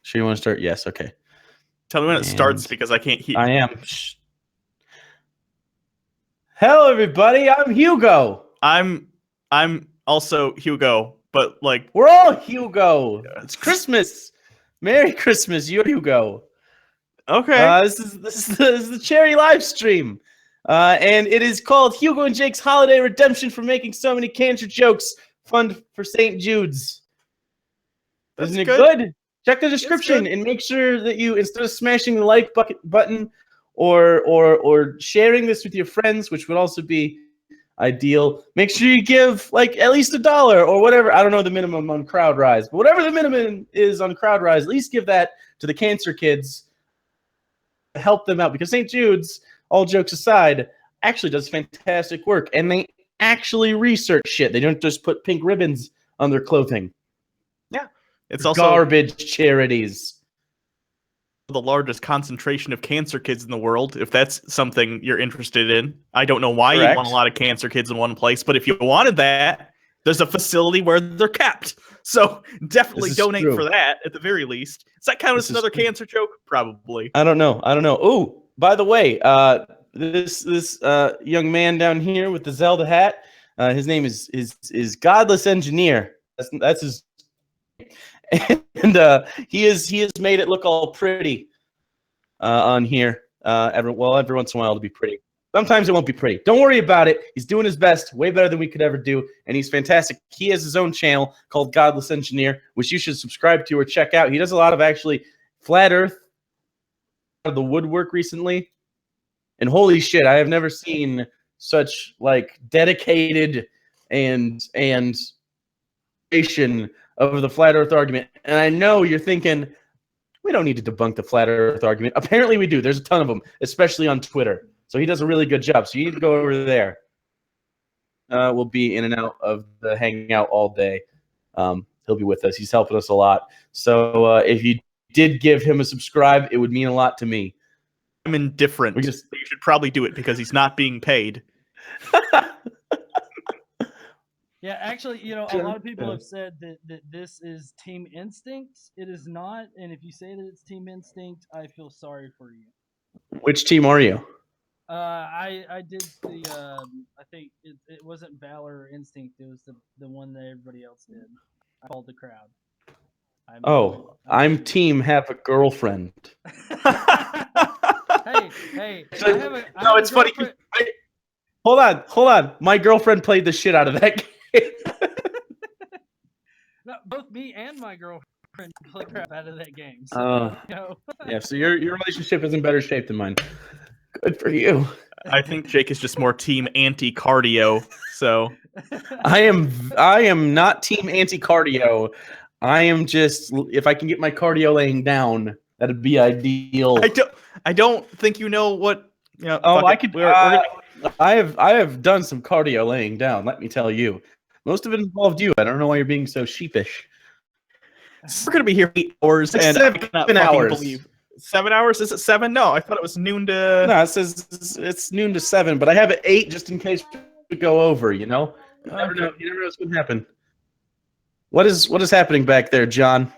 Sure you want to start? Yes, okay. Tell me when it starts because I can't hear. I am. Hello, everybody. I'm Hugo. I'm also Hugo, but like we're all Hugo. It's Christmas. Merry Christmas, you're Hugo. Okay. This is the cherry live stream, and it is called Hugo and Jake's Holiday Redemption for making so many cancer jokes. Fund for St. Jude's. Isn't it good? Check the description and make sure that you, instead of smashing the like button or sharing this with your friends, which would also be ideal, make sure you give like at least $1 or whatever. I don't know the minimum on CrowdRise, but whatever the minimum is on CrowdRise, at least give that to the cancer kids to help them out, because St. Jude's, all jokes aside, actually does fantastic work, and they actually research shit. They don't just put pink ribbons on their clothing. Yeah. It's also garbage charities. The largest concentration of cancer kids in the world, if that's something you're interested in. I don't know why you'd want a lot of cancer kids in one place, but if you wanted that, there's a facility where they're kept. So definitely donate for that at the very least. Does that count as another cancer joke? Probably. I don't know. Oh, by the way, this young man down here with the Zelda hat, his name is Godless Engineer. That's his. And he has made it look all pretty on here. Every once in a while it'll be pretty. Sometimes it won't be pretty. Don't worry about it. He's doing his best, way better than we could ever do, and he's fantastic. He has his own channel called Godless Engineer, which you should subscribe to or check out. He does a lot of actually flat Earth, out of the woodwork recently, and holy shit, I have never seen such like dedicated and of the flat Earth argument. And I know you're thinking, we don't need to debunk the flat Earth argument. Apparently we do. There's a ton of them, especially on Twitter. So he does a really good job. So you need to go over there. We'll be in and out of the hangout all day. He'll be with us. He's helping us a lot. So if you did give him a subscribe, it would mean a lot to me. I'm indifferent. You should probably do it because he's not being paid. Yeah, actually, a lot of people have said that this is Team Instinct. It is not, and if you say that it's Team Instinct, I feel sorry for you. Which team are you? I did the I think it wasn't Valor or Instinct. It was the one that everybody else did. I called the crowd. I'm Team Have a Girlfriend. hey. It's funny. Hold on. My girlfriend played the shit out of that game. No, both me and my girlfriend played crap out of that game. So, yeah, so your relationship is in better shape than mine. Good for you. I think Jake is just more team anti-cardio. So I am not team anti-cardio. I am just, if I can get my cardio laying down, that'd be ideal. I don't think you know what. I could. I have done some cardio laying down. Let me tell you. Most of it involved you. I don't know why you're being so sheepish. We're gonna be here 8 hours and 7 hours. 7 hours? Is it 7? No, I thought it was noon to. No, it says it's noon to 7, but I have it 8 just in case we go over. You never know. You never know what's gonna happen. What is happening back there, John?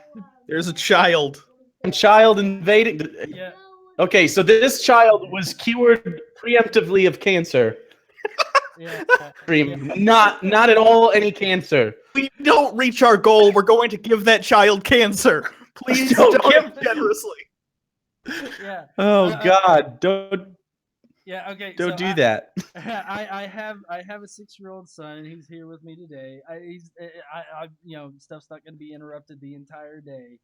There's a child. A child invading. Yeah. Okay, so this child was cured preemptively of cancer. Yeah. Not at all any cancer. We don't reach our goal, we're going to give that child cancer. Please don't give generously. Yeah. Oh God, don't. Yeah. Okay. Don't do that. I have a 6-year-old son. He's here with me today. Stuff's not going to be interrupted the entire day.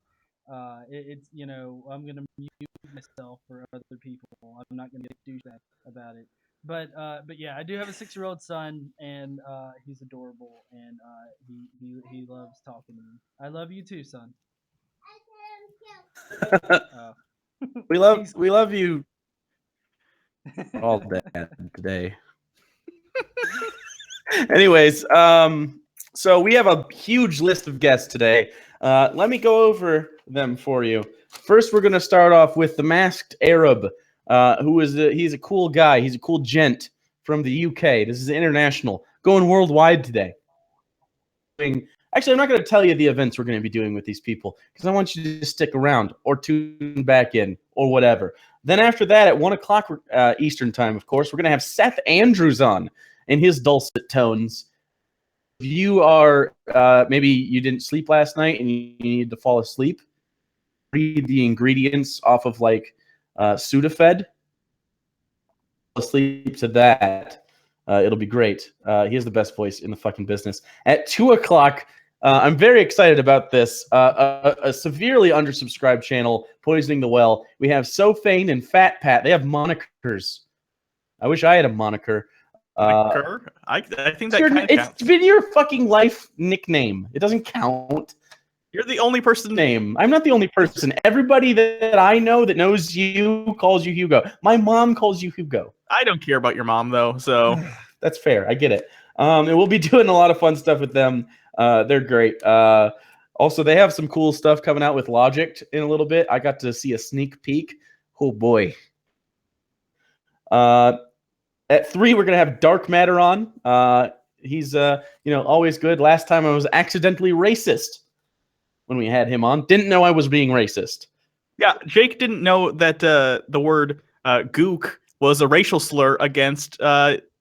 I'm gonna mute myself for other people. I'm not gonna do that about it. But yeah, I do have a 6-year-old son, and he's adorable, and he loves talking to me. I love you too, son. We love you all today. Anyways, so we have a huge list of guests today. Let me go over them for you. First, we're going to start off with the Masked Arab, he's a cool guy. He's a cool gent from the UK. This is international, going worldwide today. Actually, I'm not going to tell you the events we're going to be doing with these people because I want you to stick around or tune back in or whatever. Then after that, at 1 o'clock Eastern time, of course, we're going to have Seth Andrews on in his dulcet tones. If you are, maybe you didn't sleep last night and you need to fall asleep, read the ingredients off of like Sudafed, asleep to that. It'll be great. He has the best voice in the fucking business. At 2 o'clock, I'm very excited about this. A severely undersubscribed channel, Poisoning the Well. We have Sofane and Fat Pat. They have monikers. I wish I had a moniker. Moniker? I think that kind of counts. It's been your fucking life nickname. It doesn't count. You're the only person. Name. I'm not the only person. Everybody that I know that knows you calls you Hugo. My mom calls you Hugo. I don't care about your mom though, so that's fair. I get it. And we'll be doing a lot of fun stuff with them. They're great. Also, they have some cool stuff coming out with Logic in a little bit. I got to see a sneak peek. Oh boy. At 3, we're gonna have Dark Matter on. He's always good. Last time I was accidentally racist when we had him on. Didn't know I was being racist. Yeah, Jake didn't know that the word gook was a racial slur against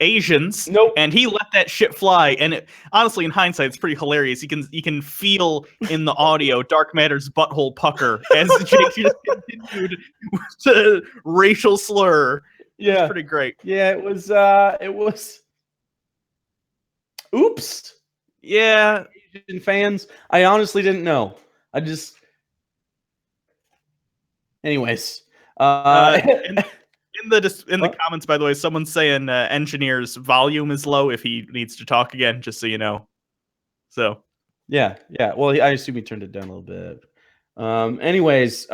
Asians. Nope. And he let that shit fly. And honestly, in hindsight, it's pretty hilarious. You can feel in the audio Dark Matter's butthole pucker as Jake just continued with the racial slur. Yeah, it's pretty great. Yeah, it was. Oops. Yeah, Asian fans. I honestly didn't know. I just. Anyways, in the comments, by the way, someone's saying engineer's volume is low if he needs to talk again. Just so you know. So. Yeah. Well, I assume he turned it down a little bit. Anyways,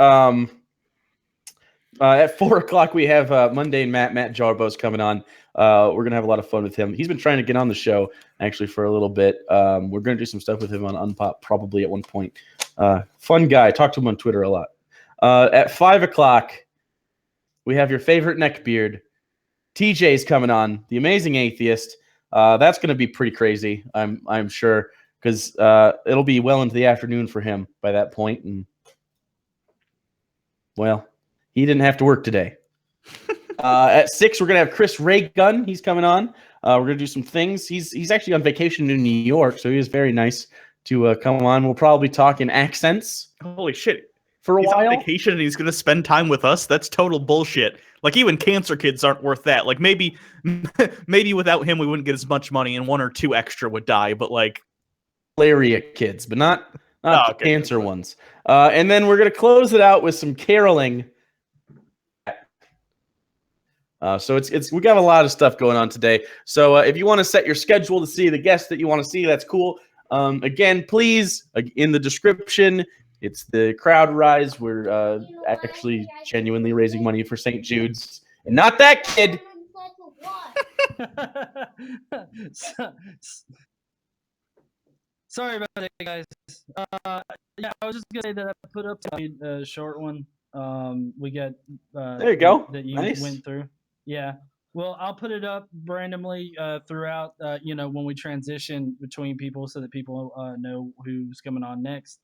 at 4 o'clock, we have Mundane Matt Jarbo's coming on. We're going to have a lot of fun with him. He's been trying to get on the show, actually, for a little bit. We're going to do some stuff with him on Unpop, probably at one point. Fun guy. Talk to him on Twitter a lot. At 5 o'clock, we have your favorite neckbeard. TJ's coming on, the amazing atheist. That's going to be pretty crazy, I'm sure, because it'll be well into the afternoon for him by that point. And, well... he didn't have to work today. At 6, we're going to have Chris Ray Gunn. He's coming on. We're going to do some things. He's actually on vacation in New York, so he was very nice to come on. We'll probably talk in accents. Holy shit. For a while. On vacation and he's going to spend time with us. That's total bullshit. Like, even cancer kids aren't worth that. Like, maybe without him, we wouldn't get as much money and 1 or 2 extra would die. But, like... malaria kids, but not the cancer ones. And then we're going to close it out with some caroling. So we got a lot of stuff going on today. So if you want to set your schedule to see the guests that you want to see, that's cool. Again, please, in the description, it's the crowd rise. We're actually genuinely raising money for St. Jude's, and not that kid. Sorry about that, guys. Yeah, I was just gonna say that I put up a short one. We got there you go. That you nice. Went through. Yeah. Well, I'll put it up randomly throughout, when we transition between people so that people know who's coming on next.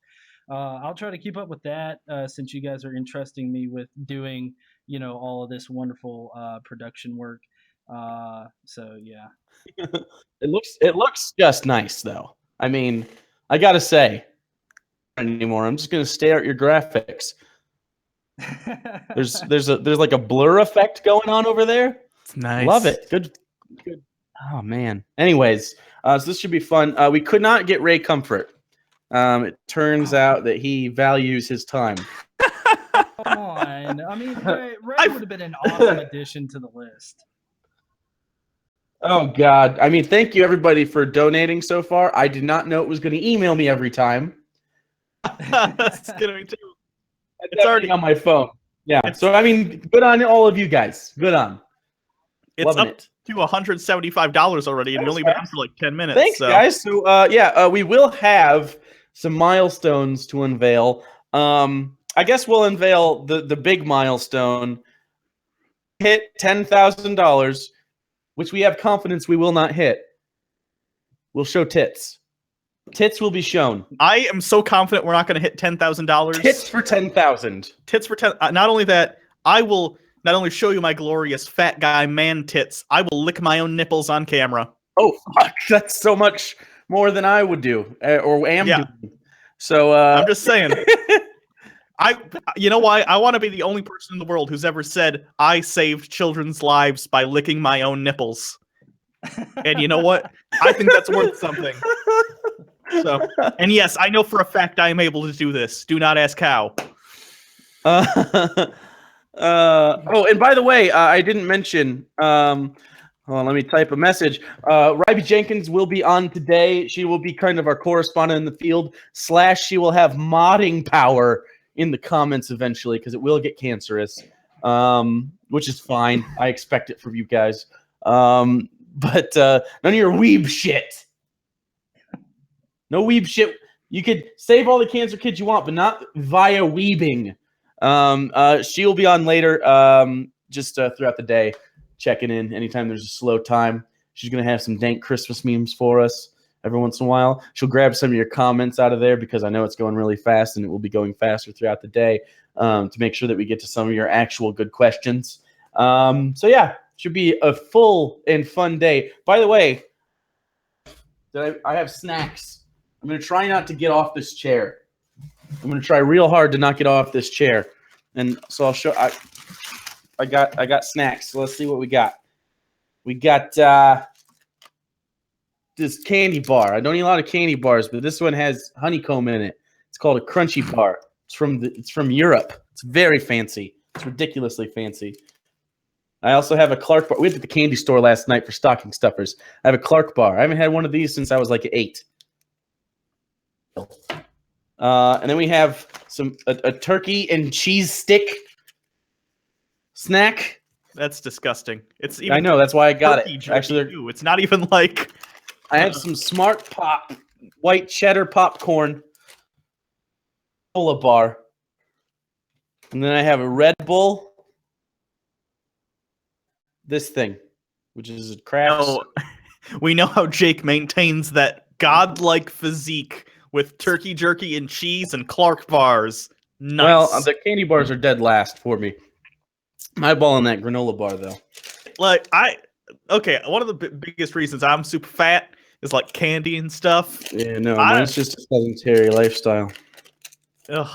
I'll try to keep up with that since you guys are entrusting me with doing, all of this wonderful production work. So, yeah. It looks just nice, though. I mean, I got to say, anymore. I'm just going to stare at your graphics. There's like a blur effect going on over there. It's nice. Love it. Good. Oh man. Anyways, so this should be fun. We could not get Ray Comfort. It turns out that he values his time. Come on. I mean, Ray would have been an awesome addition to the list. Oh God. I mean, thank you everybody for donating so far. I did not know it was going to email me every time. That's gonna be too. It's already on my phone. Yeah. So I mean, good on all of you guys. Good on. It's Loving up to $175 already, and we've only been on for like 10 minutes. Thanks, guys. So we will have some milestones to unveil. I guess we'll unveil the big milestone. Hit $10,000, which we have confidence we will not hit. We'll show tits. Tits will be shown. I am so confident we're not going to hit $10,000. Tits for 10,000. Tits for 10. Not only that, I will not only show you my glorious fat guy man tits, I will lick my own nipples on camera. Oh, fuck. That's so much more than I would do or am doing. So I'm just saying. You know why? I want to be the only person in the world who's ever said I saved children's lives by licking my own nipples. And you know what? I think that's worth something. So, and yes, I know for a fact I am able to do this. Do not ask how. Oh, and by the way, I didn't mention. Hold on, let me type a message. Ryby Jenkins will be on today. She will be kind of our correspondent in the field. / she will have modding power in the comments eventually because it will get cancerous, which is fine. I expect it from you guys. But none of your weeb shit. No weeb shit. You could save all the cancer kids you want, but not via weebing. She will be on later, just throughout the day, checking in anytime there's a slow time. She's going to have some dank Christmas memes for us every once in a while. She'll grab some of your comments out of there because I know it's going really fast and it will be going faster throughout the day to make sure that we get to some of your actual good questions. So yeah, should be a full and fun day. By the way, I have snacks. I'm going to try not to get off this chair. I'm going to try real hard to not get off this chair. And so I'll show I got snacks. So let's see what we got. We got this candy bar. I don't eat a lot of candy bars, but this one has honeycomb in it. It's called a crunchy bar. It's from Europe. It's very fancy. It's ridiculously fancy. I also have a Clark bar. We went to the candy store last night for stocking stuffers. I have a Clark bar. I haven't had one of these since I was like 8. And then we have a turkey and cheese stick snack. That's disgusting. It's I know, that's why I got it. Actually, it's not even like I had some Smart Pop white cheddar popcorn cola bar. And then I have a Red Bull. This thing, which is a Kraft. We know how Jake maintains that godlike physique with turkey jerky and cheese and Clark bars. Nice. Well, the candy bars are dead last for me. My ball on that granola bar, though. Like, one of the biggest reasons I'm super fat is like candy and stuff. Yeah, no, it's just a sedentary lifestyle. Ugh.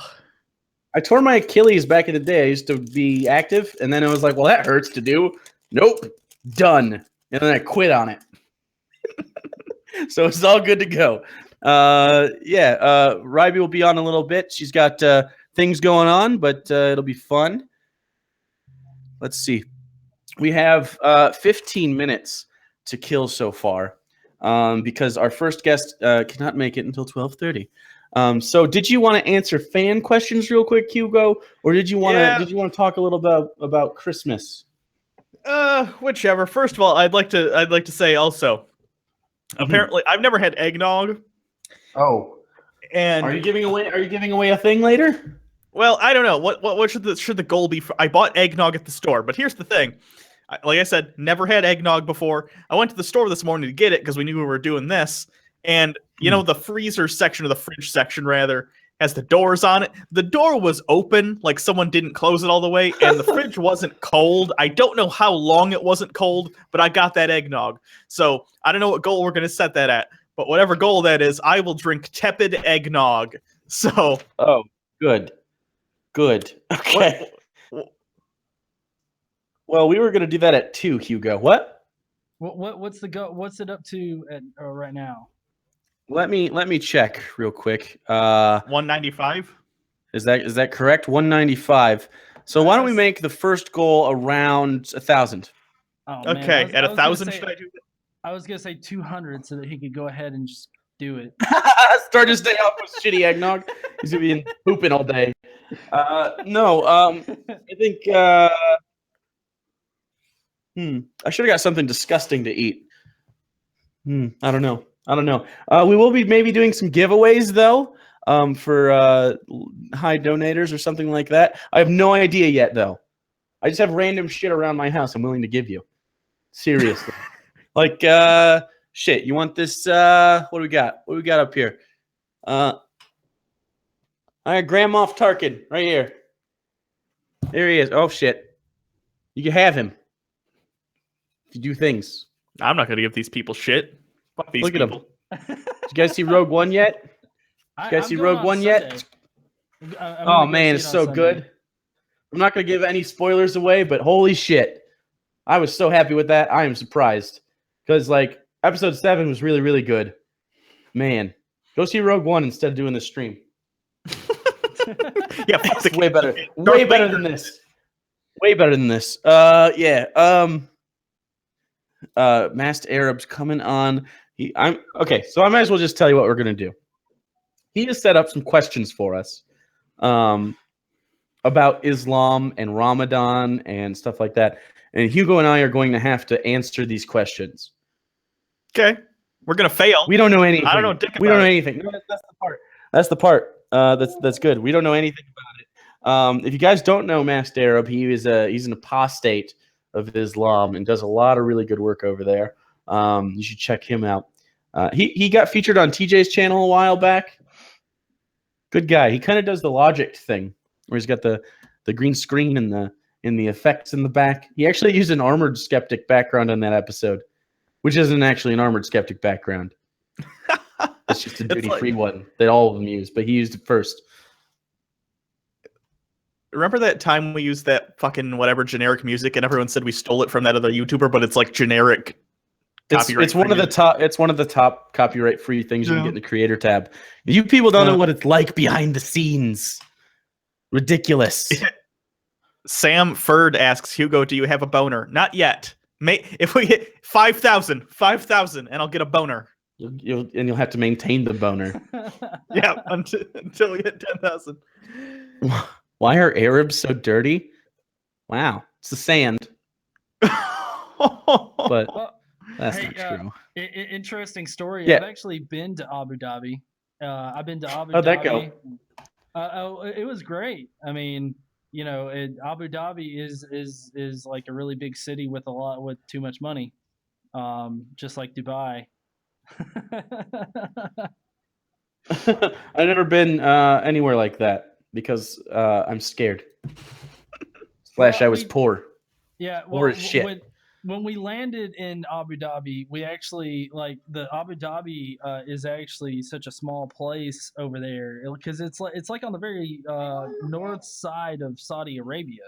I tore my Achilles back in the day. I used to be active, and then I was like, well, that hurts to do. Nope, done. And then I quit on it. So it's all good to go. Ryby will be on a little bit. She's got things going on, but it'll be fun. Let's see. We have 15 minutes to kill so far because our first guest cannot make it until 12:30. So did you want to answer fan questions real quick, Hugo, or did you want to talk a little about Christmas? Whichever. First of all, I'd like to say also, apparently I've never had eggnog. Oh, and are you giving away a thing later? Well, I don't know. What should the goal be? I bought eggnog at the store, but here's the thing. Like I said, never had eggnog before. I went to the store this morning to get it because we knew we were doing this. And, you know, the freezer section, or the fridge section, rather, has the doors on it. The door was open, like someone didn't close it all the way, and the fridge wasn't cold. I don't know how long it wasn't cold, but I got that eggnog. So I don't know what goal we're going to set that at. But whatever goal that is, I will drink tepid eggnog. So. Oh, good. Okay. Well, we were going to do that at 2, Hugo. What? What's the go? What's it up to at right now? Let me check real quick. 195. Is that correct? 195. So why don't we make the first goal around 1,000? Oh, okay, at 1,000, should I do that? I was gonna say 200 so that he could go ahead and just do it. Start his day off with shitty eggnog. He's gonna be pooping all day. No, I think I should have got something disgusting to eat. I don't know. We will be maybe doing some giveaways though, for high donators or something like that. I have no idea yet though. I just have random shit around my house I'm willing to give you. Seriously. Like Shit, you want this? What do we got? What do we got up here? All right, Grand Moff Tarkin, right here. There he is. Oh shit, you can have him if you do things. I'm not gonna give these people shit. Fuck these Look people. at them. Did you guys see Rogue One yet? You guys see Rogue One yet? Oh man, it's so good. I'm not gonna give any spoilers away, but holy shit, I was so happy with that. I am surprised because like episode 7 was really, really good. Man, go see Rogue One instead of doing this stream. Yeah, it's way better. Way better than this. Way better than this. Yeah. Masked Arab's coming on. I'm okay, so I might as well just tell you what we're gonna do. He has set up some questions for us about Islam and Ramadan and stuff like that. And Hugo and I are going to have to answer these questions. Okay. We're gonna fail. We don't know anything. I don't know dick we don't know about it. anything. No, that's the part. That's the part. That's good. We don't know anything about it. If you guys don't know Masked Arab, he's an apostate of Islam and does a lot of really good work over there. You should check him out. He got featured on TJ's channel a while back. Good guy. He kind of does the Logic thing, where he's got the green screen and the effects in the back. He actually used an Armored Skeptic background on that episode, which isn't actually an Armored Skeptic background. It's just a duty-free one that all of them use, but he used it first. Remember that time we used that fucking whatever generic music and everyone said we stole it from that other YouTuber, but it's like generic. It's one of the top. It's one of the top copyright-free things you can get in the creator tab. You people don't know what it's like behind the scenes. Ridiculous. Sam Ferd asks Hugo, "Do you have a boner?" Not yet. If we hit 5,000, and I'll get a boner. You'll have to maintain the boner. Yeah, until we hit 10,000. Why are Arabs so dirty? Wow, it's the sand. But that's not true. Interesting story. Yeah. I've actually been to Abu Dhabi. I've been to Abu Dhabi. How'd that go? It was great. I mean, you know, Abu Dhabi is like a really big city with too much money, just like Dubai. I've never been anywhere like that because I'm scared. I was poor. Yeah, poor as shit. When we landed in Abu Dhabi, we actually the Abu Dhabi is actually such a small place over there because it's like on the very north side of Saudi Arabia,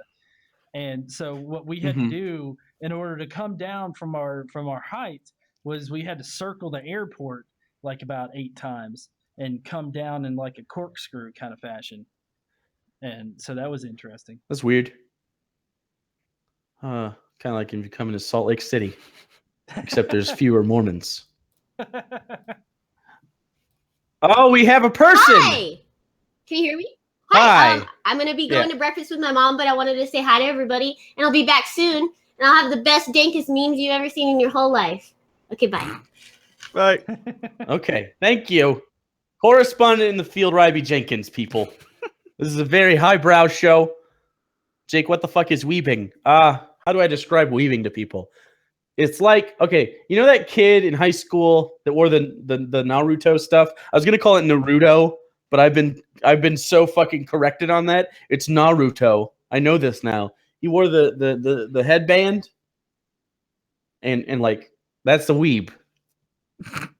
and so what we had to do in order to come down from our height was we had to circle the airport like about 8 times and come down in like a corkscrew kind of fashion, and so that was interesting. That's weird. Kind of like if you come into Salt Lake City, except there's fewer Mormons. Oh, we have a person. Hi. Can you hear me? Hi. I'm going to be going to breakfast with my mom, but I wanted to say hi to everybody, and I'll be back soon, and I'll have the best, dankest memes you've ever seen in your whole life. Okay, bye. Bye. Okay, thank you. Correspondent in the field, Ryby Jenkins, people. This is a very highbrow show. Jake, what the fuck is weaving? How do I describe weaving to people? It's like, okay, you know that kid in high school that wore the Naruto stuff? I was gonna call it Naruto, but I've been so fucking corrected on that. It's Naruto. I know this now. He wore the headband, and like that's the weeb.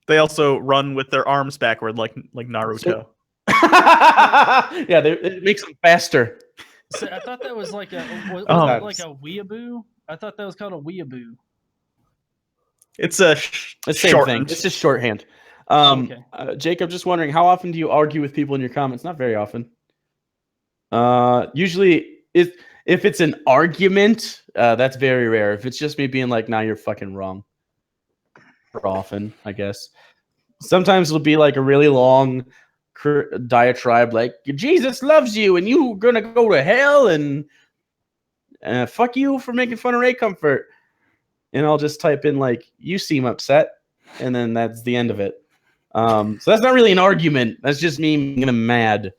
They also run with their arms backward like Naruto. Yeah, it makes them faster. So I thought that was like a like a weeaboo. I thought that was called a weeaboo. It's a same thing. It's just shorthand. Okay. Jake, I'm just wondering, how often do you argue with people in your comments? Not very often. Usually, if it's an argument, that's very rare. If it's just me being like, "Nah, you're fucking wrong," or often, I guess. Sometimes it'll be like a really long diatribe, like Jesus loves you and you're gonna go to hell and fuck you for making fun of Ray Comfort, and I'll just type in like, "You seem upset," and then that's the end of it. So that's not really an argument. That's just me getting mad.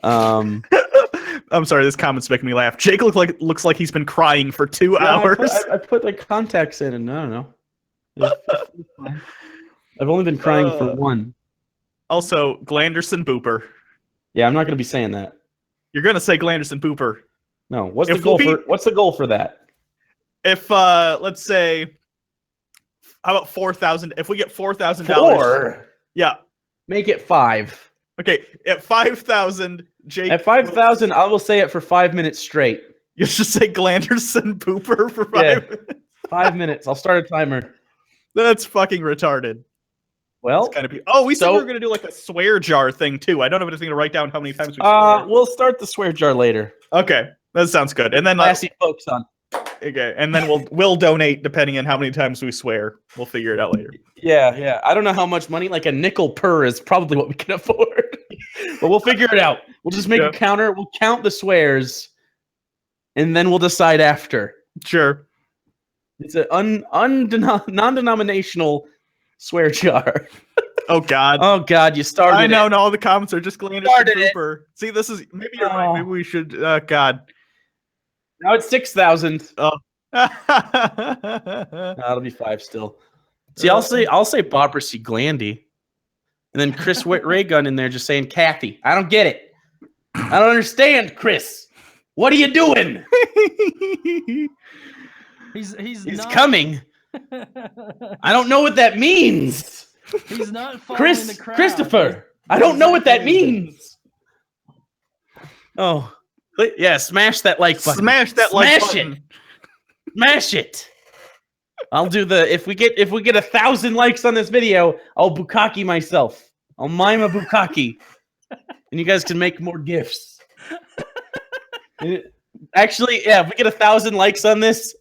I'm sorry, this comment's making me laugh. Jake looks like he's been crying for 2 hours. I put the contacts in, and I don't know. I've only been crying for one. Also, Glanderson Booper. Yeah, I'm not going to be saying that. You're going to say Glanderson Booper. No. What's the goal for that? If let's say, how about 4,000? If we get $4,000, yeah, make it 5. Okay, at 5,000, Jake. At 5,000, I will say it for 5 minutes straight. You should say Glanderson Pooper for 5 minutes. 5 minutes. I'll start a timer. That's fucking retarded. Well, kind of we said we were gonna do like a swear jar thing too. I don't have anything to write down how many times we swear. We'll start the swear jar later. Okay, that sounds good. And then classy folks on. Okay, and then we'll donate depending on how many times we swear. We'll figure it out later. Yeah. I don't know how much money. Like a nickel per is probably what we can afford. But we'll figure it out. We'll just make a counter. We'll count the swears, and then we'll decide after. Sure. It's an non-denominational swear jar. Oh God! Oh God! You started. I know. No, all the comments are just Glanderson Pooper. See, this is maybe you're right. Maybe we should. God. Now it's 6,000. Oh. That'll be 5 still. See, I'll say Bobber C. Glandy, and then Chris Raygun in there just saying Kathy. I don't get it. I don't understand, Chris. What are you doing? He's not coming. I don't know what that means. He's not following the crowd. Christopher. I don't know what that means. Oh. Yeah, smash that like button. Smash that like button. Smash it. I'll do if we get 1,000 likes on this video, I'll bukkake myself. I'll mime a bukkake. And you guys can make more gifts. Actually, yeah, if we get 1,000 likes on this,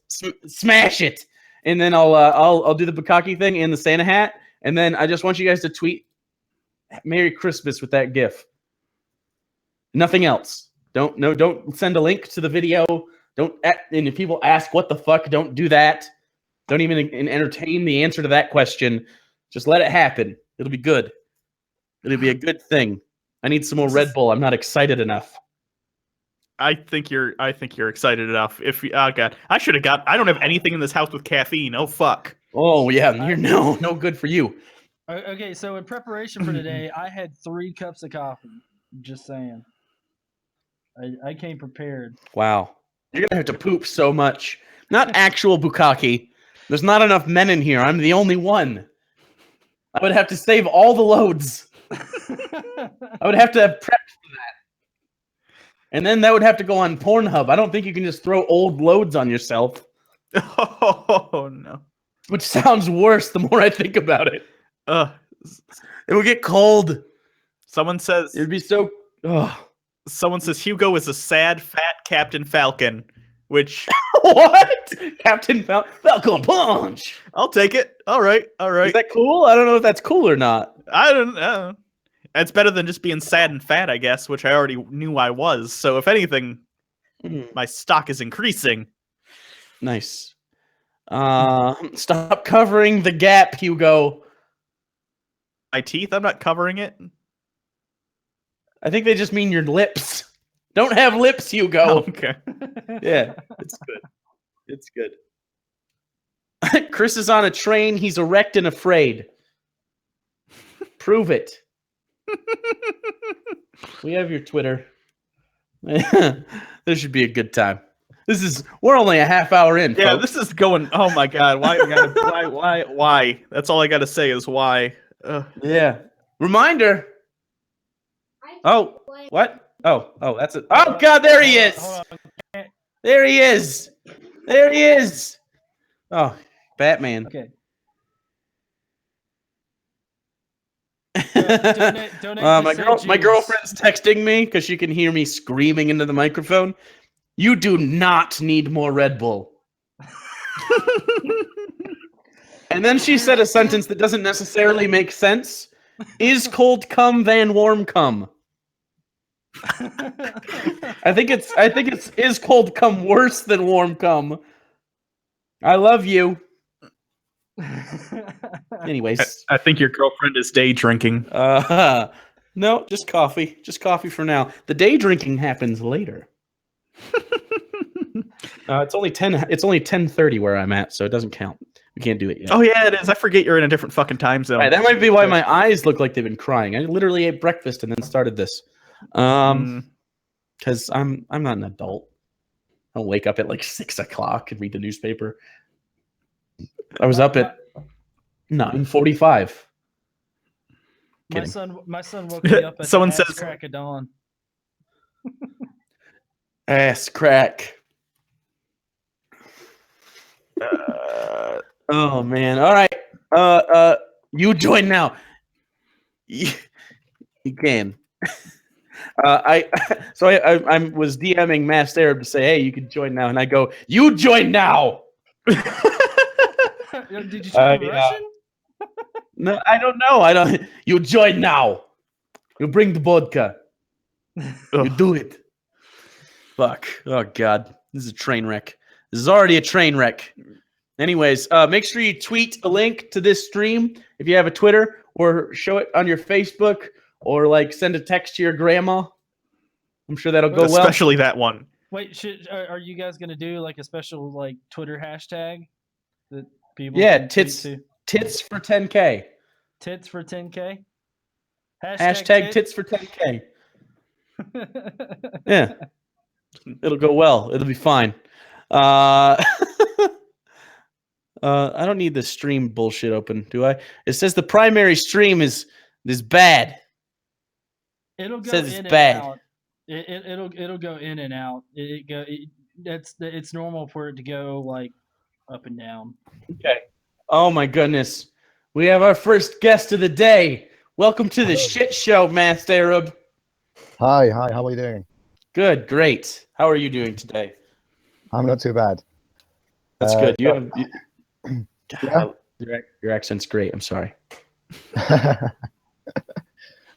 smash it. And then I'll do the bukkake thing in the Santa hat, and then I just want you guys to tweet Merry Christmas with that gif. Nothing else. Don't send a link to the video. And if people ask what the fuck, don't do that. Don't even entertain the answer to that question. Just let it happen. It'll be good. It'll be a good thing. I need some more Red Bull. I'm not excited enough. I think you're excited enough. God, I should have got. I don't have anything in this house with caffeine. Oh fuck. Oh yeah, you're no good for you. Okay, so in preparation for today, I had 3 cups of coffee. Just saying. I came prepared. Wow. You're gonna have to poop so much. Not actual bukkake. There's not enough men in here. I'm the only one. I would have to save all the loads. I would have to have prepped for that. And then that would have to go on Pornhub. I don't think you can just throw old loads on yourself. Oh no. Which sounds worse the more I think about it. It would get cold. Someone says it'd be so. Someone says Hugo is a sad, fat Captain Falcon, which what? Captain Falcon Punch. I'll take it. All right. Is that cool? I don't know if that's cool or not. I don't know. It's better than just being sad and fat, I guess, which I already knew I was. So if anything, my stock is increasing. Nice. Stop covering the gap, Hugo. My teeth? I'm not covering it. I think they just mean your lips. Don't have lips, Hugo. Oh, okay. Yeah, it's good. It's good. Chris is on a train. He's erect and afraid. Prove it. We have your Twitter. This should be a good time. We're only a half hour in. Yeah, folks. this is going. Oh my God! Why? That's all I gotta say is why. Yeah. Reminder. Oh, what? Oh, that's it. Oh God, there he is. There he is. There he is. Oh, Batman. Okay. Donate my girlfriend's texting me because she can hear me screaming into the microphone. You do not need more Red Bull. And then she said a sentence that doesn't necessarily make sense. Is cold cum than warm cum? I think it's is cold cum worse than warm cum? I love you. Anyways, I think your girlfriend is day drinking. No, just coffee. Just coffee for now. The day drinking happens later. It's only 10:30 where I'm at, so it doesn't count. We can't do it yet. Oh yeah, it is. I forget you're in a different fucking time zone. Right, that might be why my eyes look like they've been crying. I literally ate breakfast and then started this. Because I'm not an adult. I'll wake up at like 6 o'clock and read the newspaper. I was up at 9:45. My son woke me up at Someone the says crack of dawn. Ass crack. Oh man! All right. You join now. You can. I was DMing Masked Arab to say, hey, you can join now, and I go, you join now. Did you try Russian? No, I don't know. I don't. You join now. You bring the vodka. You do it. Fuck. Oh God. This is a train wreck. This is already a train wreck. Anyways, make sure you tweet a link to this stream if you have a Twitter, or show it on your Facebook, or like send a text to your grandma. I'm sure that'll go well. Especially that one. Wait, are you guys gonna do like a special like Twitter hashtag that people? Yeah, tits for 10K. Tits for 10K. Hashtag tits for 10K. Yeah, it'll go well. It'll be fine. I don't need the stream bullshit open, do I? It says the primary stream is bad. It'll go says in it's bad. and out. It'll go in and out. It's normal for it to go like up and down. Okay. Oh my goodness, we have our first guest of the day. Welcome to the shit show, Masked Arab. Hi. How are you doing? Good, great. How are you doing today? I'm not too bad. That's good. Yeah. Your accent's great. I'm sorry.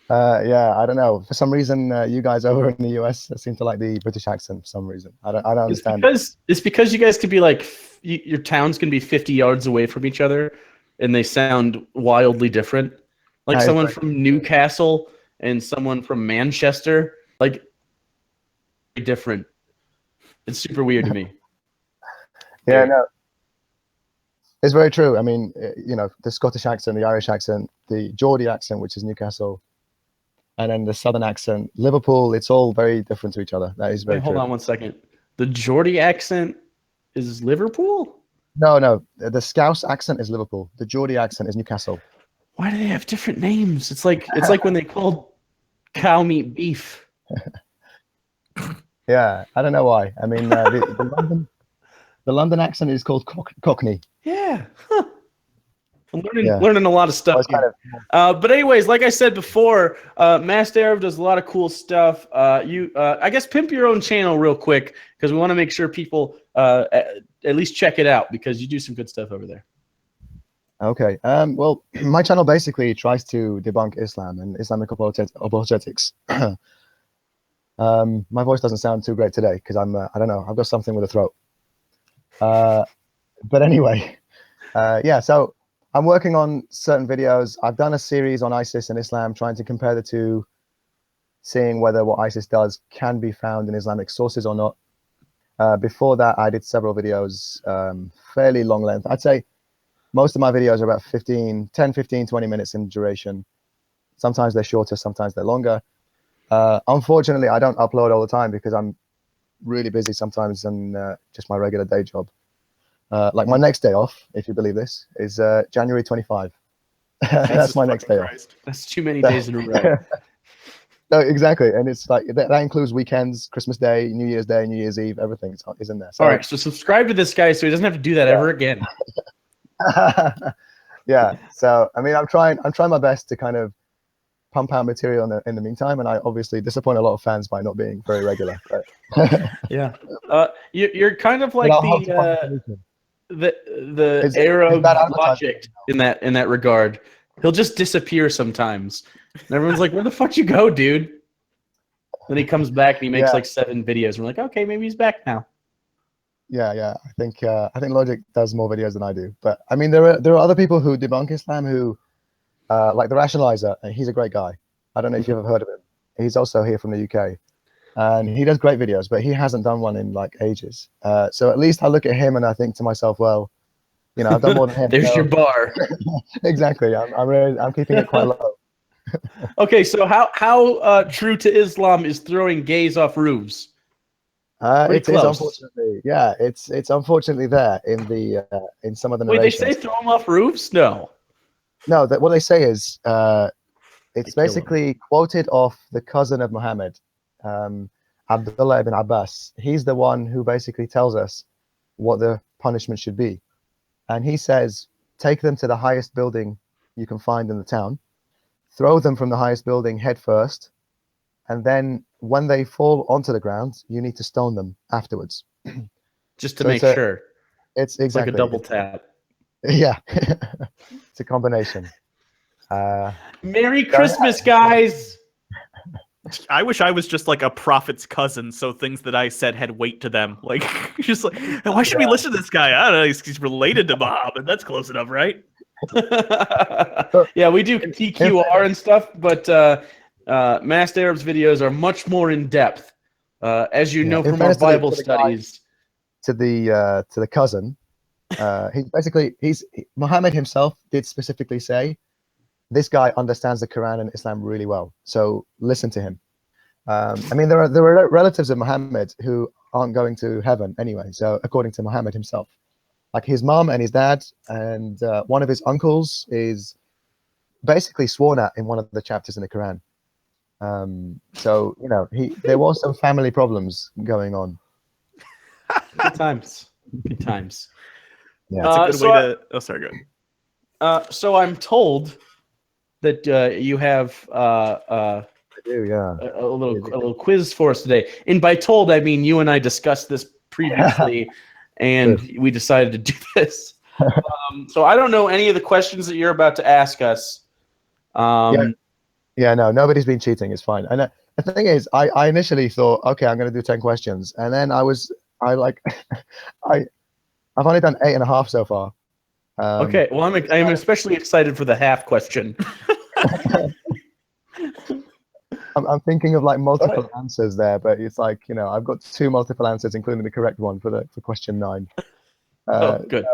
Yeah, I don't know. For some reason, you guys over in the US seem to like the British accent for some reason. I don't understand. It's because you guys could be like, your towns can be 50 yards away from each other, and they sound wildly different. Like someone from Newcastle and someone from Manchester, like different. It's super weird to me. Yeah, no. It's very true. I mean, you know, the Scottish accent, the Irish accent, the Geordie accent, which is Newcastle, and then the Southern accent, Liverpool, it's all very different to each other. That is very true. Hold on one second. The Geordie accent is Liverpool? No. The Scouse accent is Liverpool. The Geordie accent is Newcastle. Why do they have different names? It's like when they called cow meat beef. Yeah, I don't know why. I mean, the London accent is called Cockney. Yeah. Huh. I'm learning a lot of stuff. But anyways, like I said before, Masked Arab does a lot of cool stuff. I guess pimp your own channel real quick, because we want to make sure people at least check it out, because you do some good stuff over there. Okay. Well, my channel basically tries to debunk Islam and Islamic apologetics. My voice doesn't sound too great today because I don't know, I've got something with the throat. But anyway, yeah, so I'm working on certain videos. I've done a series on ISIS and Islam, trying to compare the two, seeing whether what ISIS does can be found in Islamic sources or not. Before that, I did several videos, fairly long length. I'd say most of my videos are about 10, 15, 20 minutes in duration. Sometimes they're shorter, sometimes they're longer. Unfortunately, I don't upload all the time because I'm really busy sometimes and just my regular day job. Like my next day off, if you believe this, is January 25. That's my next day off. That's too many days in a row. No, exactly. And it's like that includes weekends, Christmas Day, New Year's Day, New Year's Eve, everything is in there. So, all right, so subscribe to this guy so he doesn't have to do that ever again. Yeah, so I mean, I'm trying my best to kind of pump out material in the meantime, and I obviously disappoint a lot of fans by not being very regular. But yeah, you're kind of like the Arab Logic in that regard. He'll just disappear sometimes, and everyone's like, "Where the fuck you go, dude?" Then he comes back and he makes like 7 videos. And we're like, "Okay, maybe he's back now." Yeah. I think Logic does more videos than I do. But I mean, there are other people who debunk Islam who, like the Rationalizer. He's a great guy. I don't know if you've ever heard of him. He's also here from the UK, and he does great videos. But he hasn't done one in like ages. So at least I look at him and I think to myself, well, I've done more than him. There's so- your bar. Exactly. I'm keeping it quite low. Okay, so how true to Islam is throwing gays off roofs? Pretty It is close. unfortunately, yeah. It's unfortunately there in some of the Wait, they narrations. say throw them off roofs? No. No, what they say is it's They kill 'em. basically quoted off the cousin of Muhammad, Abdullah ibn Abbas. He's the one who basically tells us what the punishment should be, and he says, take them to the highest building you can find in the town, throw them from the highest building head first, and then when they fall onto the ground, you need to stone them afterwards. Just to So make it's sure. It's It's like exactly a double tap. Yeah, it's a combination. Merry Christmas, guys! I wish I was just like a prophet's cousin, so things that I said had weight to them. Like, just like, why should we listen to this guy? I don't know. He's related to Muhammad. That's close enough, right? Yeah, we do TQR and stuff, but Masked Arabs videos are much more in depth. As you know In from our fairness to the- Bible to the guy- studies. To the cousin, Muhammad himself did specifically say, this guy understands the Quran and Islam really well, so listen to him. I mean, there are relatives of Muhammad who aren't going to heaven anyway. So according to Muhammad himself, like his mom and his dad and one of his uncles is basically sworn at in one of the chapters in the Quran. So there was some family problems going on. Good times. Good times. Yeah. That's a good way to. Oh, sorry, go ahead. So I'm told that you have I do, yeah. a little quiz for us today. And by told, I mean you and I discussed this previously, and we decided to do this. So I don't know any of the questions that you're about to ask us. Yeah, no, nobody's been cheating. It's fine. And the thing is, I initially thought, okay, I'm going to do 10 questions, and then I've only done 8.5 so far. Okay, well, I'm especially excited for the half question. I'm thinking of like multiple answers there, but it's like I've got 2 multiple answers, including the correct one for question 9. Good.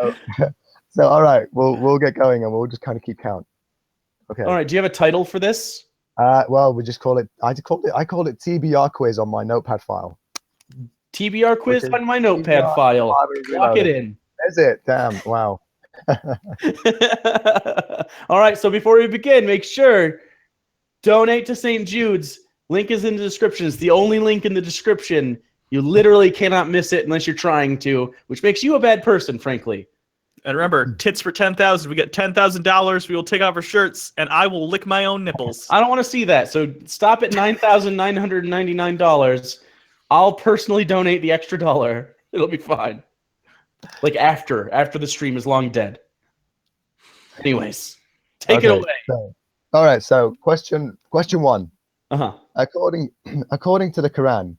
So all right, we'll get going and we'll just kind of keep count. Okay. All right. Do you have a title for this? Well, we just call it. I called it TBR quiz on my notepad file. TBR quiz on my notepad TBR file. Lock it in. Is it? Damn! Wow. All right. So before we begin, make sure donate to St. Jude's. Link is in the description. It's the only link in the description. You literally cannot miss it unless you're trying to, which makes you a bad person, frankly. And remember, tits for 10,000. We get $10,000. We will take off our shirts, and I will lick my own nipples. I don't want to see that. So stop at $9,999. I'll personally donate the extra $1. It'll be fine. Like after the stream is long dead. Anyways, take it away. All right. So question 1. Uh-huh. According to the Quran,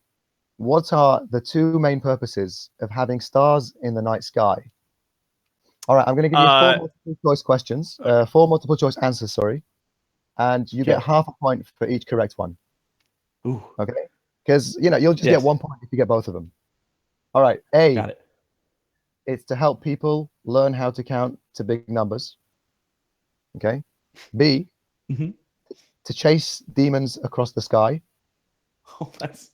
what are the 2 main purposes of having stars in the night sky? All right, I'm going to give you 4 multiple choice questions, 4 multiple choice answers, sorry, and you get half a point for each correct one. Ooh. Okay, because you'll just get 1 point if you get both of them. All right, A. Got it. It's to help people learn how to count to big numbers. Okay. B. Mhm. To chase demons across the sky. Oh, that's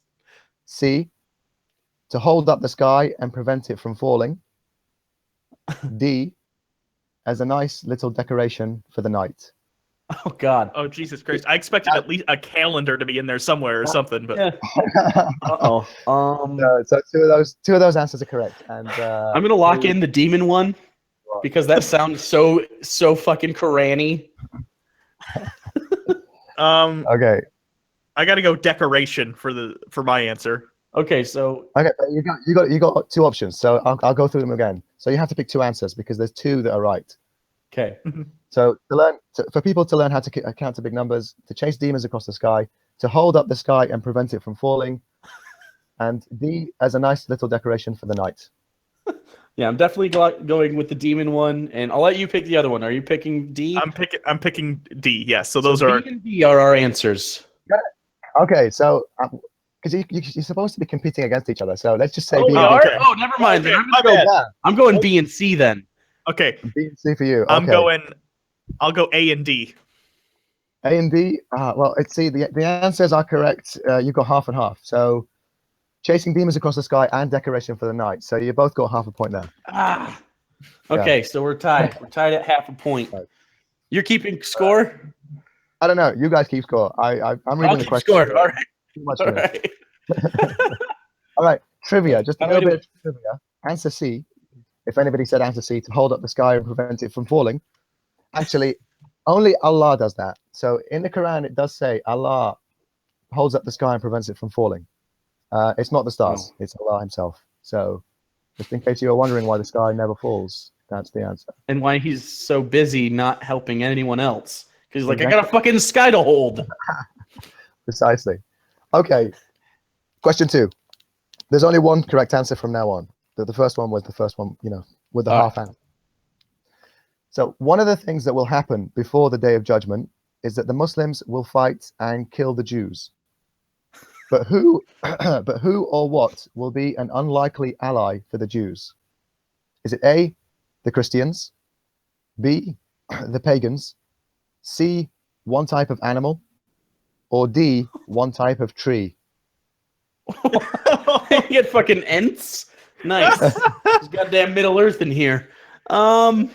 C. To hold up the sky and prevent it from falling. D. As a nice little decoration for the night. oh God. Oh, Jesus Christ. I expected at least a calendar to be in there somewhere or something. But Yeah. Uh-oh. So 2 of those answers are correct, and I'm gonna lock in the demon one because that sounds so fucking Qur'an-y. Okay. I got to go decoration for my answer. Okay, so Okay, you got 2 options, so I'll go through them again. So you have to pick 2 answers because there's 2 that are right. okay. So for people to learn how to count to big numbers, to chase demons across the sky, to hold up the sky and prevent it from falling, and D, as a nice little decoration for the night. Yeah, I'm definitely going with the demon one, and I'll let you pick the other one. Are you picking D? I'm picking D. Yes. So those are B and D are our answers. Okay, so because you're supposed to be competing against each other, so let's just say Oh, B we and are? okay. Oh, never mind. Then Okay, I'm gonna go. D. I'm going B and C then. Okay. B and C for you. I'll Okay. go A and D. A and D. Well, the answers are correct. You got half and half. So, chasing demons across the sky and decoration for the night. So you both got half a point there. Okay, so we're tied. We're tied at half a point. Right. You're keeping score? I don't know. You guys keep score. I'm reading I'll the keep question. score. All right. Too much All for me. right. All right. Trivia. Just a I'm little ready bit of trivia. Answer C. If anybody said answer C, to hold up the sky and prevent it from falling. Actually, only Allah does that. So in the Quran, it does say Allah holds up the sky and prevents it from falling. It's not the stars. It's Allah himself. So just in case you were wondering why the sky never falls, that's the answer. And why he's so busy not helping anyone else. Because he's like, Exactly. I got a fucking sky to hold. Precisely. Okay. Question 2. There's only one correct answer from now on. The first one was the first one, with the half answer. So one of the things that will happen before the Day of Judgment is that the Muslims will fight and kill the Jews. But who or what will be an unlikely ally for the Jews? Is it A, the Christians, B, the pagans, C, one type of animal, or D, one type of tree? You get fucking Ents? Nice. There's goddamn Middle Earth in here. I'm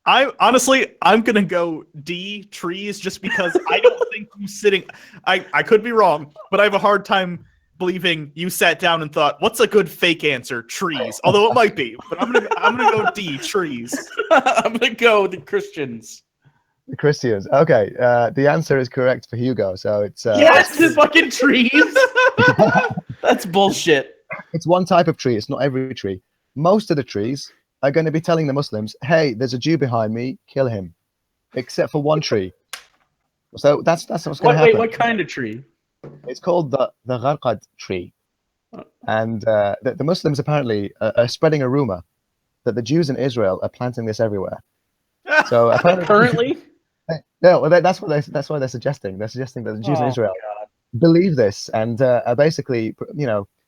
gonna go D, trees, just because I don't think you sitting. I could be wrong, but I have a hard time believing you sat down and thought, "What's a good fake answer?" Trees, although it might be. But I'm gonna go D, trees. I'm gonna go with the Christians. The Christians. Okay. The answer is correct for Hugo. So it's Yes, the fucking trees. That's bullshit. It's one type of tree. It's not every tree. Most of the trees are going to be telling the Muslims, "Hey, there's a Jew behind me. Kill him," except for one tree. So that's what's going to happen. Wait, what kind of tree? It's called the gharqad tree, and the Muslims apparently are spreading a rumor that the Jews in Israel are planting this everywhere. So apparently, Currently? no, well, that's why they're suggesting. They're suggesting that the Jews in Israel believe this and are basically,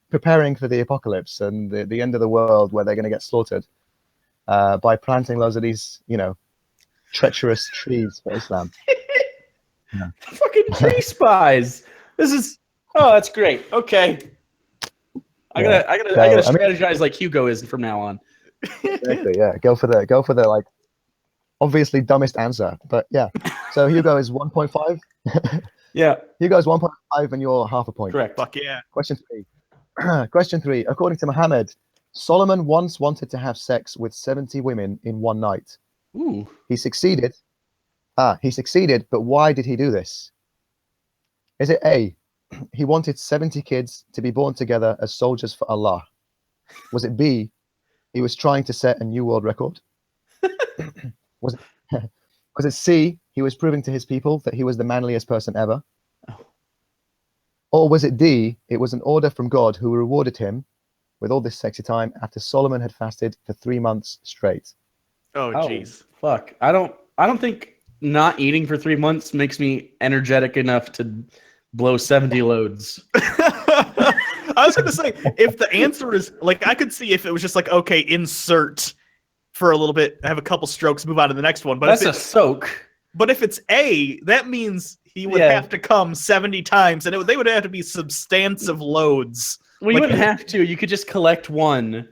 preparing for the apocalypse and the end of the world, where they're going to get slaughtered by planting loads of these, treacherous trees for Islam. Fucking tree spies. That's great. Okay. I gotta strategize like Hugo is from now on. Exactly, yeah. Go for the like obviously dumbest answer. But yeah. So Hugo is 1.5. Yeah. Hugo's 1.5 and you're half a point. Correct. Fuck yeah. Question 3. Question 3. According to Muhammad, Solomon once wanted to have sex with 70 women in one night. Ooh. He succeeded. He succeeded, but why did he do this? Is it A, he wanted 70 kids to be born together as soldiers for Allah? Was it B, he was trying to set a new world record? Was it C, he was proving to his people that he was the manliest person ever? Or was it D, it was an order from God who rewarded him with all this sexy time after Solomon had fasted for 3 months straight? Oh jeez. Fuck. I don't think not eating for 3 months makes me energetic enough to blow 70 loads. I was gonna say, if the answer is like, I could see if it was just like, okay, insert for a little bit, have a couple strokes, move on to the next one. But that's a soak. But if it's A, that means he would have to come 70 times, and they would have to be substantive loads. Well, you wouldn't have to. You could just collect one,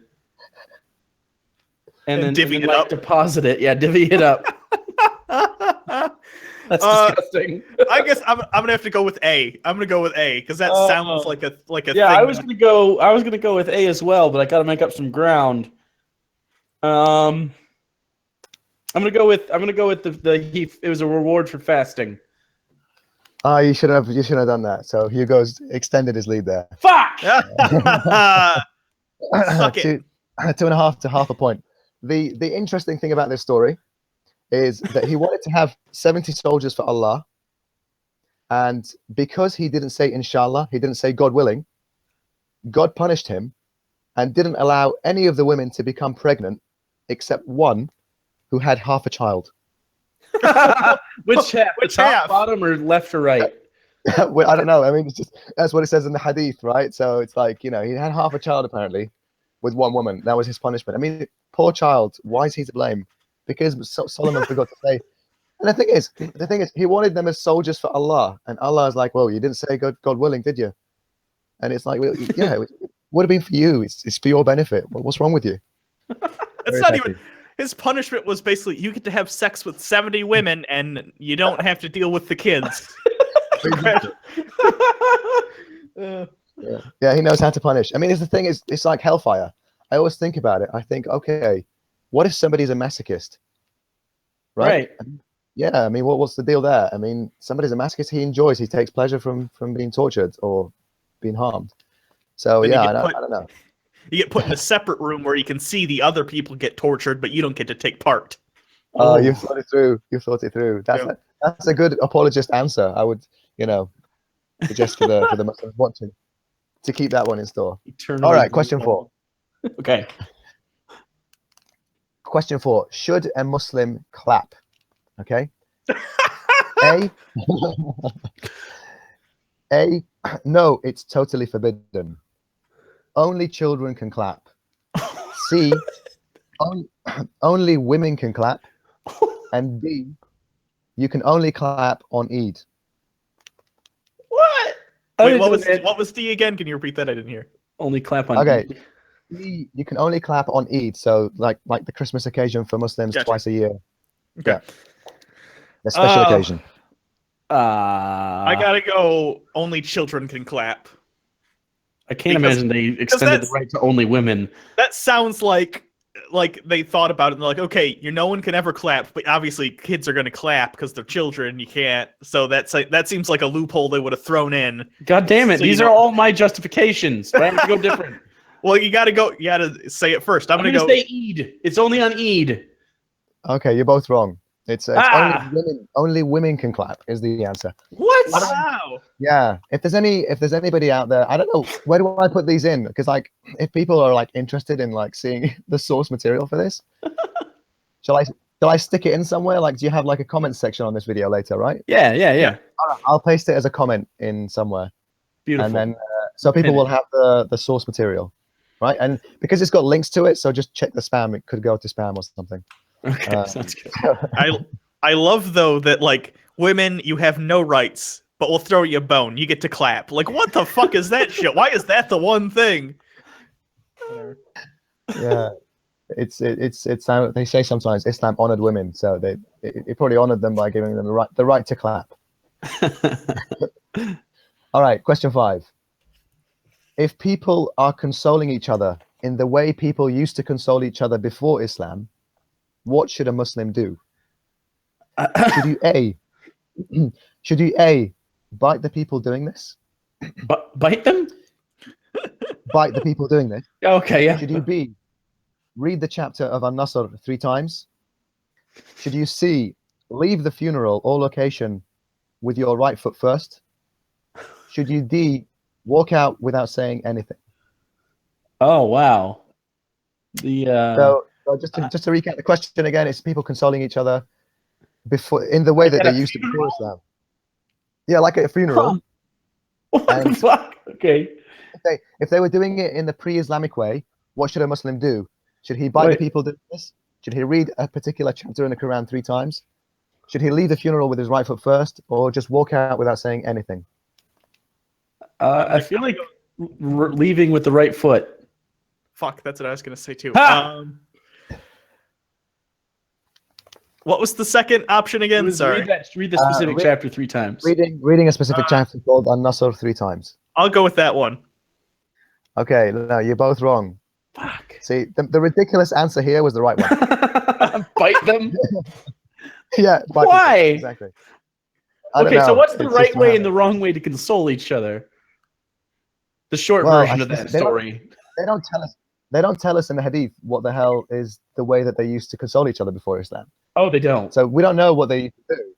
and then divvy it up. Deposit it. Yeah, divvy it up. That's disgusting. I guess I'm gonna have to go with A. I'm gonna go with A because that sounds like a yeah. thing. I was gonna go with A as well, but I got to make up some ground. I'm gonna go with it was a reward for fasting. You should have done that. So Hugo's extended his lead there. Fuck! Suck it. 2.5 to half a point. The interesting thing about this story is that he wanted to have 70 soldiers for Allah, and because he didn't say inshallah, he didn't say God willing, God punished him and didn't allow any of the women to become pregnant except one who had half a child. Which half? Which top, half? bottom, or left or right? Well, I don't know. I mean, it's just that's what it says in the hadith, right? So it's like, he had half a child apparently, with one woman. That was his punishment. I mean, poor child. Why is he to blame? Because Solomon forgot to say. And the thing is, he wanted them as soldiers for Allah, and Allah is like, well, you didn't say God willing, did you? And it's like, well, yeah, it would have been for you. It's for your benefit. What's wrong with you? It's not even. His punishment was basically you get to have sex with 70 women, and you don't have to deal with the kids. Yeah, he knows how to punish. I mean, the thing is, it's like hellfire. I always think about it. I think, okay, what if somebody's a masochist? Right? Yeah, I mean, what's the deal there? I mean, somebody's a masochist. He enjoys. He takes pleasure from being tortured or being harmed. So Then yeah, I don't know. You get put in a separate room where you can see the other people get tortured, but you don't get to take part. Oh, you've thought it through. You've thought it through. That's a good apologist answer. I would, suggest for the Muslims watching to keep that one in store. All right, question 4. Okay. Question 4. Should a Muslim clap? Okay. A. No, it's totally forbidden. Only children can clap. C. Only women can clap. And D. You can only clap on Eid. What? Wait, what was D again? Can you repeat that? I didn't hear. Only clap on Eid. Eid. You can only clap on Eid, so like the Christmas occasion for Muslims twice a year. Okay. Yeah. A special occasion. I gotta go. Only children can clap. I can't imagine they extended the right to only women. That sounds like they thought about it and they're like, okay, no one can ever clap, but obviously kids are gonna clap because they're children. You can't. So that seems like a loophole they would have thrown in. God damn it! So these are all my justifications. But I have to go different. Well, you gotta say it first. I'm gonna go say Eid. It's only on Eid. Okay, you're both wrong. It's only women can clap is the answer. What? Wow. Yeah. If there's anybody out there, I don't know, where do I put these in? Because if people are interested in seeing the source material for this, shall I stick it in somewhere? Do you have a comment section on this video later, right? Yeah. All right, I'll paste it as a comment in somewhere. Beautiful. And then so people will have the source material, right? And because it's got links to it, so just check the spam. It could go to spam or something. Okay, sounds good. I love though that women, you have no rights, but we'll throw you a bone. You get to clap. What the fuck is that shit? Why is that the one thing? Yeah, it's they say sometimes Islam honored women, so it probably honored them by giving them the right to clap. All right, question 5. If people are consoling each other in the way people used to console each other before Islam, what should a Muslim do? Should you A, bite the people doing this? Bite them? Bite the people doing this. Okay, yeah. Should you B, read the chapter of An-Nasr 3 times? Should you C, leave the funeral or location with your right foot first? Should you D, walk out without saying anything? Oh wow. So just to recap the question again, it's people consoling each other before in the way that they used to before Islam. Yeah, like at a funeral. What the fuck? Okay. If they were doing it in the pre-Islamic way, what should a Muslim do? Should he bite the people doing this? Should he read a particular chapter in the Quran 3 times? Should he leave the funeral with his right foot first, or just walk out without saying anything? I feel like leaving with the right foot. Fuck, that's what I was gonna say too. What was the second option again? Sorry. Read the specific chapter 3 times. Reading a specific chapter called An-Nasr 3 times. I'll go with that one. Okay, no, you're both wrong. Fuck. See, the ridiculous answer here was the right one. Bite them? Yeah. Why? Exactly. Okay, so what's the right way and the wrong way to console each other? The short version of that story. They don't tell us. They don't tell us in the Hadith what the hell is the way that they used to console each other before Islam. Oh, they don't. So we don't know what they used to do.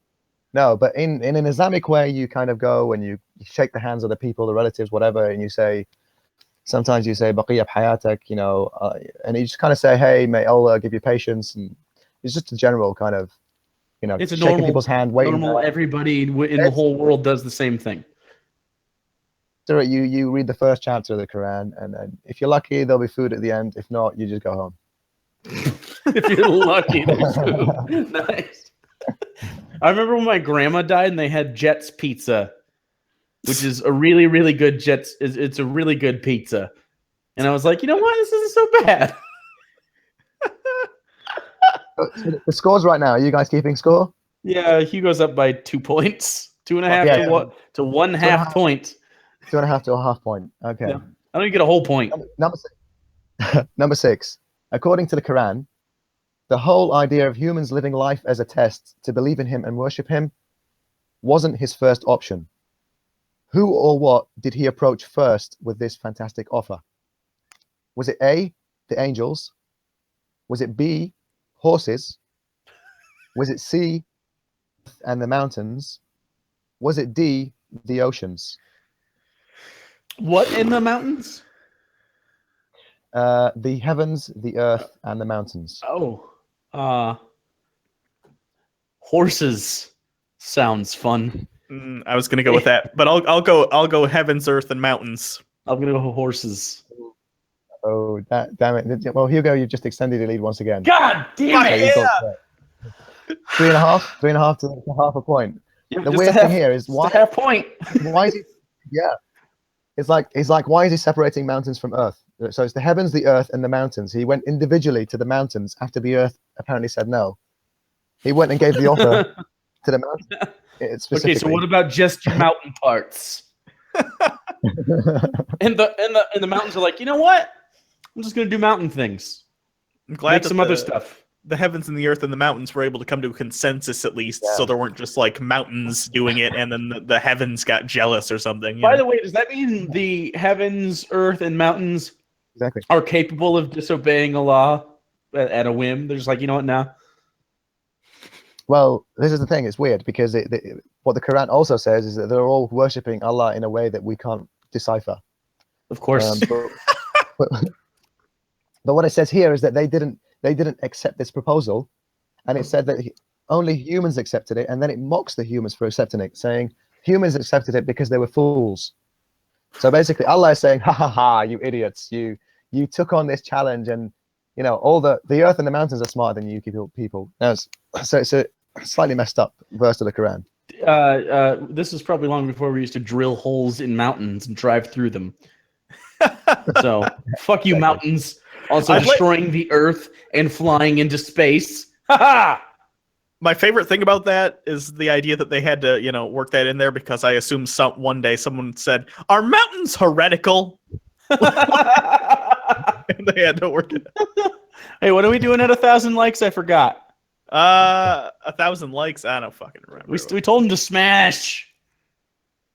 No, but in an Islamic way, you kind of go and you shake the hands of the people, the relatives, whatever, and you say, sometimes you say, "Baqiyya bhayatak," and you just kind of say, "Hey, may Allah give you patience," and it's just a general kind of, it's a shaking normal, people's hand, waiting. Normal, everybody in the whole world does the same thing. You read the first chapter of the Quran, and then if you're lucky, there'll be food at the end. If not, you just go home. If you're lucky, there's food. Nice. I remember when my grandma died and they had Jets pizza, which is a really, really good Jets. It's a really good pizza. And I was like, you know what? This isn't so bad. So the scores right now, are you guys keeping score? Yeah, Hugo's up by 2 points. 2.5 to 1/2 point. 2.5 to a half point. Okay. Yeah. I don't even get a whole point. Number 6. Number 6. According to the Quran, the whole idea of humans living life as a test to believe in him and worship him wasn't his first option. Who or what did he approach first with this fantastic offer? Was it A, the angels? Was it B, horses? Was it C, and the mountains? Was it D, the oceans? What in the mountains? The heavens, the earth, and the mountains. Oh, horses sounds fun. I was gonna go with that, but I'll go heavens, earth, and mountains. I'm gonna go horses. Oh, damn it! Well, Hugo, you've just extended your lead once again. God damn So it! you got 3.5 to half a point. Yeah, The weird thing here is why half point? why is he? Yeah, it's like why is he separating mountains from earth? So it's the heavens, the earth, and the mountains. He went individually to the mountains after the earth apparently said no. He went and gave the offer to the mountain. Okay, so what about just your mountain parts? And the mountains are like, you know what? I'm just gonna do mountain things. I'm glad Make some other stuff. The heavens and the earth and the mountains were able to come to a consensus at least, so there weren't just like mountains doing it and then the heavens got jealous or something. By the way, does that mean the heavens, earth, and mountains are capable of disobeying Allah at a whim? They're just like, you know what, now? Well, this is the thing. It's weird because what the Quran also says is that they're all worshipping Allah in a way that we can't decipher. Of course. But what it says here is that they didn't accept this proposal, and it said that only humans accepted it, and then it mocks the humans for accepting it, saying humans accepted it because they were fools. So basically, Allah is saying, "Ha ha ha! You idiots! You took on this challenge, and you know all the earth and the mountains are smarter than you people." So it's a slightly messed up verse of the Quran. This is probably long before we used to drill holes in mountains and drive through them. So fuck you, mountains. Also destroying the earth and flying into space. My favorite thing about that is the idea that they had to, work that in there because I assume one day someone said, "Are mountains heretical?" And they had to work it. Hey, what are we doing at 1,000 likes? I forgot. 1,000 likes. I don't fucking remember. We told them to smash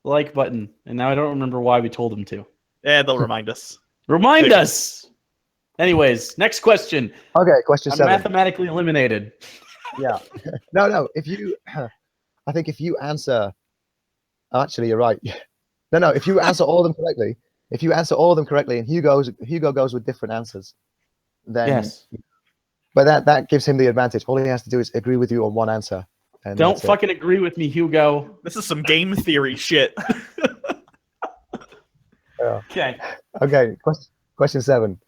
the like button, and now I don't remember why we told them to. Yeah, they'll remind us. Remind us. Anyways, next question. Okay, question 7. Mathematically eliminated. Yeah. No. I think if you answer, actually, you're right. No. If you answer all of them correctly, and Hugo goes with different answers, then yes. But that gives him the advantage. All he has to do is agree with you on one answer. And don't fucking agree with me, Hugo. This is some game theory shit. Okay. Okay. Question 7.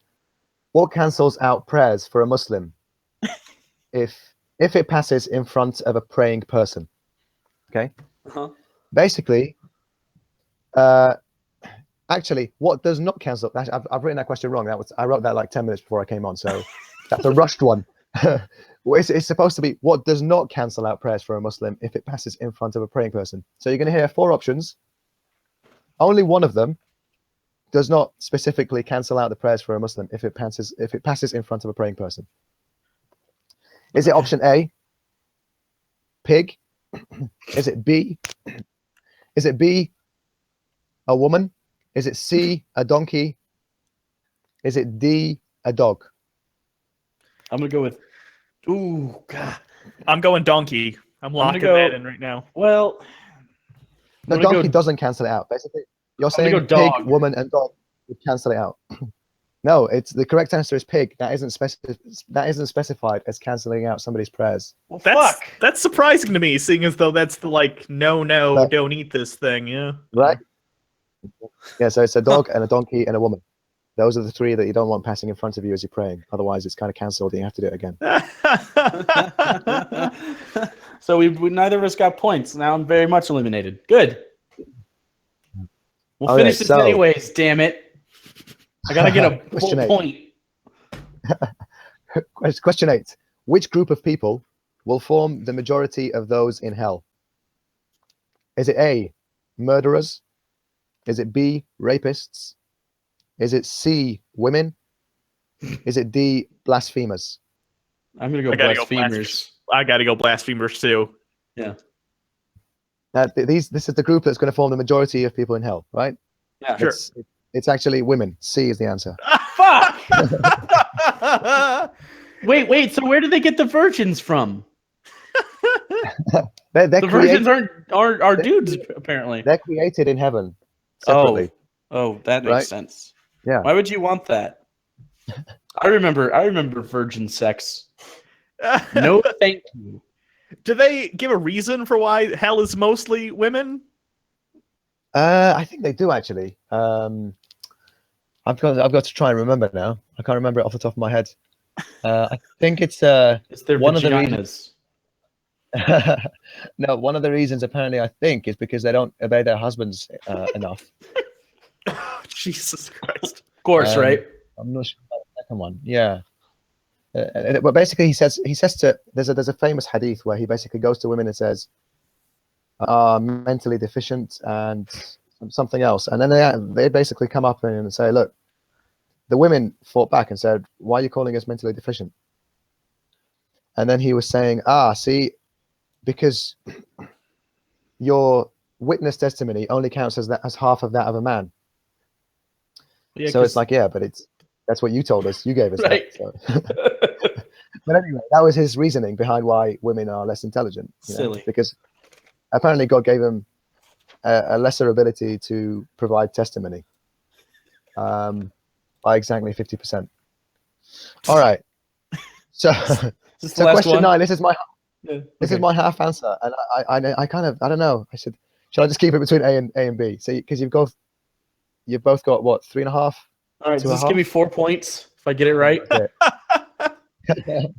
What cancels out prayers for a Muslim if it passes in front of a praying person? Okay. Basically, actually, what does not cancel? I've written that question wrong. I wrote that like 10 minutes before I came on, so that's a rushed one. It's supposed to be what does not cancel out prayers for a Muslim if it passes in front of a praying person. So you're going to hear 4 options. Only one of them does not specifically cancel out the prayers for a Muslim if it passes in front of a praying person. Is it option A, pig? Is it B, a woman? Is it C, a donkey? Is it D, a dog? I'm gonna go with. Ooh, God. I'm going donkey. I'm locking that in right now. Well, no, donkey doesn't cancel it out. Basically, you're saying pig, woman, and dog would cancel it out. No, it's the correct answer is pig. That isn't specified as canceling out somebody's prayers. Well, that's surprising to me, seeing as though that's the no, don't eat this thing. Yeah. Right. Yeah, so it's a dog and a donkey and a woman. Those are the three that you don't want passing in front of you as you're praying. Otherwise, it's kind of cancelled and you have to do it again. So we neither of us got points. Now I'm very much eliminated. Good. We'll finish this anyways, damn it. I got to get a full point. Question 8. Which group of people will form the majority of those in hell? Is it A, murderers? Is it B, rapists? Is it C, women? Is it D, blasphemers? I'm going to go blasphemers. I got to go blasphemers too. Yeah. This is the group that's going to form the majority of people in hell, right? Yeah, sure. It's actually women. C is the answer. Fuck! Wait. So where did they get the virgins from? The virgins are dudes, apparently. They're created in heaven separately. Oh, that makes sense. Yeah. Why would you want that? I remember virgin sex. No, thank you. Do they give a reason for why hell is mostly women? I think they do actually. I've got to try and remember now. I can't remember it off the top of my head. I think it's their one vaginas. of the reasons. No, one of the reasons apparently I think is because they don't obey their husbands enough. Jesus Christ! Of course, right? I'm not sure about the second one. Yeah. But basically, he says to there's a famous hadith where he basically goes to women and says, mentally deficient and something else, and then they basically come up and say, look, the women fought back and said, why are you calling us mentally deficient? And then he was saying, see, because your witness testimony only counts as half of that of a man. Yeah, so it's like, yeah, but that's what you told us. You gave us right. that. So. But anyway, that was his reasoning behind why women are less intelligent. Silly. Because apparently God gave them a lesser ability to provide testimony by exactly 50%. All right. So question 9. This is my is my half answer, and I kind of I don't know. Should I just keep it between A and B? So because you've both got what, 3.5? All right. Does this give me 4 points if I get it right? The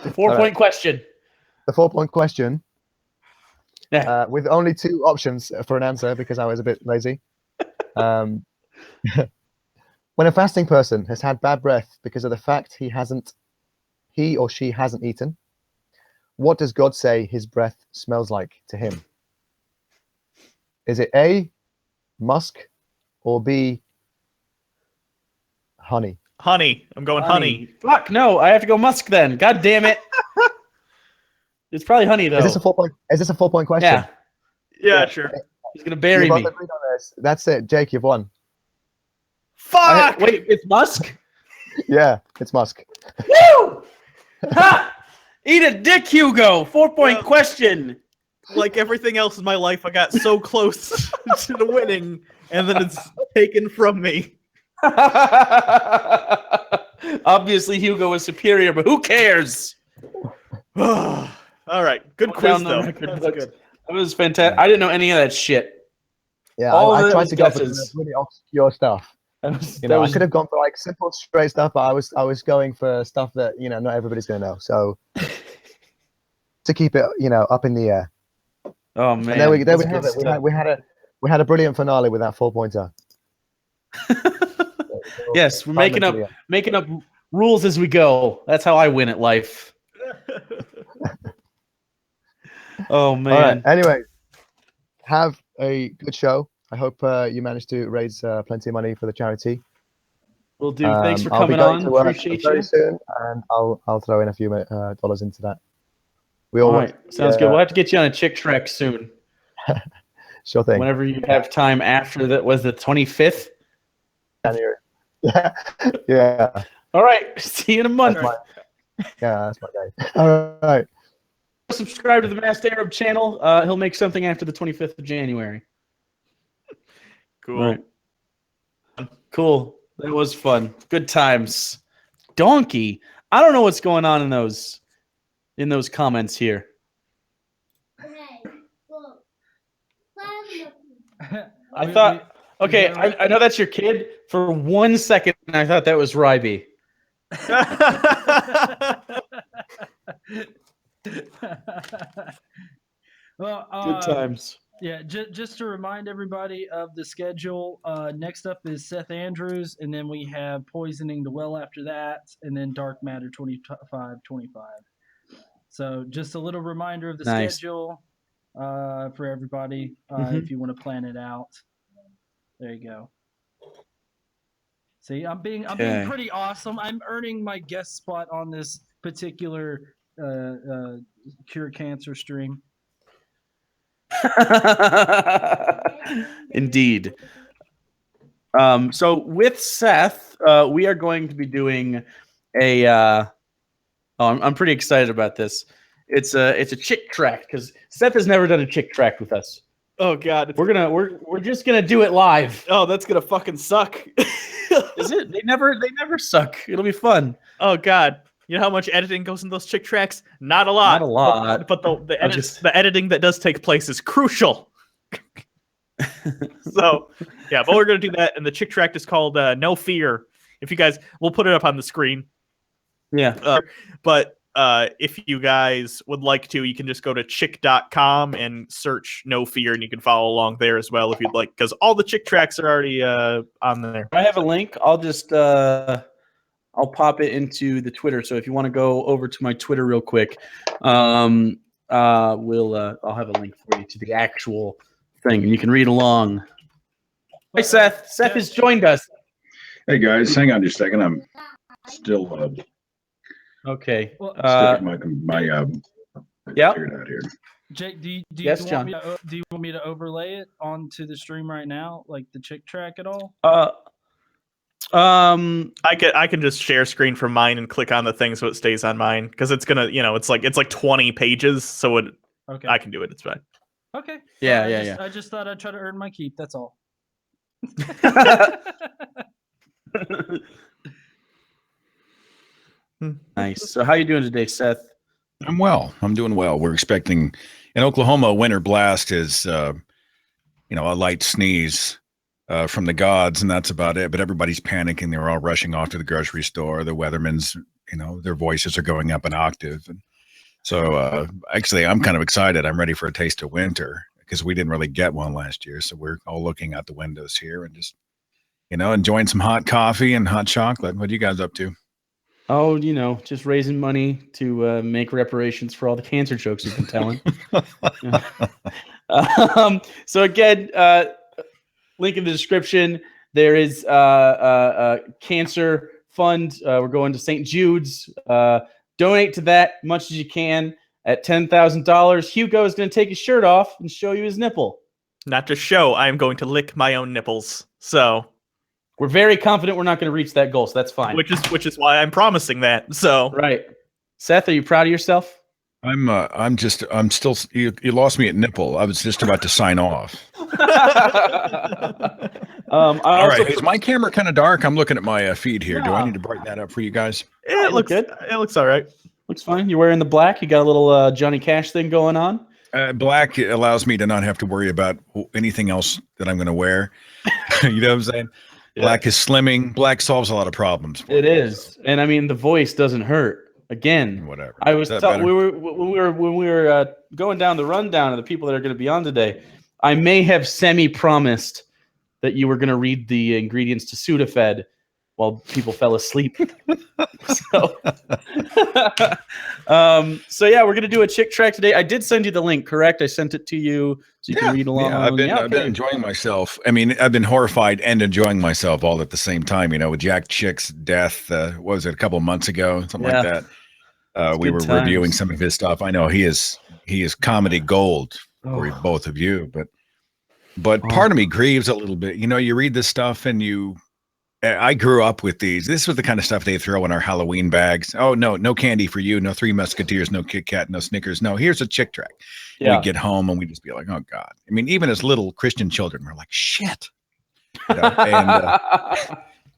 4-point question. The 4-point question. Yeah. With only 2 options for an answer because I was a bit lazy. When a fasting person has had bad breath because of the fact he or she hasn't eaten, what does God say his breath smells like to him? Is it A, musk, or B, honey? Honey. I'm going honey. Fuck no! I have to go musk then. God damn it! It's probably honey though. Is this a 4-point question? Yeah, sure. He's gonna bury me. That's it, Jake. You've won. Fuck! Wait, it's musk. Yeah, it's musk. Woo! Ha! Eat a dick, Hugo. 4-point question. Like everything else in my life, I got so close to the winning, and then it's taken from me. Obviously, Hugo was superior, but who cares? All right, good quiz though. That's good. That was fantastic. I didn't know any of that shit. Yeah, I tried to go for really obscure stuff. I could have gone for like simple, straight stuff, but I was going for stuff that not everybody's gonna know. So to keep it up in the air. Oh man! And there we have it. We had a brilliant finale with that 4-pointer. Yes, we're making up rules as we go. That's how I win at life. Oh man! All right. Anyway, have a good show. I hope you managed to raise plenty of money for the charity. Will do. Thanks for coming on. Appreciate you. Very soon, and I'll throw in a few dollars into that. All right. Sounds good. We'll have to get you on a chick trek soon. Sure thing. Whenever you have time after that, was the 25th? January. Yeah. All right. See you in a month. That's my day. All right. Subscribe to the Masked Arab channel. He'll make something after the 25th of January. Cool. Right. Cool. That was fun. Good times. Donkey. I don't know what's going on in those comments here. I Okay, I know that's your kid. For 1 second, I thought that was Ryby. Well, Good times. Yeah, just to remind everybody of the schedule. Next up is Seth Andrews, and then we have Poisoning the Well after that, and then Dark Matter 25. So just a little reminder of the schedule for everybody if you want to plan it out. There you go. See, I'm being pretty awesome. I'm earning my guest spot on this particular Cure Cancer stream. Indeed. So with Seth, we are going to be doing a. I'm pretty excited about this. It's a chick track because Seth has never done a chick track with us. Oh God, we're just gonna do it live. Oh, that's gonna fucking suck. Is it? They never suck. It'll be fun. Oh God. You know how much editing goes in those chick tracks? Not a lot. Not a lot. But the editing that does take place is crucial. So, yeah, but we're going to do that. And the chick track is called No Fear. If you guys, we'll put it up on the screen. Yeah. But if you guys would like to, you can just go to chick.com and search No Fear, and you can follow along there as well if you'd like, because all the chick tracks are already on there. I have a link. I'll just I'll pop it into the Twitter. So if you want to go over to my Twitter real quick, I'll have a link for you to the actual thing, and you can read along. Hey, Seth. Seth has joined us. Hey guys, hang on just a second. I'm still okay. sticking my computer out here. Jake, do you Yes, want me to overlay it onto the stream right now, like the chick track at all? I can just share screen from mine and click on the thing so it stays on mine because it's gonna, it's like 20 pages, so I can do it. It's fine. Okay. Yeah. I just thought I'd try to earn my keep. That's all. Nice. So how you doing today, Seth? I'm well. I'm doing well. We're expecting in Oklahoma a winter blast is a light sneeze from the gods, and that's about it. But everybody's panicking. They're all rushing off to the grocery store. The weathermen's, their voices are going up an octave. And so actually, I'm kind of excited. I'm ready for a taste of winter because we didn't really get one last year. So we're all looking out the windows here and just, enjoying some hot coffee and hot chocolate. What are you guys up to? Oh, just raising money to make reparations for all the cancer jokes you've been telling. So again, link in the description. There is a cancer fund. We're going to St. Jude's. Donate to that much as you can. At $10,000, Hugo is going to take his shirt off and show you his nipple. Not to show, I am going to lick my own nipples. So we're very confident we're not going to reach that goal, so that's fine. Which is why I'm promising that. So right, Seth, are you proud of yourself? I'm still. You lost me at nipple. I was just about to sign off. All right, is my camera kind of dark? I'm looking at my feed here. Do I need to brighten that up for you guys? Yeah, it looks good. It looks all right. Looks fine. You're wearing the black. You got a little Johnny Cash thing going on. Black allows me to not have to worry about anything else that I'm going to wear. You know what I'm saying? Yeah. Black is slimming. Black solves a lot of problems. It is, and I mean the voice doesn't hurt. Again, whatever. I was when we were going down the rundown of the people that are going to be on today. I may have semi-promised that you were going to read the ingredients to Sudafed while people fell asleep. So yeah, we're going to do a chick track today. I did send you the link, correct? I sent it to you so you can read along. Yeah, I've been enjoying myself. I mean, I've been horrified and enjoying myself all at the same time. With Jack Chick's death, what was it, a couple of months ago? Something like that. We were reviewing some of his stuff. I know he is comedy gold for both of you, but part of me grieves a little bit. You read this stuff and I grew up with these. This was the kind of stuff they throw in our Halloween bags. Oh, no candy for you. No Three Musketeers, no Kit Kat, no Snickers. No, here's a chick track. Yeah. We get home and we just be like, oh, God. I mean, even as little Christian children, we're like, shit.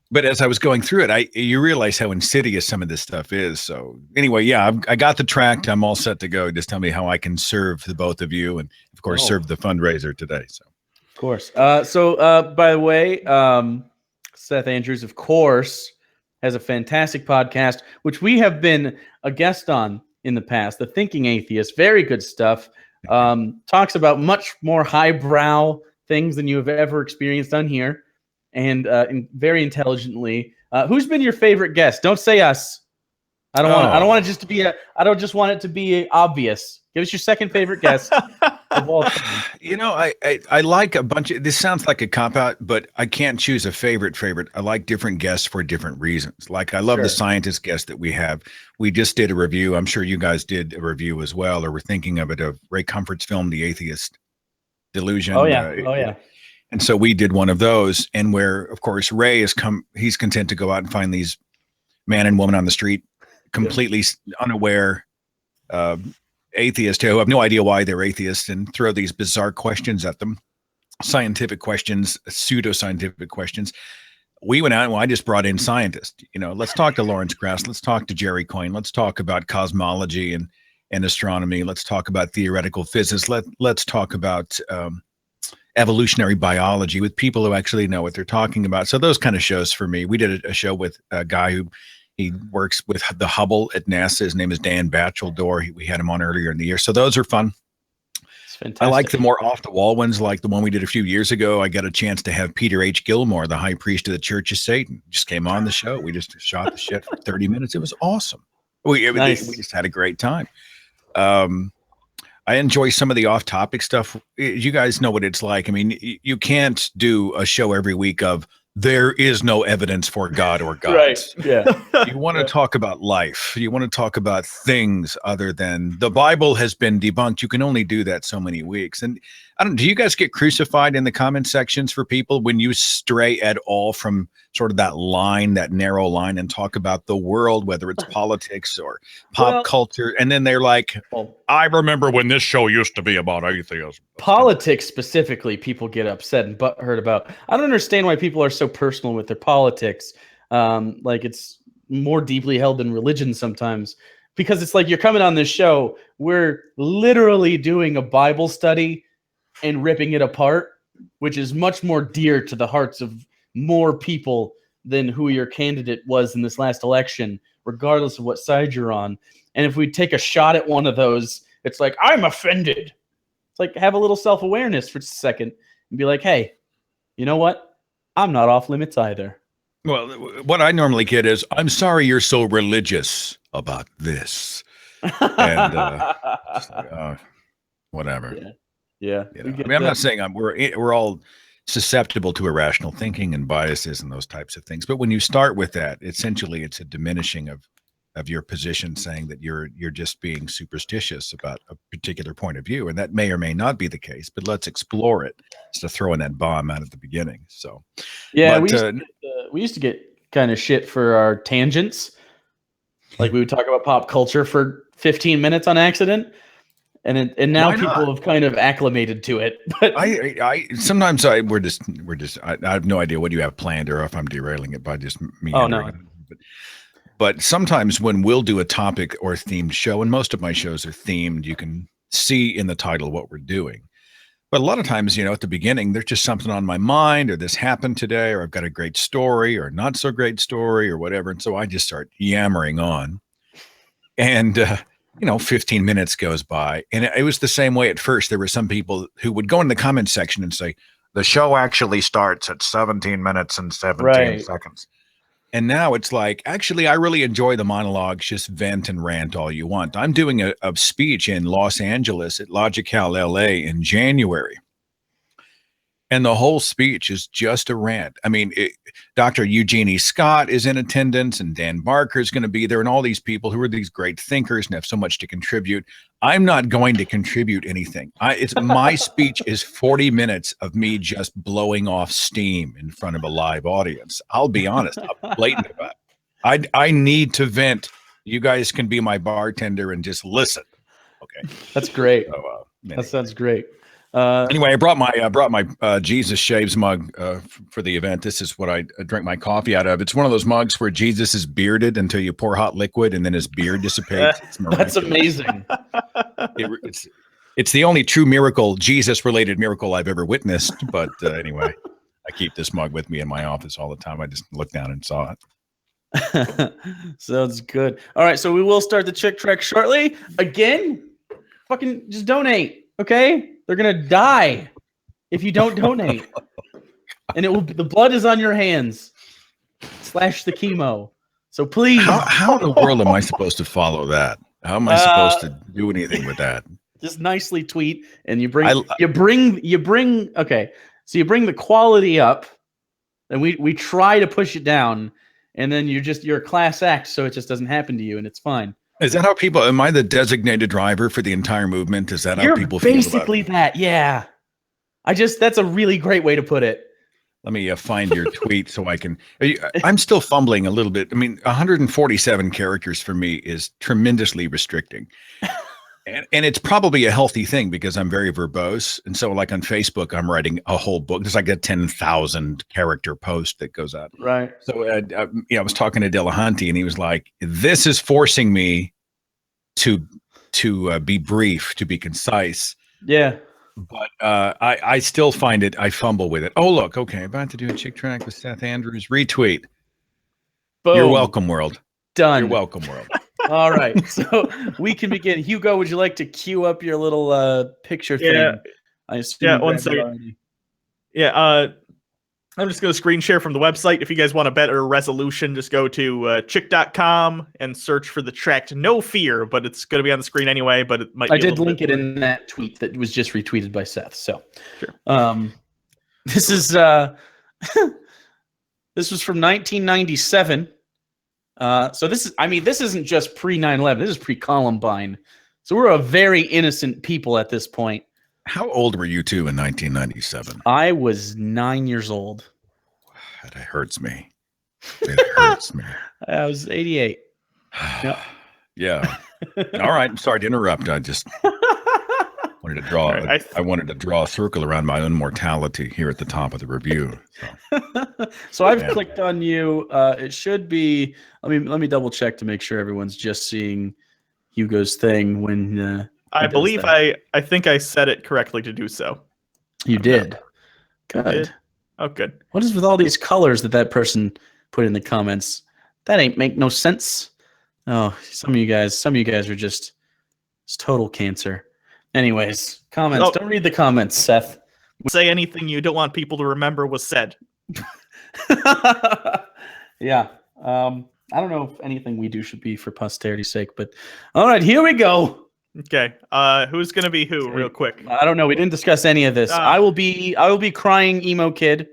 But as I was going through it, you realize how insidious some of this stuff is. So anyway, yeah, I got the tract. I'm all set to go. Just tell me how I can serve the both of you and, of course, serve the fundraiser today. So Of course. So, by the way, Seth Andrews, of course, has a fantastic podcast, which we have been a guest on in the past, The Thinking Atheist. Very good stuff. Talks about much more highbrow things than you have ever experienced on here, and very intelligently. Who's been your favorite guest? Don't say us. I don't want. I don't want it just to be a. I don't just want it to be obvious. Give us your second favorite guest of all time. You know, I like a bunch of. This sounds like a cop out, but I can't choose a favorite. I like different guests for different reasons. Like I love the scientist guest that we have. We just did a review. I'm sure you guys did a review as well, or we're thinking of it, of Ray Comfort's film, The Atheist Delusion. Oh yeah. And so we did one of those, and where, of course, Ray he's content to go out and find these man and woman on the street, completely unaware atheists who have no idea why they're atheists, and throw these bizarre questions at them, scientific questions, pseudo-scientific questions. We went out and I just brought in scientists. You know, let's talk to Lawrence Krauss. Let's talk to Jerry Coyne. Let's talk about cosmology and astronomy. Let's talk about theoretical physics. Let's talk about evolutionary biology with people who actually know what they're talking about. So those kind of shows for me. We did a show with a guy who he works with the Hubble at NASA. His name is Dan Batcheldor. We had him on earlier in the year. So those are fun. It's fantastic. I like the more off the wall ones, like the one we did a few years ago. I got a chance to have Peter H. Gilmore, the high priest of the Church of Satan, just came on the show. We just shot the shit for 30 minutes. It was awesome. We just had a great time. I enjoy some of the off-topic stuff. You guys know what it's like. I mean, you can't do a show every week of there is no evidence for God or gods. Right. Yeah. You want to talk about life. You want to talk about things other than the Bible has been debunked. You can only do that so many weeks. And I don't. Do you guys get crucified in the comment sections for people when you stray at all from sort of that line, that narrow line, and talk about the world, whether it's politics or pop culture, and then they're like, "I remember when this show used to be about atheism." Politics specifically, people get upset and butthurt about. I don't understand why people are so personal with their politics. Like it's more deeply held than religion sometimes, because it's like you're coming on this show. We're literally doing a Bible study and ripping it apart, which is much more dear to the hearts of more people than who your candidate was in this last election, regardless of what side you're on. And if we take a shot at one of those, it's like, I'm offended. It's like, have a little self-awareness for just a second and be like, hey, you know what? I'm not off limits either. Well, what I normally get is, I'm sorry you're so religious about this. And whatever. Yeah. You know, I mean, I'm not saying we're all susceptible to irrational thinking and biases and those types of things. But when you start with that, essentially it's a diminishing of your position, saying that you're just being superstitious about a particular point of view. And that may or may not be the case, but let's explore it instead of throwing that bomb out at the beginning. So yeah, we used to get kind of shit for our tangents. Like we would talk about pop culture for 15 minutes on accident. And now people have kind of acclimated to it. But I sometimes we're just I have no idea what you have planned or if I'm derailing it by just me. Oh no. But sometimes when we'll do a topic or a themed show, and most of my shows are themed, you can see in the title what we're doing. But a lot of times, you know, at the beginning, there's just something on my mind, or this happened today, or I've got a great story or not so great story or whatever. And so I just start yammering on. And 15 minutes goes by, and it was the same way at first. There were some people who would go in the comment section and say, the show actually starts at 17 minutes and 17 seconds. And now it's like, actually, I really enjoy the monologues. Just vent and rant all you want. I'm doing a speech in Los Angeles at Logical LA in January. And the whole speech is just a rant. I mean, Dr. Eugenie Scott is in attendance, and Dan Barker is going to be there, and all these people who are these great thinkers and have so much to contribute. I'm not going to contribute anything. My speech is 40 minutes of me just blowing off steam in front of a live audience. I'll be honest. I'm blatant about it. I need to vent. You guys can be my bartender and just listen. Okay, that's great. So, that sounds great. Anyway, I brought my Jesus Shaves mug for the event. This is what I drink my coffee out of. It's one of those mugs where Jesus is bearded until you pour hot liquid and then his beard dissipates. It's That's amazing. It's the only true miracle, Jesus-related miracle I've ever witnessed. But anyway, I keep this mug with me in my office all the time. I just looked down and saw it. Sounds good. All right, so we will start the Chick Trek shortly. Again, fucking just donate, okay? They're gonna die if you don't donate, and the blood is on your hands / the chemo. So please. How in the world am I supposed to follow that? How am I supposed to do anything with that? Just nicely tweet, and you bring okay. So you bring the quality up, and we try to push it down, and then you're a class act, so it just doesn't happen to you, and it's fine. Is that how people? Am I the designated driver for the entire movement? Is that how people feel? Basically that, yeah. That's a really great way to put it. Let me find your tweet so I can. I'm still fumbling a little bit. I mean, 147 characters for me is tremendously restricting. And it's probably a healthy thing because I'm very verbose. And so like on Facebook, I'm writing a whole book. There's like a 10,000 character post that goes out. Right. So, I was talking to Delahanty and he was like, this is forcing me to be brief, to be concise. Yeah. But I still find it, I fumble with it. Oh, look. Okay. About to do a Chick Track with Seth Andrews. Retweet. Boom. You're welcome, world. Done. You're welcome, world. All right, so we can begin. Hugo, would you like to cue up your little picture thing? I assume 1 second. Yeah, I'm just going to screen share from the website. If you guys want a better resolution, just go to chick.com and search for the track No Fear, but it's going to be on the scrring anyway, but it might be I did link it in that tweet that was just retweeted by Seth. So sure. This is this was from 1997. So this isn't just pre 9/11. This is pre Columbine. So we're a very innocent people at this point. How old were you two in 1997? I was 9 years old. That hurts me. It hurts me. I was 88. Yep. Yeah. All right. I'm sorry to interrupt. I just wanted to draw. I wanted to draw a circle around my own mortality here at the top of the review. So I've clicked on you. It should be. Let me double check to make sure everyone's just seeing Hugo's thing when. I believe I think I said it correctly to do so. You did. Good. Oh, good. What is with all these colors that person put in the comments? That ain't make no sense. Oh, some of you guys are just it's total cancer. Anyways, comments. Don't read the comments, Seth. Say anything you don't want people to remember was said. Yeah. I don't know if anything we do should be for posterity's sake, but all right, here we go. Okay. Who's gonna be who? Real quick. I don't know. We didn't discuss any of this. I will be crying emo kid.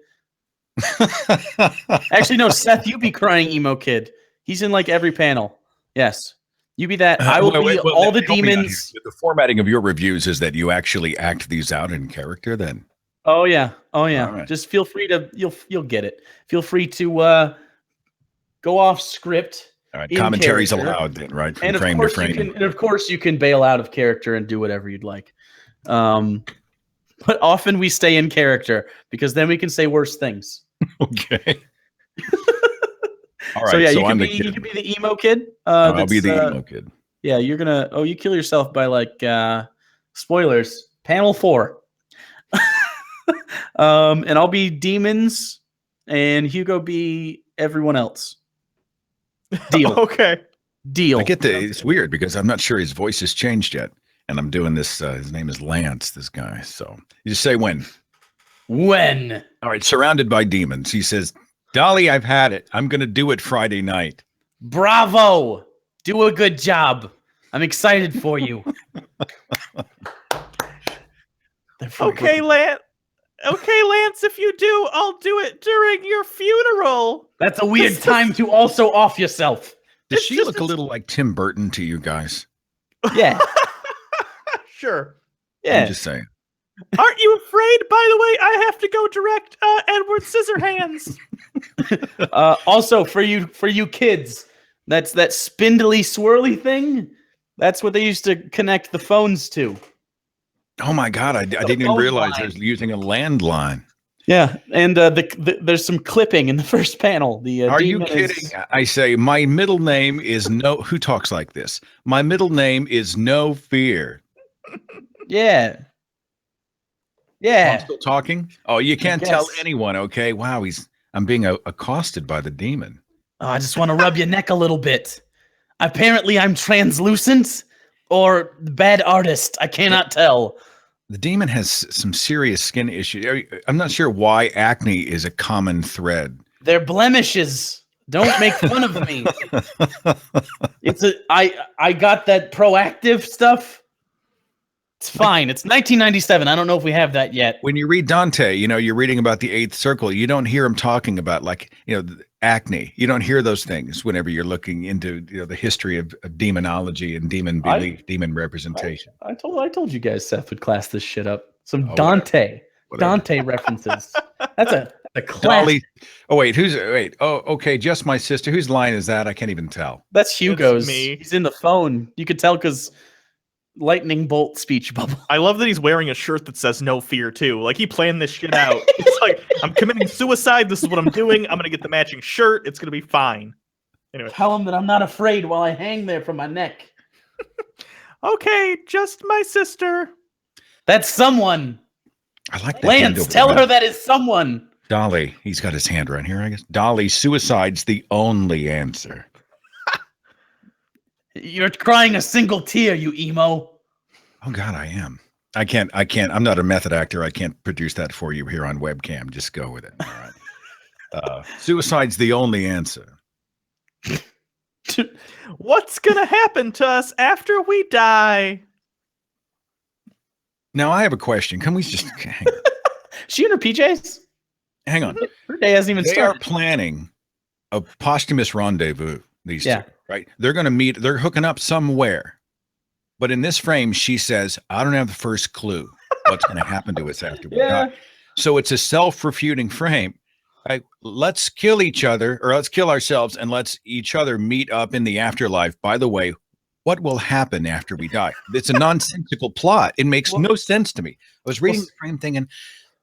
Actually, no, Seth, you be crying emo kid. He's in like every panel. Yes. You be that. I will be all the demons. The formatting of your reviews is that you actually act these out in character then? Oh yeah. Right. Just feel free to you'll get it. Feel free to go off script. All right, commentary's allowed then, right? From frame to frame. And of course you can bail out of character and do whatever you'd like. But often we stay in character because then we can say worse things. Okay. All right. So yeah, you can be the emo kid. I'll be the emo kid. Yeah, you're gonna. Oh, you kill yourself by like spoilers. Panel 4. And I'll be demons, and Hugo be everyone else. Deal. Okay. Deal. I get it's weird because I'm not sure his voice has changed yet, and I'm doing this. His name is Lance. This guy. So you just say when. When. All right. Surrounded by demons. He says, "Dolly, I've had it. I'm gonna do it Friday night." Bravo. Do a good job. I'm excited for you. Okay, Lance. Okay, Lance, if you do, I'll do it during your funeral. That's a weird time to also off yourself. Does she look a little like Tim Burton to you guys? Yeah. Sure. Yeah. I'm just saying. Aren't you afraid, by the way, I have to go direct Edward Scissorhands? Also, for you kids, that's that spindly, swirly thing. That's what they used to connect the phones to. Oh my God! I didn't even realize I was using a landline. Yeah, and there's some clipping in the first panel. Are you kidding? I say my middle name is no. Who talks like this? My middle name is No Fear. Yeah. I'm Yeah. still talking. Oh, you can't tell guess. anyone. Okay. Wow. I'm being accosted by the demon. Oh, I just want to rub your neck a little bit. Apparently, I'm translucent or bad artist. I cannot tell. The demon has some serious skin issues. I'm not sure why acne is a common thread. They're blemishes. Don't make fun of me. I got that proactive stuff. It's fine. It's 1997. I don't know if we have that yet. When you read Dante, you're reading about the eighth circle. You don't hear him talking about acne. You don't hear those things whenever you're looking into the history of demonology and demon belief, demon representation. I told you guys Seth would class this shit up. Some Oh, Dante. Whatever. Dante references. That's a classic. Oh, wait. Oh, okay. Just my sister. Whose line is that? I can't even tell. That's Hugo's. It's me. He's in the phone. You could tell because lightning bolt speech bubble. I love that he's wearing a shirt that says "No Fear" too. Like he planned this shit out. It's like, I'm committing suicide. This is what I'm doing. I'm gonna get the matching shirt. It's gonna be fine. Anyway, Tell him that I'm not afraid while I hang there from my neck. okay, just my sister. That's someone. I like that. Lance, tell her that is someone. Dolly. He's got his hand right here, I guess. Dolly, suicide's the only answer. You're crying a single tear, you emo. Oh God, I am. I can't. I'm not a method actor. I can't produce that for you here on webcam. Just go with it. All right. Suicide's the only answer. What's gonna happen to us after we die? Now I have a question. Can we just hang on? She in her PJs? Hang on. Her day hasn't even They started. are planning a posthumous rendezvous. These Yeah. two, right? They're going to meet. They're hooking up somewhere. But in this frame, she says, "I don't have the first clue what's going to happen to us after we die." So it's a self-refuting frame. Right? Let's kill each other, or let's kill ourselves, and let's each other meet up in the afterlife. By the way, what will happen after we die? It's a nonsensical plot. It makes no sense to me. I was reading the frame thing, and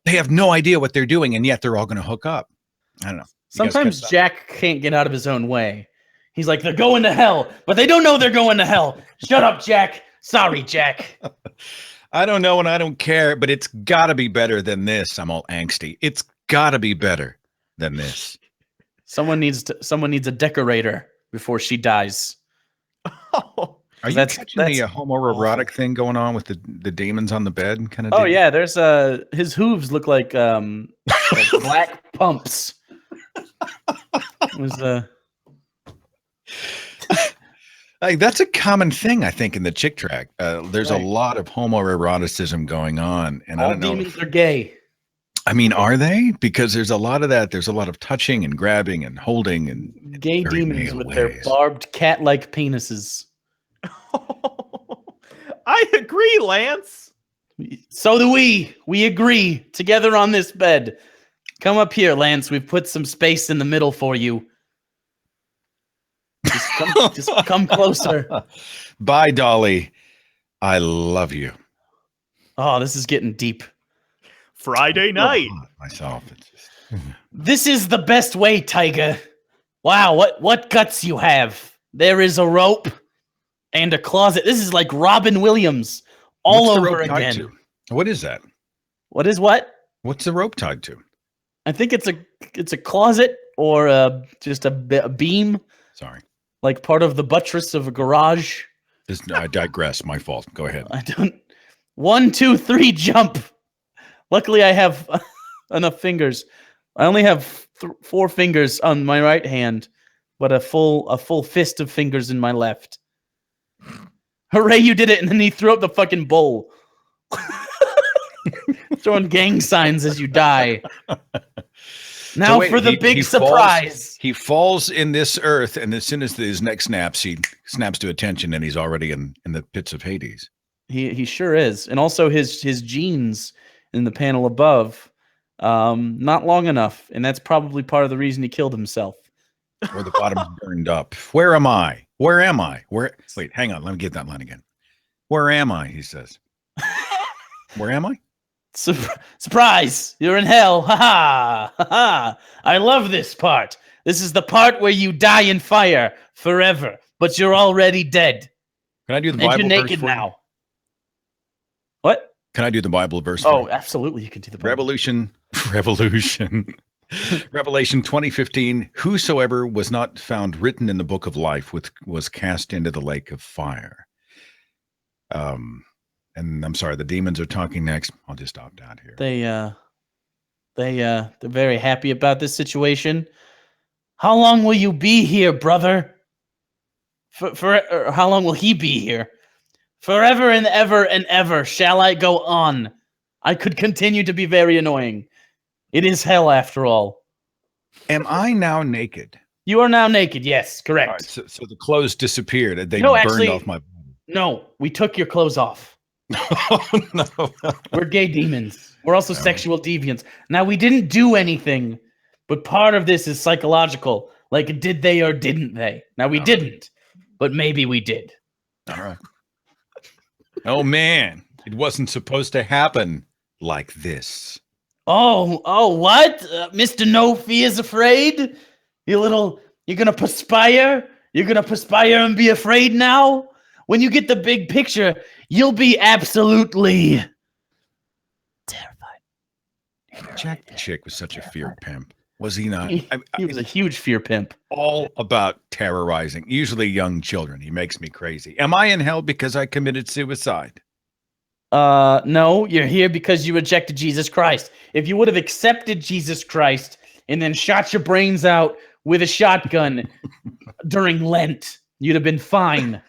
they have no idea what they're doing, and yet they're all going to hook up. I don't know. Sometimes Jack can't get out of his own way. He's like, they're going to hell, but they don't know they're going to hell. Shut up, Jack. Sorry, Jack. I don't know and I don't care, but it's got to be better than this. I'm all angsty. It's got to be better than this. Someone needs a decorator before she dies. Oh, Are you catching the homoerotic thing going on with the demons on the bed kind of? Oh yeah, there's his hooves look like black pumps. It was like that's a common thing, I think, in the chick track. There's a lot of homoeroticism going on, and all I don't know. demons are gay. I mean, are they? Because there's a lot of that. There's a lot of touching and grabbing and holding and gay very demons male with ways. their barbed cat-like penises. I agree, Lance. So do we. We agree together on this bed. Come up here, Lance. We've put some space in the middle for you. Just come closer. Bye, Dolly. I love you. Oh, this is getting deep. Friday night. Myself. This is the best way, Tiger. Wow, what guts you have. There is a rope and a closet. This is like Robin Williams all What's the over rope tied again. to? What is that? What is what? What's the rope tied to? I think it's a closet or just a beam. Sorry. Like part of the buttress of a garage. I digress. My fault. Go ahead. I don't. 1, 2, 3, jump. Luckily, I have enough fingers. I only have 4 fingers on my right hand, but a full fist of fingers in my left. Hooray, you did it! And then he threw up the fucking bowl. Throwing gang signs as you die. Now So wait, for the big surprise. He falls in this earth, and as soon as his neck snaps, he snaps to attention, and he's already in the pits of Hades. He sure is. And also his jeans in the panel above, not long enough. And that's probably part of the reason he killed himself. Or the bottom's burned up. Where am I? Where am I? Wait, hang on. Let me get that line again. Where am I? He says. Where am I? Surprise! You're in hell. Ha ha! Ha ha! I love this part. This is the part where you die in fire forever, but you're already dead. Can I do the And Bible you're verse naked for you? now. What? Can I do the Bible verse? Oh, absolutely. You can do the Bible. Revolution. Revelation 20:15. Whosoever was not found written in the book of life was cast into the lake of fire. And I'm sorry, the demons are talking next. I'll just opt out here. They're very happy about this situation. How long will you be here, brother? Or how long will he be here? Forever and ever shall I go on. I could continue to be very annoying. It is hell after all. Am I now naked? You are now naked, yes, correct. All right, so the clothes disappeared. They No, burned actually, off my body. No, we took your clothes off. No. We're gay demons. We're also sexual deviants. Now, we didn't do anything, but part of this is psychological. Like, did they or didn't they? Now, we didn't, but maybe we did. All right. Oh, man. It wasn't supposed to happen like this. Oh, what? Mr. No Fear's afraid? You're gonna perspire? You're gonna perspire and be afraid now? When you get the big picture, you'll be absolutely terrified. Jack the Chick was such a fear pimp. Was he not? He was a huge fear pimp. All about terrorizing, usually young children. He makes me crazy. Am I in hell because I committed suicide? No, you're here because you rejected Jesus Christ. If you would have accepted Jesus Christ and then shot your brains out with a shotgun during Lent, you'd have been fine.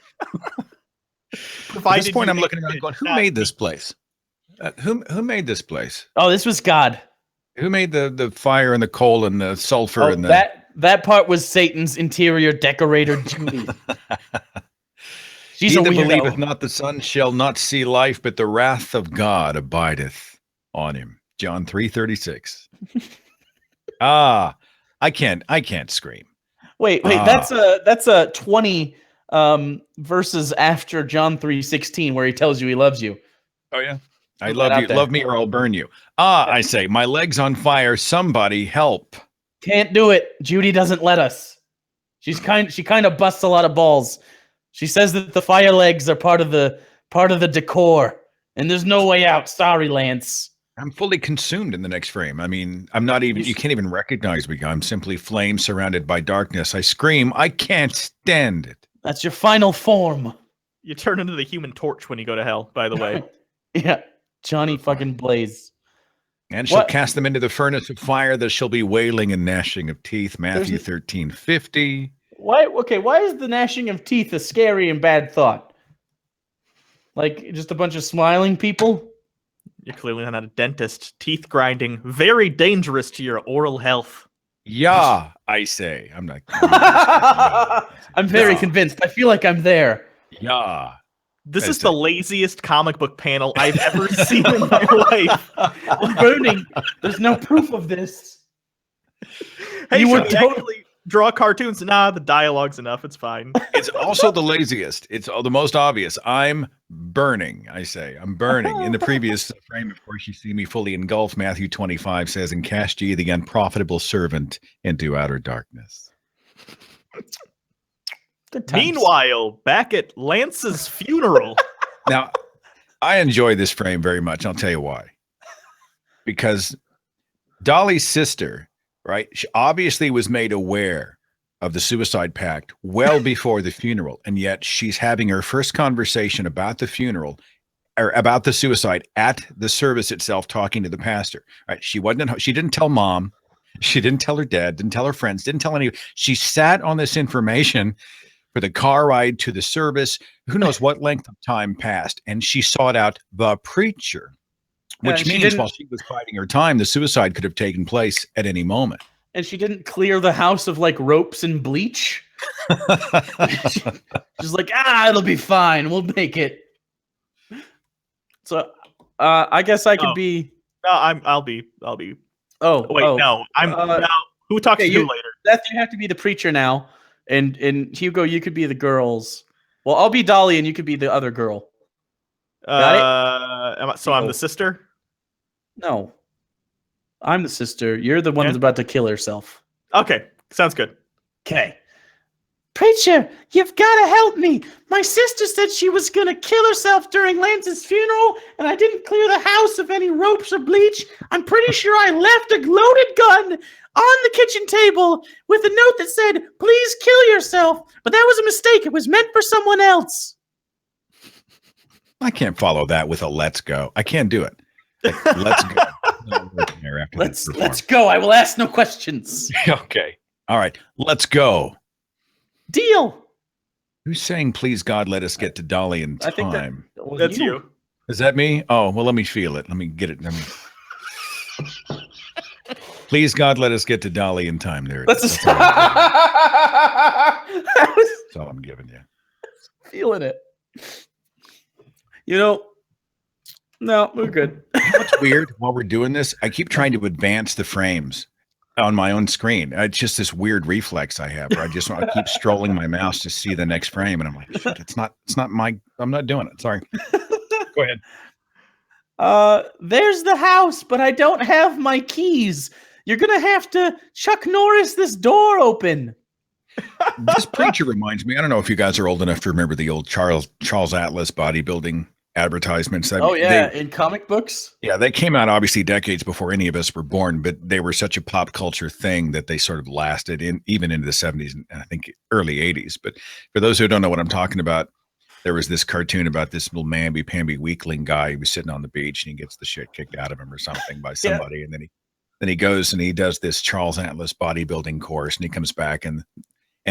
At this point, I'm looking around going, who made this place? Who made this place? Oh, this was God. Who made the fire and the coal and the sulfur and the... That part was Satan's interior decorator, Judy. She's He a that weirdo. believeth not the Son shall not see life, but the wrath of God abideth on him. John 3:36. I can't scream. Wait, that's a 20 verses after John 3:16 where he tells you he loves you. Oh yeah. I love you. Love me or I'll burn you. I say, my leg's on fire. Somebody help. Can't do it. Judy doesn't let us. She kind of busts a lot of balls. She says that the fire legs are part of the decor, and there's no way out. Sorry, Lance. I'm fully consumed in the next frame. I mean, I'm not even. You can't even recognize me. I'm simply flame surrounded by darkness. I scream. I can't stand it. That's your final form. You turn into the Human Torch when you go to hell. By the way. Yeah, Johnny fucking Blaze. And shall cast them into the furnace of fire. There shall be wailing and gnashing of teeth. Matthew 13:50. Why is the gnashing of teeth a scary and bad thought? Like, just a bunch of smiling people? You're clearly not a dentist. Teeth grinding, very dangerous to your oral health. Yeah, I say. I'm not. I'm very convinced. I feel like I'm there. Yeah. This is the laziest comic book panel I've ever seen in my life. Burning. There's no proof of this. Hey, you would totally draw cartoons. Nah, the dialogue's enough. It's fine. It's also the laziest. It's the most obvious. I'm burning, I say. I'm burning. In the previous frame, of course, you see me fully engulfed. Matthew 25 says, and cast ye the unprofitable servant into outer darkness. Meanwhile, back at Lance's funeral. Now, I enjoy this frame very much. I'll tell you why. Because Dolly's sister, right, she obviously was made aware of the suicide pact well before the funeral, and yet she's having her first conversation about the funeral or about the suicide at the service itself, talking to the pastor. Right? She didn't tell mom, she didn't tell her dad, didn't tell her friends, didn't tell anyone. She sat on this information for the car ride to the service. Who knows what length of time passed, and she sought out the preacher, which means while she was biding her time, the suicide could have taken place at any moment. And she didn't clear the house of like ropes and bleach. She's like, it'll be fine. We'll make it. So, I guess I could be. No, I'll be. Oh wait, no. I'm now. Who talks to you later? Seth, you have to be the preacher now, and Hugo, you could be the girls. Well, I'll be Dolly, and you could be the other girl. Got it? So I'm the sister. No, I'm the sister. You're the one that's about to kill herself. Okay, sounds good. Okay. Preacher, you've got to help me. My sister said she was going to kill herself during Lance's funeral, and I didn't clear the house of any ropes or bleach. I'm pretty sure I left a loaded gun on the kitchen table with a note that said, please kill yourself. But that was a mistake. It was meant for someone else. I can't follow that with a let's go. I can't do it. Like, let's go. Let's go. I will ask no questions. Okay. All right. Let's go. Deal. Who's saying, please, God, let us get to Dolly in time? I think That's you. Is that me? Oh, well, let me feel it. Let me get it. Please, God, let us get to Dolly in time. There it is. That's all I'm giving you. Feeling it. You know, no, we're good. You know what's weird? While we're doing this, I keep trying to advance the frames on my own screen. It's just this weird reflex I have where I just want to keep strolling my mouse to see the next frame, and I'm like, shit, it's not I'm not doing it. Sorry. Go ahead. There's the house, but I don't have my keys. You're gonna have to Chuck Norris this door open. This preacher reminds me. I don't know if you guys are old enough to remember the old Charles Atlas bodybuilding advertisements. In comic books. Yeah, they came out obviously decades before any of us were born, but they were such a pop culture thing that they sort of lasted even into the 70s and I think early 80s. But for those who don't know what I'm talking about, there was this cartoon about this little mamby-pamby weakling guy who was sitting on the beach and he gets the shit kicked out of him or something by somebody. Yeah. And then he goes and he does this Charles Atlas bodybuilding course and he comes back and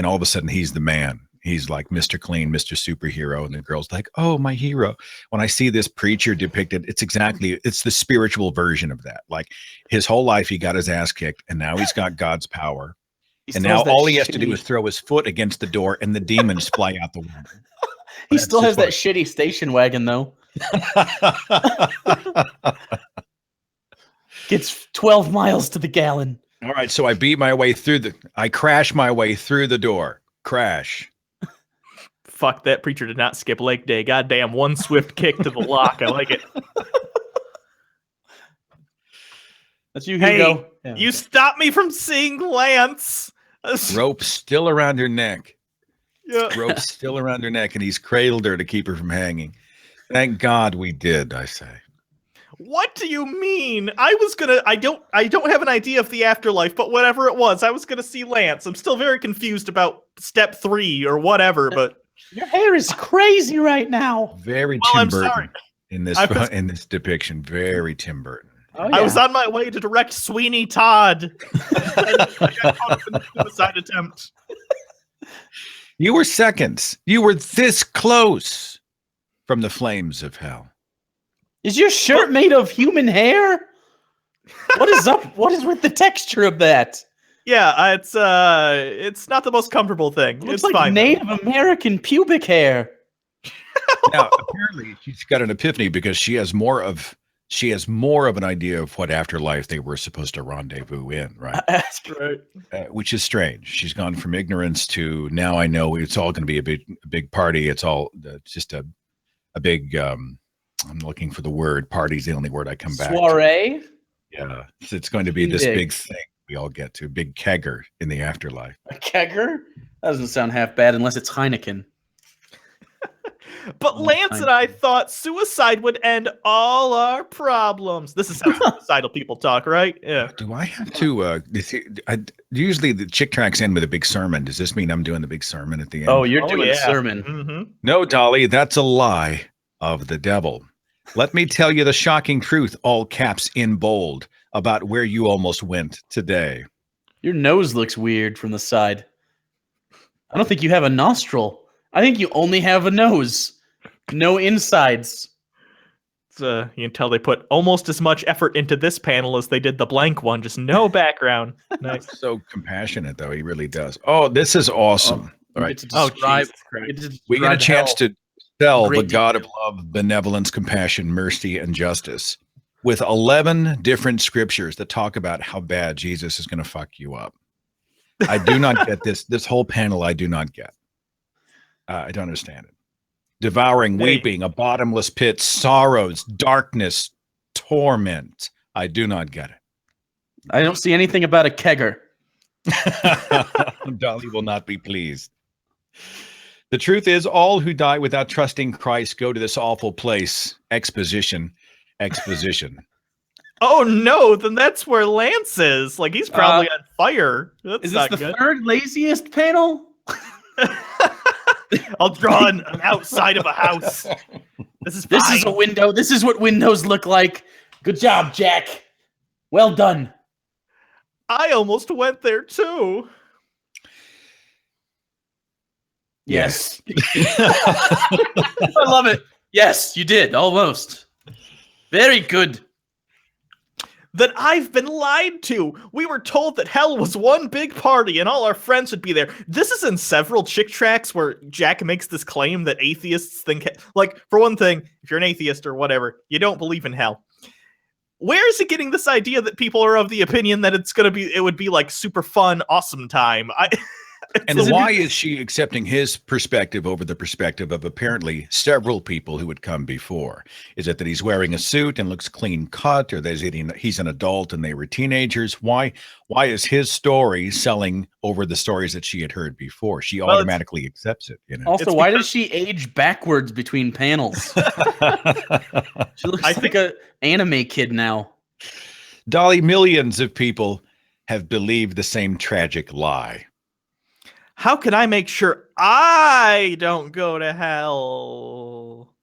all of a sudden he's the man. He's like Mr. Clean, Mr. Superhero. And the girl's like, oh, my hero. When I see this preacher depicted, it's the spiritual version of that. Like his whole life, he got his ass kicked and now he's got God's power. And now all he has to do is throw his foot against the door and the demons fly out the window. He still has that shitty station wagon though. Gets 12 miles to the gallon. All right. So I crash my way through the door. Crash. Fuck, that preacher did not skip leg day. Goddamn, one swift kick to the lock. I like it. That's you, Hugo. Hey, you stopped me from seeing Lance. Rope still around her neck. Yeah. Rope still around her neck, and he's cradled her to keep her from hanging. Thank God we did, I say. What do you mean? I don't have an idea of the afterlife, but whatever it was, I was gonna see Lance. I'm still very confused about step 3 or whatever, but your hair is crazy right now. Very Tim Burton in this depiction. Very Tim Burton. Oh, yeah. I was on my way to direct Sweeney Todd. And I got caught up in the suicide attempt. You were seconds. You were this close from the flames of hell. Is your shirt made of human hair? What is up? What is with the texture of that? Yeah, it's not the most comfortable thing. It looks it's like fine. Native American pubic hair. Now, apparently, she's got an epiphany because she has more of an idea of what afterlife they were supposed to rendezvous in, right? That's right. Which is strange. She's gone from ignorance to now I know it's all going to be a big party. It's all just a big. I'm looking for the word. Party's the only word I come back to. Soiree? Yeah. It's going to be this big thing we all get to. A big kegger in the afterlife. A kegger? That doesn't sound half bad unless it's Heineken. But Lance and I thought suicide would end all our problems. This is how suicidal people talk, right? Yeah. Do I have to? Usually the chick tracks end with a big sermon. Does this mean I'm doing the big sermon at the end? Oh, you're doing a sermon. Mm-hmm. No, Dolly, that's a lie of the devil. Let me tell you the shocking truth, all caps in bold, about where you almost went today. Your nose looks weird from the side. I don't think you have a nostril. I think you only have a nose. No insides. You can tell they put almost as much effort into this panel as they did the blank one. Just no background. Nice. So compassionate, though. He really does. Oh, this is awesome. All right. We get a chance to tell the God of love, benevolence, compassion, mercy, and justice with 11 different scriptures that talk about how bad Jesus is going to fuck you up. I do not get this. This whole panel, I do not get. I don't understand it. Devouring, weeping, a bottomless pit, sorrows, darkness, torment. I do not get it. I don't see anything about a kegger. Dolly will not be pleased. The truth is, all who die without trusting Christ go to this awful place. Exposition. Oh no, then that's where Lance is. Like he's probably on fire. That's Is this not the good. third laziest panel? I'll draw an outside of a house. This is a window. This is what windows look like. Good job, Jack. Well done. I almost went there too. Yes. I love it. Yes, you did. Almost. Very good. That I've been lied to. We were told that hell was one big party and all our friends would be there. This is in several Chick tracks where Jack makes this claim that atheists think, like, for one thing, if you're an atheist or whatever, you don't believe in hell. Where is he getting this idea that people are of the opinion that it would be like super fun, awesome time? And why is she accepting his perspective over the perspective of apparently several people who would come before? Is it that he's wearing a suit and looks clean cut, or that he's an adult and they were teenagers? Why is his story selling over the stories that she had heard before? She automatically accepts it. You know. Also, why does she age backwards between panels? She looks like an anime kid now. Dolly, millions of people have believed the same tragic lie. How can I make sure I don't go to hell?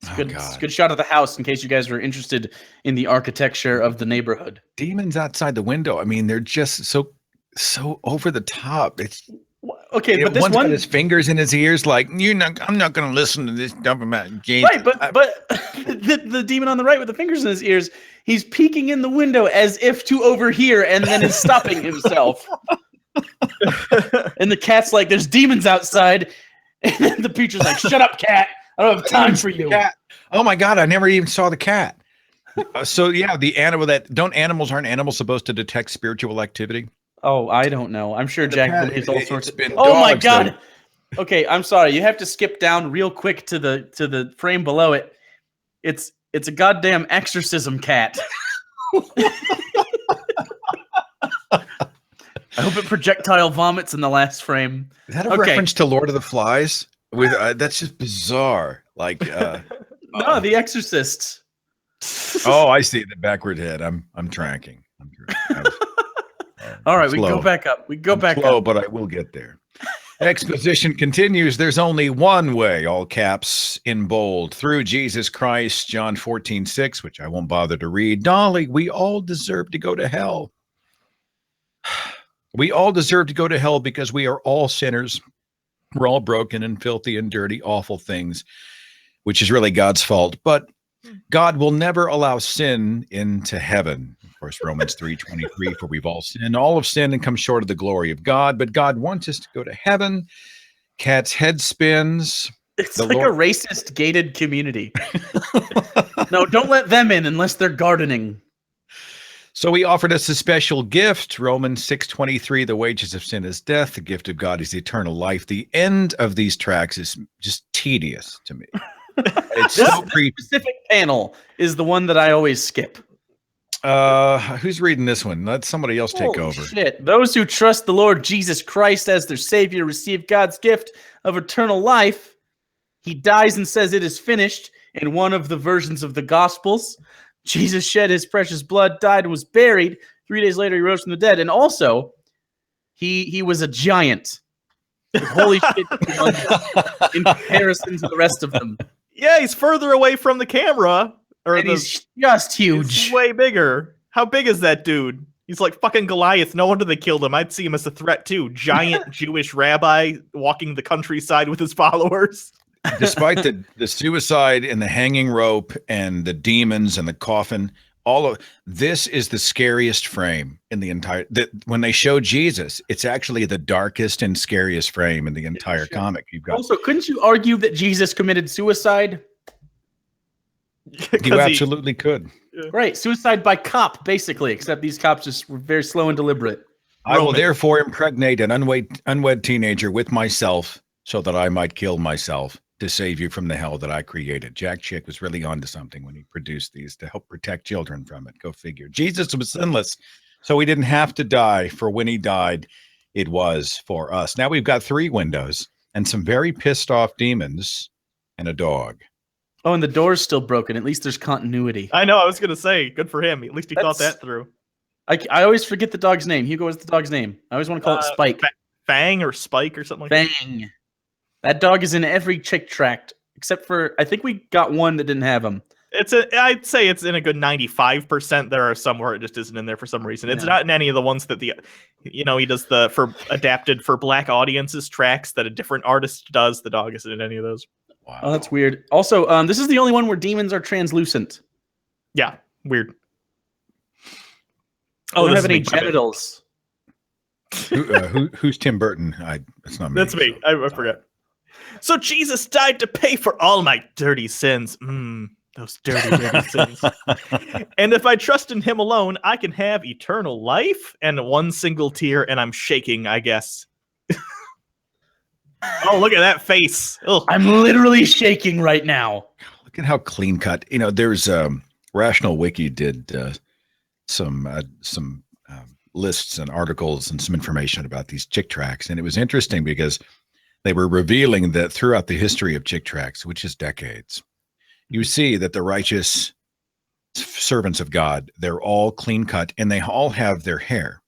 It's a good shot of the house in case you guys were interested in the architecture of the neighborhood. Demons outside the window. I mean, they're just so over the top. It's okay, but this one's one got his fingers in his ears, like I'm not going to listen to this dump about James. Right, but the demon on the right with the fingers in his ears, he's peeking in the window as if to overhear, and then is stopping himself. And the cat's like, "There's demons outside," and then the preacher's like, "Shut up, cat! I don't have time for you." Cat. Oh my God, I never even saw the cat. So yeah, the animal aren't animals supposed to detect spiritual activity? Oh, I don't know. I'm sure Jack believes all sorts of. Oh my God. Okay, I'm sorry. You have to skip down real quick to the frame below it. It's a goddamn exorcism cat. I hope it projectile vomits in the last frame. Is that a reference to Lord of the Flies? With that's just bizarre. Like no, The Exorcist. Oh, I see the backward head. I'm tracking. All right, we go back up. We go back slow, up. But I will get there. Exposition continues. There's only one way, all caps in bold, through Jesus Christ, John 14:6, which I won't bother to read. Dolly, we all deserve to go to hell. We all deserve to go to hell because we are all sinners. We're all broken and filthy and dirty, awful things, which is really God's fault. But God will never allow sin into heaven. Of course, Romans 3:23, for we've all sinned. All have sinned and come short of the glory of God. But God wants us to go to heaven. Cat's head spins. It's like a racist gated community. No, don't let them in unless they're gardening. So he offered us a special gift. Romans 6:23, the wages of sin is death. The gift of God is eternal life. The end of these tracks is just tedious to me. It's this specific panel is the one that I always skip. Who's reading this one? Let somebody else take over. Shit. Those who trust the Lord Jesus Christ as their Savior receive God's gift of eternal life. He dies and says it is finished in one of the versions of the Gospels. Jesus shed his precious blood, died, and was buried. 3 days later, he rose from the dead. And also, he was a giant. Holy shit, in comparison to the rest of them. Yeah, he's further away from the camera. He's just huge. He's way bigger. How big is that dude? He's like fucking Goliath. No wonder they killed him. I'd see him as a threat too. Giant Jewish rabbi walking the countryside with his followers. Despite the suicide and the hanging rope and the demons and the coffin, all of this is the scariest frame in the entire. When they show Jesus, it's actually the darkest and scariest frame in the entire comic. You've got. Also, couldn't you argue that Jesus committed suicide? You absolutely could. Right, suicide by cop, basically. Except these cops just were very slow and deliberate. I will therefore impregnate an unwed teenager with myself, so that I might kill myself to save you from the hell that I created. Jack Chick was really onto something when he produced these to help protect children from it. Go figure. Jesus was sinless, so he didn't have to die. For when he died, it was for us. Now we've got 3 windows and some very pissed off demons and a dog. Oh, and the door's still broken. At least there's continuity. I know. I was going to say, good for him. At least he thought that through. I always forget the dog's name. Hugo, what's the dog's name? I always want to call it Spike. Fang or Spike or something like that. Fang. That dog is in every chick tract, except for, I think we got one that didn't have him. I'd say it's in a good 95%. There are some where it just isn't in there for some reason. It's not in any of the ones that he does adapted for black audiences tracks that a different artist does. The dog isn't in any of those. Wow. Oh, that's weird. Also, this is the only one where demons are translucent. Yeah, weird. They don't have any genitals. Who's Tim Burton? It's not me. That's me. I forget. So Jesus died to pay for all my dirty sins. Those dirty sins. And if I trust in him alone, I can have eternal life and one single tear, and I'm shaking, I guess. Oh, look at that face. Ugh. I'm literally shaking right now. Look at how clean cut. There's Rational Wiki did some lists and articles and some information about these chick tracts, and it was interesting because they were revealing that throughout the history of chick tracts, which is decades, you see that the righteous servants of God, they're all clean cut, and they all have their hair,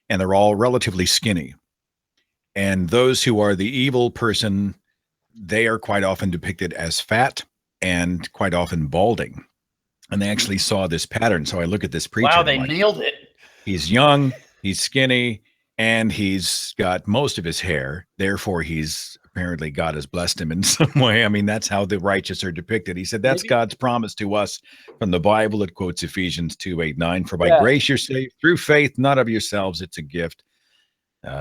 and they're all relatively skinny. And those who are the evil person, they are quite often depicted as fat and quite often balding. And they actually saw this pattern. So I look at this preacher. Wow, they nailed it. He's young, he's skinny, and he's got most of his hair. Therefore, apparently God has blessed him in some way. I mean, that's how the righteous are depicted. He said that's God's promise to us from the Bible. It quotes Ephesians 2:8-9. For by grace you're saved through faith, not of yourselves. It's a gift.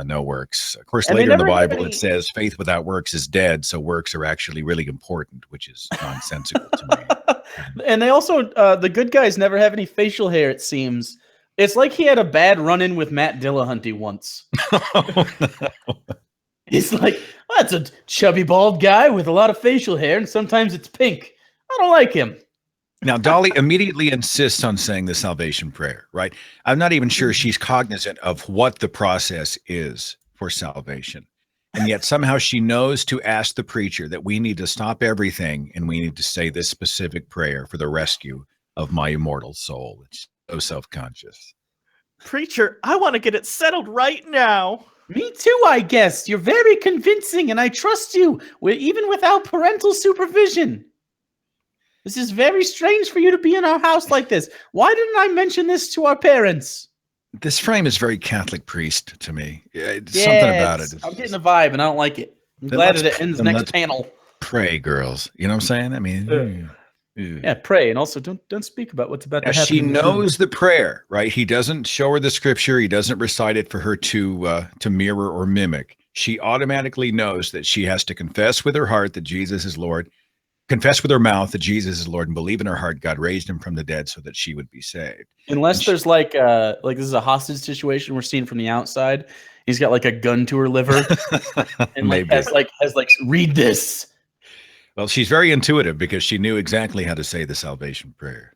No works. Of course, later in the Bible, it says faith without works is dead. So works are actually really important, which is nonsensical to me. And they also, the good guys never have any facial hair, it seems. It's like he had a bad run-in with Matt Dillahunty once. Oh, no. He's like, well, that's a chubby, bald guy with a lot of facial hair, and sometimes it's pink. I don't like him. Now, Dolly immediately insists on saying the salvation prayer, right? I'm not even sure she's cognizant of what the process is for salvation. And yet somehow she knows to ask the preacher that we need to stop everything and we need to say this specific prayer for the rescue of my immortal soul. It's so self-conscious. Preacher, I want to get it settled right now. Me too, I guess. You're very convincing, and I trust you, even without parental supervision. This is very strange for you to be in our house like this. Why didn't I mention this to our parents? This frame is very Catholic priest to me. Something about it. I'm getting a vibe, and I don't like it. I'm glad that it ends next panel. Pray, girls. You know what I'm saying? I mean, yeah, pray, and also don't speak about what's about to happen. She knows the prayer, right? He doesn't show her the scripture. He doesn't recite it for her to mirror or mimic. She automatically knows that she has to confess with her heart that Jesus is Lord, confess with her mouth that Jesus is Lord, and believe in her heart God raised him from the dead so that she would be saved. Unless there's like this is a hostage situation we're seeing from the outside. He's got like a gun to her liver, and has read this. Well, she's very intuitive because she knew exactly how to say the salvation prayer.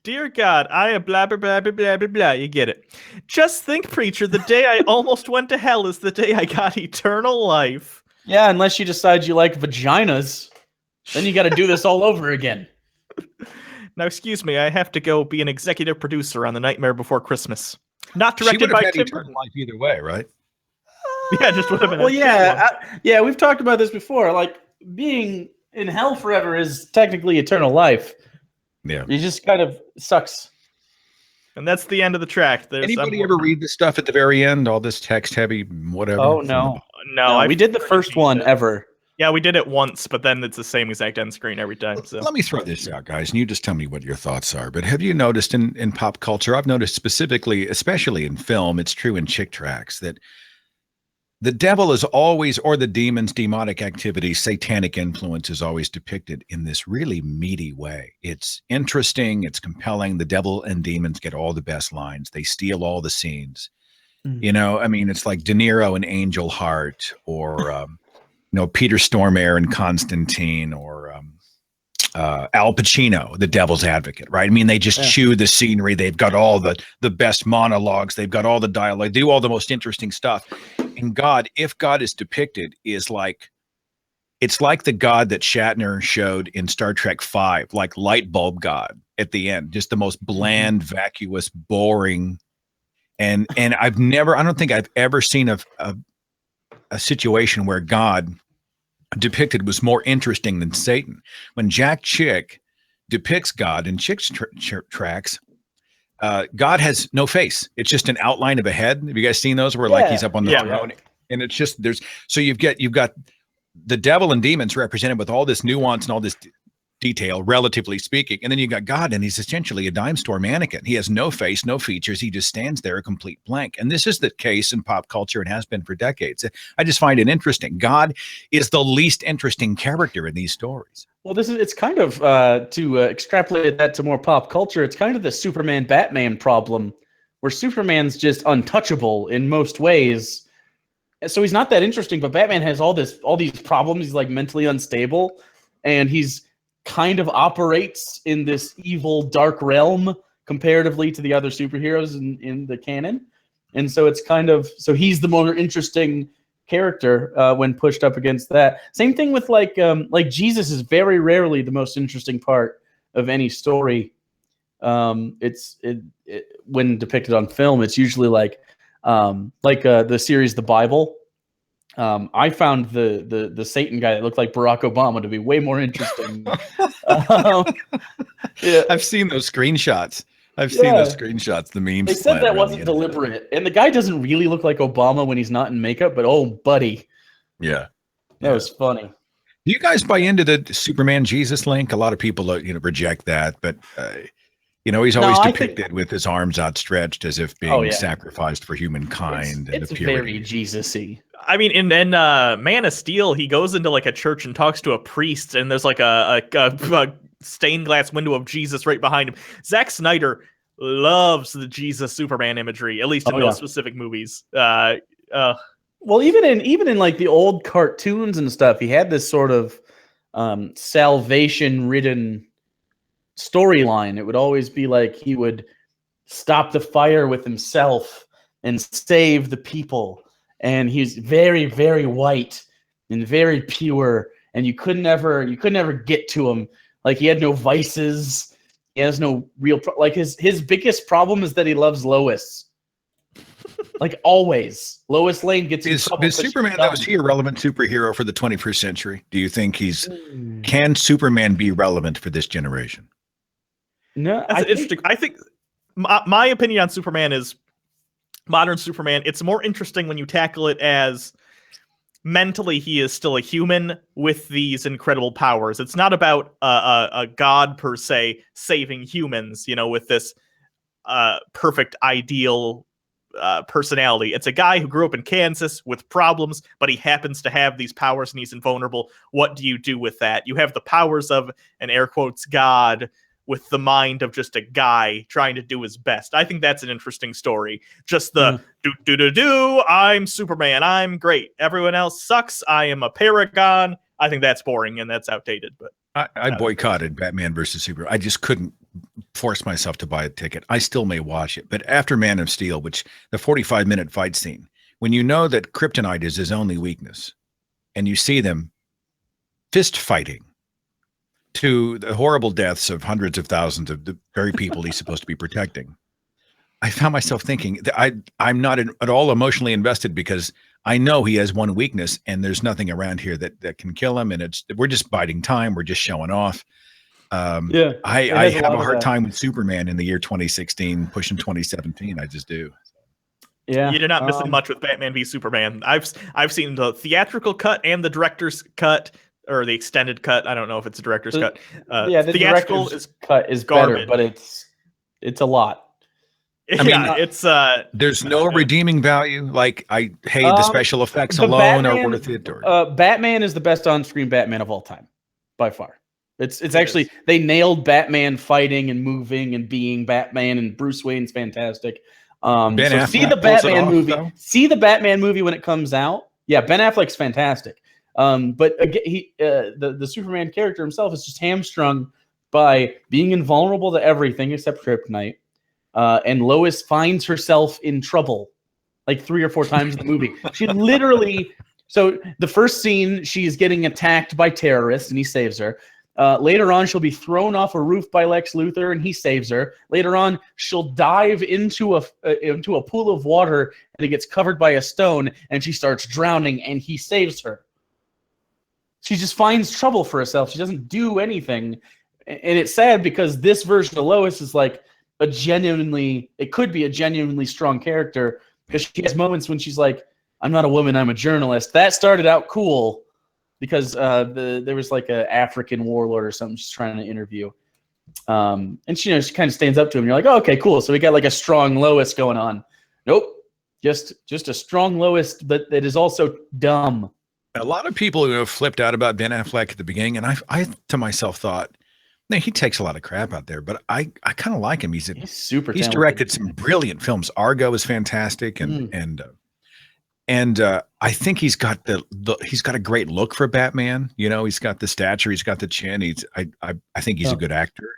Dear God, I am blah, blah, blah, blah, blah, blah, blah. You get it. Just think, preacher, the day I almost went to hell is the day I got eternal life. Yeah, unless you decide you like vaginas. Then you got to do this all over again. Now, excuse me, I have to go be an executive producer on The Nightmare Before Christmas. Not directed by Tim Burton. Life either way, right? Yeah, just would have been. Well, yeah, we've talked about this before. Like, being in hell forever is technically eternal life. Yeah, it just kind of sucks. And that's the end of the track. Anybody ever read the stuff at the very end? All this text heavy, whatever. Oh no, we did the first one ever. Yeah, we did it once, but then it's the same exact end screen every time. So let me throw this out, guys, and you just tell me what your thoughts are. But have you noticed in pop culture, I've noticed specifically, especially in film, it's true in chick tracts, that the devil is always, or the demons, demonic activity, satanic influence is always depicted in this really meaty way. It's interesting. It's compelling. The devil and demons get all the best lines. They steal all the scenes. Mm-hmm. You know, I mean, it's like De Niro and Angel Heart, or, Peter Stormare and Constantine, or Al Pacino, the devil's advocate, right? I mean, they just chew the scenery. They've got all the best monologues. They've got all the dialogue. They do all the most interesting stuff. And God, if God is depicted, is like, it's like the God that Shatner showed in Star Trek V, like light bulb God at the end, just the most bland, vacuous, boring. And I don't think I've ever seen a situation where God depicted was more interesting than Satan. When Jack Chick depicts God in Chick's tracks, God has no face. It's just an outline of a head. Have you guys seen those where like he's up on the throne? And it's just you've got the devil and demons represented with all this nuance and all this detail, relatively speaking, and then you got God, and he's essentially a dime store mannequin. He has no face, no features. He just stands there a complete blank. And this is the case in pop culture and has been for decades. I just find it interesting. God is the least interesting character in these stories. Well, it's kind of to extrapolate that to more pop culture. It's kind of the Superman Batman problem, where Superman's just untouchable in most ways. So he's not that interesting, but Batman has all these problems. He's like mentally unstable, and he's kind of operates in this evil dark realm comparatively to the other superheroes in the canon. And so it's so he's the more interesting character when pushed up against that. Same thing with like Jesus is very rarely the most interesting part of any story. When depicted on film, it's usually like the series The Bible. I found the Satan guy that looked like Barack Obama to be way more interesting. I've seen those screenshots. The memes. They said that wasn't deliberate, and the guy doesn't really look like Obama when he's not in makeup. But oh, buddy, that was funny. Do you guys buy into the Superman Jesus link? A lot of people, reject that, but he's always depicted with his arms outstretched as if being sacrificed for humankind. It's very Jesus-y. I mean, in Man of Steel, he goes into like a church and talks to a priest, and there's like a stained glass window of Jesus right behind him. Zack Snyder loves the Jesus Superman imagery, at least in those specific movies. Well, even in like the old cartoons and stuff, he had this sort of salvation-ridden storyline. It would always be like he would stop the fire with himself and save the people. And he's very, very white and very pure, and you could never get to him. Like, he had no vices. He has no real his biggest problem is that he loves Lois. Like, always, Lois Lane gets in trouble. Is Superman was he a relevant superhero for the 21st century? Do you think can Superman be relevant for this generation? No, that's interesting. I think my opinion on Superman is modern Superman. It's more interesting when you tackle it as mentally he is still a human with these incredible powers. It's not about a god per se saving humans, with this perfect ideal personality. It's a guy who grew up in Kansas with problems, but he happens to have these powers and he's invulnerable. What do you do with that? You have the powers of an air quotes god with the mind of just a guy trying to do his best. I think that's an interesting story. Just the I'm Superman, I'm great. Everyone else sucks. I am a paragon. I think that's boring and that's outdated. But I boycotted Batman versus Superman. I just couldn't force myself to buy a ticket. I still may watch it, but after Man of Steel, which the 45-minute fight scene, when you know that kryptonite is his only weakness, and you see them fist fighting to the horrible deaths of hundreds of thousands of the very people he's supposed to be protecting, I found myself thinking that I'm not at all emotionally invested because I know he has one weakness and there's nothing around here that can kill him. And we're just biding time. We're just showing off. I have a hard time with Superman in the year 2016, pushing 2017. I just do. Yeah, you're not missing much with Batman v Superman. I've seen the theatrical cut and the director's cut. Or the extended cut. I don't know if it's a director's cut. The theatrical cut is garbage. Better, but it's a lot. I mean, it's there's no redeeming value. Like the special effects alone are worth it. Or Batman is the best on-screen Batman of all time, by far. It's actually they nailed Batman fighting and moving and being Batman, and Bruce Wayne's fantastic. See the Batman movie. See the Batman movie when it comes out. Yeah, Ben Affleck's fantastic. But again, the Superman character himself is just hamstrung by being invulnerable to everything except kryptonite. And Lois finds herself in trouble like 3 or 4 times in the movie. She literally. So the first scene, she's getting attacked by terrorists, and he saves her. Later on, she'll be thrown off a roof by Lex Luthor, and he saves her. Later on, she'll dive into a pool of water, and it gets covered by a stone, and she starts drowning, and he saves her. She just finds trouble for herself. She doesn't do anything, and it's sad because this version of Lois is like it could be a genuinely strong character because she has moments when she's like, "I'm not a woman, I'm a journalist." That started out cool. Because there was like an African warlord or something she's trying to interview. And she kind of stands up to him. You're like, oh, okay, cool. So we got like a strong Lois going on. Nope. Just a strong Lois that is also dumb. A lot of people flipped out about Ben Affleck at the beginning. And I to myself thought, man, he takes a lot of crap out there. But I kind of like him. He's super talented. He's directed some brilliant films. Argo is fantastic. And I think he's got he's got a great look for Batman. He's got the stature, he's got the chin. I think he's a good actor.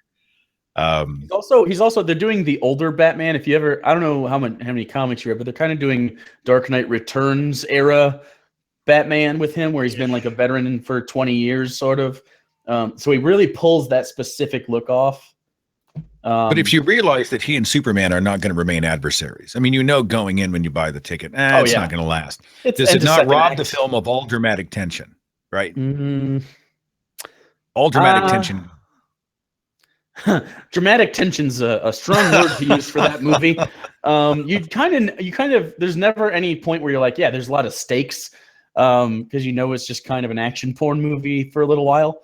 He's also they're doing the older Batman. If you ever, I don't know how many comics you read, but they're kind of doing Dark Knight Returns era Batman with him, where he's been like a veteran for 20 years, sort of. So he really pulls that specific look off. But if you realize that he and Superman are not going to remain adversaries, I mean, going in when you buy the ticket, it's not going to last. Does it not rob the film of all dramatic tension, right? All dramatic tension. Dramatic tension's a strong word to use for that movie. You kind of, there's never any point where you're like, yeah, there's a lot of stakes, because it's just kind of an action porn movie for a little while.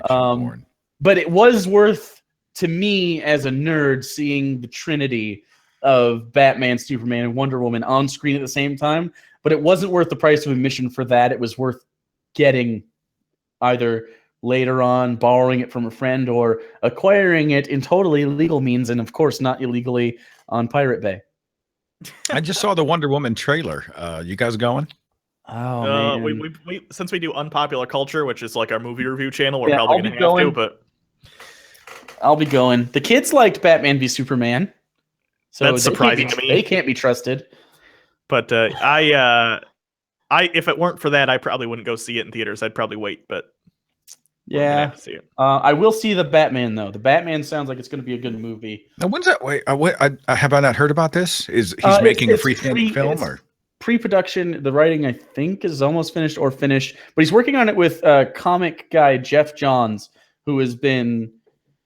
Porn. But it was worth, to me as a nerd, seeing the trinity of Batman, Superman, and Wonder Woman on screen at the same time. But it wasn't worth the price of admission for that. It was worth getting either later on, borrowing it from a friend, or acquiring it in totally legal means, and of course not illegally on Pirate Bay. I just saw the Wonder Woman trailer. You guys going? Oh, man. We since we do Unpopular Culture, which is like our movie review channel, we're probably going to have to, but I'll be going. The kids liked Batman v Superman, so that's surprising to me. They can't be trusted. But I if it weren't for that, I probably wouldn't go see it in theaters. I'd probably wait. But yeah, see it. I will see the Batman though. The Batman sounds like it's going to be a good movie. Now, when's that? Wait, have I not heard about this? Is he's making a freestanding film or pre-production? The writing, I think, is almost finished or finished, but he's working on it with comic guy Jeff Johns, who has been.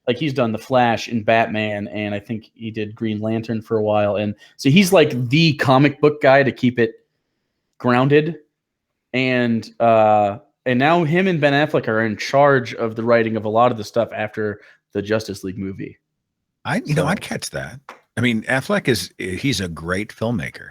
Like, he's done The Flash and Batman, and I think he did Green Lantern for a while. And so he's like the comic book guy to keep it grounded. And now him and Ben Affleck are in charge of the writing of a lot of the stuff after the Justice League movie. I'd catch that. I mean, Affleck he's a great filmmaker.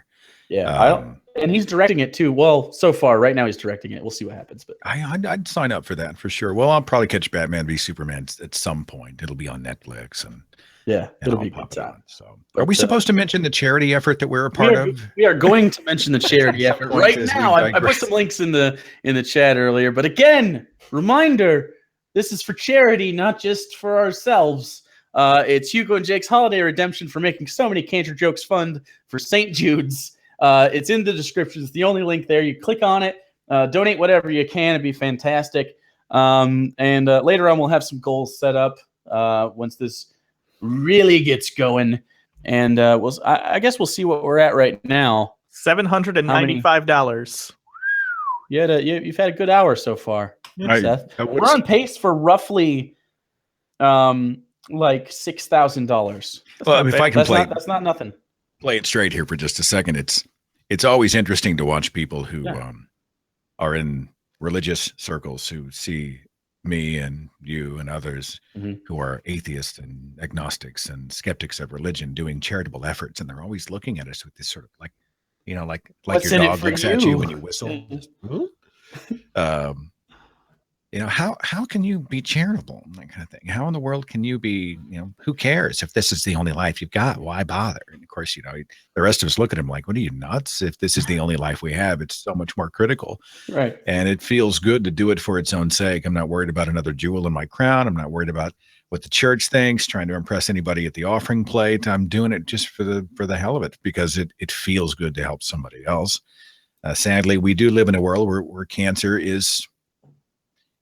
Yeah, and he's directing it too. Well, so far, right now he's directing it. We'll see what happens. But I'd sign up for that for sure. Well, I'll probably catch Batman v Superman at some point. It'll be on Netflix, and it'll be a good time. So, are we supposed to mention the charity effort that we're a part of? We are going to mention the charity effort right now. I put some links in the chat earlier, but again, reminder: this is for charity, not just for ourselves. It's Hugo and Jake's Holiday Redemption for making so many Cantor Jokes Fund for St. Jude's. It's in the description. It's the only link there. You click on it, donate whatever you can. It'd be fantastic. And later on, we'll have some goals set up once this really gets going. And I guess we'll see what we're at right now. $795. You've had a good hour so far, Seth. We're on pace for roughly like $6,000. Well, if I can play, that's not nothing. Play it straight here for just a second. It's always interesting to watch people who are in religious circles who see me and you and others who are atheists and agnostics and skeptics of religion doing charitable efforts, and they're always looking at us with this sort of like your dog looks at you when you whistle. how can you be charitable? That kind of thing. How in the world can you be, who cares if this is the only life you've got? Why bother? And of course, the rest of us look at him like, what are you, nuts? If this is the only life we have, it's so much more critical. Right. And it feels good to do it for its own sake. I'm not worried about another jewel in my crown. I'm not worried about what the church thinks, trying to impress anybody at the offering plate. I'm doing it just for the hell of it, because it feels good to help somebody else. Sadly, we do live in a world where cancer is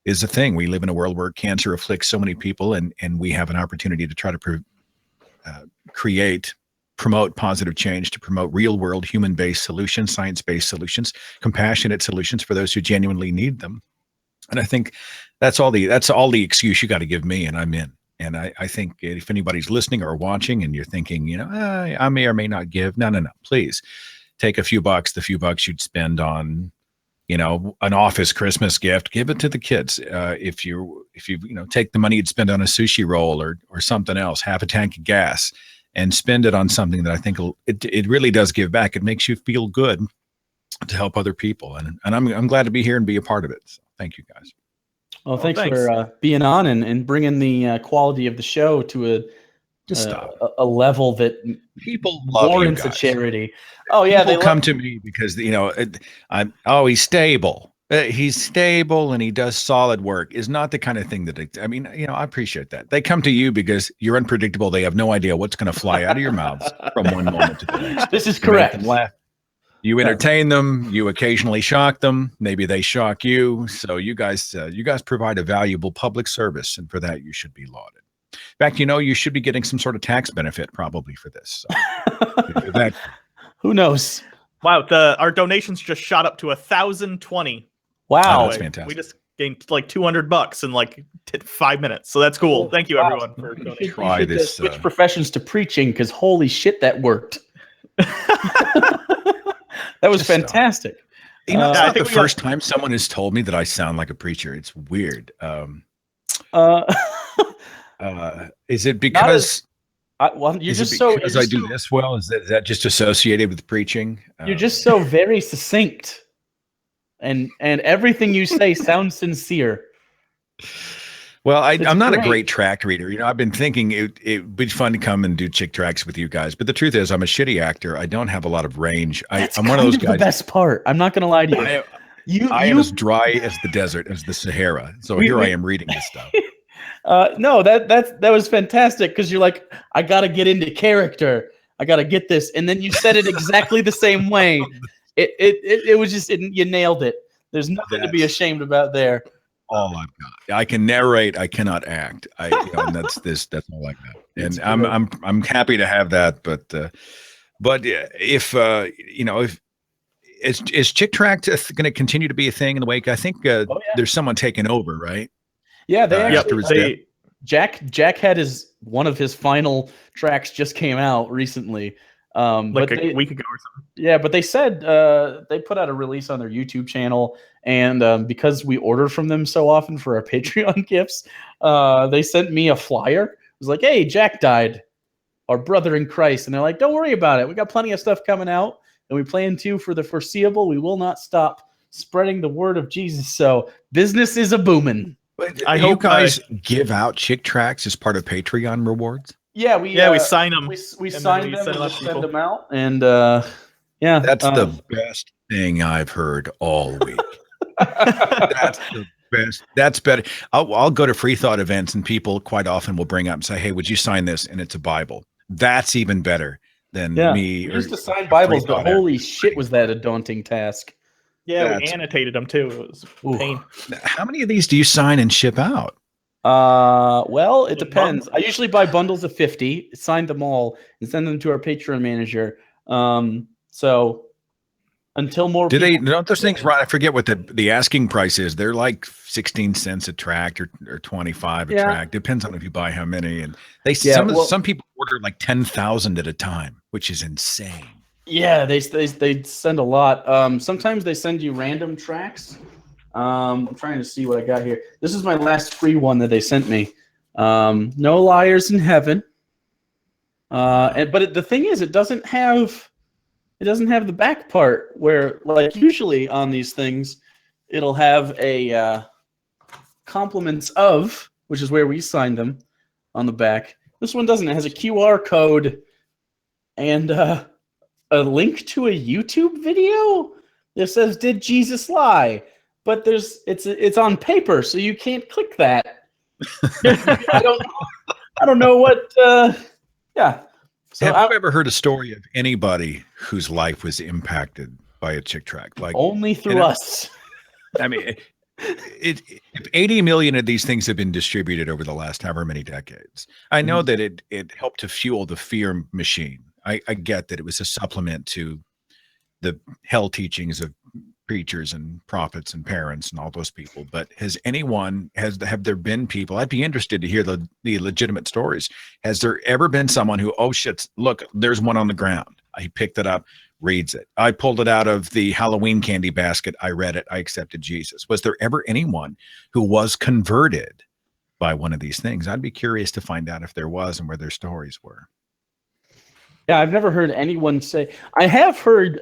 a thing. We live in a world where cancer afflicts so many people, and we have an opportunity to try to promote positive change, to promote real world human-based solutions, science-based solutions, compassionate solutions for those who genuinely need them. And I think that's all the excuse you got to give me, and I'm in. And I think if anybody's listening or watching and you're thinking, I may or may not give, no, please take a few bucks, the few bucks you'd spend on an office Christmas gift, give it to the kids. If you take the money you'd spend on a sushi roll or something else, half a tank of gas, and spend it on something that I think it really does give back. It makes you feel good to help other people. And I'm glad to be here and be a part of it. So thank you guys. Well, thanks for being on and bringing the quality of the show to a level that people love warrants a charity. Oh yeah, people come to me because he's stable. He's stable and he does solid work is not the kind of thing that I appreciate that. They come to you because you're unpredictable. They have no idea what's going to fly out of your mouths from one moment to the next. This is correct. You entertain them. You occasionally shock them. Maybe they shock you. So you guys provide a valuable public service, and for that you should be lauded. In fact, you should be getting some sort of tax benefit probably for this. So, who knows? Wow, our donations just shot up to 1,020. Wow, that's fantastic. We just gained like $200 in like 5 minutes. So that's cool. Thank you, everyone, for donating. Try this. Switch professions to preaching, because holy shit, that worked. That was fantastic. It's not the first time someone has told me that I sound like a preacher. It's weird. Is it because you're just so because I do this well? Is that just associated with preaching? You're just so very succinct, and everything you say sounds sincere. Well, I'm not a great track reader. I've been thinking it'd be fun to come and do chick tracks with you guys. But the truth is, I'm a shitty actor. I don't have a lot of range. I'm one of those guys. The best part. I'm not going to lie to you. I am as dry as the desert, as the Sahara. So here I am reading this stuff. No, that was fantastic, because you're like, I got to get into character. I got to get this, and then you said it exactly the same way. It was just you nailed it. There's nothing to be ashamed about there. All I've got. I can narrate. I cannot act. And that's all I got. And I'm happy to have that. But if is Chick Track going to continue to be a thing in the wake? I think there's someone taking over, right? Yeah, Jack had one of his final tracks just came out recently. Like a week ago or something. Yeah, but they said they put out a release on their YouTube channel, and because we order from them so often for our Patreon gifts, they sent me a flyer. It was like, "Hey, Jack died, our brother in Christ," and they're like, "Don't worry about it. We got plenty of stuff coming out, and we plan to for the foreseeable. We will not stop spreading the word of Jesus. So business is a booming." I hope you guys give out chick tracks as part of Patreon rewards. Yeah, we sign them. We sign them and send them out, and that's the best thing I've heard all week. That's the best. That's better. I'll go to free thought events, and people quite often will bring up and say, "Hey, would you sign this?" And it's a Bible. That's even better than me. We used to sign Bibles, but holy shit, was that a daunting task? Yeah, we annotated them too. It was a pain. How many of these do you sign and ship out? Well, it depends. I usually buy bundles of 50, sign them all, and send them to our Patreon manager. So until more don't those things right? I forget what the asking price is. They're like 16 cents a tract or 25 a tract. Depends on if you buy how many. And some people order like 10,000 at a time, which is insane. Yeah, they send a lot. Sometimes they send you random tracks. I'm trying to see what I got here. This is my last free one that they sent me. No Liars in Heaven. But the thing is, it doesn't have the back part where, like, usually on these things, it'll have a compliments of, which is where we signed them on the back. This one doesn't. It has a QR code and a link to a YouTube video that says, "Did Jesus lie?" But it's on paper, so you can't click that. I don't know what. Yeah. So have you ever heard a story of anybody whose life was impacted by a chick tract? Like only through us. I mean, if 80 million of these things have been distributed over the last however many decades, I know that it helped to fuel the fear machine. I get that it was a supplement to the hell teachings of preachers and prophets and parents and all those people. But have there been people? I'd be interested to hear the legitimate stories. Has there ever been someone who, oh shit, look, there's one on the ground. He picked it up, reads it. I pulled it out of the Halloween candy basket. I read it. I accepted Jesus. Was there ever anyone who was converted by one of these things? I'd be curious to find out if there was and where their stories were. Yeah, I've never heard anyone say. I have heard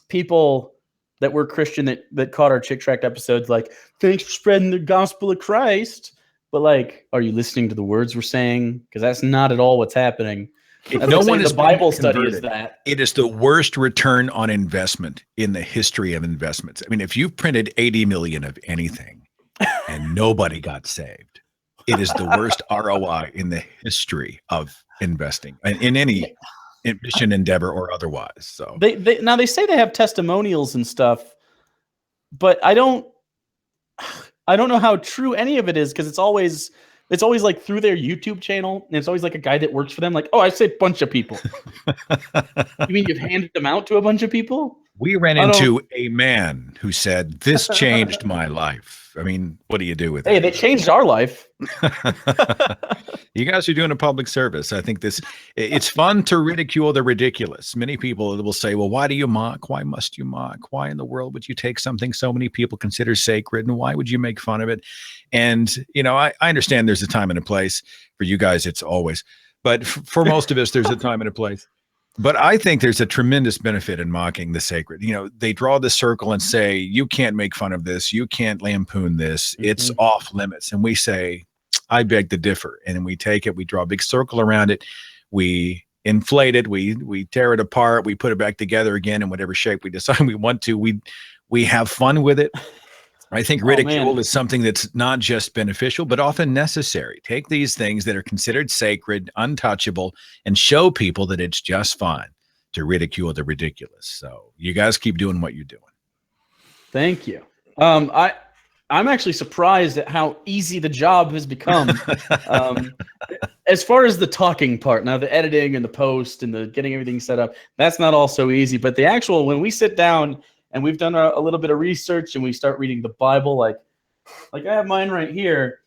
people that were Christian that caught our Chick Tract episodes like, "Thanks for spreading the gospel of Christ." But like, are you listening to the words we're saying? Because that's not at all what's happening. If no one is the Bible study is that. It is the worst return on investment in the history of investments. I mean, if you've printed 80 million of anything and nobody got saved, it is the worst ROI in the history of investing in any mission endeavor or otherwise. So they say they have testimonials and stuff, but I don't know how true any of it is, because it's always like through their YouTube channel, and it's always like a guy that works for them. Like, oh, I say a bunch of people. You mean you've handed them out to a bunch of people? We ran into a man who said, "This changed my life." I mean, what do you do with it? Hey, they changed our life. You guys are doing a public service. I think it's fun to ridicule the ridiculous. Many people will say, well, why do you mock? Why must you mock? Why in the world would you take something so many people consider sacred, and why would you make fun of it? And, I understand there's a time and a place. For you guys, it's always. But for most of us, there's a time and a place. But I think there's a tremendous benefit in mocking the sacred. They draw the circle and say, you can't make fun of this. You can't lampoon this. It's off limits. And we say, I beg to differ. And then we take it, we draw a big circle around it. We inflate it. We tear it apart. We put it back together again in whatever shape we decide we want to. We have fun with it. I think ridicule is something that's not just beneficial, but often necessary. Take these things that are considered sacred, untouchable, and show people that it's just fun to ridicule the ridiculous. So you guys keep doing what you're doing. Thank you. I'm actually surprised at how easy the job has become. As far as the talking part, now the editing and the post and the getting everything set up, that's not all so easy. But the actual, when we sit down and we've done a little bit of research and we start reading the Bible, like I have mine right here.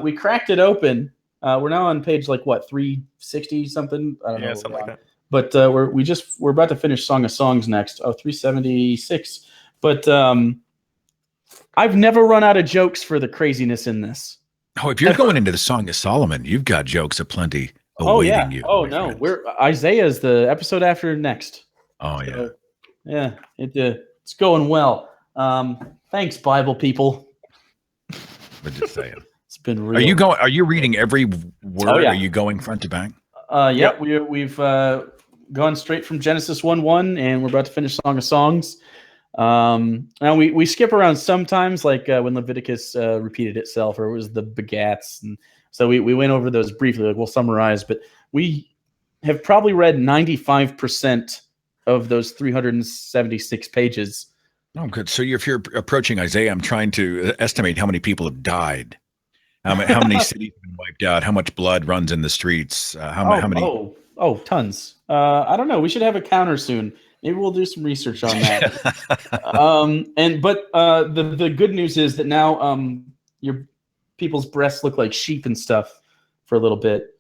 We cracked it open. We're now on page 360 something. I don't know. Something like that. But we're about to finish Song of Songs next. 376. But I've never run out of jokes for the craziness in this. Oh, if you're going into the Song of Solomon, you've got jokes aplenty awaiting you. Oh no, friends. Isaiah is the episode after next. Oh yeah. Yeah, it's going well. Thanks, Bible people. But just saying. It's been real. Are you reading every word? Oh, yeah. Are you going front to back? Yep. We've gone straight from Genesis 1:1, and we're about to finish Song of Songs. Now we skip around sometimes, like when Leviticus repeated itself, or it was the begats, and so we went over those briefly. We'll summarize, but we have probably read 95% of those 376 pages. Oh, good. So if you're approaching Isaiah, I'm trying to estimate how many people have died, how many cities have been wiped out, how much blood runs in the streets, how many? Oh, tons. I don't know. We should have a counter soon. Maybe we'll do some research on that. The good news is that now your people's breasts look like sheep and stuff for a little bit.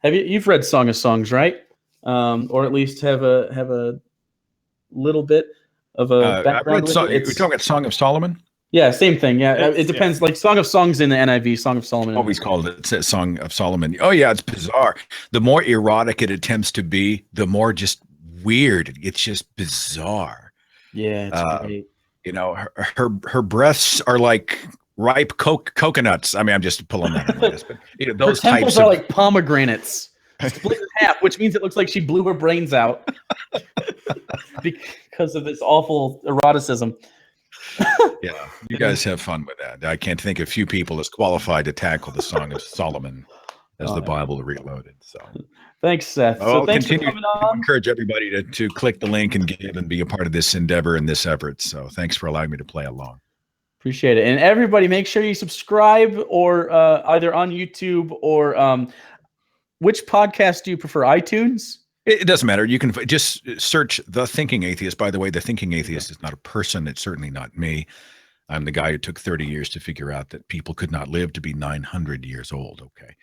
You've read Song of Songs, right? Or at least have a little bit of a background. You're talking about Song of Solomon? Yeah, same thing. Yeah, it depends. Yeah. Like Song of Songs in the NIV, Song of Solomon. Always called it Song of Solomon. Oh yeah, it's bizarre. The more erotic it attempts to be, the more just weird. It's just bizarre. Yeah, it's great. You know, her breaths are like ripe coconuts. I mean, I'm just pulling that on this, but you know, those her temples types are of like pomegranates split in half, which means it looks like she blew her brains out because of this awful eroticism. Yeah, you guys have fun with that. I can't think of few people as qualified to tackle the Song of Solomon as the Bible Reloaded. So thanks, Seth. So thanks for coming on. Encourage everybody to click the link and give and be a part of this endeavor and this effort. So thanks for allowing me to play along. Appreciate it. And everybody, make sure you subscribe or either on YouTube or which podcast do you prefer? iTunes? It doesn't matter. You can just search The Thinking Atheist. By the way, The Thinking Atheist is not a person. It's certainly not me. I'm the guy who took 30 years to figure out that people could not live to be 900 years old. Okay.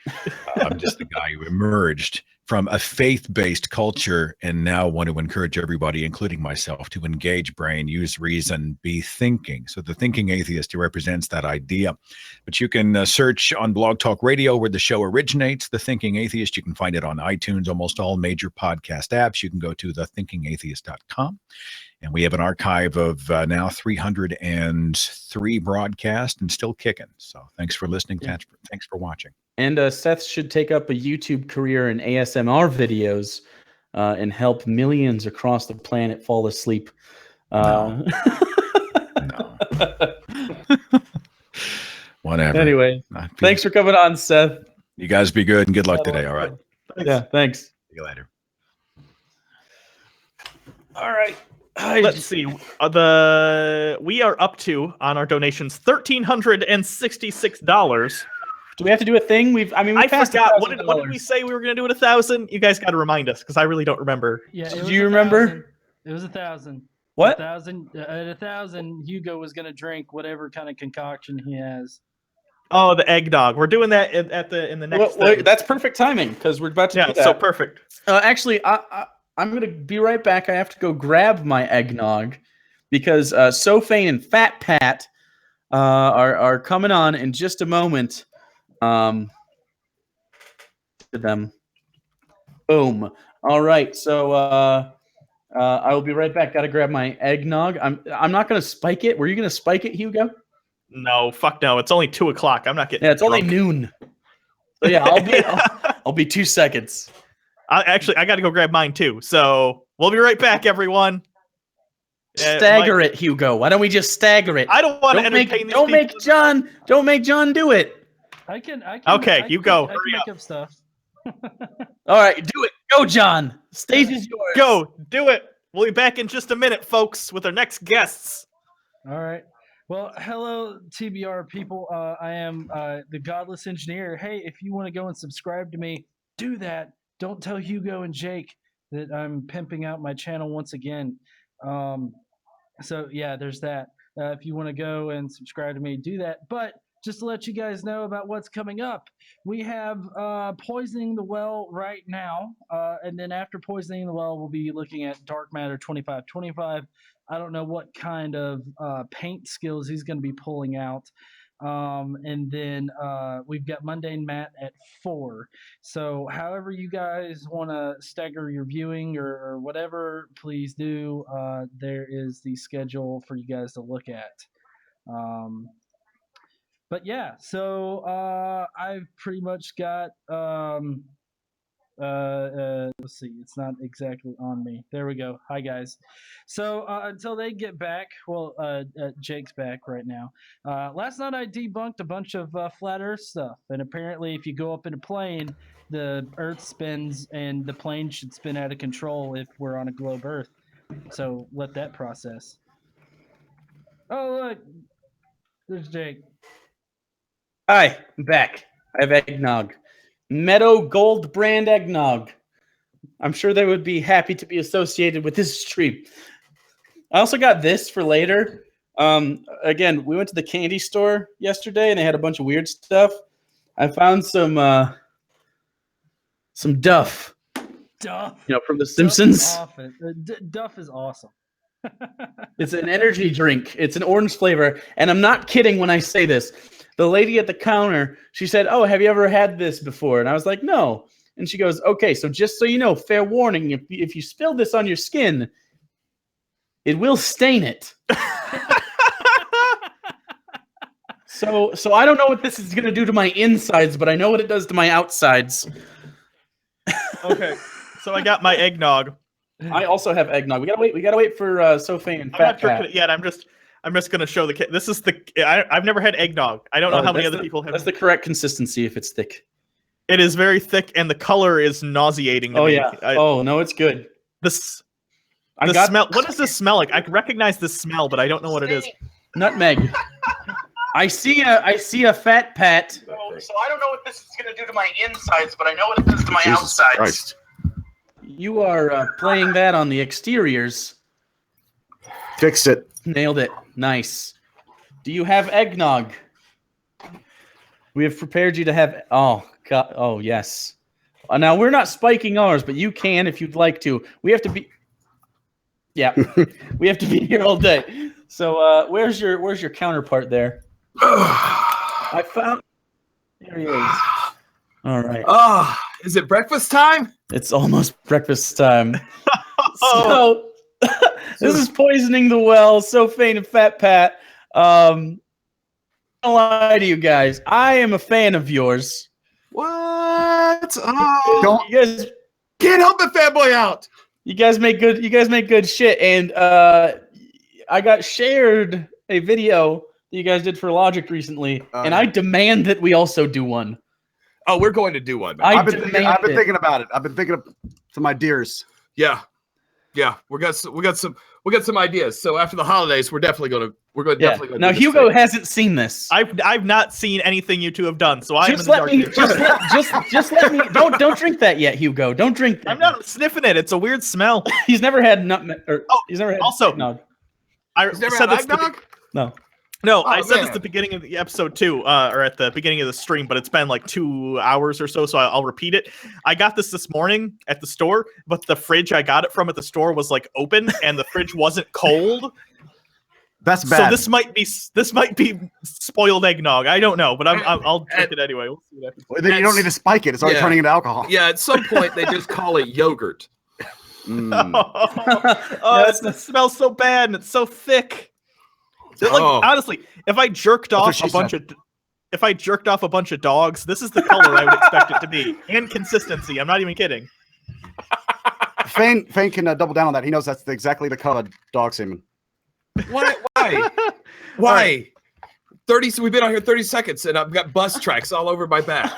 I'm just the guy who emerged from a faith-based culture and now want to encourage everybody, including myself, to engage brain, use reason, be thinking. So the Thinking Atheist represents that idea. But you can search on Blog Talk Radio where the show originates, The Thinking Atheist. You can find it on iTunes, almost all major podcast apps. You can go to thethinkingatheist.com. And we have an archive of now 303 broadcasts and still kicking. So thanks for listening. Yeah. Thanks for watching. And Seth should take up a YouTube career in ASMR videos and help millions across the planet fall asleep. No. Whatever. Anyway, thanks for coming on, Seth. You guys be good and good luck today. All right. Thanks. Yeah, thanks. See you later. All right. Let's see. We are up to on our donations $1,366. Do we have to do a thing? I forgot. What did we say we were going to do at 1,000? You guys got to remind us because I really don't remember. Yeah, do you remember? It was 1,000. What? 1,000. At 1,000, Hugo was going to drink whatever kind of concoction he has. Oh, the eggnog. We're doing that in the next. Well, that's perfect timing because we're about to. Yeah, do that. So perfect. Actually, I'm going to be right back. I have to go grab my eggnog because Sophane and Fat Pat are coming on in just a moment. To them. Boom. All right. So I will be right back. Got to grab my eggnog. I'm not going to spike it. Were you going to spike it, Hugo? No, fuck no. It's only 2:00. I'm not getting. Yeah, it's drunk. Only noon. So yeah, I'll be 2 seconds. I got to go grab mine too. So we'll be right back, everyone. Stagger it, Hugo. Why don't we just stagger it? I don't want to entertain these people. Don't make John do it. I can. Okay, you go. I can make up stuff. All right, do it. Go, John. Stage is yours. Go. Do it. We'll be back in just a minute, folks, with our next guests. All right. Well, hello, TBR people. I am the Godless Engineer. Hey, if you want to go and subscribe to me, do that. Don't tell Hugo and Jake that I'm pimping out my channel once again. So, yeah, there's that. If you want to go and subscribe to me, do that. But just to let you guys know about what's coming up, we have Poisoning the Well right now. And then after Poisoning the Well, we'll be looking at Dark Matter 2525. I don't know what kind of paint skills he's going to be pulling out. And then we've got Mundane Matt at 4. So however you guys want to stagger your viewing or whatever, please do. There is the schedule for you guys to look at. But yeah, so I've pretty much got let's see, it's not exactly on me. There we go. Hi guys. So until they get back, well, Jake's back right now. Last night I debunked a bunch of flat Earth stuff, and apparently if you go up in a plane, the Earth spins, and the plane should spin out of control if we're on a globe Earth. So let that process. Oh look, there's Jake. Hi, I'm back. I have eggnog. Meadow Gold brand eggnog. I'm sure they would be happy to be associated with this stream. I also got this for later. Again, we went to the candy store yesterday and they had a bunch of weird stuff. I found some Duff. Duff. You know, from The Simpsons. Duff is awesome. It's an energy drink. It's an orange flavor. And I'm not kidding when I say this. The lady at the counter, she said, "Oh, have you ever had this before?" And I was like, "No." And she goes, "Okay, so just so you know, fair warning, if you spill this on your skin, it will stain it." So I don't know what this is gonna do to my insides, but I know what it does to my outsides. Okay, so I got my eggnog. I also have eggnog. We gotta wait for Sophane and Fat Pat. Yeah, I'm just gonna show the kid. This is I've never had eggnog. I don't know how many other people have. That's the correct consistency if it's thick. It is very thick, and the color is nauseating. To me. Yeah. No, it's good. The smell. What does this smell like? I recognize the smell, but I don't know what it is. Nutmeg. I see a Fat Pat. So I don't know what this is gonna do to my insides, but I know what it does to my outsides. Christ. You are playing that on the exteriors. Fixed it. Nailed it. Nice. Do you have eggnog? We have prepared you to have. Oh God. Oh yes. Now we're not spiking ours, but you can if you'd like to. We have to be. Yeah, we have to be here all day. So where's your counterpart there? I found. There he is. All right. Is it breakfast time? It's almost breakfast time. So this is Poisoning the Well, Sophane and Fat Pat. I don't lie to you guys. I am a fan of yours. What? You guys Can't help the fanboy out. You guys make good shit, and I got shared a video that you guys did for Logic recently, and I demand that we also do one. Oh, we're going to do one. I've been thinking about it. I've been thinking to my dears. Yeah, we got some ideas. So after the holidays, we're definitely going to. Now Hugo hasn't seen this. I've not seen anything you two have done, so I'm just let me. Just let me. Don't drink that yet, Hugo. Don't drink that. I'm not sniffing it. It's a weird smell. He's never had nutmeg. He's never had eggnog. I said this. No, I said this at the beginning of the episode too, or at the beginning of the stream, but it's been like 2 hours or so, so I'll repeat it. I got this morning at the store, but the fridge I got it from at the store was like open, and the fridge wasn't cold. That's bad. So this might be spoiled eggnog. I don't know, but I'll drink it anyway. We'll see what happens. Well, then you don't need to spike it. It's already turning into alcohol. Yeah, at some point they just call it yogurt. It smells so bad and it's so thick. Honestly, if I jerked off a bunch of dogs, this is the color I would expect it to be, and consistency. I'm not even kidding. Fane can double down on that. He knows that's exactly the color dog semen. Why? Why? 30. We've been out here 30 seconds, and I've got bus tracks all over my back.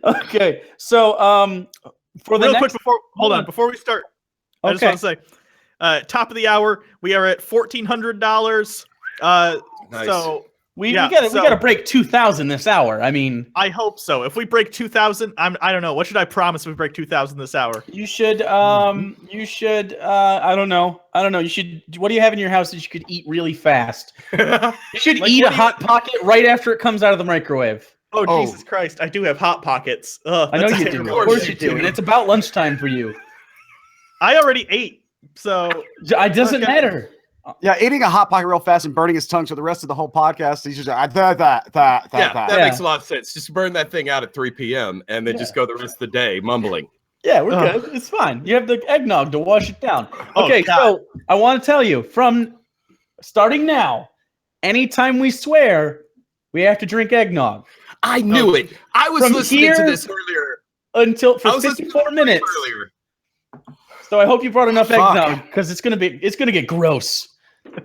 Okay, so for the real quick before we start, I just want to say. Top of the hour, we are at $1,400. Nice. So we gotta break 2,000 this hour. I mean, I hope so. If we break 2,000, I don't know. What should I promise if we break 2,000 this hour? You should you should I don't know. You should. What do you have in your house that you could eat really fast? You should eat a Hot Pocket right after it comes out of the microwave. Oh, Jesus Christ! I do have Hot Pockets. I know you do. Of course you do. And it's about lunchtime for you. I already ate. So it doesn't matter. Yeah, eating a Hot Pocket real fast and burning his tongue for the rest of the whole podcast. He's just that makes a lot of sense. Just burn that thing out at 3 p.m. and then just go the rest of the day mumbling. Yeah, we're good. It's fine. You have the eggnog to wash it down. Okay, so I want to tell you from starting now, anytime we swear, we have to drink eggnog. I knew it. I was listening to this earlier. For 54 minutes. Earlier. So I hope you brought enough eggnog because it's gonna get gross. We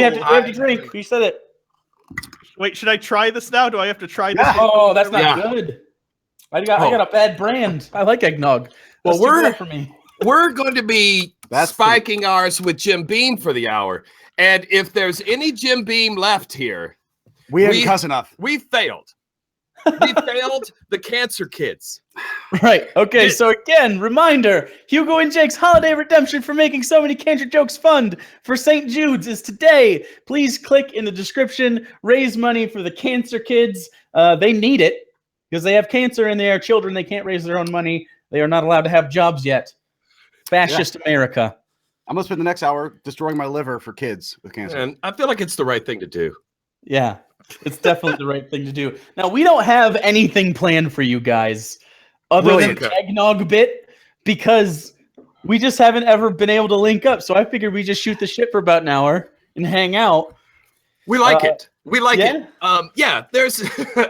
have to drink. You said it. Wait, should I try this now? Do I have to try this? Oh, that's not good. I got a bad brand. I like eggnog. Well, we're going to be spiking ours with Jim Beam for the hour, and if there's any Jim Beam left here, we ain't cuss enough. We failed. We failed the cancer kids. Right. Okay. So again, reminder: Hugo and Jake's holiday redemption for making so many cancer jokes fund for St. Jude's is today. Please click in the description. Raise money for the cancer kids. They need it because they have cancer and they are children. They can't raise their own money. They are not allowed to have jobs yet. Fascist America. I'm gonna spend the next hour destroying my liver for kids with cancer. And I feel like it's the right thing to do. Yeah. It's definitely the right thing to do. Now, we don't have anything planned for you guys other than the eggnog bit because we just haven't ever been able to link up. So I figured we just shoot the shit for about an hour and hang out. We like it. We like yeah? it. Yeah, there's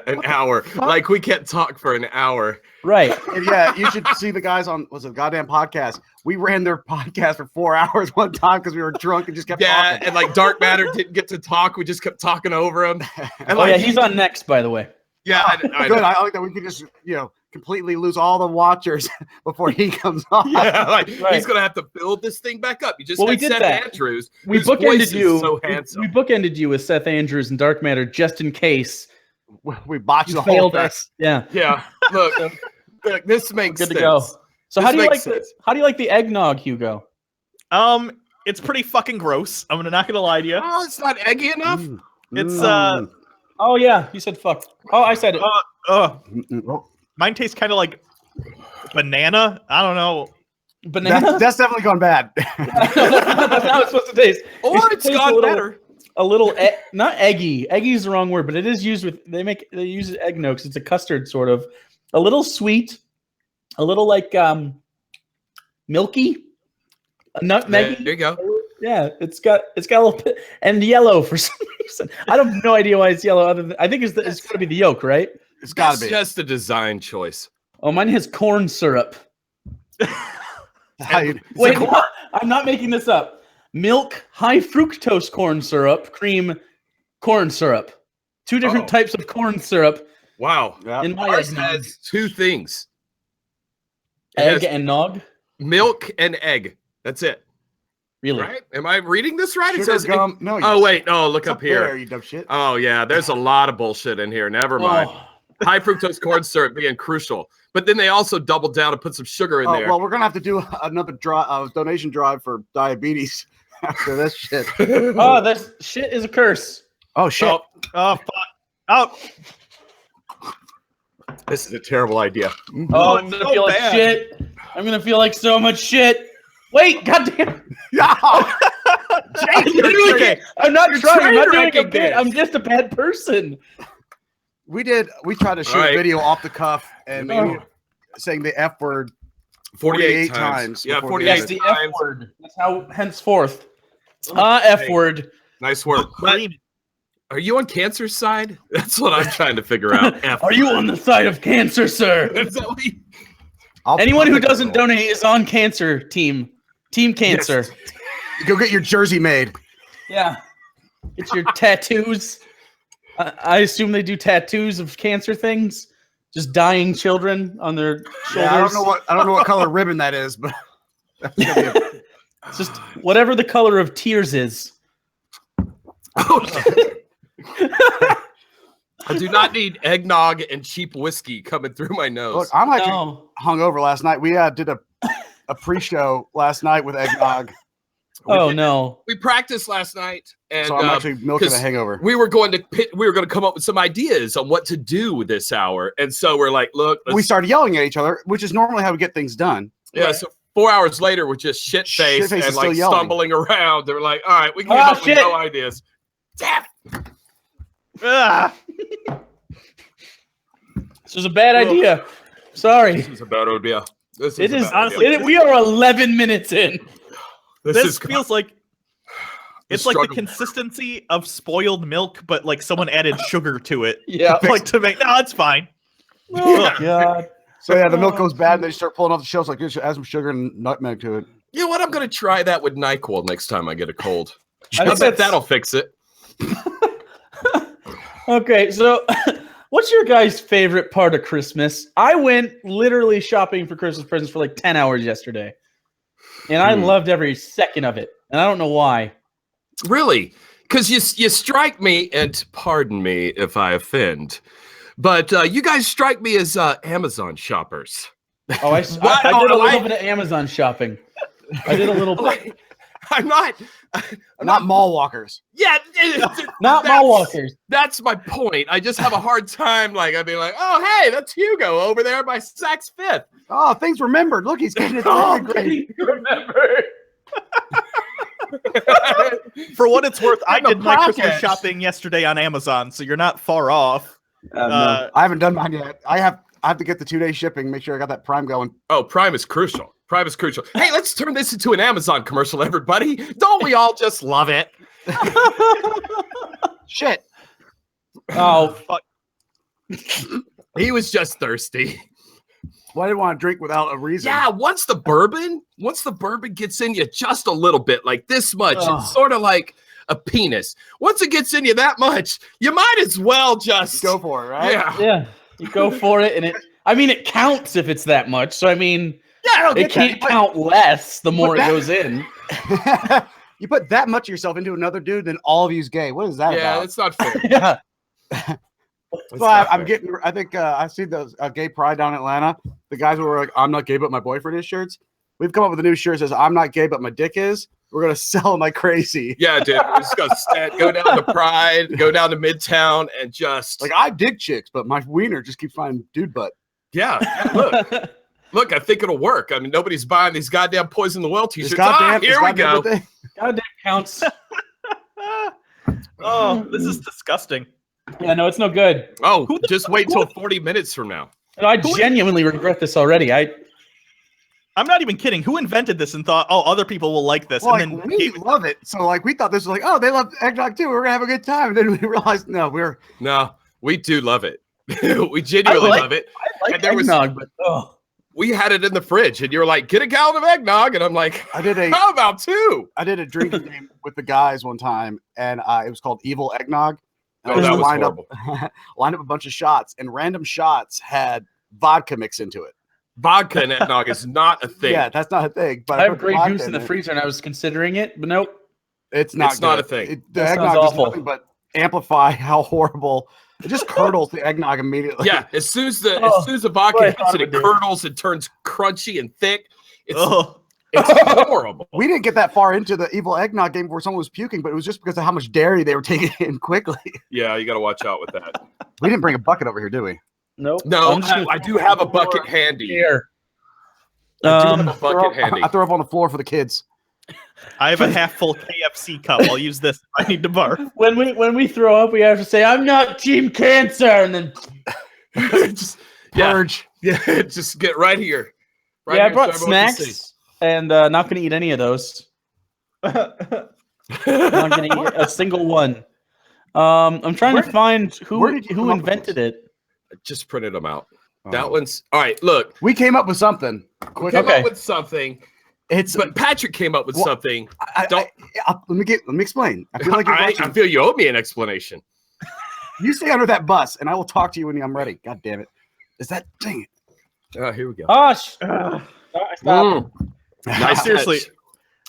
an hour. Like we can't talk for an hour. Right. And yeah, you should see the guys on a goddamn podcast. We ran their podcast for 4 hours one time because we were drunk and just kept talking. And like Dark Matter didn't get to talk. We just kept talking over him. And yeah, he's on next, by the way. Yeah, I good. I like that we could just completely lose all the watchers before he comes on. Yeah, like he's gonna have to build this thing back up. You just we did Seth that. Andrews. We bookended you. So handsome. We bookended you with Seth Andrews and Dark Matter just in case we botched the whole thing. Yeah. Yeah. Look, this makes good sense. to go. So This how do you like sense. how do you like the eggnog, Hugo? It's pretty fucking gross. I'm not gonna lie to you. Oh, it's not eggy enough. It's Oh yeah, you said fuck. Oh, I said it. Mine tastes kind of like banana. I don't know. Banana. That's definitely gone bad. That's how it's supposed to taste. Or it's gone better. A little, not eggy. Eggy is the wrong word, but it is used with. They use egg notes. It's a custard sort of. A little sweet, a little like milky, a nutmeg. There you go. Yeah, it's got a little bit and yellow for some reason. I have no idea why it's yellow. Other than I think it's got to be the yolk, right? It's got to be. Just a design choice. Oh, mine has corn syrup. Wait, what? I'm not making this up. Milk, high fructose corn syrup, cream, corn syrup. Two different types of corn syrup. Wow. In my Ours eggnog. has two things. Egg and nog? Milk and egg. That's it. Really? Right? Am I reading this right? Sugar, gum. No. Oh, wait. No, look up here. There, you dumb shit. Oh, yeah. There's a lot of bullshit in here. Never mind. High fructose corn syrup being crucial. But then they also doubled down and put some sugar in there. Well, we're going to have to do another donation drive for diabetes after this shit. Oh, this shit is a curse. Oh, shit. Oh, fuck. Oh. This is a terrible idea. Oh, I'm gonna feel like shit. I'm gonna feel like so much shit. Wait, goddamn! Okay. I'm not trying. I'm not doing a wrecking bit. this. I'm just a bad person. We tried to shoot a video off the cuff and saying the F word 48 times. Yeah, before 48 That's the F times. word. That's how henceforth. F word. Nice work. Are you on cancer's side? That's what I'm trying to figure out. Are you on the side of cancer, sir? That's all we- Anyone who doesn't donate is on cancer team. Team cancer. Yes. Go get your jersey made. Yeah. Get your tattoos. I assume they do tattoos of cancer things. Just dying children on their shoulders. Yeah, I don't know what color ribbon that is, but that's gonna be it's just whatever the color of tears is. I do not need eggnog and cheap whiskey coming through my nose. Look, I'm actually hungover last night. We did a pre-show last night with eggnog. No. We practiced last night, and So I'm actually milking a hangover. We were going to come up with some ideas on what to do with this hour, and so we're like, look, We started yelling at each other, which is normally how we get things done. yeah. So 4 hours later, we're just shit-faced Shit-faced and is still like yelling. stumbling around. They're like, all right, we came up with no ideas. Damn it. This was a bad idea. Sorry. This is a bad idea. It is honestly. We are 11 minutes in. This feels like it's like the consistency of spoiled milk, but like someone added sugar to it. Yeah, like to make. No, it's fine. Oh God. So yeah, the milk goes bad, and they start pulling off the shelves like this. Add some sugar and nutmeg to it. You know what? I'm going to try that with NyQuil next time I get a cold. I I bet that'll fix it. Okay, so what's your guys' favorite part of Christmas? I went literally shopping for Christmas presents for like 10 hours yesterday, and I loved every second of it, and I don't know why. Really? Because you strike me, and pardon me if I offend, but you guys strike me as Amazon shoppers. Oh, I did a little bit of Amazon shopping. I did a little bit. I'm not mall walkers. Yeah, not mall walkers. That's my point. I just have a hard time. Like I'd be like, oh hey, that's Hugo over there by Saks Fifth. Oh, things remembered. Look, he's getting it. Remember. For what it's worth, I did my Christmas podcast. shopping yesterday on Amazon, so you're not far off. No, I haven't done mine yet. I have to get the 2-day shipping. Make sure I got that Prime going. Oh, Prime is crucial. Prime is crucial. Hey, let's turn this into an Amazon commercial, everybody. Don't we all just love it? Shit. Oh, fuck. He was just thirsty. Well, I didn't want to drink without a reason. Yeah, once the bourbon gets in you just a little bit, like this much, it's sort of like a penis. Once it gets in you that much, you might as well just go for it, right? Yeah. You go for it, and it counts if it's that much. So, I mean, it can't count less the more it goes in. You put that much of yourself into another dude, then all of you's gay. What is that about? Yeah, that's not fair. Yeah. So I'm getting. I think I see those gay pride down in Atlanta. The guys who were like, "I'm not gay, but my boyfriend is" shirts. We've come up with a new shirt that says, "I'm not gay, but my dick is." We're gonna sell them like crazy. Yeah, dude. We're just gonna go down to Pride, go down to Midtown, and just like I dig chicks, but my wiener just keeps finding dude butt. Yeah, look. I think it'll work. I mean, nobody's buying these goddamn Poison the Well t-shirts. Here we go. Goddamn counts. Oh, this is disgusting. Yeah, no, it's no good. Oh, just wait till 40 minutes from now. No, I genuinely regret this already. I'm not even kidding. Who invented this and thought, oh, other people will like this? Well, and like, we love it. So like we thought this was like, oh, they love eggnog too. We're gonna have a good time. And then we realized, no, we do love it. We genuinely love it. I like eggnog, but we had it in the fridge, and you were like, get a gallon of eggnog, and I'm like, how about two? I did a drinking game with the guys one time, and it was called Evil Eggnog. Oh, that was horrible. Lined up a bunch of shots, and random shots had vodka mixed into it. Vodka and eggnog is not a thing. Yeah, that's not a thing. But I have Grey Goose in the freezer, and I was considering it, but nope. It's not a thing. The eggnog does nothing but amplify how horrible. It just curdles the eggnog immediately. Yeah, as soon as the vodka hits it curdles and turns crunchy and thick. It's horrible. We didn't get that far into the Evil Eggnog game before someone was puking, but it was just because of how much dairy they were taking in quickly. Yeah, you got to watch out with that. We didn't bring a bucket over here, do we? Nope. No, I do have a bucket handy. Here. I do have a bucket handy. I throw up on the floor for the kids. I have a half full KFC cup. I'll use this if I need to barf. When we throw up, we have to say, "I'm not Team Cancer," and then just purge. Yeah, just get right here. Right I here brought so everyone can snacks, and not going to eat any of those. Not going to eat a single one. I'm trying to find who invented it. I just printed them out. That one's all right. Look, we came up with something. We came up with something. But Patrick came up with something. Let me explain. I feel like I feel you owe me an explanation. You stay under that bus, and I will talk to you when I'm ready. God damn it! Is that dang it? Oh, here we go. Stop. Nice seriously.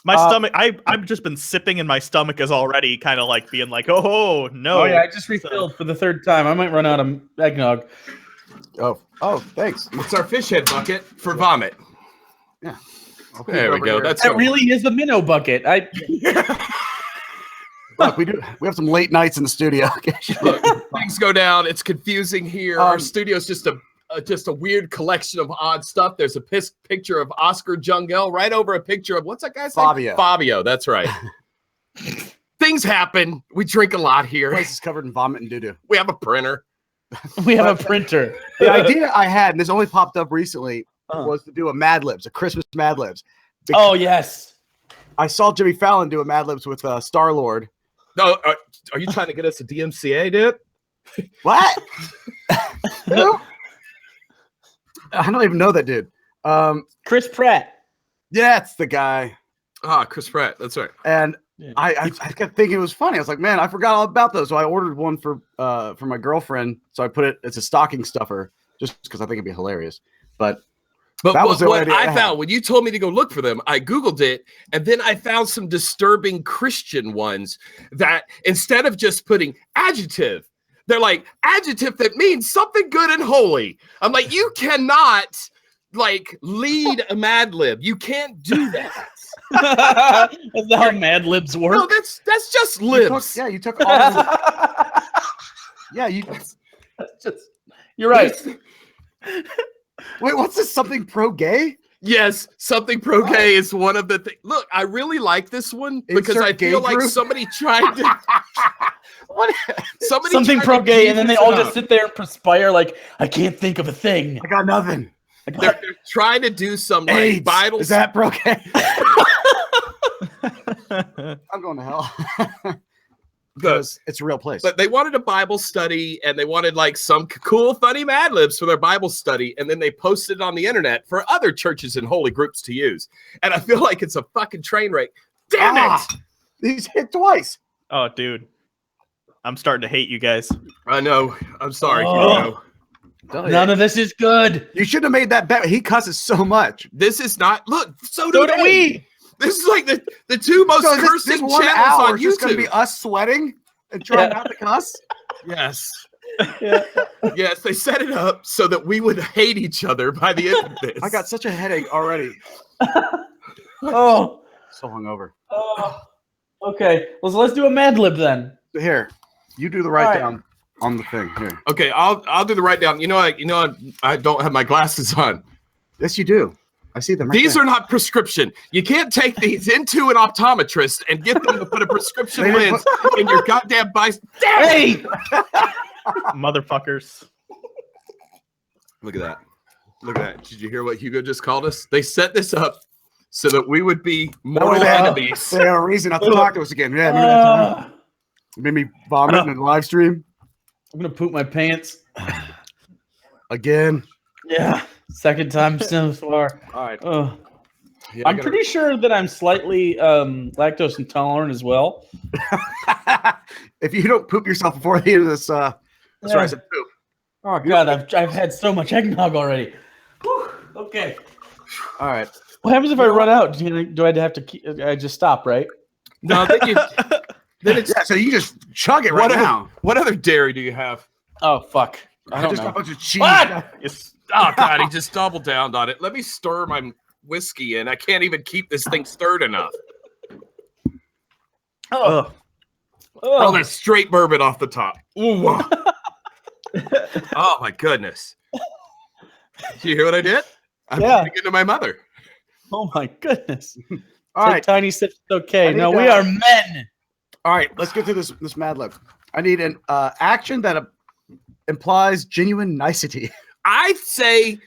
My stomach. I've just been sipping, and my stomach is already kind of like being like, oh no. Oh yeah, I just refilled for the third time. I might run out of eggnog. Oh, thanks. It's our fish head bucket for vomit. Yeah. There we go. That really is a minnow bucket. Look, we have some late nights in the studio. Look, things go down. It's confusing here. Our studio's just a weird collection of odd stuff. There's a picture of Oscar Jungel right over a picture of what's that guy's name? Fabio. That's right. Things happen. We drink a lot here. The place is covered in vomit and doo-doo. We have a printer. We have a printer. The idea I had, and this only popped up recently, was to do a Mad Libs, a Christmas Mad Libs. Oh yes, I saw Jimmy Fallon do a Mad Libs with Star-Lord. No, are you trying to get us a DMCA, dude? What? Who? I don't even know that dude. Chris Pratt. Yeah, it's the guy. Chris Pratt. That's right. And I kept thinking it was funny. I was like, man, I forgot all about those. So I ordered one for my girlfriend. So I put it. It's a stocking stuffer, just because I think it'd be hilarious. But that was what I found when you told me to go look for them. I Googled it, and then I found some disturbing Christian ones that instead of just putting adjective, they're like adjective that means something good and holy. I'm like, you cannot like lead a Mad Lib. You can't do that. That's not how Mad Libs work. No, that's just libs. You took all. You're right. Wait, what's this? Something pro-gay? Yes, something pro-gay is one of the things. Look, I really like this one because I feel like somebody tried to. Something pro-gay, and then they all just sit there and perspire like, I can't think of a thing. I got nothing. They're trying to do some like AIDS. Bible. Is that pro-gay? I'm going to hell. Because it's a real place. But they wanted a Bible study, and they wanted like some cool, funny Mad Libs for their Bible study, and then they posted it on the internet for other churches and holy groups to use. And I feel like it's a fucking train wreck. Damn it! He's hit twice. Oh, dude. I'm starting to hate you guys. I know. I'm sorry, Hugo. None of this is good. You shouldn't have made that bet. He cusses so much. This is not. Look, so So do do we. This is like the two most cursing this 1 channels hour on is just going to YouTube. be us sweating and trying not to cuss. Yes. Yeah. Yes, they set it up so that we would hate each other by the end of this. I got such a headache already. Oh. So hungover. Oh. Okay. Well, so let's do a Mad Lib then. Here, you do the write down on the thing. Here. Okay, I'll do the write down. I don't have my glasses on. Yes, you do. I see them. These are not prescription. You can't take these into an optometrist and get them to put a prescription lens in your goddamn bicycle. Hey! Motherfuckers. Look at that. Look at that. Did you hear what Hugo just called us? They set this up so that we would be mortal enemies. They have a reason not to talk to us again. Yeah, remember that time? Made me vomit in the live stream. I'm going to poop my pants. Again. Yeah. Second time so far. All right. Oh. Yeah, I'm pretty sure that I'm slightly lactose intolerant as well. If you don't poop yourself before the end of this, that's why I said poop. Oh God, I've had so much eggnog already. Whew. Okay. All right. What happens if I run out? Do I have to? I just stop, right? No, then it's so you just chug it right now. What other dairy do you have? Oh fuck! I don't just know. a bunch of cheese. What? Oh God, he just doubled down on it. Let me stir my whiskey in. I can't even keep this thing stirred enough. Oh. Oh, that's straight bourbon off the top. Ooh. Oh my goodness. Do you hear what I did? I'm Yeah. into my mother. Oh my goodness! All Take right. tiny sips. Okay. I need No, we to- are men. All right. Let's get through this Mad Lib. I need an action that implies genuine nicety. I'd say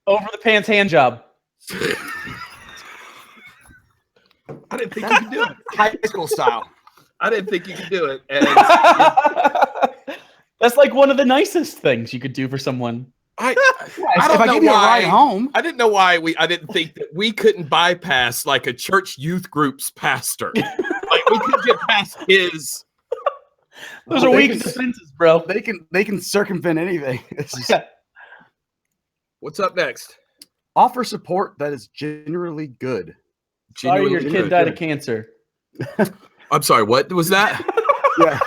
Over the pants hand job. I didn't think you could do it. High school style. I didn't think you could do it. And That's like one of the nicest things you could do for someone. I If don't I know give you a ride why. home, I didn't know why I didn't think that we couldn't bypass like a church youth group's pastor. Like we could get past his. Those are They weak can- defenses, bro. they can circumvent anything. It's just, What's up next? offer support that is generally good. Sorry, your Genuinely kid died of good. cancer. I'm sorry. What was that? Yeah.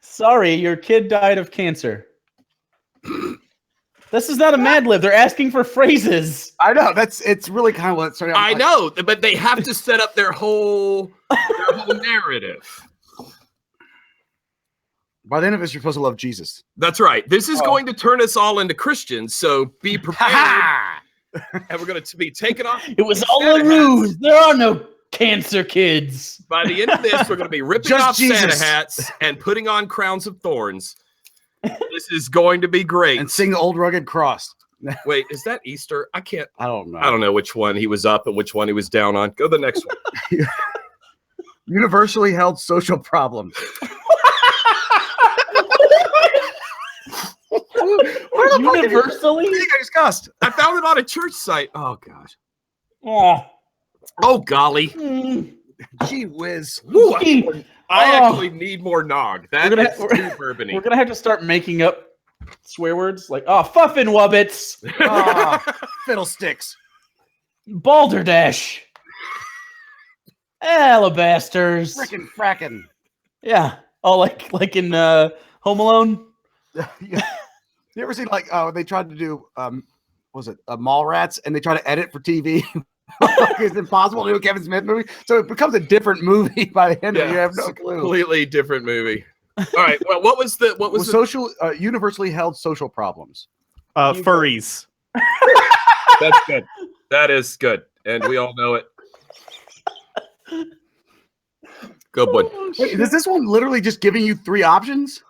Sorry, your kid died of cancer. This is not a Mad Lib. They're asking for phrases. I know. It's really kind of what. Sorry, I know, but they have to set up their whole narrative. By the end of this, you're supposed to love Jesus. That's right. This is going to turn us all into Christians, so be prepared. And we're going to be taken off. It was all a Santa ruse. hats. There are no cancer kids. By the end of this, we're going to be ripping Just off Santa Jesus. hats and putting on crowns of thorns. This is going to be great. And sing the old rugged cross. Wait, is that Easter? I can't. I don't know. I don't know which one he was up and which one he was down on. Go to the next one. Universally held social problems. Universally? What I discussed. I found it on a church site. Oh gosh. Oh. Oh golly. Mm. Gee whiz. Ooh, Gee. I Oh. actually need more nog. That We're is gonna- too bourbony. We're gonna have to start making up swear words like fuffin' wubbits, Fiddlesticks. balderdash, alabasters. Frickin' frackin'. Yeah. Oh, like in Home Alone. Yeah. You ever seen they tried to do what was it mall rats and they try to edit for TV? It's impossible to do a Kevin Smith movie, so it becomes a different movie by the end of it. You have no it's a clue. completely different movie. All right. Well, what was the Social universally held social problems. Furries. That's good. That is good, and we all know it. Good one. Wait, is this one literally just giving you 3 options?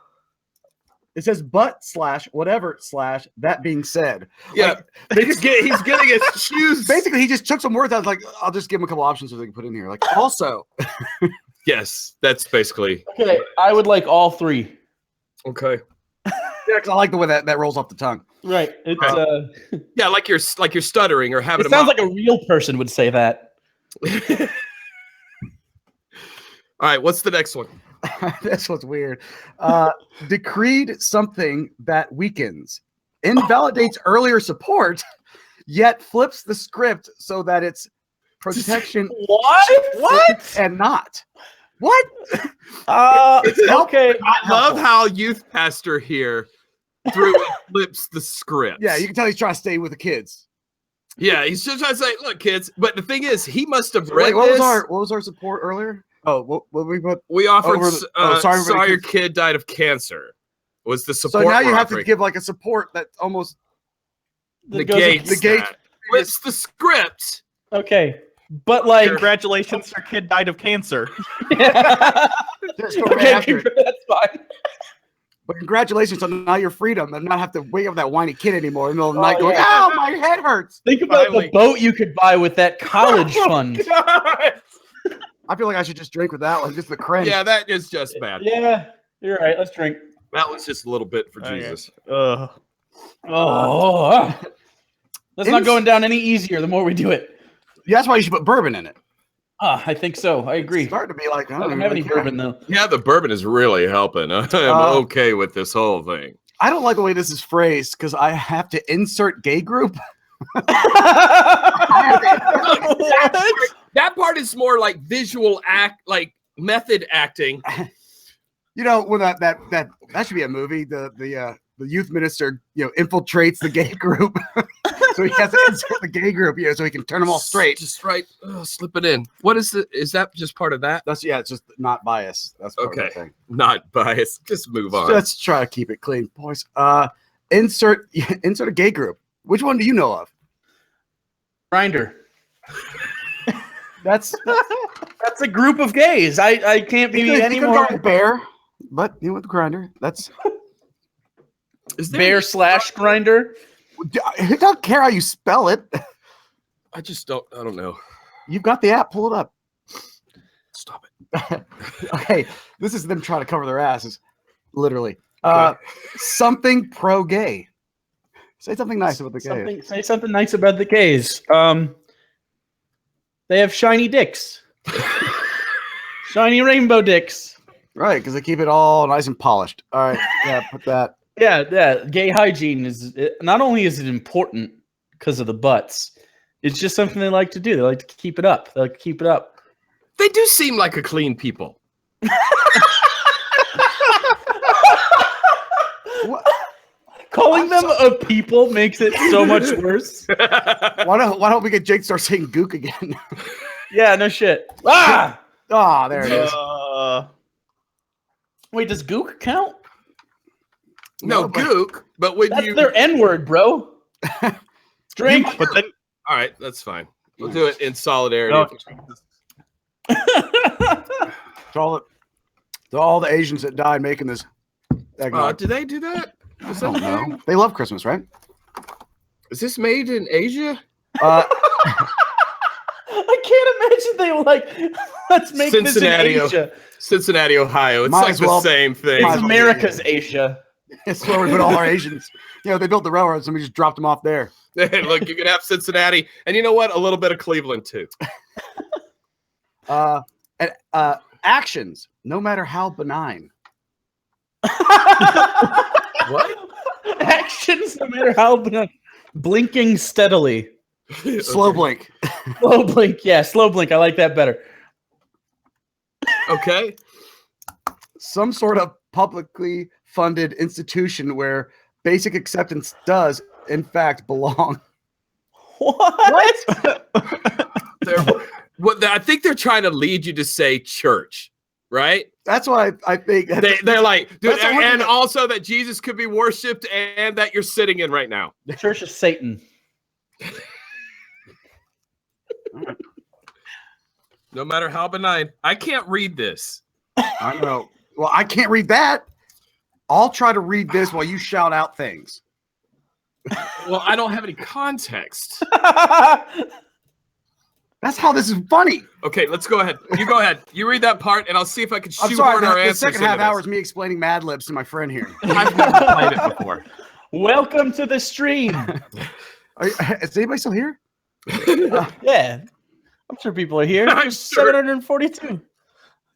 It says but / whatever / that being said. Yeah, he's getting his shoes. Basically, he just took some words. I was like, I'll just give him a couple options so they can put in here. Like also. Yes, that's basically. Okay, I would like all three. Okay. Yeah, because I like the way that rolls off the tongue. Right. It's yeah, like you're stuttering or having. It sounds like a real person would say that. All right, what's the next one? This was weird. Decreed something that weakens, invalidates earlier support, yet flips the script so that it's protection. What? And not. What? Okay. I love how youth pastor here flips the script. Yeah, you can tell he's trying to stay with the kids. Yeah, he's just trying to say, look, kids. But the thing is, he must have read what this. was our support earlier? Oh, what we put? We offered. Sorry, your kid died of cancer. Was the support? So now you have offering. to give like a support that almost negates. Flips the script. Okay, but like, congratulations, your kid died of cancer. Okay, that's fine. But congratulations on now your freedom and not have to wake up that whiny kid anymore in the middle of the night going, "Ow, my head hurts." Think about the boat you could buy with that college fund. God. I feel like I should just drink with that one, just the cringe. Yeah, that is just bad. Yeah, you're right. Let's drink. That was just a little bit for Jesus. That's not going down any easier the more we do it. Yeah, that's why you should put bourbon in it. I think so. I agree. It's starting to be like, I don't have any bourbon though. Yeah, the bourbon is really helping. I'm okay with this whole thing. I don't like the way this is phrased because I have to insert gay group. That part is more like visual act, like method acting. You know, when that should be a movie. The youth minister, infiltrates the gay group, so he has to insert the gay group, so he can turn them all straight. Just right, slip it in. What is the? Is that just part of that? It's just not bias. That's part of the thing. Not bias. Just move on. Let's try to keep it clean, boys. Insert a gay group. Which one do you know of? Grinder. That's a group of gays. I can't be any more. Bear, but you went the Grinder. That's Bear / Grinder. I don't care how you spell it. I don't know. You've got the app. Pull it up. Stop it. Okay, this is them trying to cover their asses, literally. Something pro-gay. Say something nice about the gays. Say something nice about the gays. They have shiny dicks. Shiny rainbow dicks. Right, because they keep it all nice and polished. All right, yeah, put that. Yeah. Gay hygiene not only is it important because of the butts, it's just something they like to do. They like to keep it up. They do seem like a clean people. What? Calling them a people makes it so much worse. Why don't we get Jake to start saying gook again? Yeah, no shit. Ah! There it is. Wait, does gook count? No, gook, but when That's their N-word, bro. Drink. But then, all right, that's fine. We'll do it in solidarity. To all the Asians that died making this eggnog. Do they do that? I don't know. They love Christmas, right? Is this made in Asia? I can't imagine they were like, let's make this in Asia. Cincinnati, Ohio. It's like the same thing. It's America's Asia. That's where we put all our Asians. They built the railroads and we just dropped them off there. Hey, look, you can have Cincinnati, and you know what? A little bit of Cleveland too. Actions, no matter how benign. What? Actions, no matter how benign. Blinking steadily. Slow blink. Slow blink. Yeah, slow blink. I like that better. Okay. Some sort of publicly funded institution where basic acceptance does, in fact, belong. What? I think they're trying to lead you to say church, right? That's why I think they're like, dude, and also that Jesus could be worshipped and that you're sitting in right now. The Church of Satan. No matter how benign. I can't read this. I know. Well, I can't read that. I'll try to read this while you shout out things. Well, I don't have any context. That's how this is funny. Okay, let's go ahead. You go ahead. You read that part, and I'll see if I can I'm shoehorn sorry, our the answers. second half into hour this. is me explaining Mad Libs to my friend here. I've never played it before. Welcome to the stream. Is anybody still here? Yeah, I'm sure people are here. I'm sure. 742.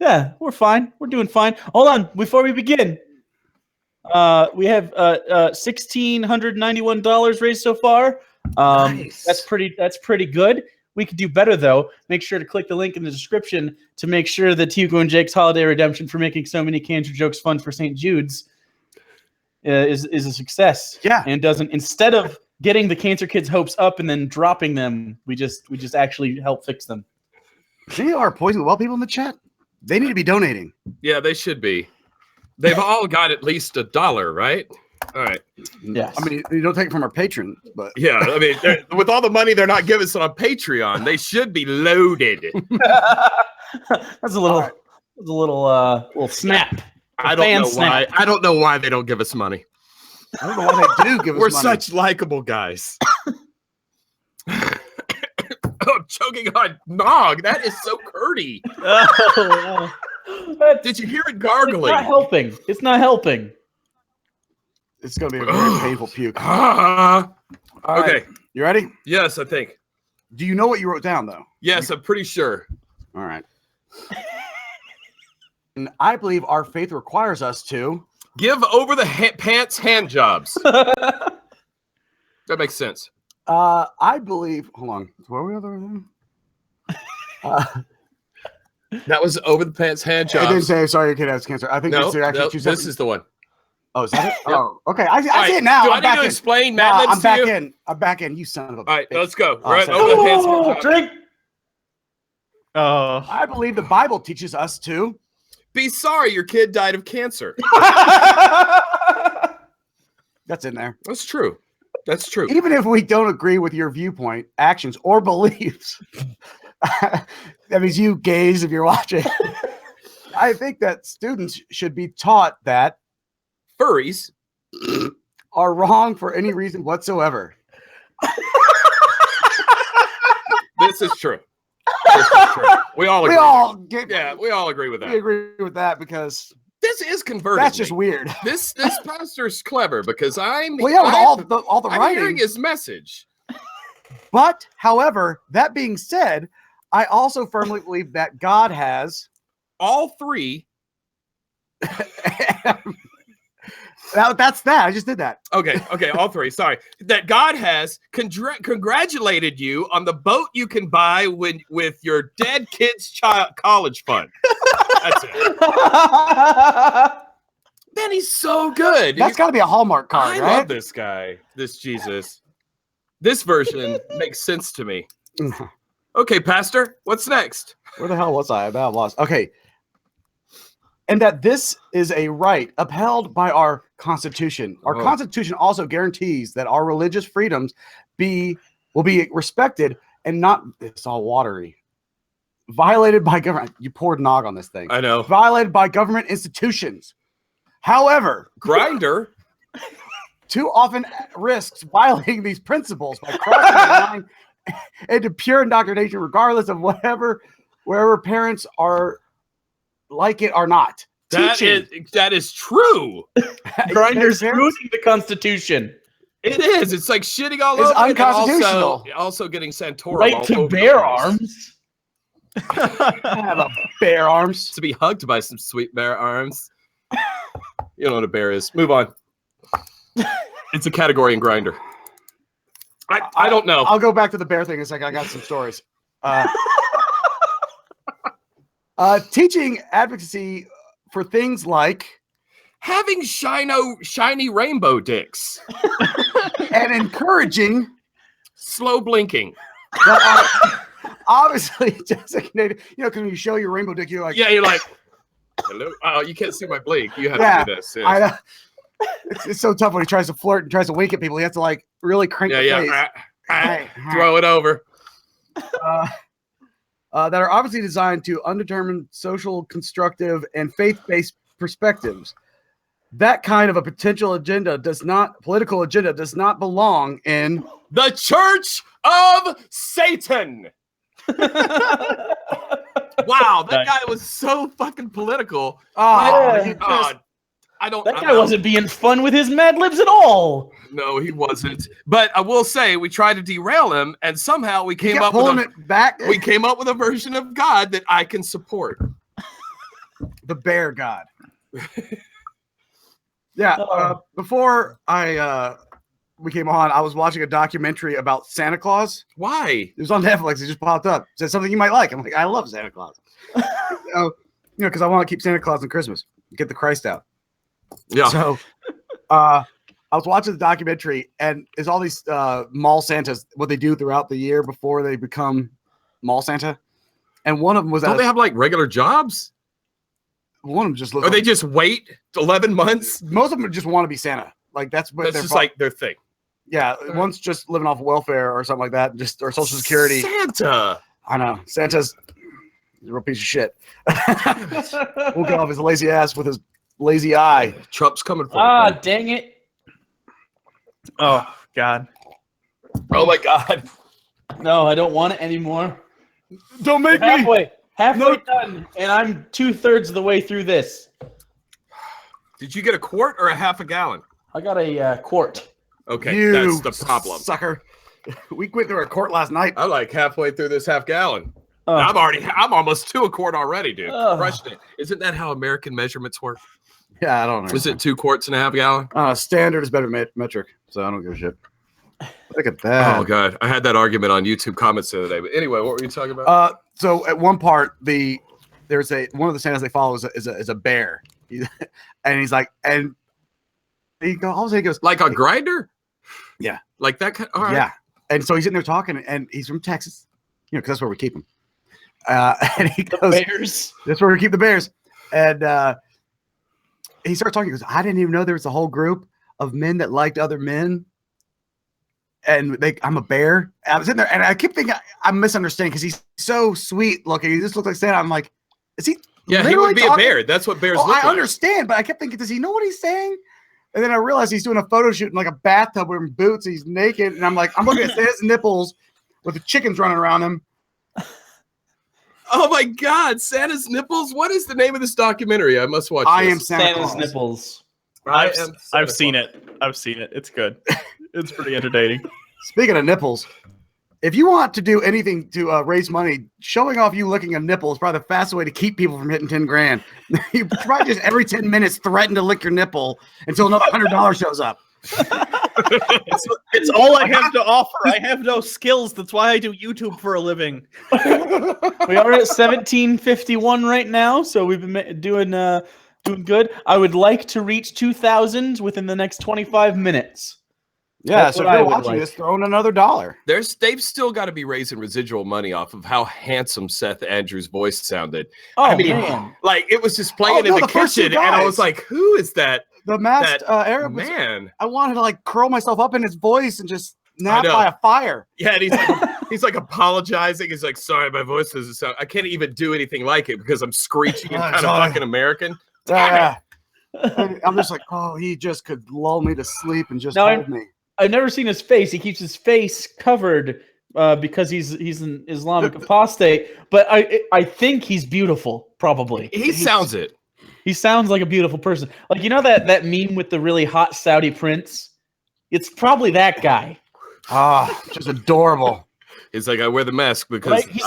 Yeah, we're fine. We're doing fine. Hold on, before we begin. We have $1,691 raised so far. Nice. That's pretty good. We could do better though. Make sure to click the link in the description to make sure that Hugo and Jake's holiday redemption for making so many cancer jokes fun for St. Jude's is a success. Yeah. And doesn't, instead of getting the cancer kids' hopes up and then dropping them, we just actually help fix them. They are Poison the Well people in the chat. They need to be donating. Yeah, they should be. They've all got at least $1, right? All right. Yes. I mean, you don't take it from our patrons, but Yeah, I mean, with all the money they're not giving us on Patreon, they should be loaded. That's a little snap. I don't fan know snap. why. I don't know why they don't give us money. I don't know why they do give us We're money. such likable guys. Oh, choking on nog. That is so curdy. Did you hear it It's gargling? not helping. It's not helping. It's going to be a very painful puke. Ah. All right. Okay. You ready? Yes, I think. Do you know what you wrote down, though? Yes, I'm pretty sure. All right. And I believe our faith requires us to Give over the pants hand jobs. That makes sense. I believe. Hold on. Where were we other? That was over the pants hand I didn't jobs. say sorry your kid has cancer. I think No, it's actually no, two this separate- is the one. Oh, is that it? Yep. Oh, okay. I All see right, it now. Do I'm I back need to in. explain No, Mad Libs I'm back to you? in. I'm back in. You son of a. All right, bitch. let's go. Oh, Right sorry. over the pants hand jobs. Drink. I believe the Bible teaches us to. Be sorry your kid died of cancer. That's in there. That's true. That's true. Even if we don't agree with your viewpoint, actions, or beliefs, that means you gays if you're watching. I think that students should be taught that Furries. are wrong for any reason whatsoever. This is true. This is true. We all agree. We all get, Yeah, we all agree with we that. agree with that because This is converting. that's just me. weird. This pastor's clever because I'm Well, yeah, with all the I'm writing. hearing his message. But, however, that being said, I also firmly believe that God has. All three. That's that. I just did that. Okay, all three. Sorry. That God has congratulated you on the boat you can buy with your dead kid's college fund. That's it. Man, he's so good. That's got to be a Hallmark card, I right? love this guy, this Jesus. This version makes sense to me. Okay, Pastor, what's next? Where the hell was I? I'm lost. Okay. And that this is a right upheld by our Constitution. Our Constitution also guarantees that our religious freedoms will be respected and not. It's all watery. Violated by government. You poured nog on this thing. I know. Violated by government institutions. However, Grinder. too often risks violating these principles by crossing the line into pure indoctrination, regardless of wherever parents are like it or not. That is true. Grinder's ruining the Constitution. It is. It's like shitting all It's over it and unconstitutional. Also getting Santorum. Right all to over the bear place. arms. Have a bear arms. To be hugged by some sweet bear arms. You know what a bear is. Move on. It's a category in Grinder. I don't know. I'll go back to the bear thing in a second. I got some stories. Teaching advocacy for things like Having shiny rainbow dicks. and encouraging Slow blinking. that are obviously designated. You know, because when you show your rainbow dick, you're like, Yeah, you're like, hello. Oh, you can't see my blink. You have Yeah, to do this. I know. It's so tough when he tries to flirt and tries to wink at people. He has to like really crank the face. Hey, Throw it over. That are obviously designed to undetermined social, constructive, and faith-based perspectives. that kind of a potential political agenda does not belong in the Church of Satan. Wow, that guy was so fucking political. Oh, that guy wasn't being fun with his Mad Libs at all. No, he wasn't. But I will say we tried to derail him, and somehow we came up with we came up with a version of God that I can support. The bear God. Yeah. Before we came on, I was watching a documentary about Santa Claus. Why? It was on Netflix. It just popped up. It said something you might like. I'm like, I love Santa Claus. Because I want to keep Santa Claus on Christmas. Get the Christ out. Yeah. So I was watching the documentary, and it's all these mall Santas, what they do throughout the year before they become mall Santa. And one of them was Don't they have like regular jobs? One of them just or they just wait 11 months? Most of them just want to be Santa. Like that's just like their thing. Yeah, one's just living off welfare or something like that, or Social Security. Santa. I know. Santa's a real piece of shit. Won't get off his lazy ass with his lazy eye. Trump's coming for you. Dang it. Oh, God. Oh, my God. No, I don't want it anymore. Don't make me. Halfway done, and I'm 2/3 of the way through this. Did you get a quart or a half a gallon? I got a quart. Okay, that's the problem. Sucker. We went through a quart last night. I'm like halfway through this half gallon. I'm almost to a quart already, dude. Crushed it. Isn't that how American measurements work? Yeah, I don't know. Is it 2 quarts and a half gallon? Standard is better metric, so I don't give a shit. Look at that. Oh god, I had that argument on YouTube comments the other day. But anyway, what were you talking about? So at one part, there's one of the Santas they follow is a bear, and he's like, and he goes like on Grindr. Yeah, like that kind. All right. Yeah, and so he's sitting there talking, and he's from Texas, because that's where we keep him. And he goes, bears. That's where we keep the bears. And he starts talking. He goes, I didn't even know there was a whole group of men that liked other men. And I'm a bear. And I was in there, and I keep thinking I'm misunderstanding because he's so sweet looking. He just looks like Santa. I'm like, is he? Yeah, he would be a bear. That's what bears look like. I understand, but I kept thinking, does he know what he's saying? And then I realized he's doing a photo shoot in like a bathtub wearing boots. He's naked, and I'm looking at Santa's nipples with the chickens running around him. Oh my God, Santa's nipples! What is the name of this documentary? I must watch. I am Santa's nipples. I've seen it. I've seen it. It's good. It's pretty entertaining. Speaking of nipples, if you want to do anything to raise money, showing off you licking a nipple is probably the fastest way to keep people from hitting 10 grand. You probably just every 10 minutes threaten to lick your nipple until another $100 shows up. It's all I have to offer. I have no skills. That's why I do YouTube for a living. We are at 1751 right now, so we've been doing good. I would like to reach 2,000 within the next 25 minutes. Yeah, so if you're watching this, throw in another $1. They've still got to be raising residual money off of how handsome Seth Andrews' voice sounded. Oh, I mean, man. Like it was just playing in the kitchen, and I was like, "Who is that?" The masked Arab man. I wanted to like curl myself up in his voice and just nap by a fire. Yeah, and he's like apologizing. He's like, "Sorry, my voice doesn't sound. I can't even do anything like it because I'm screeching and kind of fucking American." Yeah. I'm just like, oh, he just could lull me to sleep and just hold me. I've never seen his face. He keeps his face covered because he's an Islamic apostate. But I think he's beautiful. Probably he sounds it. He sounds like a beautiful person. Like that meme with the really hot Saudi prince. It's probably that guy. Just adorable. He's like, I wear the mask because he's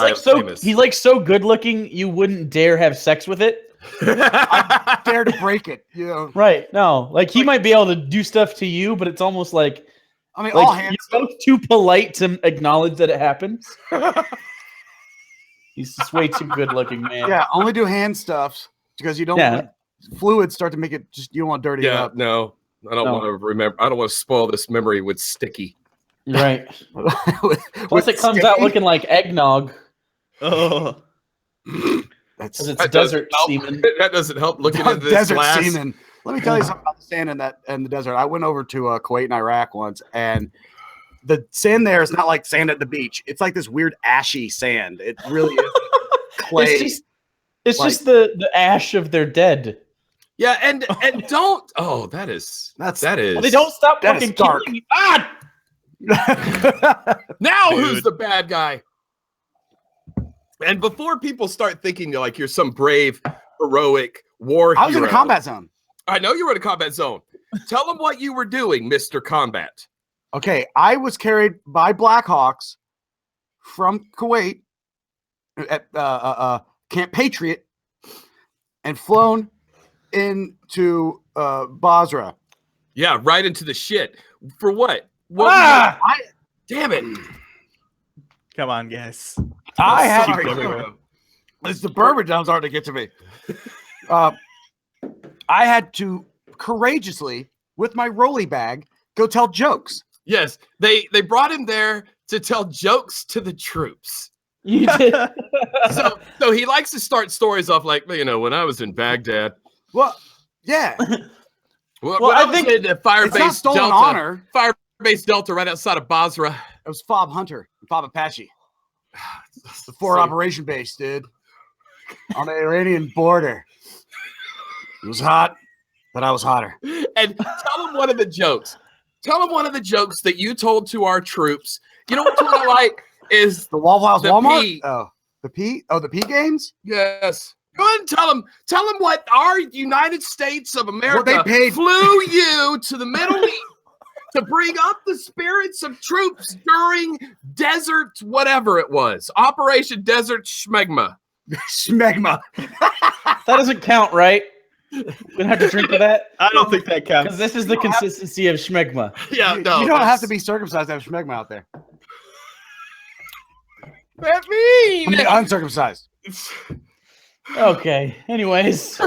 like so good looking you wouldn't dare have sex with it. I dare to break it. Right. No, like he might be able to do stuff to you, but it's almost like all hands. You're both too polite to acknowledge that it happens. He's just way too good looking, man. Yeah, only do hand stuffs because you don't want fluids start to make it just you don't want dirty up. No. I don't want to remember. I don't want to spoil this memory with sticky. Right. Plus it comes out looking like eggnog. Oh. It's desert semen. That doesn't help looking into this desert glass. Semen. Let me tell you something about the sand in the desert. I went over to Kuwait and Iraq once, and the sand there is not like sand at the beach. It's like this weird ashy sand. It really is clay. It's just the ash of their dead. Yeah, and don't. Oh, that is. Well, they don't stop fucking killing you. Ah! Now Dude. who's the bad guy? And before people start thinking like you're some brave, heroic war hero. I was in a combat zone. I know you were in a combat zone. Tell them what you were doing, Mr. Combat. Okay, I was carried by Blackhawks from Kuwait at Camp Patriot and flown into Basra. Yeah, right into the shit. For what? Damn it. Come on, guys. I had Sorry, to. Hugo. It's the bourbon that was hard to get to me. I had to courageously, with my rolly bag, go tell jokes. Yes, they brought him there to tell jokes to the troops. You did. So he likes to start stories off like, when I was in Baghdad. Well, yeah. When Well, I I was think in It's not Firebase stolen Delta. honor. Firebase Delta right outside of Basra. It was Fob Hunter, Fob Apache. The forward operation base, dude. On the Iranian border. It was hot, but I was hotter. And tell him one of the jokes. Tell him one of the jokes that you told to our troops. You know what I like is The Waffle House The Walmart? P. Oh, the P? Oh, the P games? yes. Go ahead and tell him what our United States of America they paid. flew you to the Middle East to bring up the spirits of troops during Desert whatever it was. Operation Desert Schmegma. Smegma. That doesn't count, right? We don't have to drink to that I don't think that counts. because this is the consistency of schmegma. Yeah, You no. don't have to be circumcised to have Smegma out there. That I mean. mean, uncircumcised. Okay. Anyways,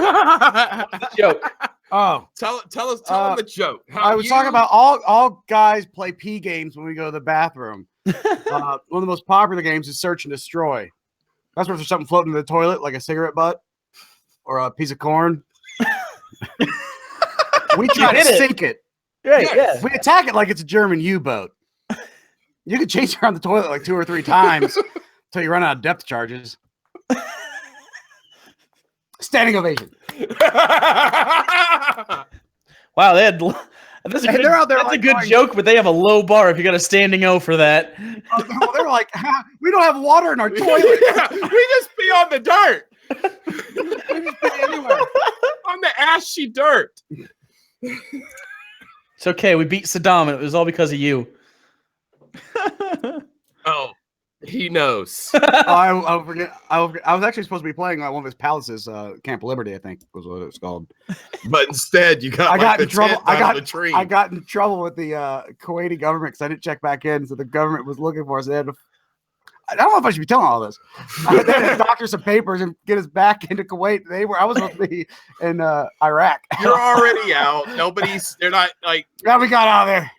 joke. Oh, Tell him the joke. How I was talking about all guys play P games when we go to the bathroom. One of the most popular games is Search and Destroy. That's where there's something floating in the toilet, like a cigarette butt or a piece of corn. We try to hit it. sink it. Right, yeah. We attack it like it's a German U-boat. You can chase around the toilet like 2 or 3 times until you run out of depth charges. Standing ovation. Wow, they had. That's a Hey, good, they're out there that's like a good going- joke, but they have a low bar if you got a standing O for that. Well, they're like, we don't have water in our toilet. Yeah, we just pee on the dirt. We just pee anywhere. On the ashy dirt. It's okay. We beat Saddam, and it was all because of you. Oh, he knows. I forget. I was actually supposed to be playing one of his palaces, Camp Liberty, I think was what it was called. But instead, you got I got the in trouble. tent out of the tree. I got in trouble with the Kuwaiti government because I didn't check back in. So the government was looking for us. They had to, I don't know if I should be telling all this. They had to doctor some papers and get us back into Kuwait. I was supposed to be in Iraq. You're already out. They're not like. Yeah, we got out of there.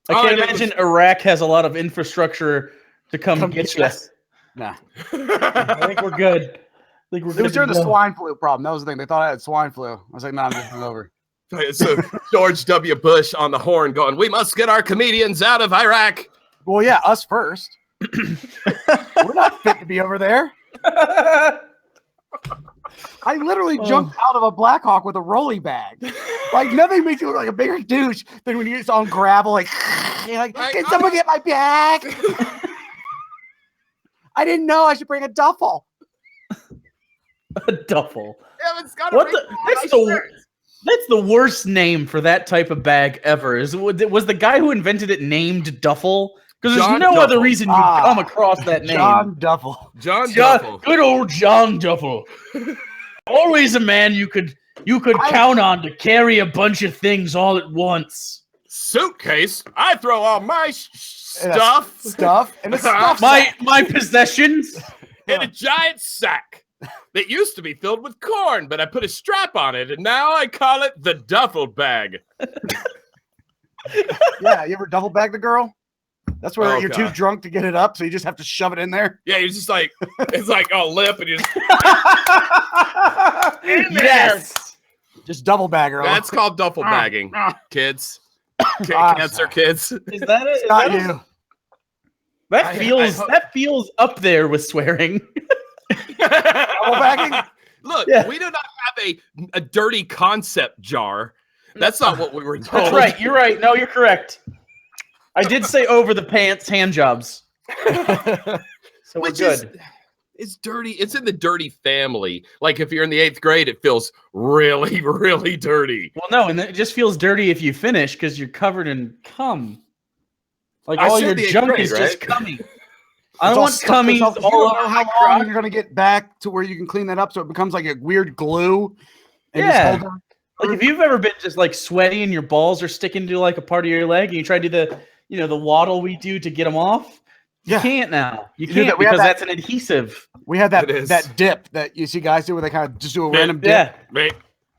I All I can't did imagine Iraq has a lot of infrastructure to come get you. us. Nah. I think we're good. I think we're It good was to during the go. swine flu problem. That was the thing. They thought I had swine flu. I was like, nah, I'm just over. So George W. Bush on the horn going, we must get our comedians out of Iraq. Well, yeah, us first. We're not fit to be over there. I literally jumped out of a Blackhawk with a rolly bag. Like, nothing makes you look like a bigger douche than when you're just on gravel. Like, you're like, can someone get my bag? I didn't know I should bring a duffel. A duffel. Yeah, it's got What the? That's the worst name for that type of bag ever. Was the guy who invented it named Duffel? Because there's John no other Duffel. reason you'd come across that name. John Duffel. John Duffel. Good old John Duffel. Always a man you could count on to carry a bunch of things all at once. Suitcase. I throw all my stuff And a stuff My possessions. in a giant sack that used to be filled with corn, but I put a strap on it, and now I call it the duffel bag. Yeah, you ever double bag the girl? That's where Oh, you're too God. drunk to get it up, so you just have to shove it in there. Yeah, you're just like, it's like all lip, and you just, Yes. Just double bag her. that's called duffel bagging, kids. Ah, Cancer kids. Is that it? Is Not that you. That feels up there with swearing. Double bagging? Look, Yeah. we do not have a a dirty concept jar. That's not what we were told. That's right. You're right. No, you're correct. I did say over the pants hand jobs. So we're good. It's dirty. It's in the dirty family. Like if you're in the 8th grade, it feels really, really dirty. Well, no, and it just feels dirty if you finish because you're covered in cum. Like all your junk is just cummy. I don't want cummies all over how long you're gonna get back to where you can clean that up so it becomes like a weird glue. And yeah. Like if you've ever been just like sweaty and your balls are sticking to like a part of your leg and you try to do the, the waddle we do to get them off. You can't now. You can't because that's an adhesive. We had that dip that you see guys do where they kind of just do a random dip. Yeah. Right.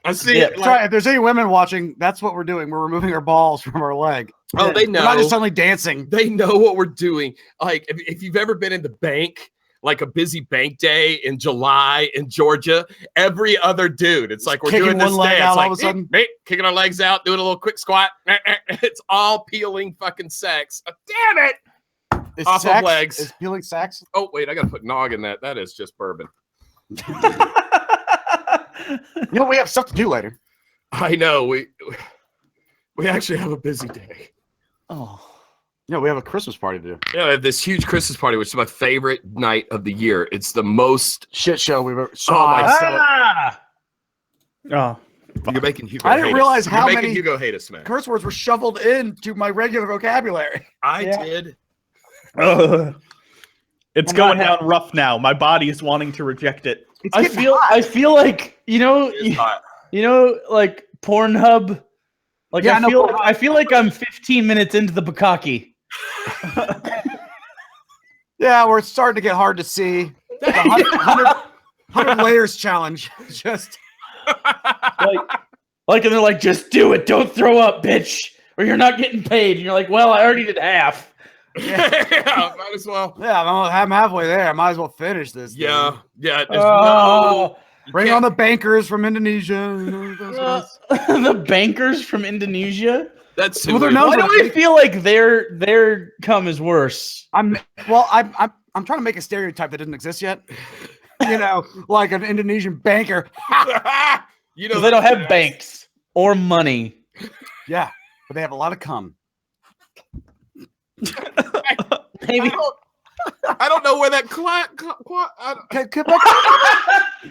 I see it. Like, if there's any women watching, that's what we're doing. We're removing our balls from our leg. Oh, they know. We're not just suddenly dancing. They know what we're doing. Like if you've ever been in the bank, like a busy bank day in July in Georgia, every other dude, it's like we're kicking doing this one leg dance, out like, all of a sudden, kicking our legs out, doing a little quick squat. It's all peeling fucking sex. Damn it! Off of legs. Is peeling sex? Oh wait, I gotta put nog in that. That is just bourbon. We have stuff to do later. I know. We actually have a busy day. Oh. Yeah, we have a Christmas party to do. Yeah, I have this huge Christmas party, which is my favorite night of the year. It's the most shit show we've ever You're making Hugo I didn't realize how many Hugo hate us, man. curse words were shoveled into my regular vocabulary. I did. It's going down rough now. My body is wanting to reject it. I feel like like Pornhub. Like I feel like I'm 15 minutes into the bukkake. Yeah, we're starting to get hard to see. 100 layers challenge. Just like, and they're like, just do it. Don't throw up, bitch, or you're not getting paid. And you're like, well, I already did half. Yeah, might as well. Yeah, I'm halfway there. I might as well finish this. Yeah, yeah. There's bring on the bankers from Indonesia. The bankers from Indonesia. That's why do I feel like their cum is worse? I'm trying to make a stereotype that doesn't exist yet. Like an Indonesian banker. They don't have banks or money. Yeah, but they have a lot of cum. Maybe I don't know where that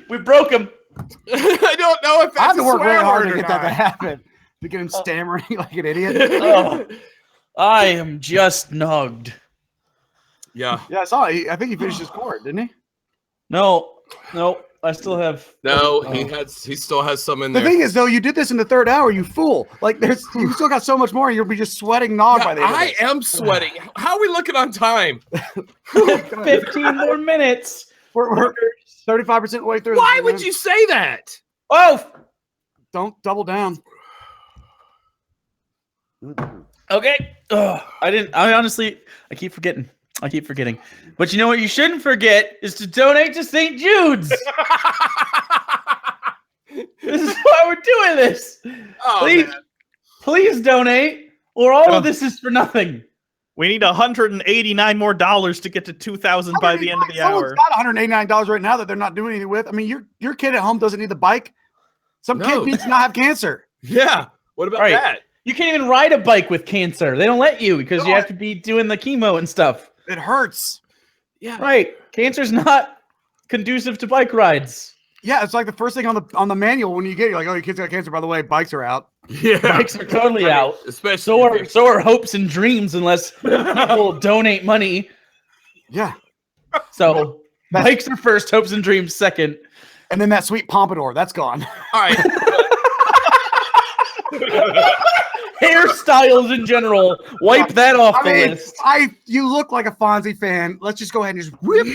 we broke him. I don't know if that's I have to work really hard to or get that to not. happen. To get him stammering like an idiot. I am just nugged. Yeah. Yeah, I saw it. I think he finished his court, didn't he? No, I still have. No, he still has some in there. The thing is, though, you did this in the 3rd hour, you fool. Like, you still got so much more, and you'll be just sweating nog by the end of I am sweating. How are we looking on time? 15 more minutes. We're 35% way through. Why would you say that? Oh, don't double down. Okay. I honestly keep forgetting. But you know what you shouldn't forget is to donate to St. Jude's. This is why we're doing this. Oh, please donate, or all of this is for nothing. We need $189 more to get to 2,000 by the end of the hour. Someone's got $189 right now that they're not doing anything with. I mean, your kid at home doesn't need the bike. Some kid needs to not have cancer. Yeah. What about that? You can't even ride a bike with cancer. They don't let you because you have to be doing the chemo and stuff. It hurts. Yeah. Right. Cancer's not conducive to bike rides. Yeah, it's like the first thing on the manual when you get it. You're like, oh, your kid's got cancer. By the way, bikes are out. Yeah. Bikes are totally out. Especially so are hopes and dreams unless people donate money. Yeah. So bikes are first, hopes and dreams second. And then that sweet pompadour, that's gone. All right. Hairstyles in general, wipe that off the list. You look like a Fonzie fan. Let's just go ahead and just whip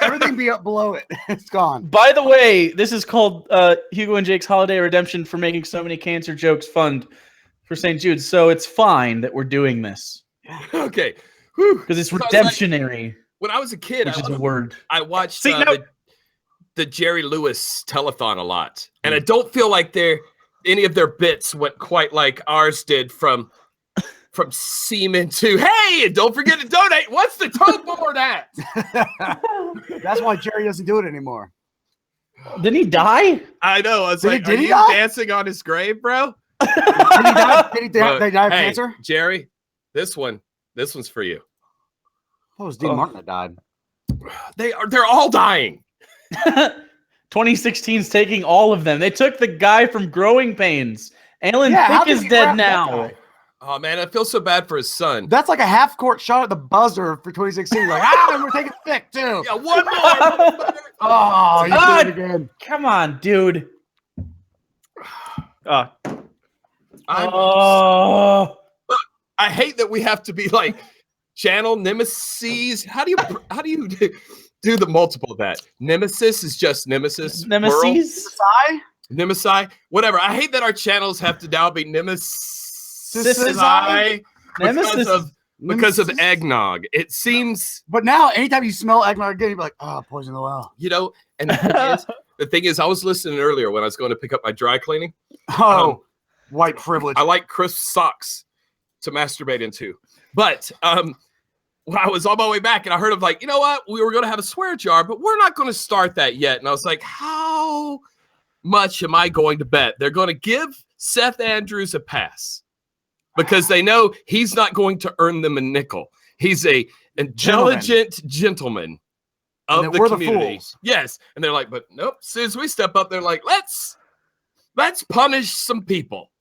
everything be up below it. It's gone. By the way, this is called Hugo and Jake's Holiday Redemption for making so many cancer jokes fund for St. Jude's. So it's fine that we're doing this. Okay. Because it's redemptionary. When I was a kid, which is a word. I watched the Jerry Lewis telethon a lot. And I don't feel like any of their bits went quite like ours did from semen to, hey, and don't forget to donate. What's the tote board at? That's why Jerry doesn't do it anymore. Didn't he die? I know. I was like, Did are he you die? dancing on his grave, bro? Did he die? Did he die, Look, they die of hey, cancer? Jerry, this one's for you. Oh, it was Dean Martin that died. They're all dying. 2016's taking all of them. They took the guy from Growing Pains. Alan how Thicke did is he dead grab that now. guy? Oh man, I feel so bad for his son. That's like a half-court shot at the buzzer for 2016. Like, and we're taking Thick too. Yeah, one more. Oh, you God. did it again. Come on, dude. I hate that we have to be like channel nemesis. How do you do the multiple of that? Nemesis is just nemesis. Nemesis. Nemesis. Whatever. I hate that our channels have to now be nemesis. Because of eggnog. It seems. But now, anytime you smell eggnog again, you're like, oh, poison the well. You know, and the thing is, I was listening earlier when I was going to pick up my dry cleaning. Oh, white privilege. I like crisp socks to masturbate into. But when I was on my way back and I heard of like, you know what? We were going to have a swear jar, but we're not going to start that yet. And I was like, how much am I going to bet they're going to give Seth Andrews a pass? Because they know he's not going to earn them a nickel. He's a intelligent gentleman of the community. The fools. Yes. And they're like, but nope. As soon as we step up, they're like, let's punish some people.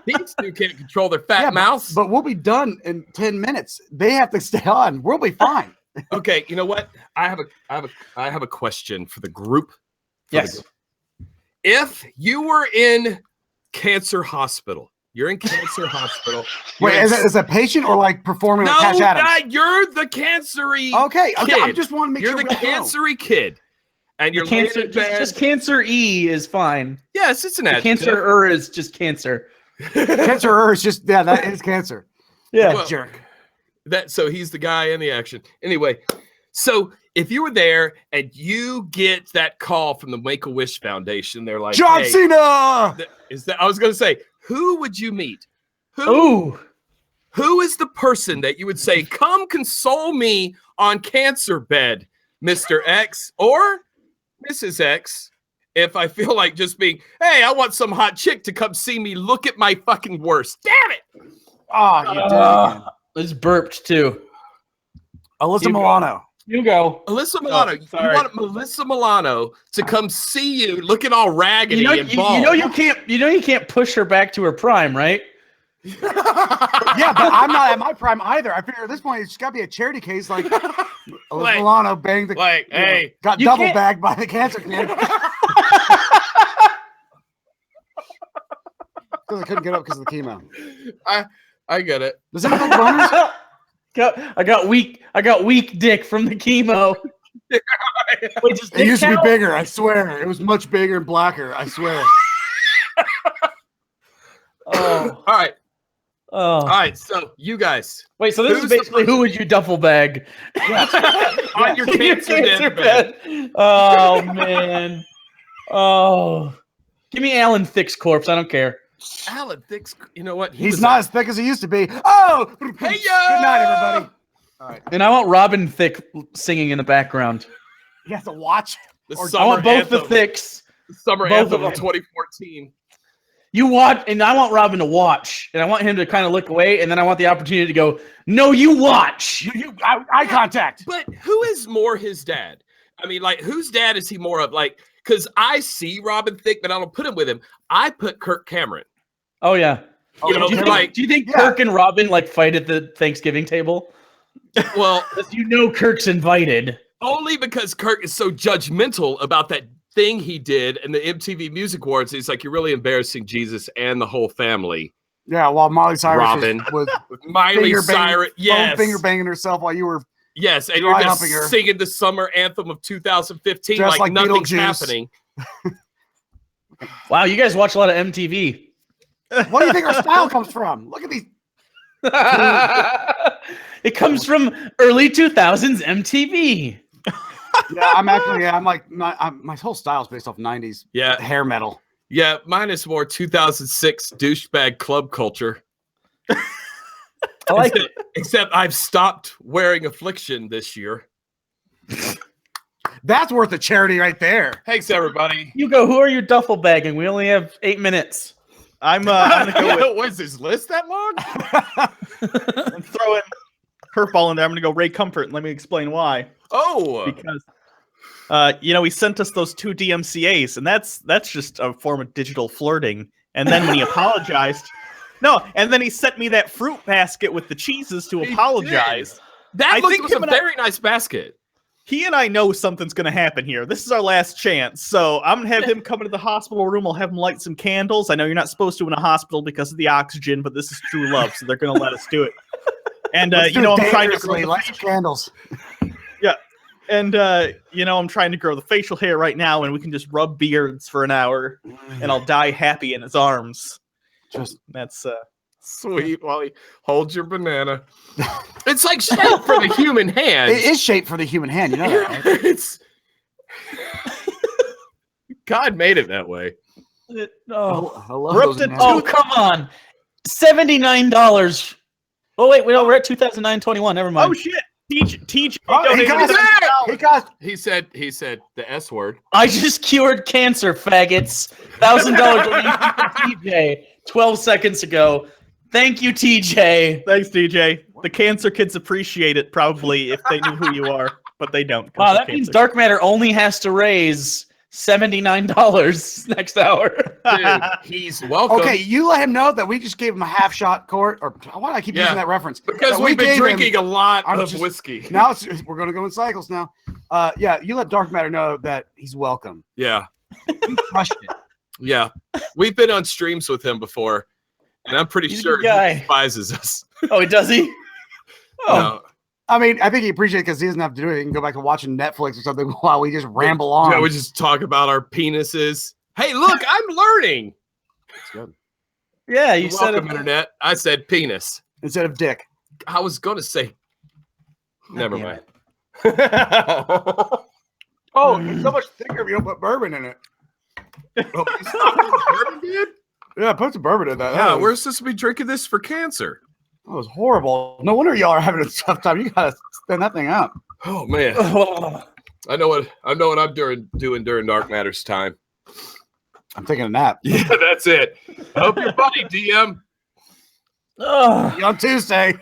These two can't control their fat mouths. But we'll be done in 10 minutes. They have to stay on. We'll be fine. Okay, you know what? I have a question for the group. Yes. If you were in cancer hospital, you're in cancer hospital. Wait, is a patient or like performing with Patch Adams? You're the cancery. Okay, kid. I just want to make you're sure the cancery kid, and you're cancer. Just cancer E is fine. Yes, it's an adjective. Cancer is just cancer. Cancer is just that is cancer. Yeah, well, jerk. So he's the guy in the action. Anyway, so if you were there and you get that call from the Make-A-Wish Foundation, they're like, John hey, Cena. I was going to say, who would you meet? Who is the person that you would say, come console me on cancer bed, Mr. X or Mrs. X? If I feel like just being, hey, I want some hot chick to come see me look at my fucking worst. Damn it. Oh, you did it again. It's burped too. Alyssa Milano. Hugo. Alyssa Milano. You want Melissa Milano to come see you looking all raggedy and bald. You know you can't push her back to her prime, right? Yeah, but I'm not at my prime either. I figure at this point it's got to be a charity case. Like Alyssa Milano banged the hey, got double bagged by the cancer kid. Because I couldn't get up because of the chemo. I get it. Does that make bonus? I got weak dick from the chemo. Wait, it used to be bigger, I swear. It was much bigger and blacker, I swear. All right. All right, so you guys. Wait, so this is basically who would you duffel bag? On your cancer bed. Oh, man. Oh. Give me Alan Thicke's corpse. I don't care. Alan Thicke's, you know what? He's not as thick as he used to be. Oh! Hey, Good night, everybody. All right. And I want Robin Thicke singing in the background. You have to watch. I want both the Thickes. The summer anthem of 2014. You watch, and I want Robin to watch, and I want him to kind of look away, and then I want the opportunity to go, no, you watch. Eye contact. But who is more his dad? I mean, like, whose dad is he more of? Like, because I see Robin Thicke, but I don't put him with him. I put Kirk Cameron. Oh, yeah. You know, do you think Kirk and Robin, like, fight at the Thanksgiving table? Well, you know Kirk's invited. Only because Kirk is so judgmental about that thing he did in the MTV Music Awards. He's like, you're really embarrassing Jesus and the whole family. Yeah, while Miley Cyrus Robin was Miley Cyrus, yes, finger banging herself while you were and you're just singing the summer anthem of 2015 like nothing's happening. Wow, you guys watch a lot of MTV. What do you think our style comes from? Look at these. It comes from early 2000s MTV. Yeah, I'm like my whole style is based off 90s hair metal. Yeah, mine is more 2006 douchebag club culture. I like except I've stopped wearing Affliction this year. That's worth a charity right there. Thanks, everybody. Hugo, who are you duffel bagging? We only have 8 minutes. I'm gonna go with, Was this list that long? I'm throwing curveball in there. I'm gonna go Ray Comfort, and let me explain why. Oh, Because he sent us those 2 DMCAs, and that's just a form of digital flirting. And then when he apologized, and then he sent me that fruit basket with the cheeses to apologize. that was a very nice basket. He and I know something's going to happen here. This is our last chance. So I'm going to have him come into the hospital room. I'll have him light some candles. I know you're not supposed to in a hospital because of the oxygen, but this is true love, so they're going to let us do it. And, I'm trying to grow light some candles. Yeah. And, I'm trying to grow the facial hair right now, and we can just rub beards for an hour, and I'll die happy in his arms. That's... Sweet, Wally. Hold your banana. It's like shaped for the human hand. It is shaped for the human hand. You know that, right? It's God made it that way. Come on. $79. Oh, wait, we're at 2009-21. Never mind. Oh, shit. TJ He said the S word. I just cured cancer, faggots. $1,000 donation to TJ 12 seconds ago. Thank you, TJ. Thanks, TJ. The cancer kids appreciate it, probably, if they knew who you are, but they don't. Wow, that means Dark Matter only has to raise $79 next hour. Dude, he's welcome. Okay, you let him know that we just gave him a half shot court. Or why do I keep using that reference? Because we've been drinking a lot of whiskey. Now we're going to go in cycles now. You let Dark Matter know that he's welcome. Yeah. He crushed it. Yeah. We've been on streams with him before, and I'm pretty sure he despises us. Oh, does he? Oh. No. I mean, I think he appreciates it because he doesn't have to do it. He can go back to watching Netflix or something while we just ramble on. Yeah, we just talk about our penises. Hey, look, I'm learning. That's good. Yeah, you said it. Internet. I said penis instead of dick. I was going to say. Never mind. Oh, it's so much thicker if you don't put bourbon in it. Bourbon, dude? Yeah, put some bourbon in that. Yeah, we're supposed to be drinking this for cancer. That was horrible. No wonder y'all are having a tough time. You gotta spend that thing out. Oh man, I know what I'm doing during Dark Matters time. I'm taking a nap. Yeah, that's it. I hope you're buddy, DM. On Tuesday.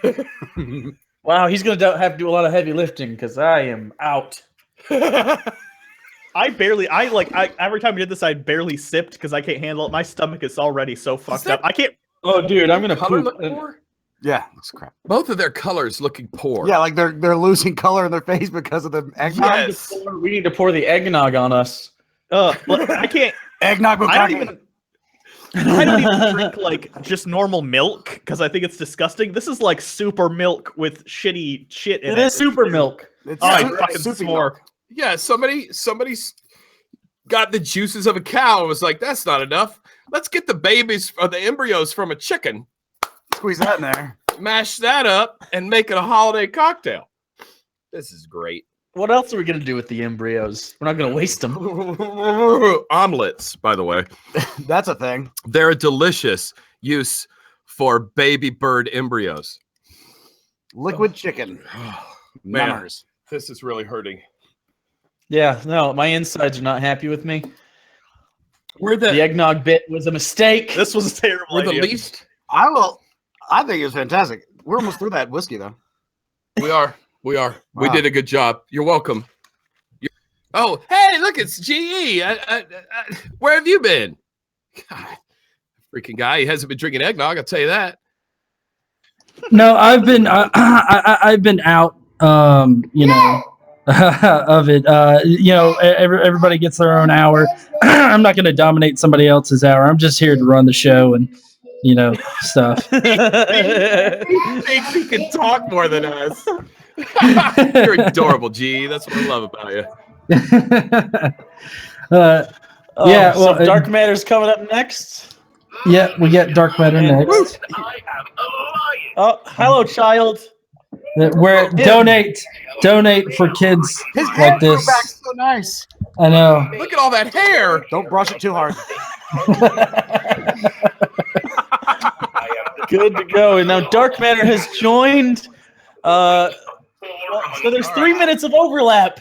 Wow, he's gonna have to do a lot of heavy lifting because I am out. every time we did this, I barely sipped because I can't handle it. My stomach is already so fucked up. I can't. Oh, dude, I'm gonna color poop. look poor? Yeah, looks crap. Both of their colors looking poor. Yeah, like they're losing color in their face because of the eggnog. Yes. We need to pour the eggnog on us. I can't. Eggnog. I don't even drink like just normal milk because I think it's disgusting. This is like super milk with shitty shit in it. It is super milk. It's fucking more. Yeah, somebody's got the juices of a cow and was like, that's not enough. Let's get the babies or the embryos from a chicken. Squeeze that in there. Mash that up and make it a holiday cocktail. This is great. What else are we gonna do with the embryos? We're not gonna waste them. Omelets, by the way. That's a thing. They're a delicious use for baby bird embryos. Liquid chicken. Man, Numbers. this is really hurting. Yeah, no, my insides are not happy with me. The eggnog bit was a mistake. This was a terrible idea. The least. I think it was fantastic. We're almost through that whiskey though. We are. Wow. We did a good job. You're welcome. Oh, hey, look, it's GE. Where have you been? God, freaking guy. He hasn't been drinking eggnog, I'll tell you that. No, I've been I've been out of it. Everybody gets their own hour. I'm not going to dominate somebody else's hour. I'm just here to run the show and stuff. He thinks he can talk more than us. You're adorable, G. That's what I love about you. Dark Matter's coming up next. Yeah, we get Dark Matter next. Oh, hello, child. Where donate for kids His like this. back's so nice. I know. Look at all that hair. Don't brush it too hard. Good to go. And now Dark Matter has joined. So there's 3 minutes of overlap.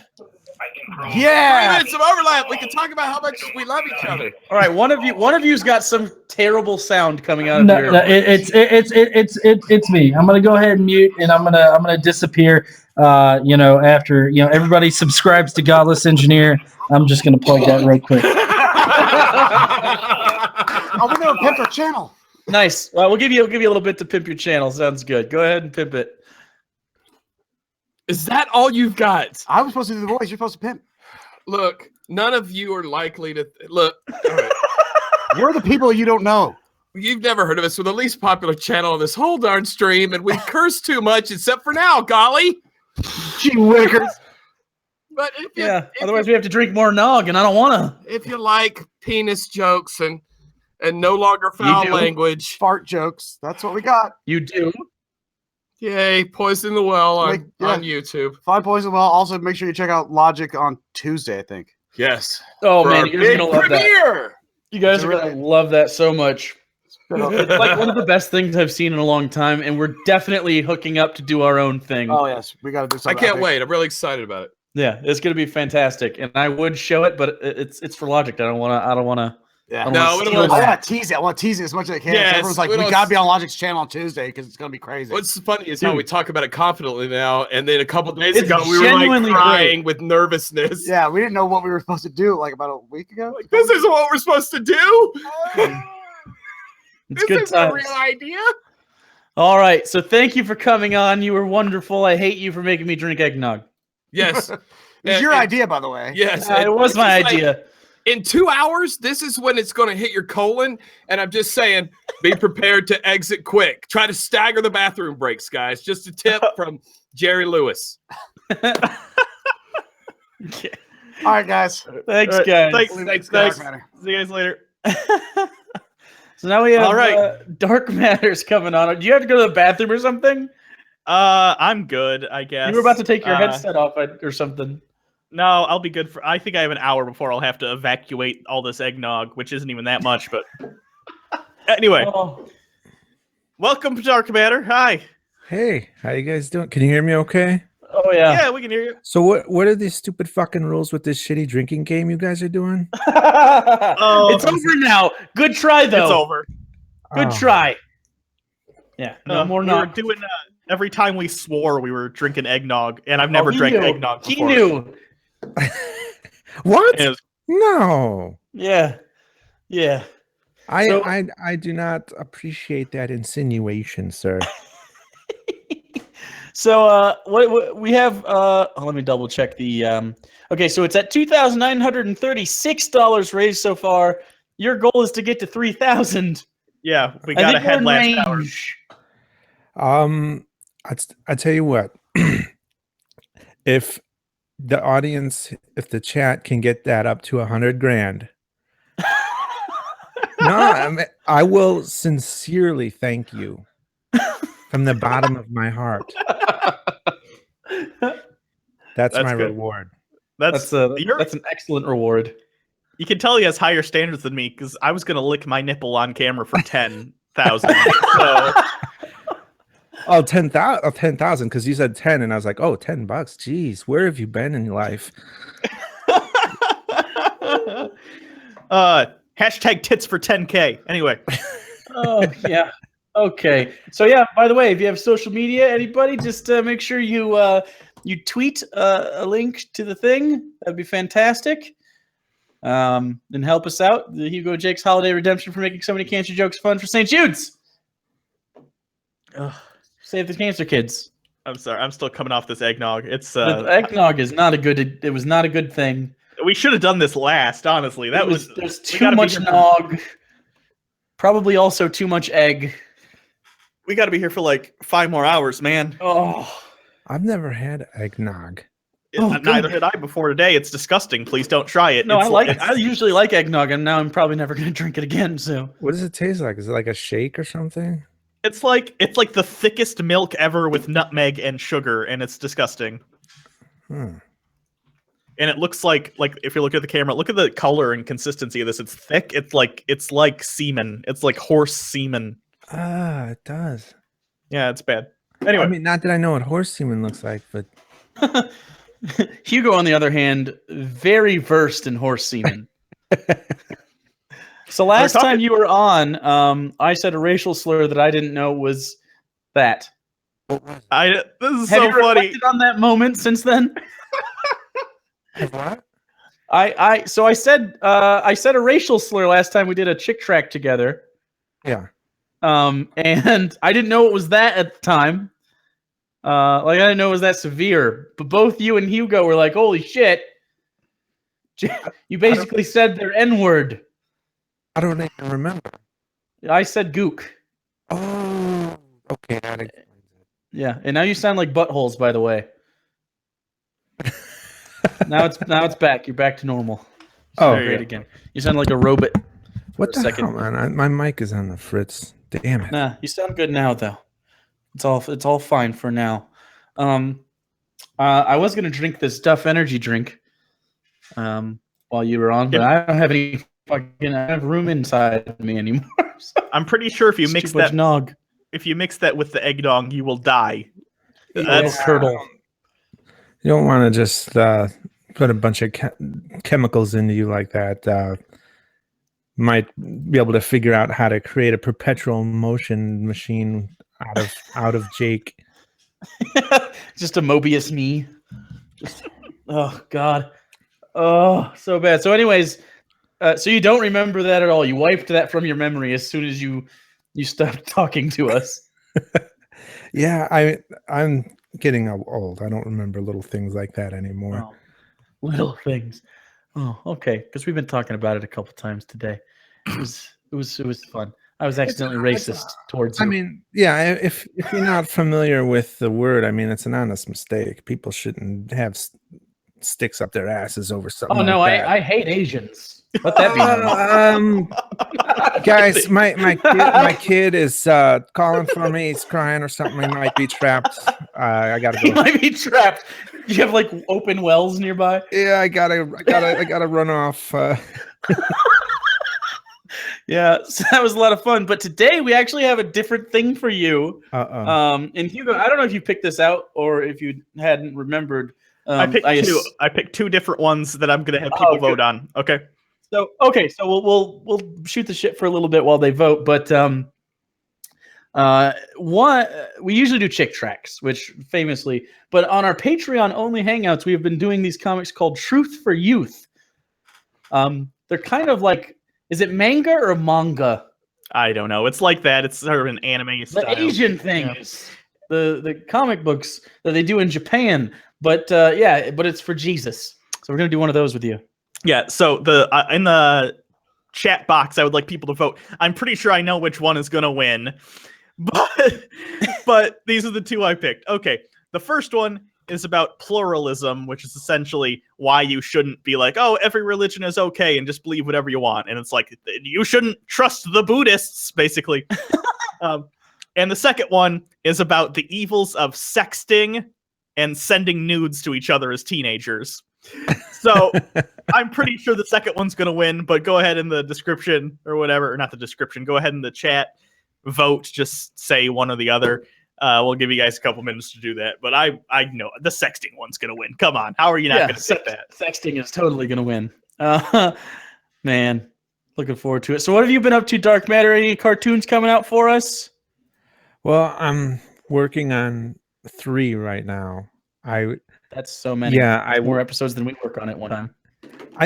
Yeah. 3 minutes of overlap. We can talk about how much we love each other. All right, one of you's got some terrible sound coming out of No, your. no, it's me. I'm gonna go ahead and mute, and I'm gonna disappear. After everybody subscribes to Godless Engineer, I'm just gonna plug that real quick. Oh, we never pimped our channel. Nice. Well, we'll give you a little bit to pimp your channel. Sounds good. Go ahead and pimp it. Is that all you've got? I was supposed to do the voice. You're supposed to pimp. Look, none of you are likely to look. All right. We're the people you don't know. You've never heard of us. We're the least popular channel on this whole darn stream, and we curse too much, except for now, golly. Gee whickers. But if you, Yeah. Otherwise, we have to drink more nog, and I don't want to. if you like penis jokes and no longer foul do. language, Fart jokes. That's what we got. You do. yay, poison the well on, Like, yeah. on YouTube. Find Poison Well. Also, make sure you check out Logic on Tuesday, I think. Yes. Oh For man, our you guys are big gonna love that. premiere. You guys It's are really- gonna love that so much. It's like one of the best things I've seen in a long time, and we're definitely hooking up to do our own thing. Oh yes, we got to do I something. can't think. wait. I'm really excited about it. Yeah, it's gonna be fantastic, and I would show it, but it's for Logic. I don't want to. Yeah. don't No, wanna we don't steal wanna- I that. want to tease it. I want to tease it as much as I can. Yes, Everyone's like, we we don't- got to be on Logic's channel on Tuesday because it's going to be crazy. What's funny is how Dude. we talk about it confidently now, and then a couple days It's ago we were like genuinely crying with nervousness. Yeah, we didn't know what we were supposed to do like about a week ago. Like, this isn't what we're supposed to do. It's This good isn't a times. real idea. All right, so thank you for coming on. You were wonderful. I hate you for making me drink eggnog. Yes. It's your idea, by the way. Yes. It was it's my just like, idea. in 2 hours, this is when it's going to hit your colon. And I'm just saying, be prepared to exit quick. Try to stagger the bathroom breaks, guys. Just a tip from Jerry Lewis. All right, guys. Thanks, All right, guys. thanks. We'll leave it Thanks, to Dark guys. Matter. See you guys later. So now we have All right. Dark Matters coming on. Do you have to go to the bathroom or something? I'm good, I guess. You were about to take your headset off or something. No, I'll be good for. I think I have an hour before I'll have to evacuate all this eggnog, which isn't even that much. But anyway, Oh, welcome to Dark Matter. Hi. Hey, how you guys doing? Can you hear me okay? oh yeah. Yeah, we can hear you. So what are these stupid fucking rules with this shitty drinking game you guys are doing? It's over now. Good try though. It's over. Good Oh. try. Yeah. No more we were nog. doing. Every time we swore, we were drinking eggnog, and I've never he drank knew. eggnog He before. knew. What? And it was- No. Yeah. Yeah. So- I do not appreciate that insinuation, sir. So what we have let me double check the okay, so it's at $2,936 raised so far. Your goal is to get to 3,000. yeah, we I got think we're ahead in last hour. range. I tell you what. If the audience, if the chat can get that up to 100 grand, I will sincerely thank you from the bottom of my heart. That's my good. reward. That's an excellent reward. You can tell he has higher standards than me because I was gonna lick my nipple on camera for 10,000. So Oh, 10,000 because you said 10 and I was like, oh, $10. Jeez, where have you been in your life? hashtag tits for 10K. Anyway, Oh yeah. Okay. So yeah, by the way, if you have social media, anybody, just make sure you tweet a link to the thing. That'd be fantastic. And help us out. The Hugo Jake's Holiday Redemption for making so many cancer jokes fun for St. Jude's. Ugh, save the cancer kids. I'm sorry. I'm still coming off this eggnog. It's The eggnog is not a good. It was not a good thing. we should have done this last. Honestly, that was There's we too gotta be much here for- nog. Probably also too much egg. We got to be here for like 5 more hours, man. Oh. I've never had eggnog. Neither had I before today. It's disgusting. Please don't try it. No, It's- I usually like eggnog, and now I'm probably never going to drink it again. So What does it taste like? Is it like a shake or something? It's like the thickest milk ever with nutmeg and sugar, and it's disgusting. Hmm. And it looks like if you look at the camera, look at the color and consistency of this. It's thick. It's like semen. It's like horse semen. Ah, it does. Yeah, it's bad. Anyway, I mean, not that I know what horse semen looks like, but Hugo, on the other hand, very versed in horse semen. So last time you were on, I said a racial slur that I didn't know was that. This is Have so you funny. reflected on that moment since then? What? So I said a racial slur last time we did a chick track together. Yeah. And I didn't know it was that at the time. Like I didn't know it was that severe. But both you and Hugo were like, "Holy shit!" You basically said their N-word. I don't even remember. I said "gook." Oh, okay. That explains it. Yeah, and now you sound like buttholes. By the way, now it's back. You're back to normal. Oh, great again. You sound like a robot. What the hell, man? My mic is on the fritz. Damn it. Nah, you sound good now, though. It's all fine for now. I was gonna drink this Duff energy drink, while you were on, but I don't have any fucking. I have room inside me anymore. So I'm pretty sure if you it's mix too much that nog, if you mix that with the eggnog, you will die. that's turtle. You don't want to just put a bunch of chemicals into you like that. Might be able to figure out how to create a perpetual motion machine out of Jake. Just a Mobius me. Oh God. Oh, so bad. So, anyways, so you don't remember that at all. You wiped that from your memory as soon as you stopped talking to us. Yeah, I'm getting old. I don't remember little things like that anymore. Oh, little things. Oh, okay. Because we've been talking about it a couple times today. It was fun. I was accidentally racist towards you. I mean, yeah. If you're not familiar with the word, I mean, it's an honest mistake. People shouldn't have sticks up their asses over something. Oh no, like that. I hate Asians. Let that be known. Guys, my kid is calling for me. He's crying or something. He might be trapped. I gotta go. He might be trapped. Do you have like open wells nearby? Yeah, I gotta run off. Yeah, so that was a lot of fun. But today we actually have a different thing for you. And Hugo, I don't know if you picked this out or if you hadn't remembered. I picked two different ones that I'm gonna have people vote on. Okay. So we'll shoot the shit for a little bit while they vote. But we usually do chick tracks, which famously, but on our Patreon only hangouts, we have been doing these comics called Truth for Youth. They're kind of like, is it manga or manga? I don't know. It's like that. It's sort of an anime style. The Asian things. Yeah. The comic books that they do in Japan. But but it's for Jesus. So we're gonna do one of those with you. Yeah. So in the chat box, I would like people to vote. I'm pretty sure I know which one is gonna win, but these are the two I picked. Okay. The first one is about pluralism, which is essentially why you shouldn't be like, oh, every religion is okay and just believe whatever you want. And it's like, you shouldn't trust the Buddhists, basically. And the second one is about the evils of sexting and sending nudes to each other as teenagers. So I'm pretty sure the second one's going to win, but go ahead in the description or whatever, or not the description, go ahead in the chat, vote, just say one or the other. We'll give you guys a couple minutes to do that, but I know the sexting one's going to win. Come on. How are you not going to pick that? Sexting is totally going to win. Man, looking forward to it. So what have you been up to, Dark Matter? Any cartoons coming out for us? Well, I'm working on 3 right now. That's so many. Yeah, more episodes than we work on at one time.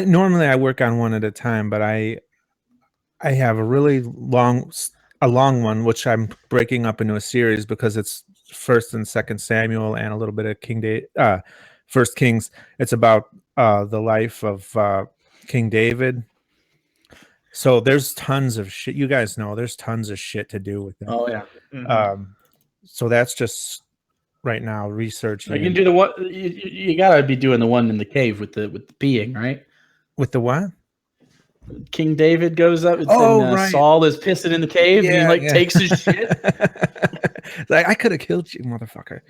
Normally I work on one at a time, but I have a really long one, which I'm breaking up into a series because it's 1st and 2nd Samuel and a little bit of 1st Kings. It's about the life of King David. So there's tons of shit. You guys know there's tons of shit to do with it. Oh yeah. Mm-hmm. So that's just right now researching. You can do the one. You gotta be doing the one in the cave with the peeing, right? With the what? King David goes up. Right. Saul is pissing in the cave. Yeah, and he takes his shit. Like, I could have killed you, motherfucker.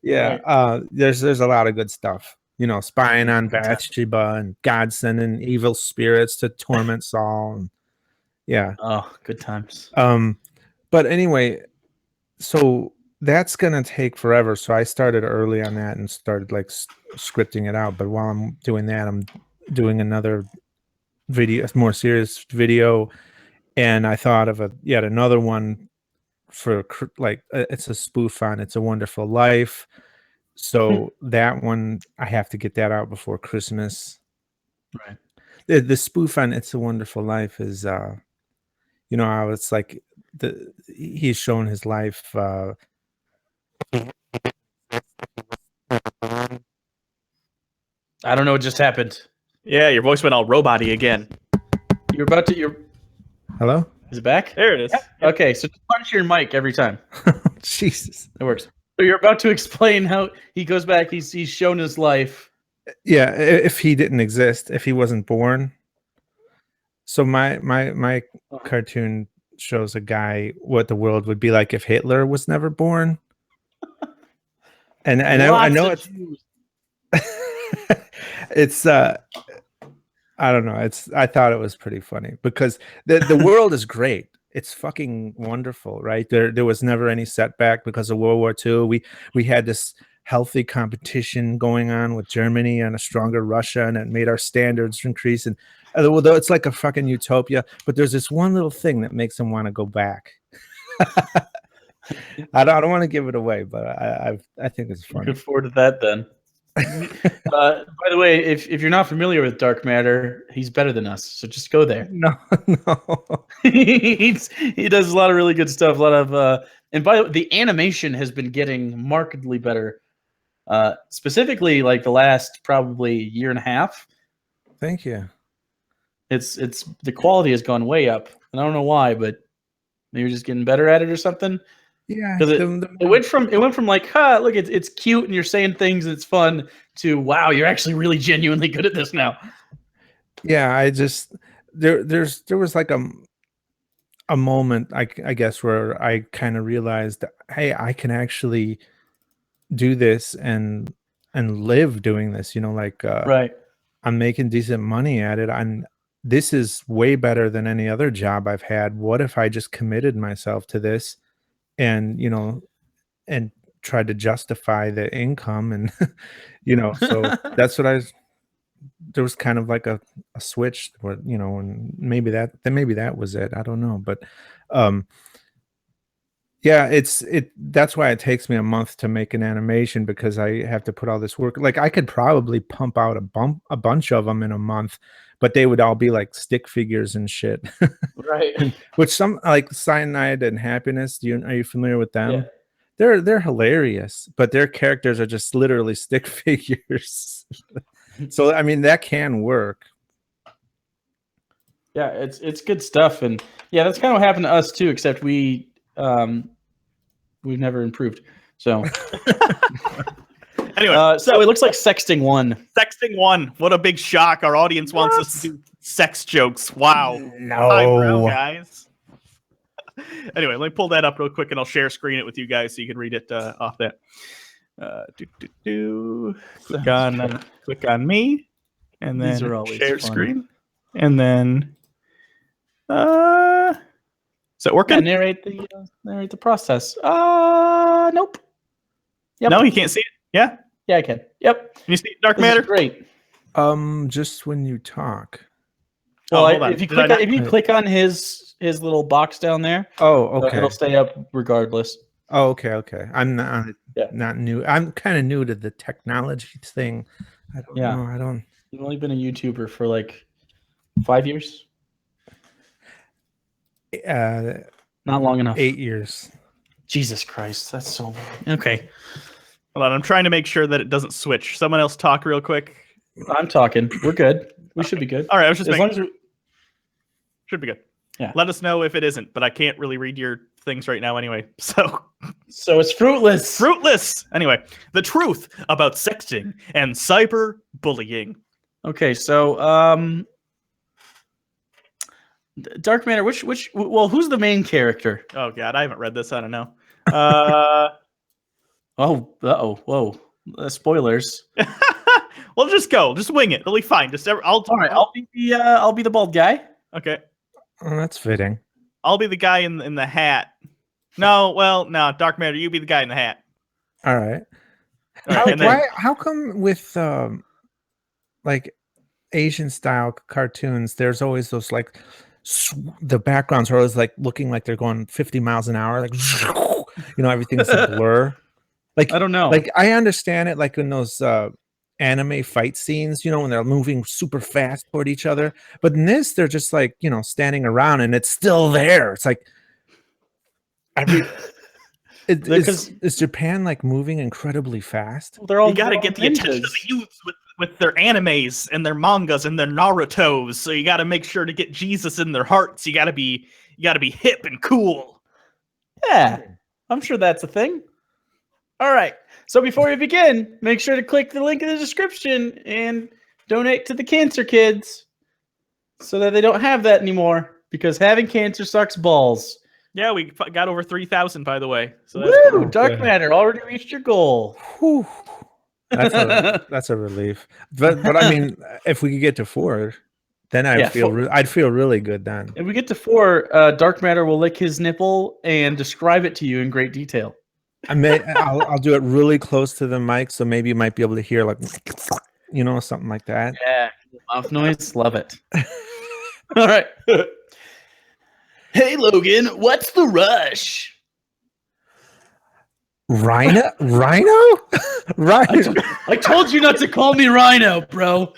Yeah. Right. There's a lot of good stuff. You know, spying on Bathsheba and God sending evil spirits to torment Saul. And, yeah. Oh, good times. But anyway, so that's gonna take forever. So I started early on that and started like scripting it out. But while I'm doing that, I'm doing another video, more serious video, and I thought of yet another one for like it's a spoof on It's a Wonderful Life. So that one I have to get that out before Christmas. Right. The spoof on It's a Wonderful Life is you know how it's like he's shown his life I don't know what just happened. Yeah, your voice went all robot-y again. You're about to. Hello? Is it back? There it is. Yeah. Okay, so punch your mic every time. Jesus. It works. So you're about to explain how he goes back. He's shown his life. Yeah, if he didn't exist, if he wasn't born. So my cartoon shows a guy what the world would be like if Hitler was never born. And I know it's I don't know. I thought it was pretty funny because the world is great. It's fucking wonderful, right? There was never any setback because of World War II. We had this healthy competition going on with Germany and a stronger Russia, and it made our standards increase. And although it's like a fucking utopia, but there's this one little thing that makes them want to go back. I don't want to give it away, but I think it's funny. Look forward to that then. By the way, if you're not familiar with Dark Matter, he's better than us, so just go there. No. He does a lot of really good stuff. A lot of and by the way, the animation has been getting markedly better. Specifically, like the last probably year and a half. Thank you. It's the quality has gone way up, and I don't know why, but maybe you're just getting better at it or something. Yeah, because it went from like, look, it's cute and you're saying things and it's fun to wow, you're actually really genuinely good at this now. Yeah, I just there was like a moment I guess where I kind of realized, hey, I can actually do this and live doing this. You know, like right. I'm making decent money at it. This is way better than any other job I've had. What if I just committed myself to this? And and tried to justify the income, and so that's what there was kind of like a switch where, and maybe that was it. I don't know, but yeah, that's why it takes me a month to make an animation, because I have to put all this work. Like I could probably pump out a bunch of them in a month, but they would all be like stick figures and shit. Right. Which some like Cyanide and Happiness. Are you familiar with them? Yeah. They're hilarious, but their characters are just literally stick figures. So I mean that can work. Yeah, it's good stuff, and yeah, that's kind of what happened to us too. Except we've never improved. So anyway, so it looks like Sexting 1. Sexting 1. What a big shock! Our audience wants us to do sex jokes. Wow. No, highbrow, guys. Anyway, let me pull that up real quick, and I'll share screen it with you guys so you can read it off that. Click on me, and then These are always share fun. screen, and then is that working? Yeah, narrate the process. Nope. Yep. No, you can't see it. Yeah, Yeah, I can. Yep. can you see it, Dark This is Matter? great. Just when you talk. Well, hold on. if you Did I not- click on his little box down there, Oh, okay. it'll stay up regardless. Oh, okay. I'm Yeah. not new. I'm kind of new to the technology thing. I don't Yeah. know. I don't. You've only been a YouTuber for like 5 years. Not long enough. 8 years. Jesus Christ, that's so long. Okay, Hold on, I'm trying to make sure that it doesn't switch. Someone else talk real quick. I'm talking. We're good. We should be good. All right, I was just As making long as we should be good. Yeah. Let us know if it isn't, but I can't really read your things right now anyway. So it's fruitless. fruitless. Anyway, the truth about sexting and cyberbullying. Okay, so Dark Matter, who's the main character? Oh god, I haven't read this. I don't know. Whoa. Spoilers. Well, just go. Just wing it. It'll be fine. All right, I'll be the bald guy. Okay. Oh, that's fitting. I'll be the guy in the hat. No, Dark Matter, you be the guy in the hat. All right. How come with like Asian style cartoons, there's always those like the backgrounds are always like looking like they're going 50 miles an hour, like everything's a blur. Like I don't know. Like I understand it, like in those anime fight scenes, when they're moving super fast toward each other. But in this, they're just like standing around, and it's still there. It's like is Japan like moving incredibly fast? They're all you got to get the attention of the youth with their animes and their mangas and their Narutos. So you got to make sure to get Jesus in their hearts. You got to be hip and cool. Yeah, I'm sure that's a thing. All right. So before we begin, make sure to click the link in the description and donate to the cancer kids so that they don't have that anymore, because having cancer sucks balls. Yeah, we got over 3,000, by the way. So that's cool. Dark Matter already reached your goal. Whew. That's a relief. But I mean, if we could get to 4, then I'd feel really good then. If we get to 4, Dark Matter will lick his nipple and describe it to you in great detail. I'll do it really close to the mic, so maybe you might be able to hear like something like that. Yeah, mouth noise, love it. All right. Hey Logan, what's the rush? Rhino? I told you not to call me Rhino, bro.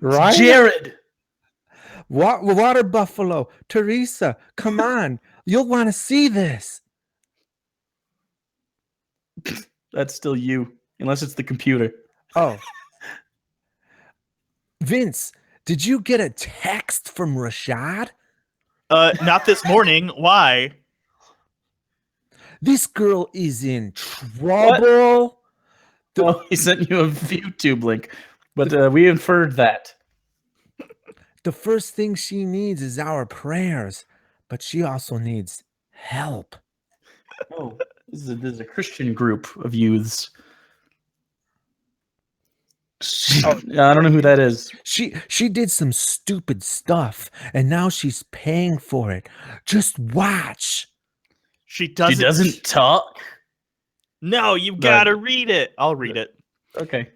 Rhino? Jared. Water Buffalo. Teresa, come on. You'll want to see this. That's still you, unless it's the computer. Oh. Vince, did you get a text from Rashad? Not this morning. Why? This girl is in trouble. Oh, he sent you a YouTube link, but we inferred that. The first thing she needs is our prayers, but she also needs help. Oh, this is a Christian group of youths. I don't know who that is. She did some stupid stuff, and now she's paying for it. Just watch. She doesn't talk? No, you gotta read it. I'll read it. Okay.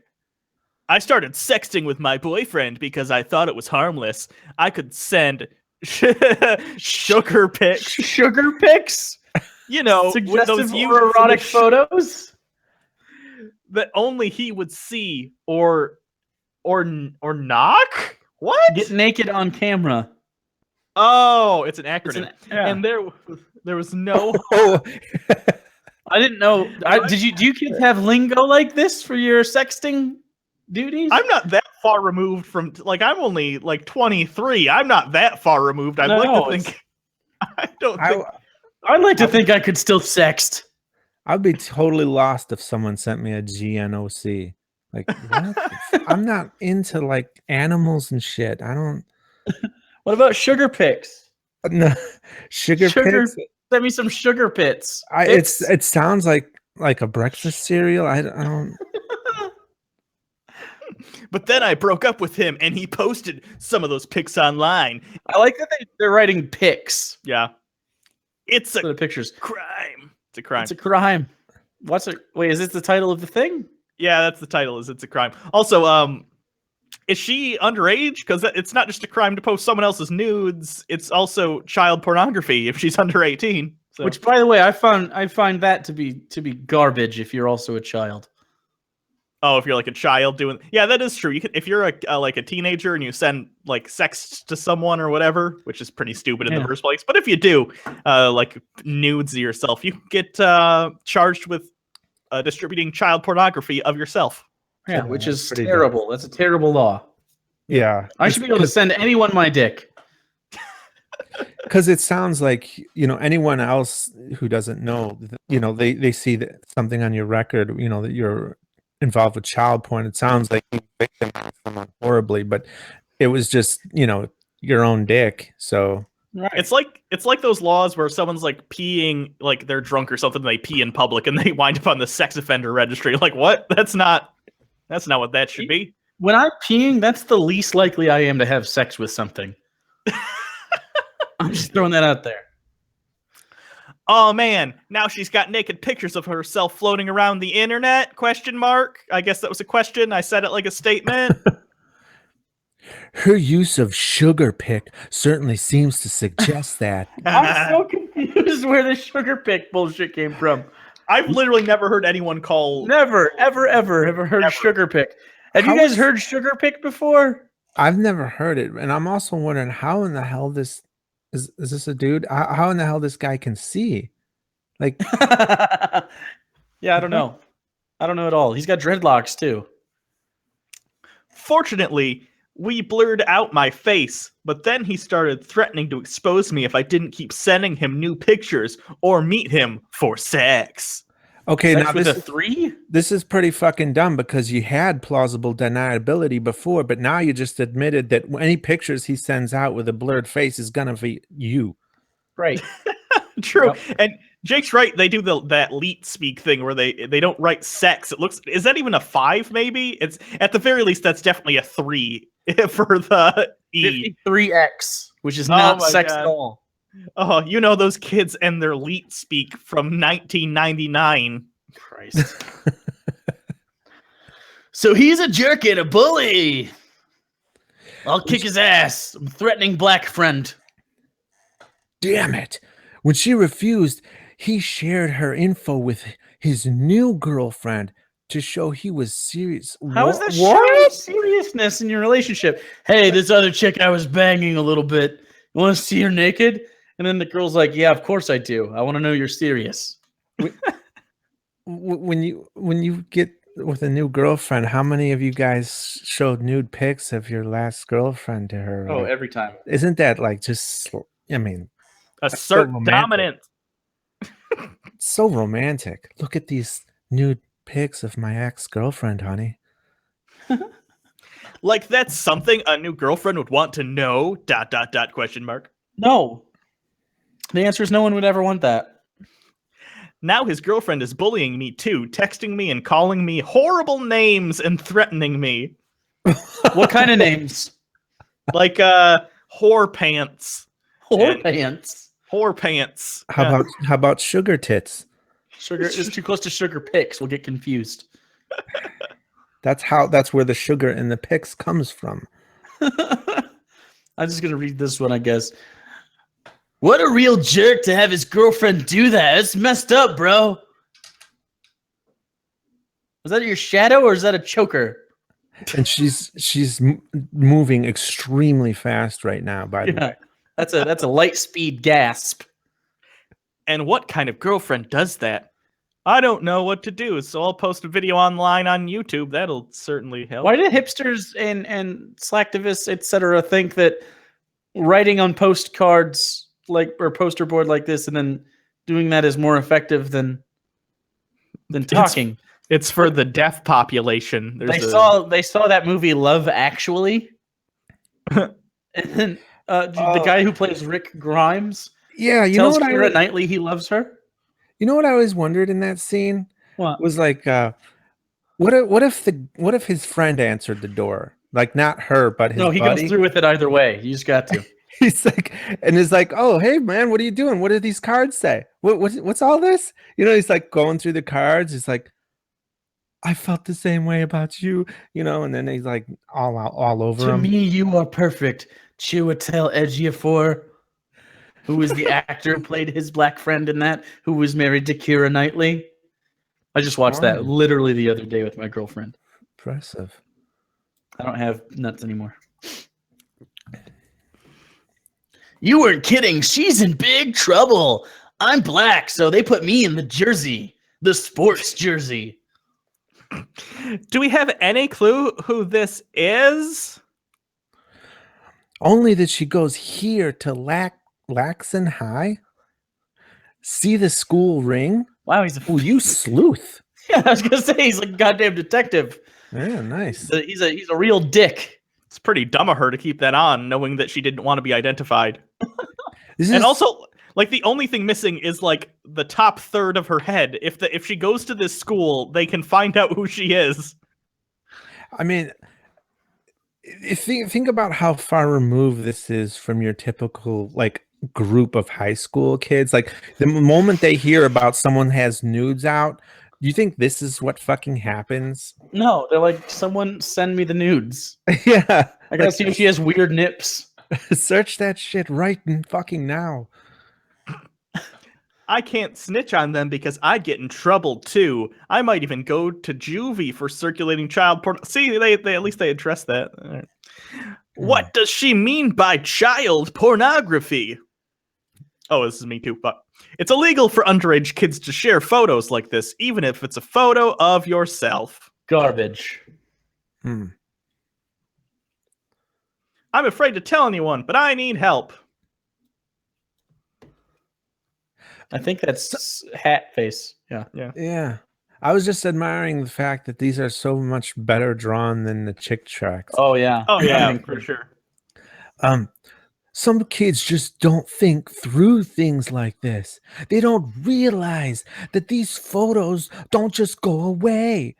I started sexting with my boyfriend because I thought it was harmless. I could send sugar pics. Sugar pics? With those or erotic photos that only he would see or knock. What? Get naked on camera. Oh, it's an acronym. And there was no. I didn't know. Do you kids have lingo like this for your sexting duties? I'm not that far removed from I'm only 23. I'm not that far removed. I'd like to think. I'd like to think I could still sext. I'd be totally lost if someone sent me a GNOC. Like, what? I'm not into animals and shit. I don't. What about sugar pics? No, sugar pics. Send me some sugar pits. It sounds like a breakfast cereal. I don't. But then I broke up with him, and he posted some of those pics online. I like that they're writing pics. Yeah, it's the pictures. Crime. It's a crime. It's a crime. Wait, is this the title of the thing? Yeah, that's the title. It's a crime. Also, is she underage? Because it's not just a crime to post someone else's nudes. It's also child pornography if she's under 18. So. Which, by the way, I find that to be garbage. If you're also a child. Oh, if you're a child doing, yeah, that is true. You can, if you're a teenager and you send sex to someone or whatever, which is pretty stupid in the first place. But if you do nudes of yourself, you can get charged with distributing child pornography of yourself. Yeah, which is terrible. That's a terrible law. Yeah, I should be able to send anyone my dick. Because it sounds like anyone else who doesn't know, they see something on your record, that you're involved with child porn. It sounds like you victimized someone horribly, but it was just your own dick. So right. It's like those laws where someone's peeing, they're drunk or something, they pee in public and they wind up on the sex offender registry. What? That's not what that should be. When I'm peeing, that's the least likely I am to have sex with something. I'm just throwing that out there. Oh man, now she's got naked pictures of herself floating around the internet? ? I guess that was a question. I said it like a statement. Her use of sugar pick certainly seems to suggest that. I'm so confused where the sugar pick bullshit came from. I've literally never heard anyone call. Ever heard sugar pick. Have you guys heard sugar pick before? I've never heard it, and I'm also wondering how in the hell this is this a dude? How in the hell this guy can see? Like, yeah, I don't know. I don't know at all. He's got dreadlocks too. Fortunately, we blurred out my face, but then he started threatening to expose me if I didn't keep sending him new pictures or meet him for sex. Okay, Sex now with this a 3? This is pretty fucking dumb because you had plausible deniability before, but now you just admitted that any pictures he sends out with a blurred face is gonna be you. Right. True. Yep. And Jake's right. They do that leet speak thing where they don't write sex. It looks. Is that even a 5? Maybe it's at the very least. That's definitely a 3 for the E. 53X, which is not sex at all. Oh, you know those kids and their leet speak from 1999. Christ. So he's a jerk and a bully. I'll kick his ass. I'm threatening black friend. Damn it. When she refused, he shared her info with his new girlfriend to show he was serious. How is that showing seriousness in your relationship? Hey, this other chick I was banging a little bit. You want to see her naked? And then the girl's like, yeah, of course I do. I want to know you're serious. When you get with a new girlfriend, how many of you guys showed nude pics of your last girlfriend to her? Oh, Like, every time. isn't that like just, I mean, assert so dominance. So romantic. Look at these nude pics of my ex-girlfriend, honey. Like that's something a new girlfriend would want to know. ... No. The answer is no one would ever want that. Now his girlfriend is bullying me too, texting me and calling me horrible names and threatening me. What kind of names? Like whore pants. Whore pants. Whore pants. How about sugar tits? Sugar is too close to sugar picks. We'll get confused. That's where the sugar in the pics comes from. I'm just gonna read this one, I guess. What a real jerk to have his girlfriend do that. It's messed up, bro. Was that your shadow or is that a choker? And she's moving extremely fast right now, by the way. That's a light speed gasp. And what kind of girlfriend does that? I don't know what to do, so I'll post a video online on YouTube. That'll certainly help. Why did hipsters and slacktivists, etc., think that writing on postcards or poster board like this and then doing that is more effective than talking? It's for the deaf population. They saw that movie Love Actually, and then the guy who plays Rick Grimes, tells Keira Knightley he loves her. You know what I always wondered in that scene? What was like, what if his friend answered the door, like not her, but his he buddy? goes through with it either way. You just got to. He's like, oh, hey man, what are you doing? What do these cards say? What's all this? You know, he's like going through the cards. He's like, I felt the same way about you, you know, and then he's like all over him. To me, you are perfect. Chiwetel Ejiofor, who was the actor who played his black friend in that, who was married to Keira Knightley. I just watched that literally the other day with my girlfriend. Impressive. I don't have nuts anymore. You weren't kidding. She's in big trouble. I'm black, so they put me in the jersey, the sports jersey. Do we have any clue who this is? Only that she goes here to Laxon High. See the school ring? Wow, he's you sleuth. Yeah, I was gonna say he's like a goddamn detective. Yeah, nice. He's a real dick. It's pretty dumb of her to keep that on, knowing that she didn't want to be identified. And also, like, the only thing missing is like the top third of her head. If she goes to this school, they can find out who she is. I mean, if think about how far removed this is from your typical like group of high school kids. Like the moment they hear about someone has nudes out, do you think this is what fucking happens? No, they're like, someone send me the nudes. Yeah. I gotta see if she has weird nips. Search that shit right fucking now. I can't snitch on them because I'd get in trouble too. I might even go to juvie for circulating child porn. See, they at least they address that. Right. What does she mean by child pornography? Oh, this is me too. But it's illegal for underage kids to share photos like this, even if it's a photo of yourself. Garbage. I'm afraid to tell anyone, but I need help. I think that's hat face. Yeah. Yeah. I was just admiring the fact that these are so much better drawn than the chick tracks. Oh yeah. Oh yeah, for sure. Some kids just don't think through things like this. They don't realize that these photos don't just go away.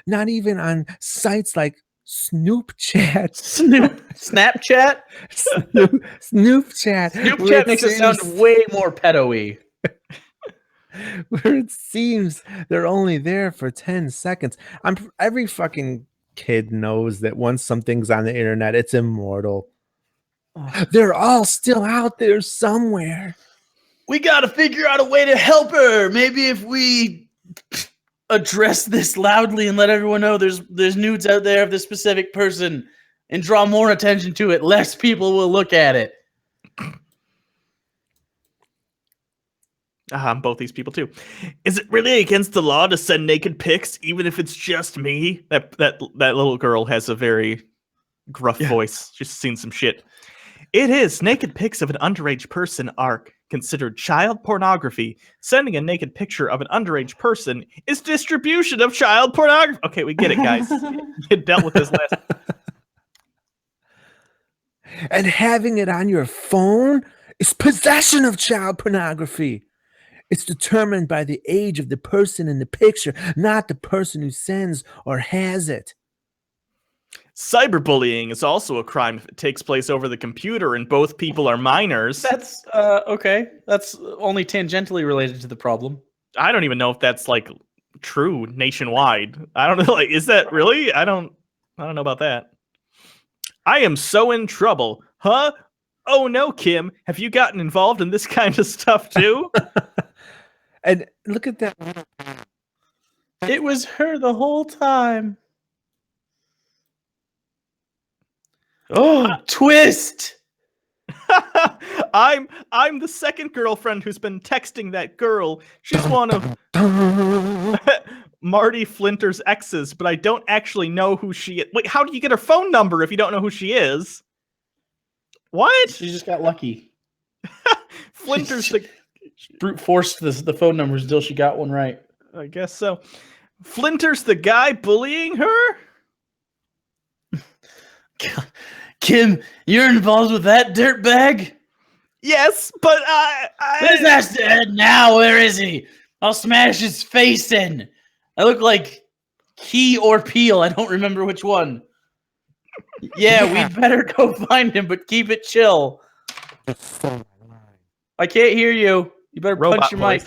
Not even on sites like Snapchat. Snapchat? Snapchat. Snapchat makes it sound way more pedo-y. Where it seems they're only there for 10 seconds. Every fucking kid knows that once something's on the internet, it's immortal. They're all still out there somewhere. We gotta figure out a way to help her. Maybe if we address this loudly and let everyone know there's nudes out there of this specific person and draw more attention to it, less people will look at it. I'm both these people too. Is it really against the law to send naked pics, even if it's just me? That little girl has a very gruff voice. She's seen some shit. It is. Naked pics of an underage person are considered child pornography. Sending a naked picture of an underage person is distribution of child pornography. Okay, we get it, guys. You dealt with this last. And having it on your phone is possession of child pornography. It's determined by the age of the person in the picture, not the person who sends or has it. Cyberbullying is also a crime if it takes place over the computer and both people are minors. That's okay. That's only tangentially related to the problem. I don't even know if that's like true nationwide. I don't know. Like, is that really? I don't know about that. I am so in trouble. Huh? Oh no, Kim. Have you gotten involved in this kind of stuff too? And look at that. It was her the whole time. Oh, twist! I'm the second girlfriend who's been texting that girl. She's one of Marty Flinter's exes, but I don't actually know who she is. Wait, how do you get her phone number if you don't know who she is? What? She just got lucky. Flinter's the brute forced the phone numbers until she got one right. I guess so. Flinter's the guy bullying her? Kim, you're involved with that dirtbag? Yes, but Where's that now? Where is he? I'll smash his face in. I look like Key or Peel. I don't remember which one. Yeah, we better go find him, but keep it chill. I can't hear you. You better punch your mic.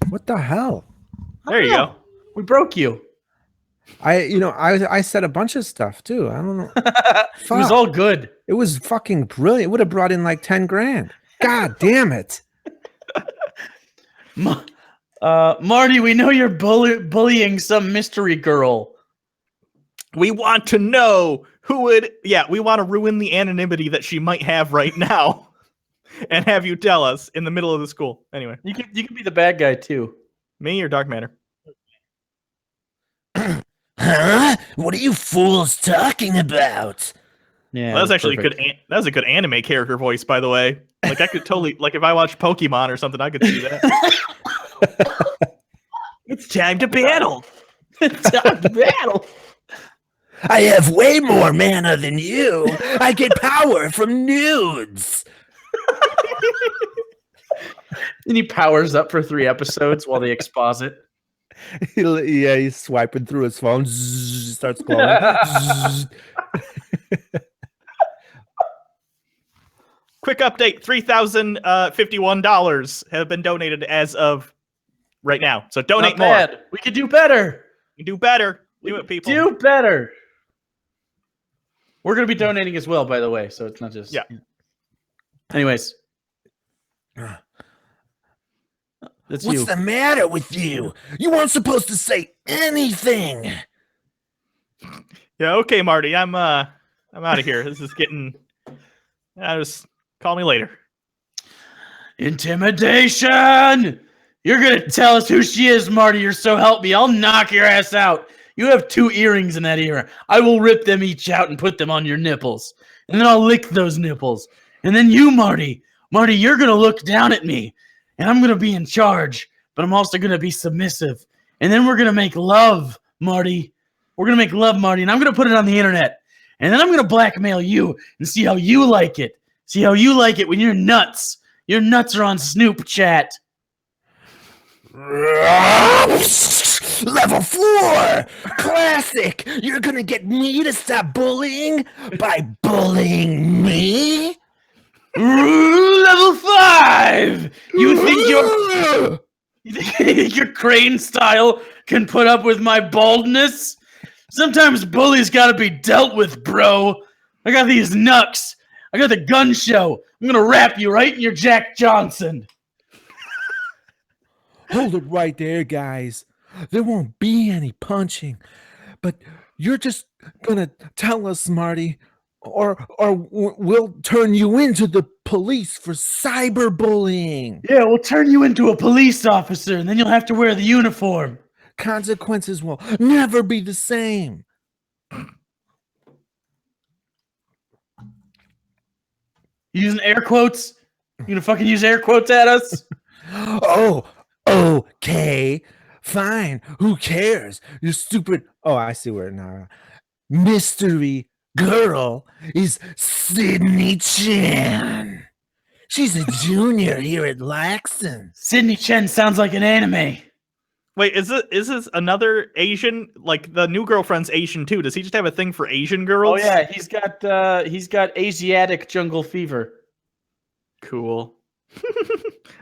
What the hell? There you go. We broke you. I said a bunch of stuff too. I don't know. It was all good. It was fucking brilliant. It would have brought in like 10 grand. God damn it. Marty, we know you're bullying some mystery girl. We want to know who would. Yeah, we want to ruin the anonymity that she might have right now, and have you tell us in the middle of the school. Anyway, you can be the bad guy too. Me or Dark Matter? Huh? What are you fools talking about? Yeah, well, that's actually perfect. Good. That was a good anime character voice, by the way. Like I could totally, like if I watched Pokemon or something, I could see that. It's time to battle. It's time to battle. I have way more mana than you. I get power from nudes. And he powers up for 3 episodes while they exposit. Yeah, he's swiping through his phone. Zzz, starts glowing. quick update: $3,051 have been donated as of right now. So donate more. Bad. We could do better. We do better. Do it, people. Do better. We're gonna be donating as well, by the way. So it's not just Anyways, that's What's you. the matter with you? You weren't supposed to say anything. Yeah, okay, Marty. I'm out of here. This is getting. Just call me later. Intimidation! You're gonna tell us who she is, Marty. You're so help me. I'll knock your ass out. You have 2 earrings in that ear. I will rip them each out and put them on your nipples. And then I'll lick those nipples. And then you, Marty, you're gonna look down at me. And I'm gonna be in charge. But I'm also gonna be submissive. And then we're gonna make love, Marty. We're gonna make love, Marty. And I'm gonna put it on the internet. And then I'm gonna blackmail you and see how you like it. See how you like it when you're nuts. Your nuts are on Snoop Chat. Level 4! Classic! You're gonna get me to stop bullying by bullying me? Level 5! You think your crane style can put up with my baldness? Sometimes bullies gotta be dealt with, bro. I got these knucks. I got the gun show. I'm gonna wrap you right in your Jack Johnson. Hold it right there, guys. There won't be any punching, but you're just gonna tell us, Marty, or we'll turn you into the police for cyberbullying. Yeah, we'll turn you into a police officer, and then you'll have to wear the uniform. Consequences will never be the same. You using air quotes? You gonna fucking use air quotes at us? Oh, okay. Fine. Who cares? You stupid. Oh, I see where now. Mystery girl is Sydney Chen. She's a junior here at Laxton. Sydney Chen sounds like an anime. Wait, is this another Asian? Like the new girlfriend's Asian too? Does he just have a thing for Asian girls? Oh yeah, he's got Asiatic jungle fever. Cool.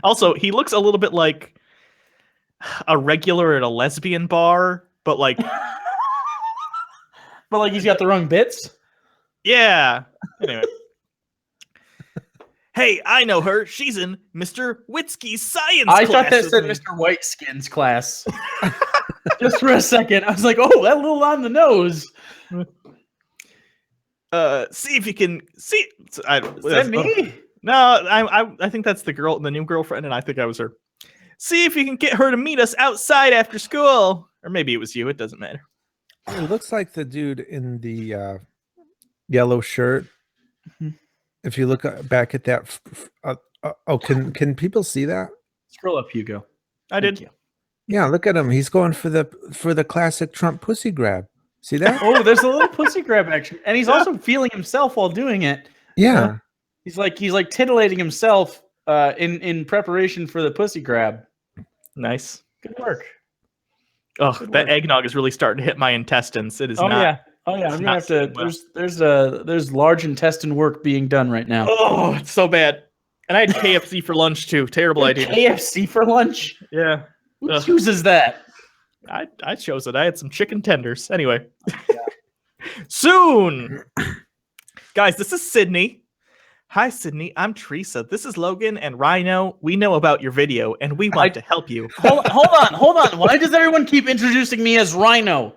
Also, he looks a little bit like a regular at a lesbian bar, but like he's got the wrong bits. Yeah. Anyway. Hey, I know her. She's in Mr. Witsky's science class. I thought that said Mr. Whiteskin's class. Just for a second. I was like, oh, that little on the nose. See if you can see. Is that me? No, I think that's the new girlfriend, and I think I was her. See if you can get her to meet us outside after school. Or maybe it was you. It doesn't matter. It looks like the dude in the yellow shirt. Mm-hmm. If you look back at that, can people see that? Scroll up, Hugo. I did. You. Yeah, look at him. He's going for the classic Trump pussy grab. See that? Oh, there's a little pussy grab action, and he's also feeling himself while doing it. Yeah, he's like titillating himself in preparation for the pussy grab. Nice, good work. Oh, that eggnog is really starting to hit my intestines. It is not. Yeah. Oh yeah, I'm gonna have to. There's large intestine work being done right now. Oh, it's so bad. And I had KFC for lunch too. Terrible idea. KFC for lunch? Yeah. Who chooses that? I chose it. I had some chicken tenders. Anyway. Yeah. Soon, guys. This is Sydney. Hi, Sydney. I'm Teresa. This is Logan and Rhino. We know about your video, and we want to help you. Hold on. Why does everyone keep introducing me as Rhino?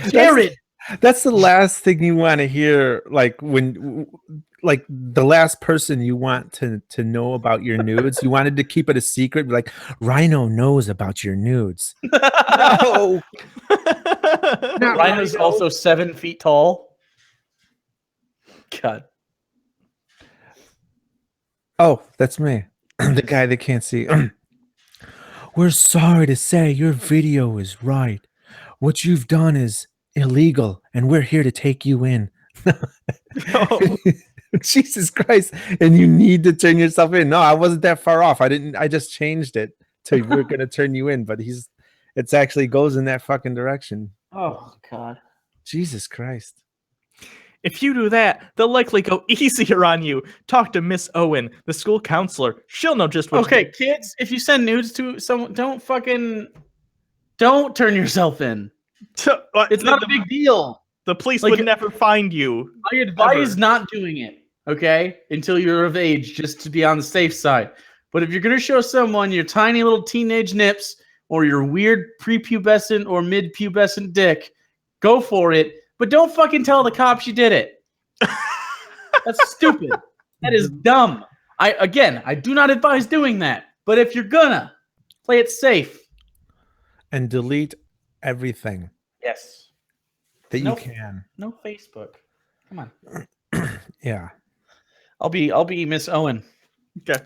Jared. That's the last thing you want to hear, like the last person you want to know about your nudes. You wanted to keep it a secret, like Rhino knows about your nudes. No. Rhino's also 7 feet tall. God. Oh, that's me. The guy that can't see. We're sorry to say your video is right. What you've done is illegal, and we're here to take you in. Oh. Jesus Christ. And you need to turn yourself in. No, I wasn't that far off. I just changed it to we're gonna turn you in, but it's actually goes in that fucking direction. Oh God. Jesus Christ. If you do that, they'll likely go easier on you. Talk to Miss Owen, the school counselor. She'll know just what to do. Kids, if you send nudes to someone, don't turn yourself in. It's not a big deal. The police would never find you. I advise not doing it, okay? Until you're of age, just to be on the safe side. But if you're going to show someone your tiny little teenage nips or your weird prepubescent or mid-pubescent dick, go for it. But don't fucking tell the cops you did it. That's stupid. That is dumb. I do not advise doing that. But if you're gonna, play it safe. And delete everything. Yes. That you can. No Facebook. Come on. Yeah. I'll be Miss Owen. Okay.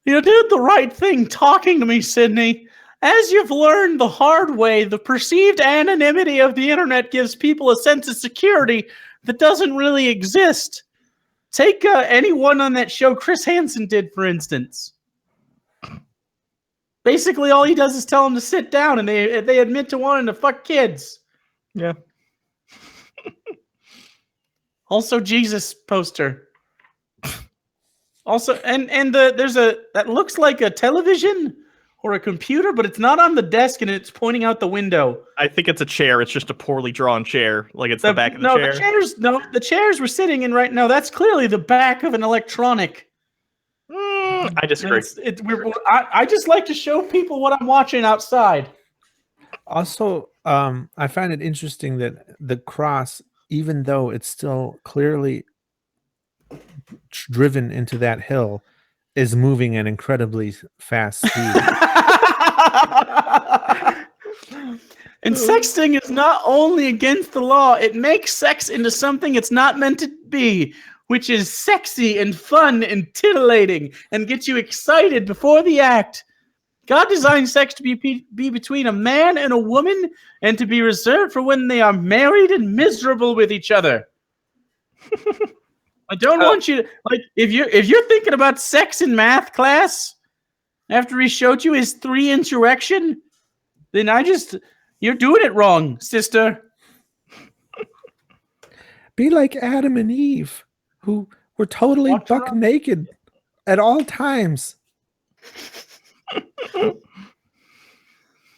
You did the right thing talking to me, Sydney. As you've learned the hard way, the perceived anonymity of the internet gives people a sense of security that doesn't really exist. Take anyone on that show Chris Hansen did, for instance. Basically, all he does is tell them to sit down, and they admit to wanting to fuck kids. Yeah. Also, Jesus poster. Also, and there's that looks like a television or a computer, but it's not on the desk and it's pointing out the window. I think it's a chair. It's just a poorly drawn chair. Like it's the back of the chair. The chairs we're sitting in right now, that's clearly the back of an electronic. I disagree. I just like to show people what I'm watching outside. Also, I find it interesting that the cross, even though it's still clearly driven into that hill, is moving at incredibly fast speed. And sexting is not only against the law, it makes sex into something it's not meant to be, which is sexy and fun and titillating and gets you excited before the act. God designed sex to be between a man and a woman and to be reserved for when they are married and miserable with each other. I don't want you to, like, if you're thinking about sex in math class after he showed you his 3-inch erection, then you're doing it wrong, sister. Be like Adam and Eve, who were totally buck naked at all times.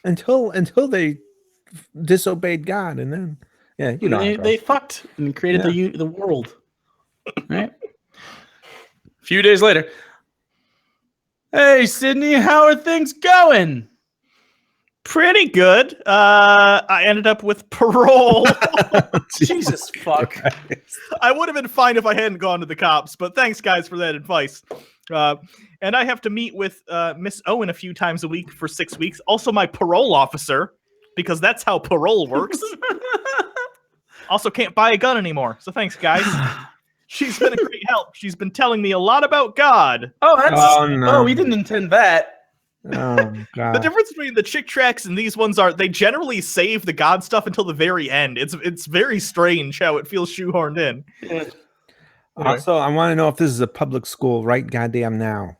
until they disobeyed God, and then they fucked and created the world. Right. A few days later, hey Sydney, how are things going? Pretty good. I ended up with parole. Jesus fuck. I would have been fine if I hadn't gone to the cops, but thanks guys for that advice. And I have to meet with Miss Owen a few times a week for 6 weeks. Also my parole officer, because that's how parole works. Also can't buy a gun anymore. So thanks guys. She's been a great help. She's been telling me a lot about God. Oh, we didn't intend that. Oh God. The difference between the chick tracks and these ones are they generally save the God stuff until the very end. It's very strange how it feels shoehorned in. Yeah. Also, I want to know if this is a public school right goddamn now.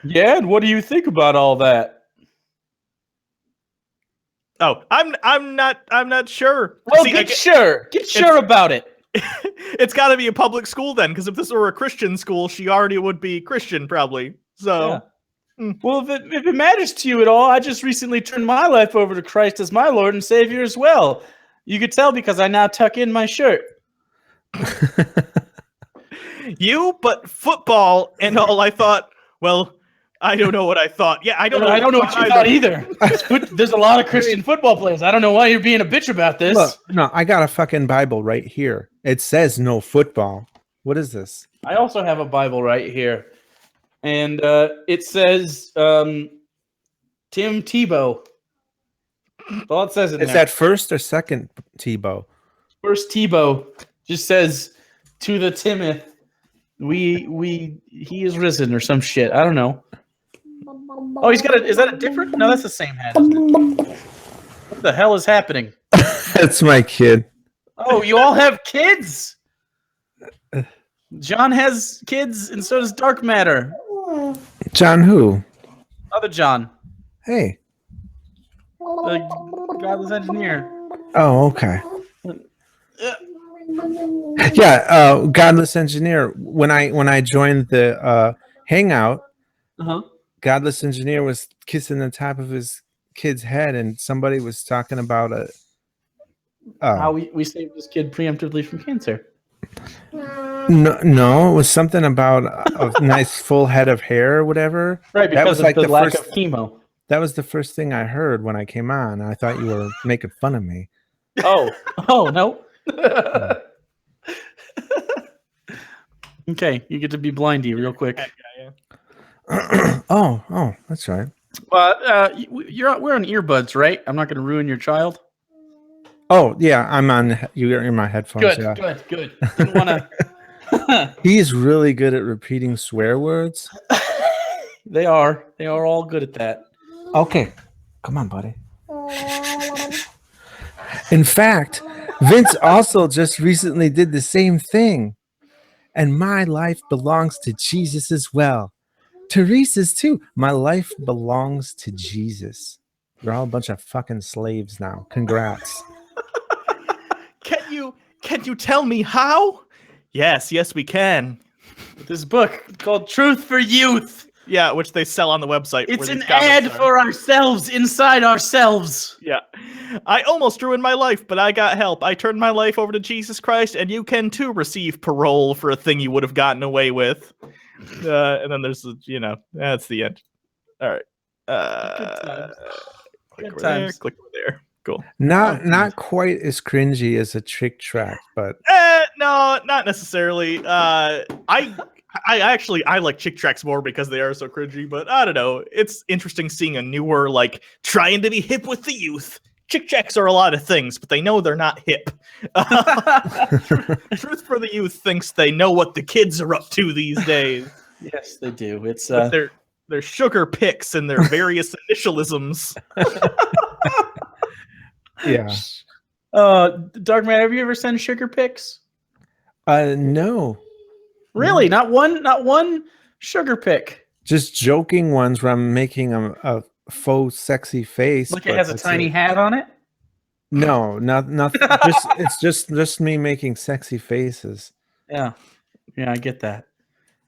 Yeah, and what do you think about all that? Oh, I'm not sure. Well, get sure about it. It's got to be a public school then, because if this were a Christian school, she already would be Christian probably. So, well, if it matters to you at all, I just recently turned my life over to Christ as my Lord and Savior as well. You could tell because I now tuck in my shirt. But football and all. I thought, well, I don't know what I thought. Yeah, I don't know. I don't know what you thought either. There's a lot of Christian football players. I don't know why you're being a bitch about this. Look, no, I got a fucking Bible right here. It says no football. What is this? I also have a Bible right here. And it says Tim Tebow. Well, it says it. Is that first or second Tebow? First Tebow just says to the Timothy, he is risen or some shit. I don't know. Oh, he's got is that a different? No, that's the same hat, isn't it? What the hell is happening? That's my kid. Oh, you all have kids. John has kids, and so does Dark Matter. John who? Other John. Hey. The godless engineer. Oh, okay. Yeah, Godless Engineer. When I joined the Hangout, Godless Engineer was kissing the top of his kid's head, and somebody was talking about how we saved this kid preemptively from cancer. No, it was something about a nice full head of hair or whatever. Right, because that was of like the the lack first of chemo. That was the first thing I heard when I came on. I thought you were making fun of me. Oh no. Okay, you get to be blindy real quick. Oh, that's right. We're on earbuds, right? I'm not going to ruin your child. Oh yeah, I'm on. You're in my headphones. Good. Didn't want to. He's really good at repeating swear words. They are all good at that. Okay, come on, buddy. In fact, Vince also just recently did the same thing. And my life belongs to Jesus as well. Teresa's too. My life belongs to Jesus. You're all a bunch of fucking slaves now. Congrats. Can you tell me how? Yes, we can. This book called Truth for Youth. Yeah, which they sell on the website. It's an ad for ourselves inside ourselves. Yeah. I almost ruined my life, but I got help. I turned my life over to Jesus Christ, and you can too receive parole for a thing you would have gotten away with. And then there's, that's the end. All right. Click over there. Click over there. Cool. Not quite as cringy as a Trick Track, but no, not necessarily. I like Chick Tracks more because they are so cringy, but I don't know. It's interesting seeing a newer, like, trying to be hip with the youth. Chick Tracks are a lot of things, but they know they're not hip. Truth for the Youth thinks they know what the kids are up to these days. Yes, they do. It's their sugar picks and their various initialisms. Yeah. Dark Man, have you ever sent sugar pics? No. Really? Not one sugar pic. Just joking ones where I'm making a faux sexy face. Like it has a tiny hat on it? No, nothing. It's just me making sexy faces. Yeah, I get that.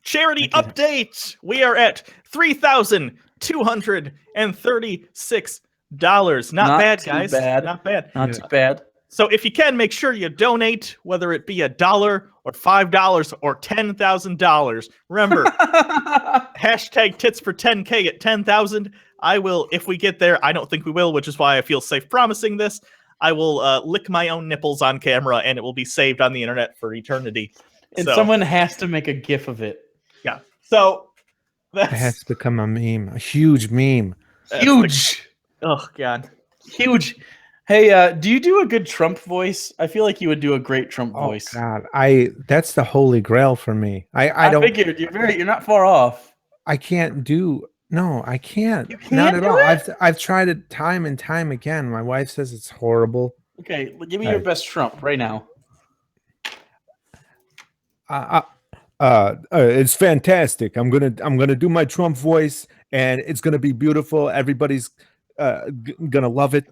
Charity update. We are at $3,236. Not bad, guys. Not bad. Not too bad. So if you can, make sure you donate, whether it be $1 or $5 or $10,000. Remember, hashtag tits for 10K at 10,000. I will, if we get there, I don't think we will, which is why I feel safe promising this. I will lick my own nipples on camera, and it will be saved on the internet for eternity. And someone has to make a GIF of it. Yeah. So it has to become a meme, a huge meme. Huge. Oh God. Huge. Hey, do you do a good Trump voice? I feel like you would do a great Trump voice. God, that's the holy grail for me. I don't figured you're not far off. I can't do. No, I can't. Not at all. I've tried it time and time again. My wife says it's horrible. Okay, give me your best Trump right now. It's fantastic. I'm gonna do my Trump voice, and it's gonna be beautiful. Everybody's gonna love it.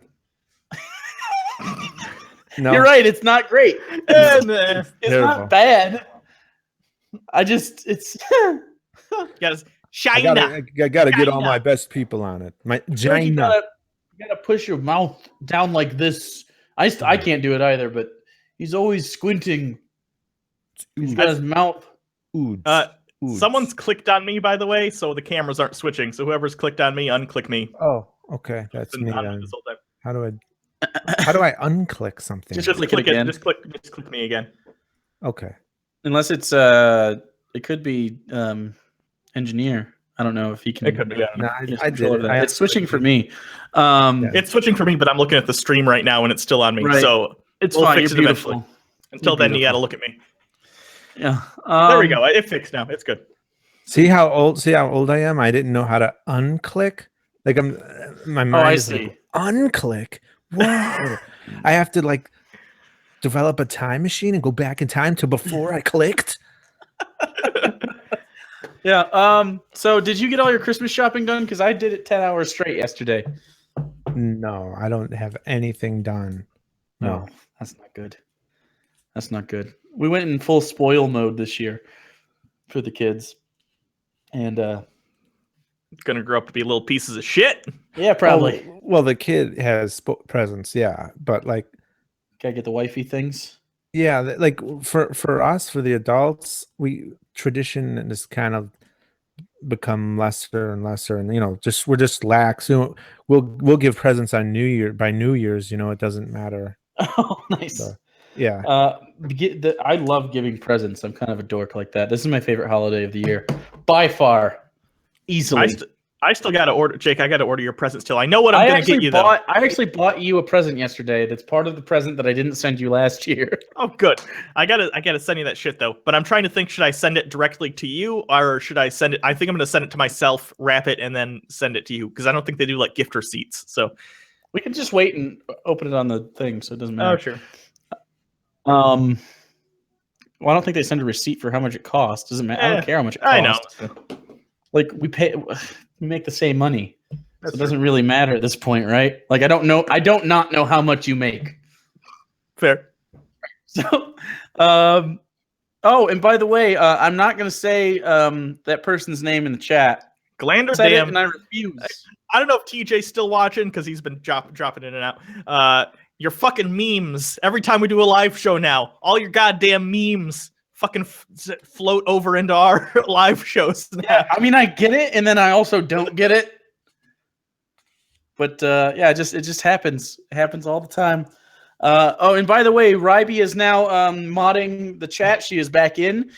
No. You're right. It's not great. It's not bad. It's China. I gotta get all my best people on it. My China. You gotta push your mouth down like this. I can't do it either, but he's always squinting. He's got his mouth. Someone's clicked on me, by the way, so the cameras aren't switching. So whoever's clicked on me, unclick me. Oh, okay, that's me. How do I unclick something? Just click it again. Just click me again. Okay. Unless it's it could be engineer. I don't know if he can. It could be. I did. It's switching for me. It's switching for me, but I'm looking at the stream right now and it's still on me. Right. So it's fine. Fix it beautiful. Eventually. Until then, you got to look at me. Yeah. There we go. It fixed now. It's good. See how old I am? I didn't know how to unclick. Like my mind is like, unclick. Whoa. I have to like develop a time machine and go back in time to before I clicked. Yeah. So did you get all your Christmas shopping done? Because I did it 10 hours straight yesterday. No, I don't have anything done. No. That's not good. That's not good. We went in full spoil mode this year for the kids, and gonna grow up to be little pieces of shit. Yeah, probably. Well, the kid has presents, yeah, but like, gotta get the wifey things. Yeah, like for us, for the adults, tradition has kind of become lesser and lesser, and we're just lax. We'll give presents on by New Year's. It doesn't matter. Oh, nice. So, yeah. I love giving presents. I'm kind of a dork like that. This is my favorite holiday of the year, by far, easily. I still got to order, Jake. I got to order your presents till I know what I'm going to get you. I actually bought you a present yesterday. That's part of the present that I didn't send you last year. Oh, good. I gotta send you that shit though. But I'm trying to think: should I send it directly to you, or should I send it? I think I'm going to send it to myself, wrap it, and then send it to you because I don't think they do like gift receipts. So we can just wait and open it on the thing, so it doesn't matter. Oh, sure. Well, I don't think they send a receipt for how much it costs. Doesn't matter. I don't care how much it costs. I know. Like we make the same money. So it doesn't really matter at this point, right? Like I don't not know how much you make. Fair. So oh, and by the way, I'm not gonna say that person's name in the chat. Glander Damn, and I refuse. I don't know if TJ's still watching because he's been dropping in and out. Your fucking memes. Every time we do a live show now, all your goddamn memes fucking float over into our live shows now. Yeah, I mean, I get it, and then I also don't get it. But yeah, it just happens. It happens all the time. Oh, and by the way, Ryby is now modding the chat. She is back in.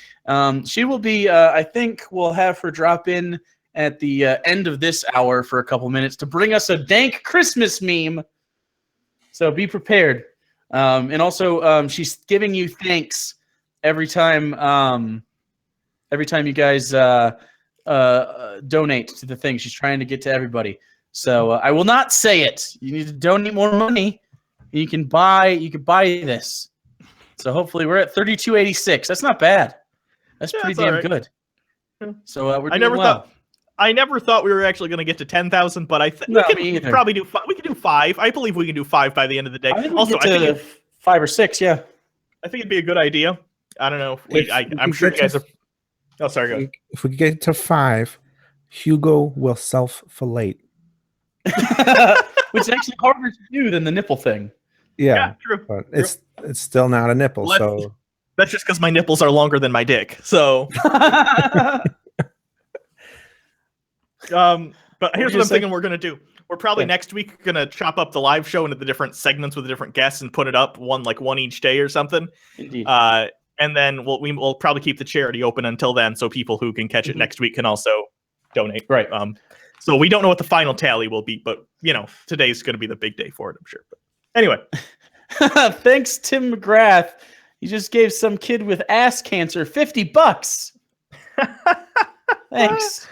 She will be. I think we'll have her drop in at the end of this hour for a couple minutes to bring us a dank Christmas meme. So be prepared. And also, she's giving you thanks every time you guys donate to the thing. She's trying to get to everybody. So I will not say it. You need to donate more money. You can buy this. So hopefully we're at 32.86. That's not bad. That's pretty damn good. So we're doing well. I never thought we were actually going to get to 10,000, but we can probably do. We can do 5. I believe we can do 5 by the end of the day. I think I think 5 or 6. Yeah, I think it'd be a good idea. I don't know. I'm sure you guys are. Oh, sorry. Go ahead. If we get to 5, Hugo will self-fillet. Which is actually harder to do than the nipple thing. Yeah, true. But it's still not a nipple. So that's just because my nipples are longer than my dick. So. But here's what I'm thinking we're gonna do. We're probably next week gonna chop up the live show into the different segments with the different guests and put it up one each day or something. Indeed. And then we'll probably keep the charity open until then, so people who can catch it next week can also donate. Right. So we don't know what the final tally will be, but today's gonna be the big day for it, I'm sure. But anyway. Thanks, Tim McGrath. You just gave some kid with ass cancer $50. Thanks.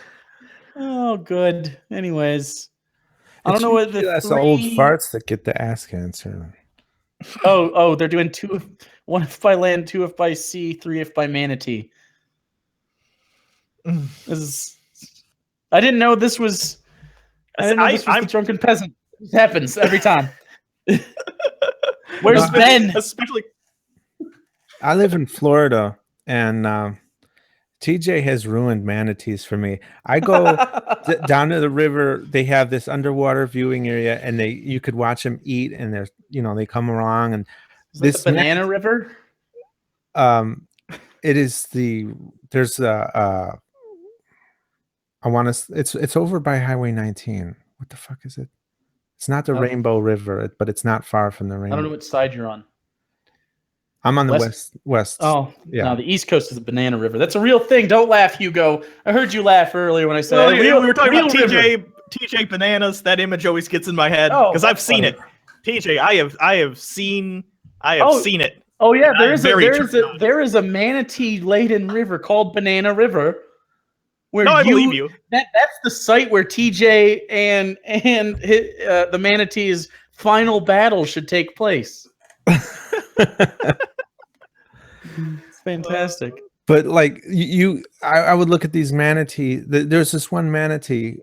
Oh, good. Anyways, I don't know what that's the old farts that get the ass cancer. Oh, they're doing 1 if by land, 2 if by sea, 3 if by manatee. I didn't know this was. I'm the drunken peasant. This happens every time. Where's Ben? Especially. I live in Florida, and TJ has ruined manatees for me. I go down to the river. They have this underwater viewing area, and you could watch them eat. And they're they come along, and this banana river. It is there's I want to. It's over by Highway 19. What the fuck is it? It's not the Rainbow River, but it's not far from the rainbow. I don't know what side you're on. I'm on the west. Oh, yeah. No, the East Coast is the Banana River. That's a real thing. Don't laugh, Hugo. I heard you laugh earlier when I said we were talking about TJ Bananas. That image always gets in my head because I've seen it. TJ, I have seen it. Oh yeah, there is a manatee-laden river called Banana River. Where I believe you. That's the site where TJ and the manatee's final battle should take place. It's fantastic. But like I would look at these manatee. There's this one manatee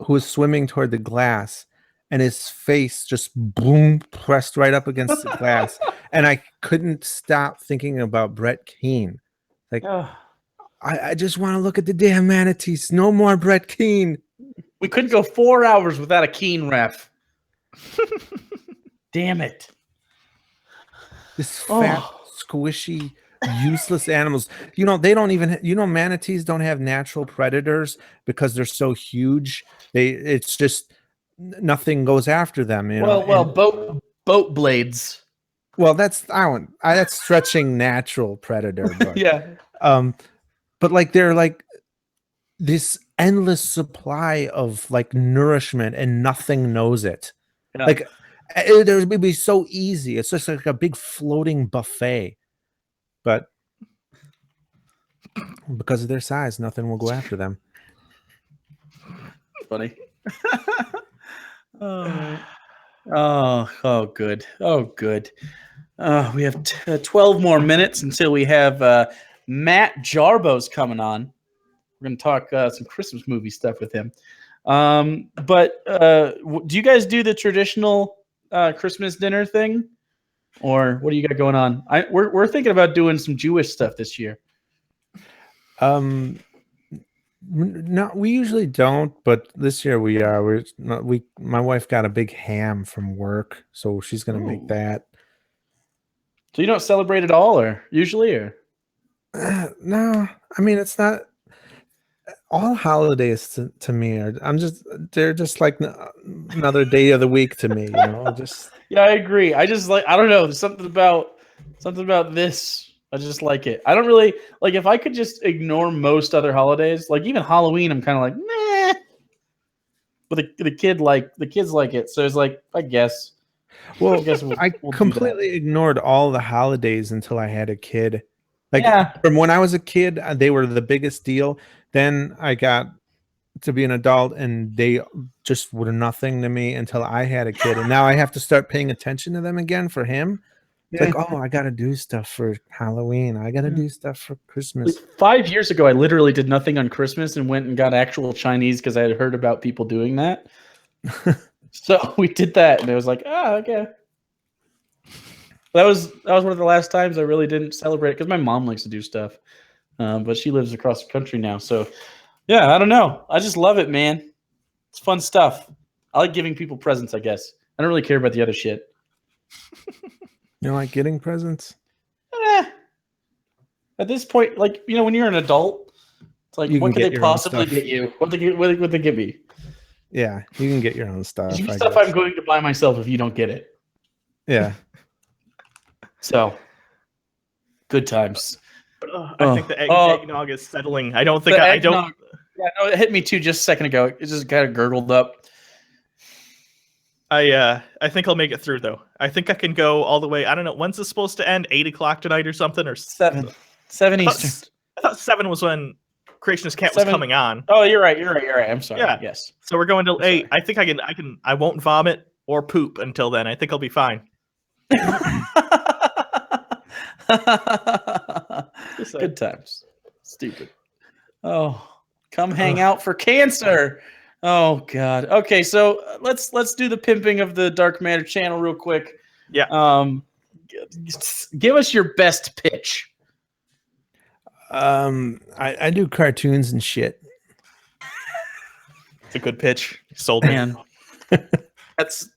who was swimming toward the glass, and his face just boom pressed right up against the glass, and I couldn't stop thinking about Brett Keane. Like, I just want to look at the damn manatees. No more Brett Keane. We couldn't go 4 hours without a Keane ref. Damn it. This fat, squishy, useless animals. You know, they don't even, manatees don't have natural predators because they're so huge. It's just nothing goes after them. You know? Boat blades. Well, that's stretching natural predator. But, yeah. But like they're like this endless supply of like nourishment and nothing knows it. Yeah. Like it would be so easy. It's just like a big floating buffet. But because of their size, nothing will go after them. Funny. Oh, good. Oh, good. We have 12 more minutes until we have Matt Jarbo's coming on. We're going to talk some Christmas movie stuff with him. But do you guys do the traditional Christmas dinner thing? Or what do you got going on? We're thinking about doing some Jewish stuff this year. No, we usually don't, but this year we are. My wife got a big ham from work, so she's going to make that. So you don't celebrate at all, or usually, or? No, I mean, it's not all holidays to me they're just like another day of the week to me, just. Yeah, I agree. I just I don't know, there's something about this. I just like it. I don't really like, if I could just ignore most other holidays, like even Halloween, I'm kind of like, meh. But the kids like it. So it's like, I guess. Well, I completely ignored all the holidays until I had a kid. Like from when I was a kid, they were the biggest deal. Then I got to be an adult and they just were nothing to me until I had a kid. And now I have to start paying attention to them again for him. It's like, oh, I got to do stuff for Halloween. I got to do stuff for Christmas. Like 5 years ago, I literally did nothing on Christmas and went and got actual Chinese because I had heard about people doing that. So we did that, and it was like, okay. That was one of the last times I really didn't celebrate because my mom likes to do stuff, but she lives across the country now. So, yeah, I don't know. I just love it, man. It's fun stuff. I like giving people presents, I guess. I don't really care about the other shit. You don't like getting presents? At this point, like, when you're an adult, it's like, what could they possibly get you? What would they give me? Yeah, you can get your own stuff. Stuff I'm going to buy myself if you don't get it. Yeah. So, good times. I think the eggnog is settling. I don't think I don't. Yeah, no, it hit me too just a second ago. It just kind of gurgled up. I think I'll make it through though. I think I can go all the way. I don't know. When's this supposed to end? 8 o'clock tonight or something, or 7 Eastern. I thought 7 was when Creationist Camp was coming on. Oh, you're right. I'm sorry. Yeah. Yes. So we're going to 8. I think I won't vomit or poop until then. I think I'll be fine. Good times. Stupid. Oh, come hang out for cancer. Oh God. Okay, so let's do the pimping of the Dark Matter channel real quick. Yeah. Give us your best pitch. I do cartoons and shit. It's a good pitch. Sold Man. That's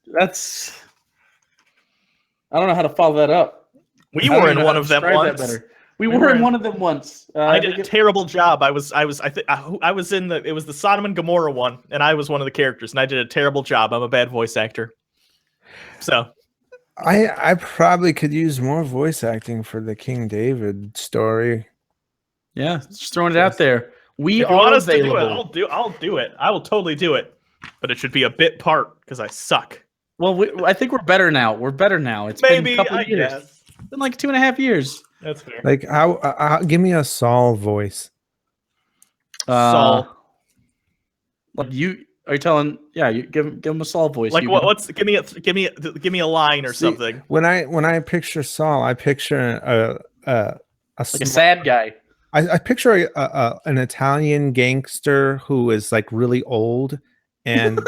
I don't know how to follow that up. We were in one of them once. We were in one of them once. I did a terrible job. I was in it was the Sodom and Gomorrah one, and I was one of the characters, and I did a terrible job. I'm a bad voice actor. So I probably could use more voice acting for the King David story. Yeah, just throwing it out there. We are available. I'll do it. I will totally do it. But it should be a bit part because I suck. Well, I think we're better now. It's been a couple of years. It's been like 2.5 years. That's fair. Like, give me a Saul voice. Saul. Like you are you telling? Yeah, you give him a Saul voice. Like what's give me a line or something. When I picture Saul, I picture a sad guy. I picture an Italian gangster who is like really old, and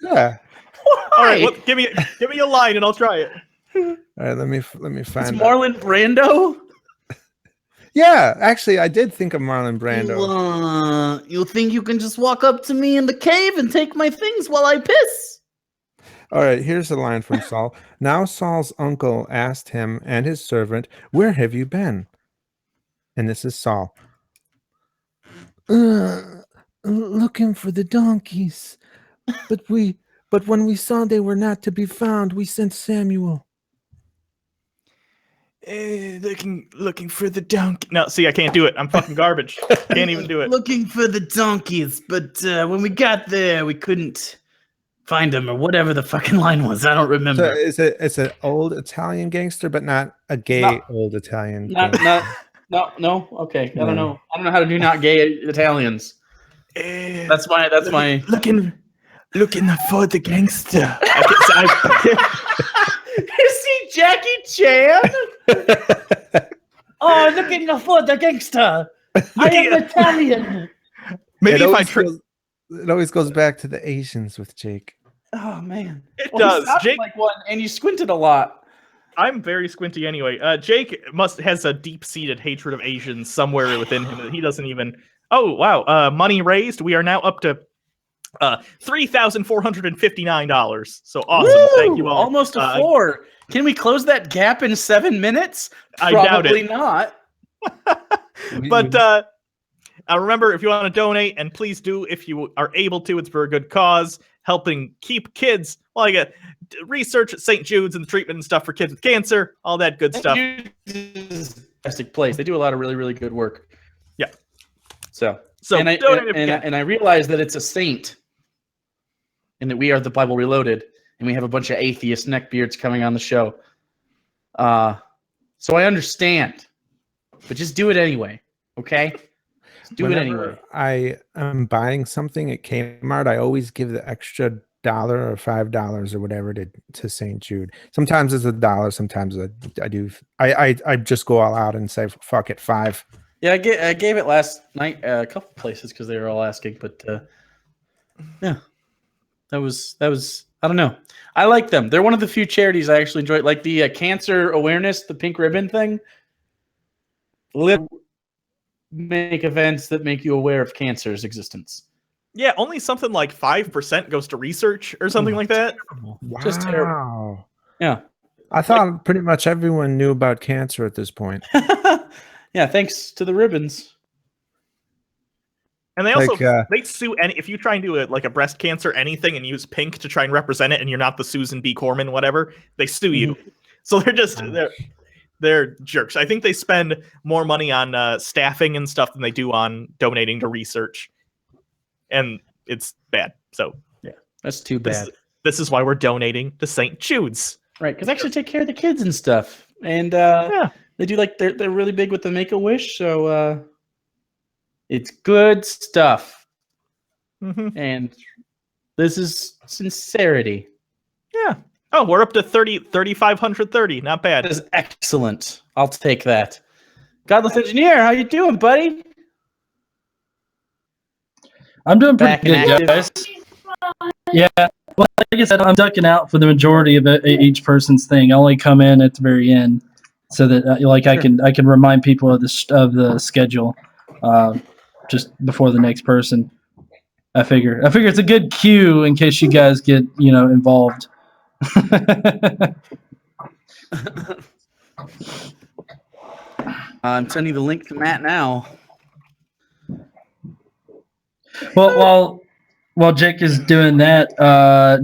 Yeah. All right, well, give me a line and I'll try it. All right, let me find. It's Marlon Brando. Yeah, actually, I did think of Marlon Brando. You think you can just walk up to me in the cave and take my things while I piss? All right, here's the line from Saul. Now Saul's uncle asked him and his servant, "Where have you been?" And this is Saul. Looking for the donkeys, but when we saw they were not to be found, we sent Samuel. Looking for the donkey. No, see, I can't do it. I'm fucking garbage. Can't even do it. Looking for the donkeys, but when we got there, we couldn't find them, or whatever the fucking line was. I don't remember. So it's an old Italian gangster, but not a gay old Italian. No. Okay, I don't know. I don't know how to do not gay Italians. That's my looking for the gangster. Is he Jackie Chan? Oh, looking for the gangster. I am Italian. Maybe it always goes back to the Asians with Jake. Oh man, it does. Jake, like one, and you squinted a lot. I'm very squinty anyway. Jake has a deep-seated hatred of Asians somewhere within him that he doesn't even. Oh wow! Money raised. We are now up to $3,459. So awesome! Woo! Thank you all. Almost a 4. Can we close that gap in 7 minutes? I doubt it. Probably not. But remember, if you want to donate, and please do if you are able to, it's for a good cause, helping keep kids. Well, I get research at St. Jude's and treatment and stuff for kids with cancer, all that good stuff. Jude's fantastic place. They do a lot of really, really good work. Yeah. So and I realize that it's a saint, and that we are the Bible Reloaded, and we have a bunch of atheist neckbeards coming on the show. So I understand, but just do it anyway, okay? Just do it anyway. I am buying something at Kmart, I always give the extra $1 or $5 or whatever to St. Jude. Sometimes it's $1, sometimes I do. I just go all out and say fuck it, $5. Yeah, I gave it last night a couple places because they were all asking, but yeah, that was I don't know. I like them. They're one of the few charities I actually enjoy, like the cancer awareness, the pink ribbon thing. Make events that make you aware of cancer's existence. Yeah, only something like 5% goes to research or something like that. Wow. Just terrible. Yeah. I thought pretty much everyone knew about cancer at this point. Yeah, thanks to the ribbons. And they also they sue any if you try and do a breast cancer anything and use pink to try and represent it, and you're not the Susan B. Corman whatever, they sue you. So they're just they're jerks. I think they spend more money on staffing and stuff than they do on donating to research, and it's bad. So yeah, that's too bad. This is why we're donating to St. Jude's, right? Because they actually take care of the kids and stuff, and they do they're really big with the Make-A-Wish, so it's good stuff. And this is sincerity. Yeah. Oh, we're up to 3,530. Not bad. That is excellent. I'll take that. Godless Engineer, how you doing, buddy? I'm doing pretty good, guys. Yeah. Well, like I said, I'm ducking out for the majority of each person's thing. I only come in at the very end, so that I can remind people of the schedule just before the next person. I figure it's a good cue in case you guys get involved. I'm sending the link to Matt now. Well, while Jake is doing that,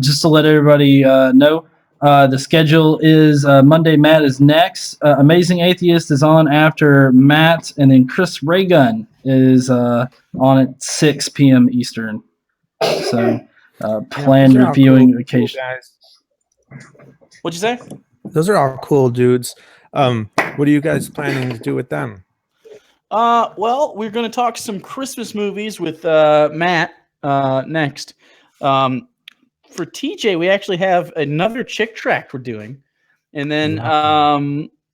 just to let everybody know, the schedule is Monday. Matt is next. Amazing Atheist is on after Matt, and then Chris Raygun is on at 6 p.m. Eastern. So planned reviewing occasion. What'd you say? Those are all cool dudes. What are you guys planning to do with them? Well, we're going to talk some Christmas movies with Matt next. For TJ, we actually have another chick track we're doing. And then